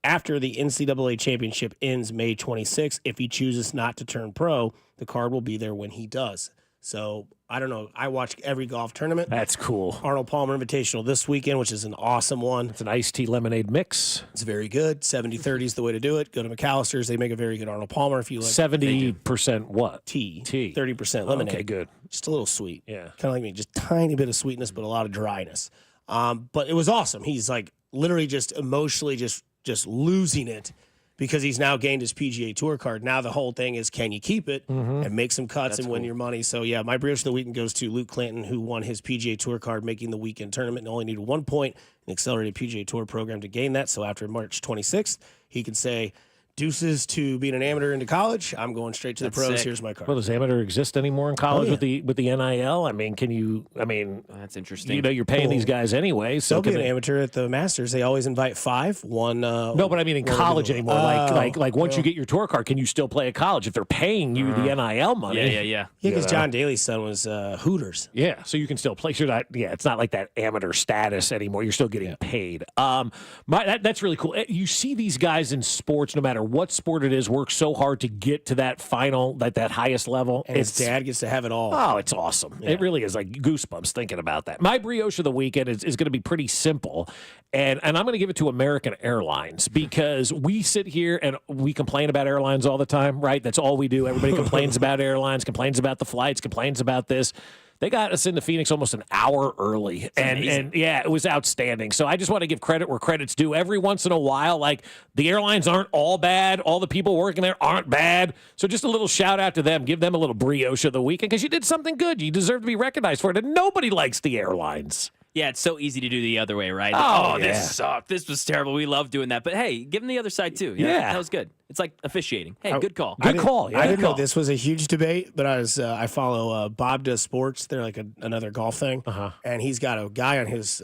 after the NCAA Championship ends May 26th. If he chooses not to turn pro, the card will be there when he does. So, I don't know. I watch every golf tournament. That's cool. Arnold Palmer Invitational this weekend, which is an awesome one. It's an iced tea lemonade mix. It's very good. 70-30 is the way to do it. Go to McAllister's. They make a very good Arnold Palmer if you like. 70% what? Tea. 30% Oh, lemonade. okay, good. Just a little sweet. Yeah. Kind of like me. Just tiny bit of sweetness, but a lot of dryness. But it was awesome. He's like literally just emotionally just losing it because he's now gained his PGA Tour card. Now the whole thing is, can you keep it and make some cuts and win your money? So, yeah, my prediction of the weekend goes to Luke Clanton, who won his PGA Tour card, making the weekend tournament and only needed 1 point in the accelerated PGA Tour program to gain that. So after March 26th, he can say, deuces to being an amateur into college. I'm going straight to the pros. sick. Here's my card. Well, does amateur exist anymore in college yeah. with the NIL? I mean, that's interesting. You know, you're paying these guys anyway. So They'll be can an they, amateur at the Masters. They always invite 5. One. no, but I mean in college anymore. Like once you get your tour card, can you still play at college if they're paying you the NIL money? Yeah. Yeah, because John Daly's son was Hooters. Yeah, so you can still play. You're not, it's not like that amateur status anymore. You're still getting paid. That's really cool. You see these guys in sports, no matter what sport it is, work so hard to get to that final, that highest level. And his dad gets to have it all. Oh, it's awesome. Yeah. It really is like goosebumps thinking about that. My brioche of the weekend is going to be pretty simple. And I'm going to give it to American Airlines because we sit here and we complain about airlines all the time, right? That's all we do. Everybody complains about airlines, complains about the flights, complains about this. They got us into Phoenix almost an hour early. And yeah, it was outstanding. So I just want to give credit where credit's due. Every once in a while, like the airlines aren't all bad. All the people working there aren't bad. So just a little shout out to them. Give them a little brioche of the weekend because you did something good. You deserve to be recognized for it. And nobody likes the airlines. Yeah, it's so easy to do the other way, right? Oh, this sucked. This was terrible. We love doing that. But hey, give them the other side too. Yeah. That was good. It's like officiating. Hey, good call. Good call. Yeah, I didn't know this was a huge debate, but I follow Bob Does Sports. They're like another golf thing. And he's got a guy on his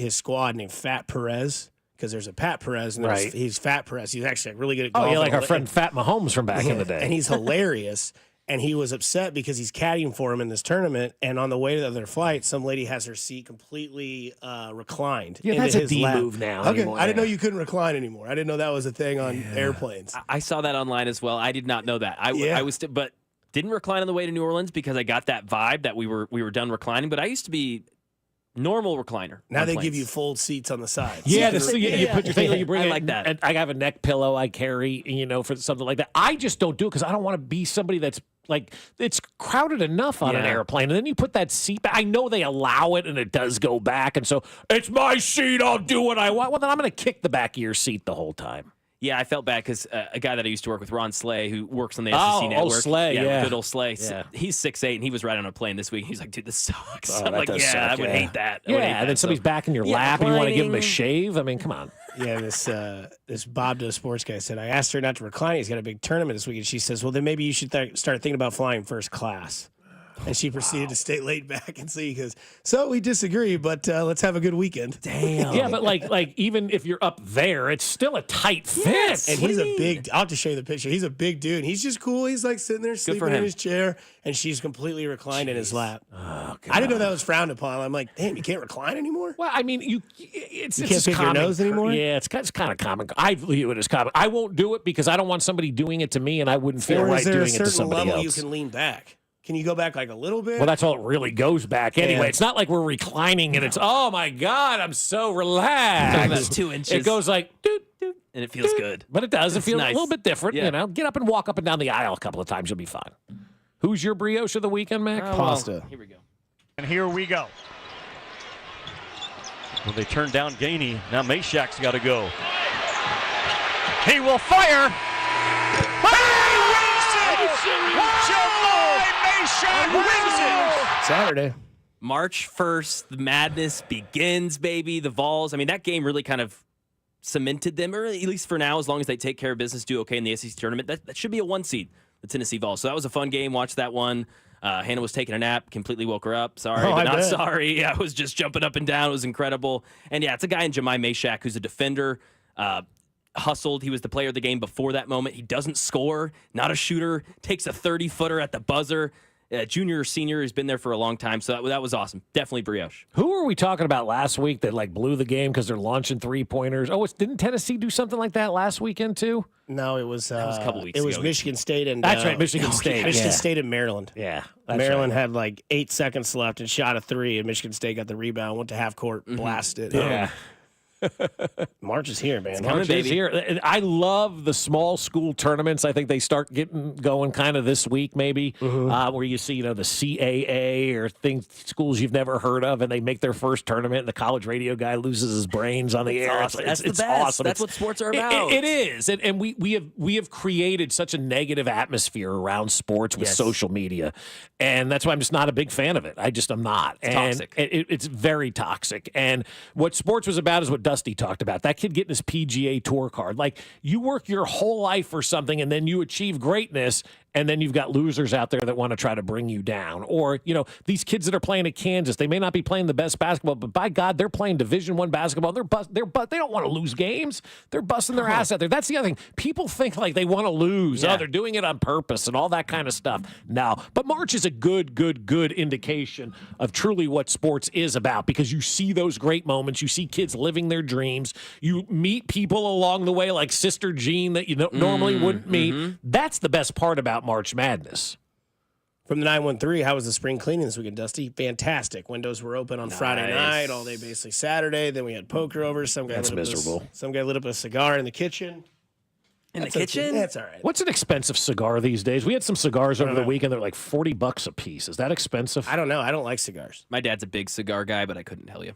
squad named Fat Perez. Because there's a Pat Perez, and he's Fat Perez. He's actually really good at golf. Oh, yeah, like our friend Fat Mahomes from back in the day. And he's hilarious. And he was upset because he's caddying for him in this tournament. And on the way to their flight, some lady has her seat completely reclined. Yeah, into that's a his D lap. move now. Okay, anymore. I didn't know you couldn't recline anymore. I didn't know that was a thing on airplanes. I saw that online as well. I did not know that. I was, but didn't recline on the way to New Orleans because I got that vibe that we were done reclining. But I used to be Normal recliner. Now on they planes. give you fold seats on the sides. Yeah, you put your thing, you bring I it. like that. I have a neck pillow I carry, for something like that. I just don't do it because I don't want to be somebody that's like, it's crowded enough on an airplane. And then you put that seat back. I know they allow it and it does go back. And so it's my seat. I'll do what I want. Well, then I'm going to kick the back of your seat the whole time. Yeah, I felt bad because a guy that I used to work with, Ron Slay, who works on the SEC Network. Oh, Slay, yeah. Good old Slay. Yeah. He's 6'8", and he was right on a plane this week. He's like, dude, this sucks. Oh, I'm like, I would hate that. And then somebody's back in your lap and you want to give him a shave? I mean, come on. Yeah, this Bob Doe sports guy said, I asked her not to recline. He's got a big tournament this week. And she says, well, then maybe you should start thinking about flying first class. And she proceeded to stay laid back and see. He goes, so we disagree, but let's have a good weekend. Damn. Yeah, but like even if you're up there, it's still a tight fit. Yes, and he's a big, I'll have to show you the picture. He's a big dude. He's just cool. He's like sitting there sleeping in his chair, and she's completely reclined in his lap. Oh, I didn't know that was frowned upon. I'm like, damn, you can't recline anymore? Well, I mean, you can't pick your nose anymore? Yeah, it's kind of common. I view it as common. I won't do it because I don't want somebody doing it to me, and I wouldn't feel right doing it to somebody else. Is there a certain level you can lean back? Can you go back like a little bit? Well, that's all it really goes back anyway. It's not like we're reclining and it's, oh my God, I'm so relaxed. About 2 inches. It goes like, doot, doot, and it feels good. But it does. It feels nice. a little bit different. Yeah. Get up and walk up and down the aisle a couple of times. You'll be fine. Who's your brioche of the weekend, Mac? Pasta. Here we go. And here we go. Well, they turned down Gainey. Now Meshack's got to go. He will fire. Saturday. March 1st, the madness begins, baby. The Vols. I mean, that game really kind of cemented them, or at least for now, as long as they take care of business, do okay in the SEC tournament. That should be a 1 seed, the Tennessee Vols. So that was a fun game. Watch that one. Hannah was taking a nap, completely woke her up. Sorry, but not sorry. I was just jumping up and down. It was incredible. And yeah, it's a guy in Jemai Meshack who's a defender. Hustled. He was the player of the game before that moment. He doesn't score, not a shooter, takes a 30-footer at the buzzer. Junior or senior, has been there for a long time, so that was awesome. Definitely brioche. Who were we talking about last week that blew the game because they're launching 3-pointers? Oh, didn't Tennessee do something like that last weekend too? No, it was a couple weeks ago. It was Michigan State and that's right, Michigan State. Michigan State and Maryland. Yeah, Maryland had 8 seconds left and shot a 3, and Michigan State got the rebound, went to half court, blasted. Yeah. March is here, man. March is here. I love the small school tournaments. I think they start getting going kind of this week, maybe, where you see, the CAA or schools you've never heard of, and they make their first tournament, and the college radio guy loses his brains on the air. Awesome. It's awesome. That's what sports are about. It is, and we have created such a negative atmosphere around sports with social media, and that's why I'm just not a big fan of it. I'm not. It's toxic. It's very toxic. And what sports was about is what Dusty talked about. That kid getting his PGA Tour card. You work your whole life for something and then you achieve greatness, and then you've got losers out there that want to try to bring you down. Or, these kids that are playing at Kansas, they may not be playing the best basketball, but by God, they're playing Division I basketball. They don't want to lose games. They're busting their ass out there. That's the other thing. People think they want to lose. Yeah. Oh, they're doing it on purpose and all that kind of stuff. No. But March is a good indication of truly what sports is about, because you see those great moments. You see kids living their dreams. You meet people along the way like Sister Jean that you normally wouldn't meet. That's the best part about March Madness. From the 913, how was the spring cleaning this weekend, Dusty? Fantastic. Windows were open on Friday night, all day basically Saturday. Then we had poker over. That's miserable. Some guy lit up a cigar in the kitchen. That's That's all right. What's an expensive cigar these days? We had some cigars over the weekend. They're like $40 a piece. Is that expensive? I don't know. I don't like cigars. My dad's a big cigar guy, but I couldn't tell you.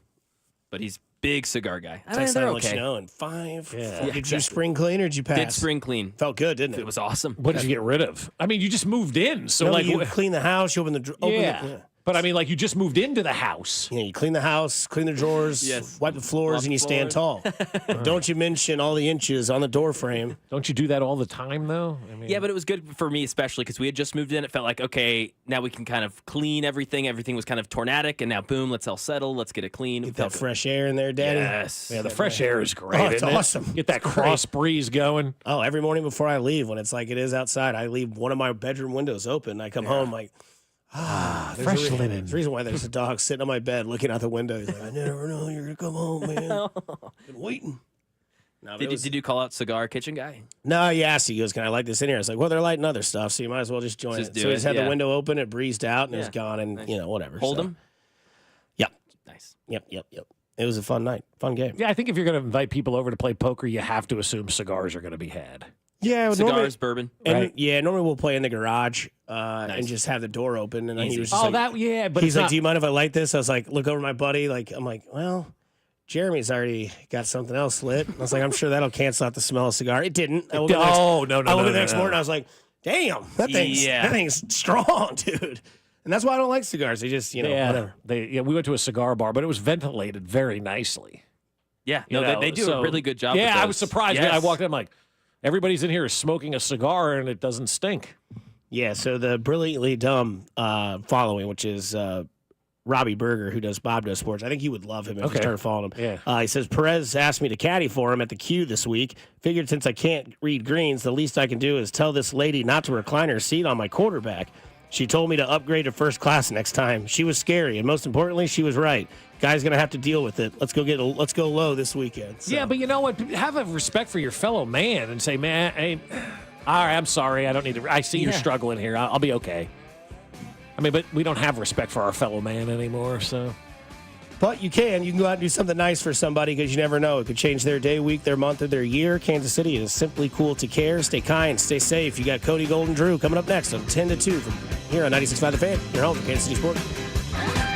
But he's big cigar guy. They're okay. In 5. Yeah. Did you spring clean or did you pass? Did spring clean. Felt good, didn't it? It was awesome. What did you get rid of? I mean, you just moved in. So you clean the house, you open the But I mean, you just moved into the house. Yeah, you clean the house, clean the drawers, wipe the floors, and you stand tall. And don't you mention all the inches on the door frame. Don't you do that all the time, though? I mean, yeah, but it was good for me, especially because we had just moved in. It felt like, okay, now we can kind of clean everything. Everything was kind of tornadic, and now, boom, let's all settle. Let's get it clean. Get that fresh air in there, Daddy. Yes. Yeah, the fresh air is great. Oh, it's awesome. Get that cross breeze going. Oh, every morning before I leave, when it's like it is outside, I leave one of my bedroom windows open. I come home fresh linen. There's a reason why there's a dog sitting on my bed looking out the window. He's like, I never know you're going to come home, man. Been waiting. No, did you call out cigar kitchen guy? No, he asked. He goes, can I light this in here? I was like, well, they're lighting other stuff, so you might as well just join it. So he just had the window open, it breezed out, and it was gone, and, whatever. Hold him? Yep. Nice. Nice. Yep. It was a fun night, fun game. Yeah, I think if you're going to invite people over to play poker, you have to assume cigars are going to be had. Yeah, cigars, bourbon. And right? Yeah, normally we'll play in the garage and just have the door open. And then he was just but he's like, "Do you mind if I light this?" I was like, "Look over my buddy." I'm like, "Well, Jeremy's already got something else lit." I was like, "I'm sure that'll cancel out the smell of cigar." It didn't. I woke up the next morning. I was like, "Damn, that thing's strong, dude." And that's why I don't like cigars. They just, whatever. We went to a cigar bar, but it was ventilated very nicely. Yeah, they do a really good job. Yeah, with those. I was surprised. Yes. I walked in, I'm like, everybody's in here is smoking a cigar, and it doesn't stink. Yeah, so the Brilliantly Dumb following, which is Robbie Berger, who does Bob Does Sports. I think you would love him if you started following him. Yeah. He says, Perez asked me to caddy for him at the Q this week. Figured since I can't read greens, the least I can do is tell this lady not to recline her seat on my quarterback. She told me to upgrade to first class next time. She was scary, and most importantly, she was right. Guy's going to have to deal with it. Let's go low this weekend. So. Yeah, but you know what? Have a respect for your fellow man and say, man, hey, all right, I'm sorry. I don't need to. I see you're struggling here. I'll be okay. I mean, but we don't have respect for our fellow man anymore, so. But you can go out and do something nice for somebody because you never know. It could change their day, week, their month, or their year. Kansas City is simply cool to care. Stay kind, stay safe. You got Cody Golden Drew coming up next on 10 to 2 from here on 96.5 The Fan. Your home for Kansas City Sports.